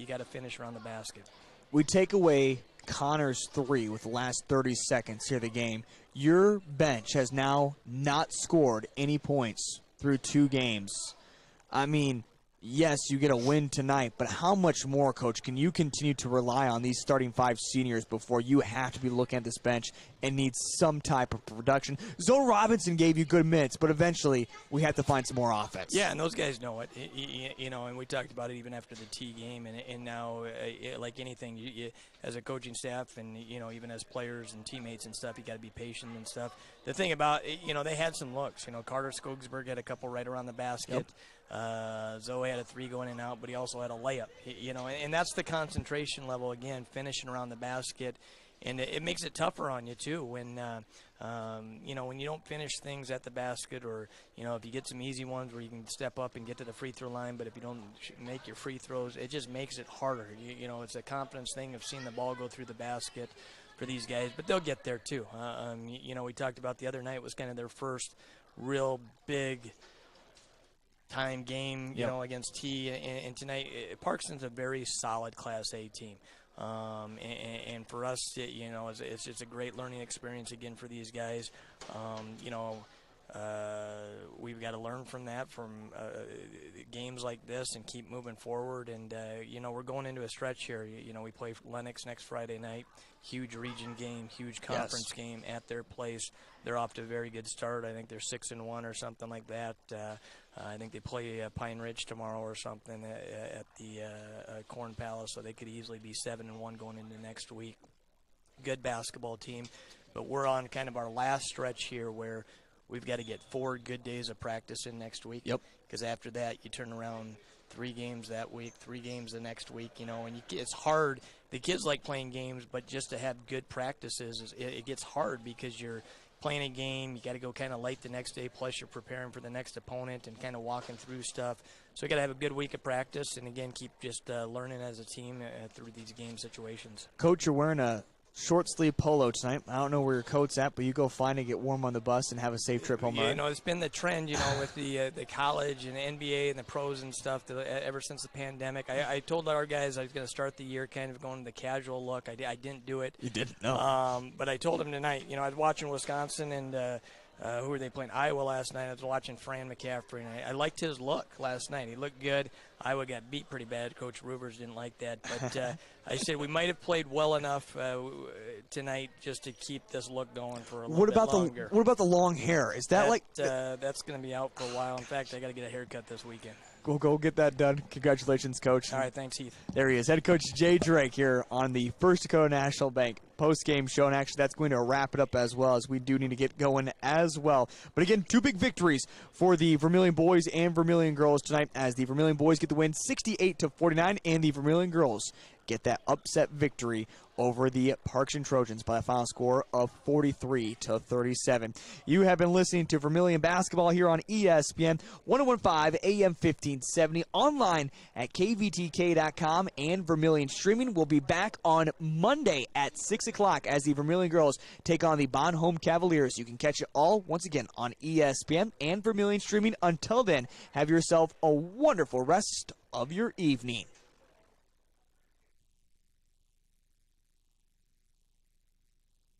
got to finish around the basket. We take away Connor's 3 with the last 30 seconds here of the game. Your bench has now not scored any points through 2 games. I mean, yes, you get a win tonight, but how much more, Coach, can you continue to rely on these starting 5 seniors before you have to be looking at this bench and need some type of production? Zoe Robinson gave you good minutes, but eventually we have to find some more offense. Yeah, and those guys know it. You know, and we talked about it even after the T game, and now, like anything, you, as a coaching staff and, you know, even as players and teammates and stuff, you got to be patient and stuff. The thing about, you know, they had some looks. You know, Carter Skogsberg had a couple right around the basket. Zoe had a 3 going in and out, but he also had a layup. You know, and that's the concentration level, again, finishing around the basket. And it makes it tougher on you, too, when, you know, when you don't finish things at the basket, or, you know, if you get some easy ones where you can step up and get to the free throw line, but if you don't make your free throws, it just makes it harder. You know, it's a confidence thing of seeing the ball go through the basket for these guys, but they'll get there, too. You know, we talked about the other night was kind of their first real big time game, you know, against T, and tonight, Parkston's a very solid Class A team. And for us, you know, it's a great learning experience again for these guys. You know, we've got to learn from that, from games like this, and keep moving forward. And you know, we're going into a stretch here. You know, we play Lennox next Friday night. Huge region game, huge conference game at their place. They're off to a very good start. I think they're 6-1 or something like that. I think they play Pine Ridge tomorrow or something at the Corn Palace, so they could easily be 7-1 going into next week. Good basketball team, but we're on kind of our last stretch here where we've got to get 4 good days of practice in next week. Yep. Because after that, you turn around 3 games that week, 3 games the next week, you know, and it's hard. The kids like playing games, but just to have good practices, it gets hard because you're playing a game, you got to go kind of late the next day, plus you're preparing for the next opponent and kind of walking through stuff. So you got to have a good week of practice, and again, keep just learning as a team through these game situations. Coach, you're wearing a short sleeve polo tonight. I don't know where your coat's at, but you go find it, get warm on the bus, and have a safe trip home. Yeah, you know, it's been the trend, you know, with the college and the NBA and the pros and stuff ever since the pandemic. I told our guys I was going to start the year kind of going the casual look. I didn't do it. You didn't? No. But I told them tonight, you know, I was watching Wisconsin and who were they playing? Iowa last night. I was watching Fran McCaffrey, and I liked his look last night. He looked good. Iowa got beat pretty bad. Coach Rubers didn't like that. But I said we might have played well enough tonight just to keep this look going for a little bit longer. What about the long hair? Is that like that's going to be out for a while. In fact, I got to get a haircut this weekend. Go get that done. Congratulations, Coach. All right, thanks, Heath. There he is, head coach Jay Drake here on the First Dakota National Bank post-game show, and actually that's going to wrap it up as well, as we do need to get going as well. But again, 2 big victories for the Vermillion boys and Vermillion girls tonight, as the Vermillion boys get the win 68-49, and the Vermillion girls get that upset victory over the Parkston Trojans by a final score of 43-37. You have been listening to Vermillion basketball here on ESPN 1015 AM 1570, online at kvtk.com, and Vermillion streaming. Will be back on Monday at 6 o'clock as the Vermillion girls take on the Bonhomme Cavaliers. You can catch it all once again on ESPN and Vermillion streaming. Until then, have yourself a wonderful rest of your evening.